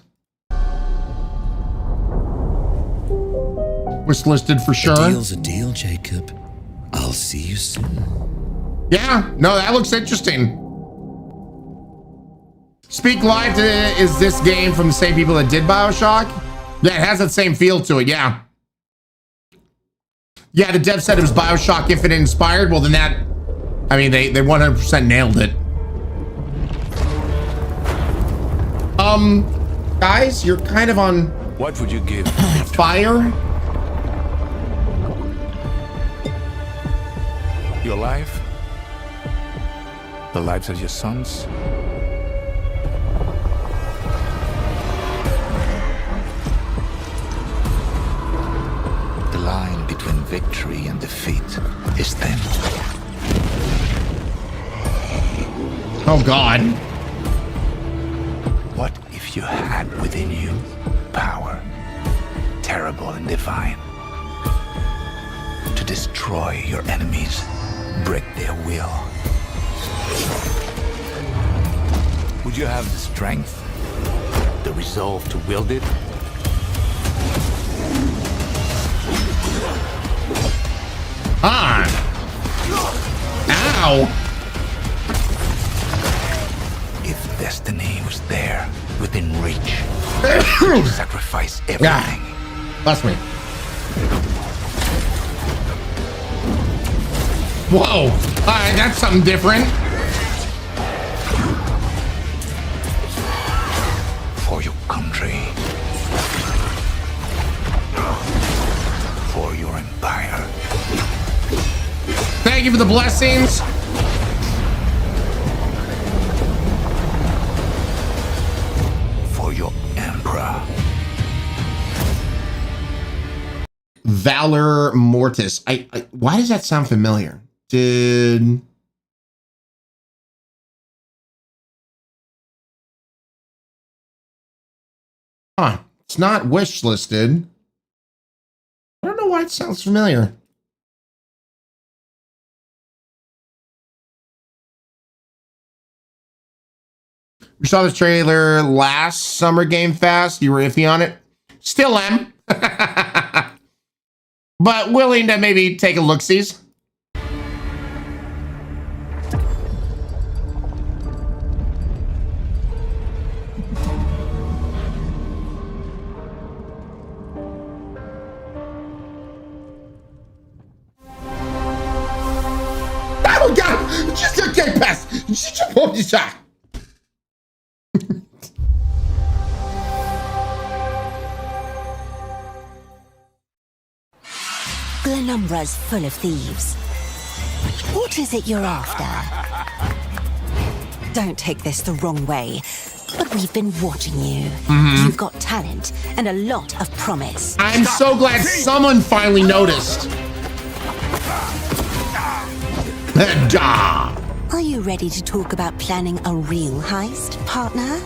Wish listed for sure. A deal's a deal, Jacob. I'll see you soon. Yeah, no, that looks interesting. Speak Live is this game from the same people that did BioShock? Yeah, it has that same feel to it, yeah. Yeah, the dev said it was BioShock Infinite inspired. Well, then that, I mean, they 100% nailed it. Guys, you're kind of on What would you give? fire. Your life? The lives of your sons? The line between victory and defeat is thin. Oh, God. What if you had within you power, terrible and divine, to destroy your enemies, break their will? Would you have the strength, the resolve to wield it? Ah! Ow! If destiny was there, within reach, would you sacrifice everything Bless me. Whoa. All right, that's something different. For your country. For your empire. Thank you for the blessings. For your emperor. Valor Mortis. Why does that sound familiar? It's not wish listed. I don't know why it sounds familiar. We saw this trailer last Summer Game Fest. You were iffy on it. Still am. But willing to maybe take a look-sees. Oh God! Just a Game Pass. Glenumbra's full of thieves. What is it you're after? Don't take this the wrong way, but we've been watching you. You've got talent and a lot of promise. I'm so glad someone finally noticed. Are you ready to talk about planning a real heist, partner?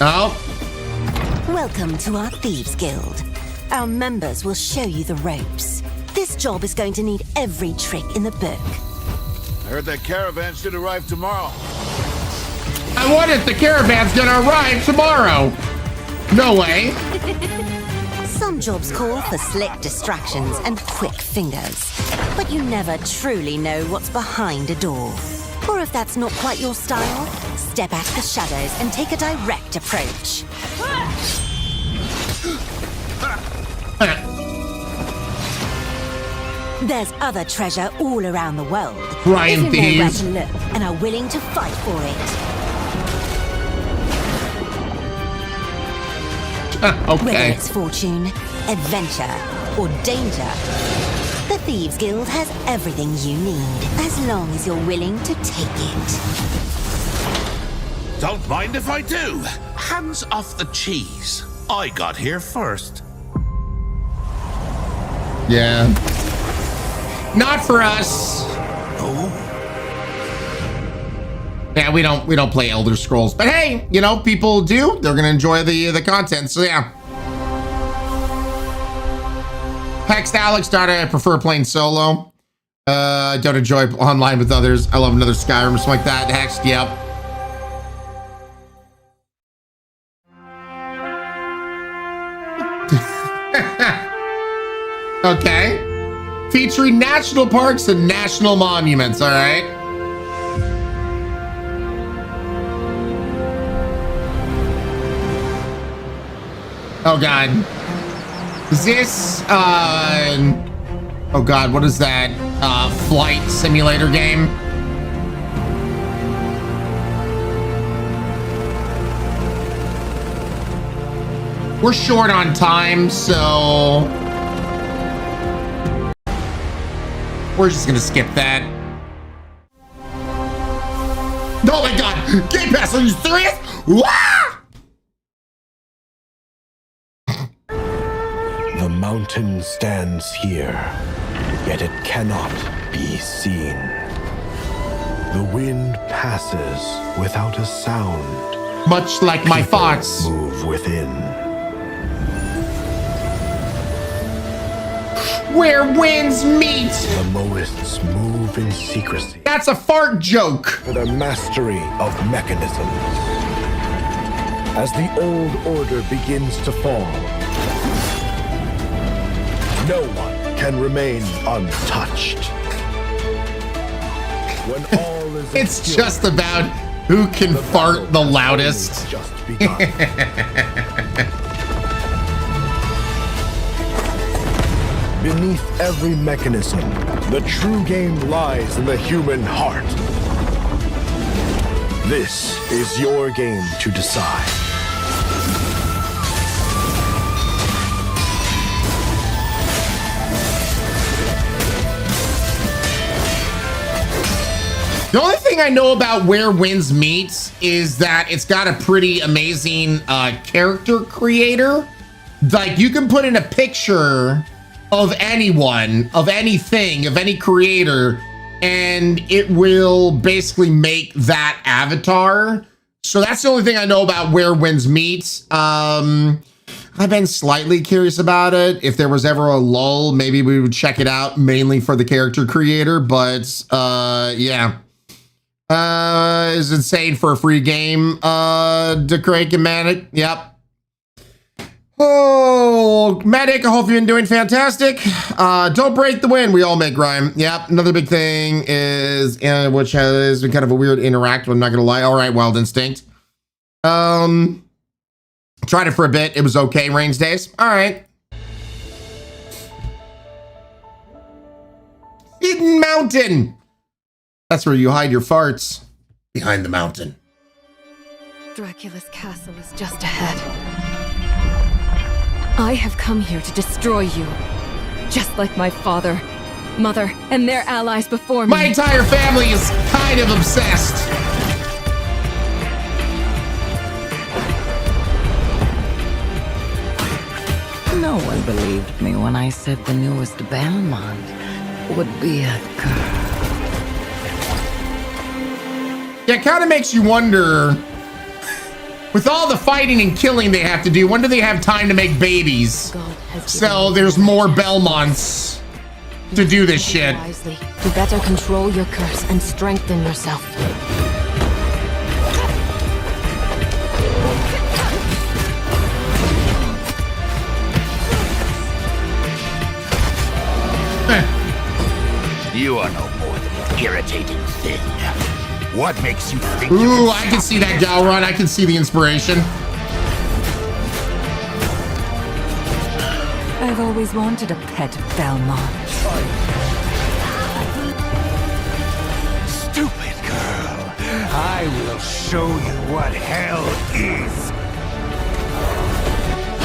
Oh. Welcome to our Thieves Guild. Our members will show you the ropes. This job is going to need every trick in the book. I heard that caravan should arrive tomorrow. I wonder if the caravan's gonna arrive tomorrow. No way. Some jobs call for slick distractions and quick fingers, but you never truly know what's behind a door. Or if that's not quite your style, step out of the shadows and take a direct approach. There's other treasure all around the world. Ryan if you know where thieves. to look and are willing to fight for it. Okay. Whether it's fortune, adventure, or danger, the Thieves Guild has everything you need, as long as you're willing to take it. Don't mind if I do. Hands off the cheese. I got here first. Yeah. Not for us. Oh. Yeah, we don't play Elder Scrolls, but hey, you know, people do. They're gonna enjoy the content. So yeah. Hext Alex started. I prefer playing solo. I don't enjoy online with others. I love another Skyrim or something like that. Hext, yep. Okay. Featuring national parks and national monuments, all right? Oh God. Is this, oh God, what is that? Flight simulator game? We're short on time, so we're just gonna skip that. Oh my God, Game Pass, are you serious? Wah! The mountain stands here, yet it cannot be seen. The wind passes without a sound. Much like my thoughts. Move within. Where winds meet. The Moists move in secrecy. That's a fart joke. For their mastery of mechanisms. As the old order begins to fall, no one can remain untouched. When all is It's obscured, just about who can fart the loudest. just begun. Beneath every mechanism, the true game lies in the human heart. This is your game to decide. The only thing I know about Where Winds Meet is that it's got a pretty amazing character creator. Like, you can put in a picture of anyone, of anything, of any creator, and it will basically make that avatar. So that's the only thing I know about Where Winds Meet. I've been slightly curious about it. If there was ever a lull, maybe we would check it out mainly for the character creator, but yeah. Is insane for a free game. DeCrake and Manic. Yep. Oh, Medic, I hope you've been doing fantastic. Don't break the wind. We all make rhyme. Yep. Another big thing is, which has been kind of a weird interact, I'm not going to lie. All right, Wild Instinct. Tried it for a bit. It was okay. Rains days. All right. Hidden Mountain. That's where you hide your farts. Behind the mountain. Dracula's castle is just ahead. I have come here to destroy you. Just like my father, mother, and their allies before me. My entire family is kind of obsessed. No one believed me when I said the newest Belmont would be a girl. Yeah, it kind of makes you wonder, with all the fighting and killing they have to do, when do they have time to make babies? So there's more Belmonts to do this shit. Wisely, to better control your curse and strengthen yourself. You are no more than an irritating thing. What makes you think? Ooh, I can see that, Galron. I can see the inspiration. I've always wanted a pet Belmont. Stupid girl. I will show you what hell is.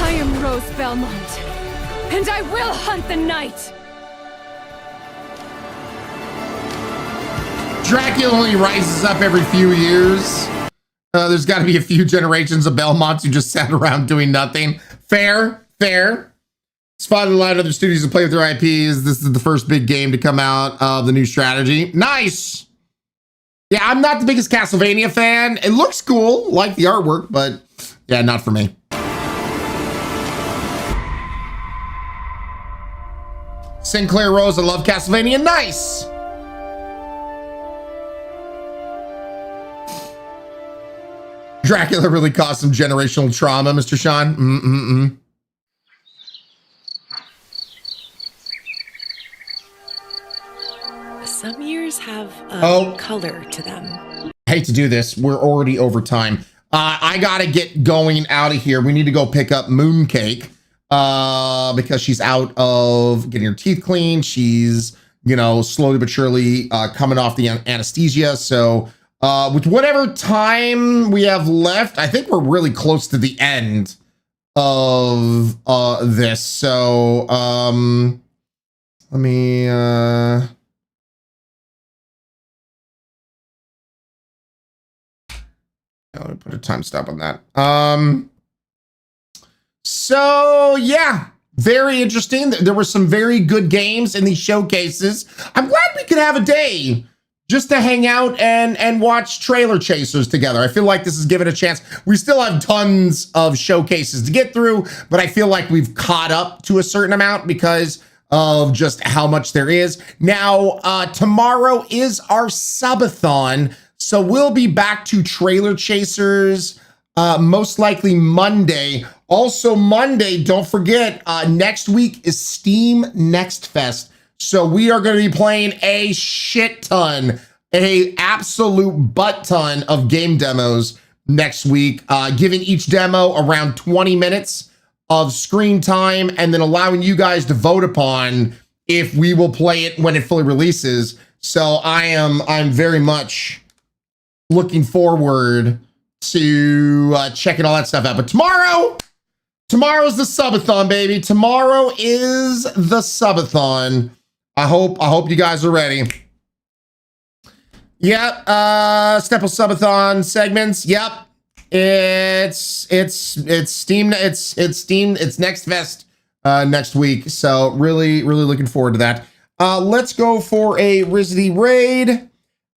I am Rose Belmont, and I will hunt the night. Dracula only rises up every few years. There's got to be a few generations of Belmonts who just sat around doing nothing. Fair, fair. Spotted a lot of other studios to play with their IPs. This is the first big game to come out of the new strategy. Nice. Yeah, I'm not the biggest Castlevania fan. It looks cool, like the artwork, but yeah, not for me. Sinclair Rose, I love Castlevania. Nice. Dracula really caused some generational trauma, Mr. Sean. Some years have color to them. I hate to do this. We're already over time. I gotta get going out of here. We need to go pick up Mooncake because she's out of getting her teeth cleaned. She's, slowly but surely coming off the anesthesia. So with whatever time we have left, I think we're really close to the end of this. So let me put a time stop on that. So yeah, very interesting. There were some very good games in these showcases. I'm glad we could have a day just to hang out and watch trailer chasers together. I feel like this is given a chance. We still have tons of showcases to get through, but I feel like we've caught up to a certain amount because of just how much there is. Now, tomorrow is our subathon, so we'll be back to trailer chasers most likely Monday. Also Monday, don't forget, next week is Steam Next Fest. So we are going to be playing a shit ton, a absolute butt ton of game demos next week, giving each demo around 20 minutes of screen time and then allowing you guys to vote upon if we will play it when it fully releases. So I'm very much looking forward to checking all that stuff out. But tomorrow's the subathon, baby. Tomorrow is the subathon. I hope you guys are ready. Yep, Stepple Subathon segments. Yep. It's Next Fest next week. So really looking forward to that. Let's go for a Rizzy raid.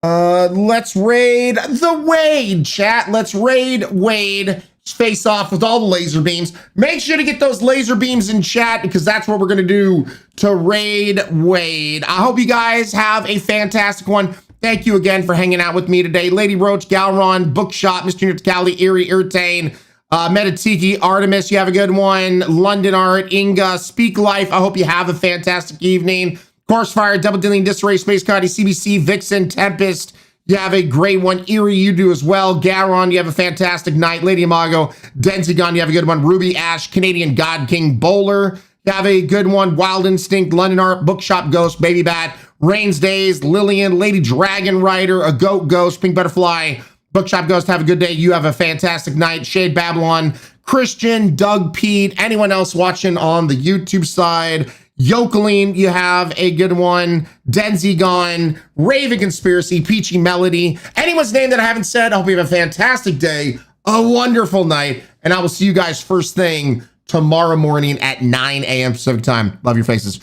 Let's raid the Wade, chat. Let's raid Wade. Face off with all the laser beams. Make sure to get those laser beams in chat because that's what we're going to do to raid Wade. I hope you guys have a fantastic one. Thank you again for hanging out with me today. Lady Roach, Galron, Bookshop, Mr. Nerdcali, Erie, Irtane, Metatiki, Artemis, you have a good one. London Art, Inga, Speak Life. I hope you have a fantastic evening. Course-Fire, Double Dealing, Disarray, Space Cody, CBC, Vixen, Tempest. You have a great one. Erie, you do as well. Garon, you have a fantastic night. Lady Imago, Denzigon, you have a good one. Ruby Ash, Canadian God King, Bowler, you have a good one. Wild Instinct, London Art, Bookshop Ghost, Baby Bat, Rains Days, Lillian, Lady Dragon Rider, A Goat Ghost, Pink Butterfly, Bookshop Ghost, have a good day. You have a fantastic night. Shade Babylon, Christian, Doug Pete, anyone else watching on the YouTube side. Yokeline, you have a good one. Denzigon, Raven Conspiracy, Peachy Melody. Anyone's name that I haven't said, I hope you have a fantastic day, a wonderful night, and I will see you guys first thing tomorrow morning at 9 a.m. Pacific time. Love your faces.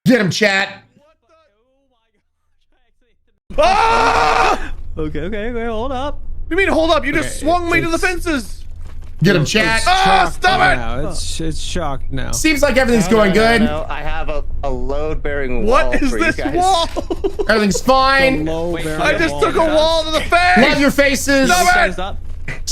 Get him, chat. Ah! Okay, hold up. You mean hold up? You just swung me to the fences. Get him, chat. Ah, stop it! Now. It's shocked now. Seems like everything's going good. No, I have a load-bearing wall. What is for this you guys. wall? Everything's fine. I just took a wall to the face. Love your faces. Stop it!